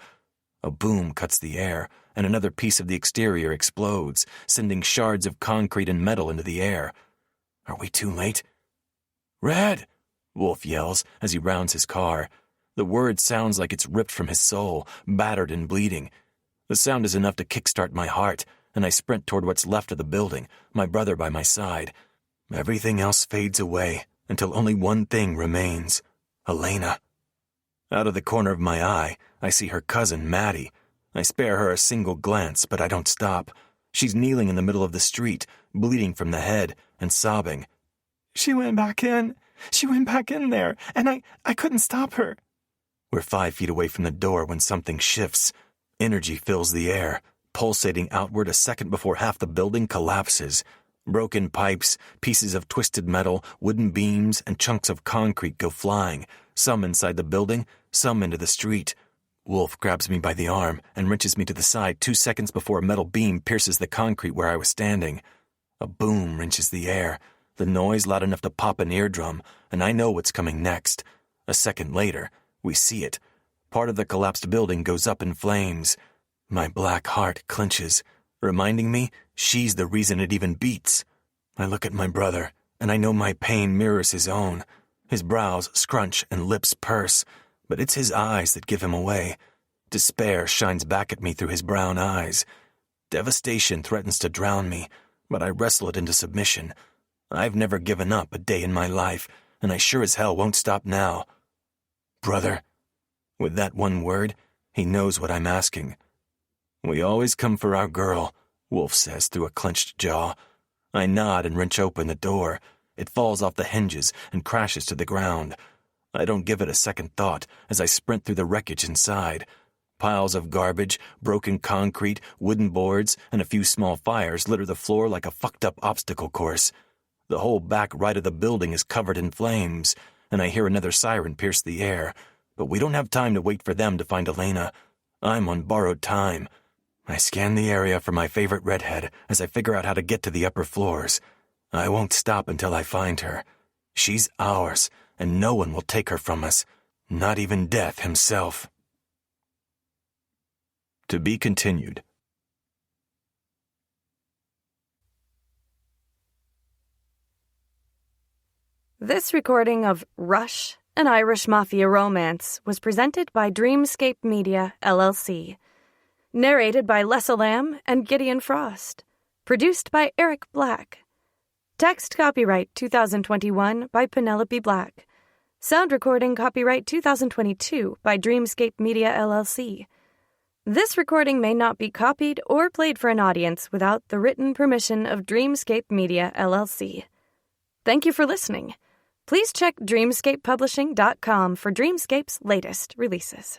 B: A boom cuts the air, and another piece of the exterior explodes, sending shards of concrete and metal into the air. Are we too late? Red! Wolf yells as he rounds his car. The word sounds like it's ripped from his soul, battered and bleeding. The sound is enough to kickstart my heart, and I sprint toward what's left of the building, my brother by my side. Everything else fades away until only one thing remains. Elena. Out of the corner of my eye, I see her cousin, Maddie. I spare her a single glance, but I don't stop. She's kneeling in the middle of the street, bleeding from the head and sobbing.
C: She went back in. She went back in there, and I couldn't stop her.
B: We're 5 feet away from the door when something shifts. Energy fills the air, pulsating outward a second before half the building collapses. Broken pipes, pieces of twisted metal, wooden beams, and chunks of concrete go flying, some inside the building, some into the street. Wolf grabs me by the arm and wrenches me to the side 2 seconds before a metal beam pierces the concrete where I was standing. A boom wrenches the air, the noise loud enough to pop an eardrum, and I know what's coming next. A second later, we see it. Part of the collapsed building goes up in flames. My black heart clenches, reminding me she's the reason it even beats. I look at my brother, and I know my pain mirrors his own. His brows scrunch and lips purse, but it's his eyes that give him away. Despair shines back at me through his brown eyes. Devastation threatens to drown me, but I wrestle it into submission. I've never given up a day in my life, and I sure as hell won't stop now. Brother. With that one word, he knows what I'm asking. We always come for our girl, Wolf says through a clenched jaw. I nod and wrench open the door. It falls off the hinges and crashes to the ground. I don't give it a second thought as I sprint through the wreckage inside. Piles of garbage, broken concrete, wooden boards, and a few small fires litter the floor like a fucked-up obstacle course. The whole back right of the building is covered in flames, and I hear another siren pierce the air. But we don't have time to wait for them to find Elena. I'm on borrowed time. I scan the area for my favorite redhead as I figure out how to get to the upper floors. I won't stop until I find her. She's ours, and no one will take her from us, not even Death himself. To be continued.
A: This recording of Rush, an Irish Mafia romance, was presented by Dreamscape Media, LLC. Narrated by Lessa Lamb and Gideon Frost. Produced by Eric Black. Text copyright 2021 by Penelope Black. Sound recording copyright 2022 by Dreamscape Media, LLC. This recording may not be copied or played for an audience without the written permission of Dreamscape Media, LLC. Thank you for listening. Please check dreamscapepublishing.com for Dreamscape's latest releases.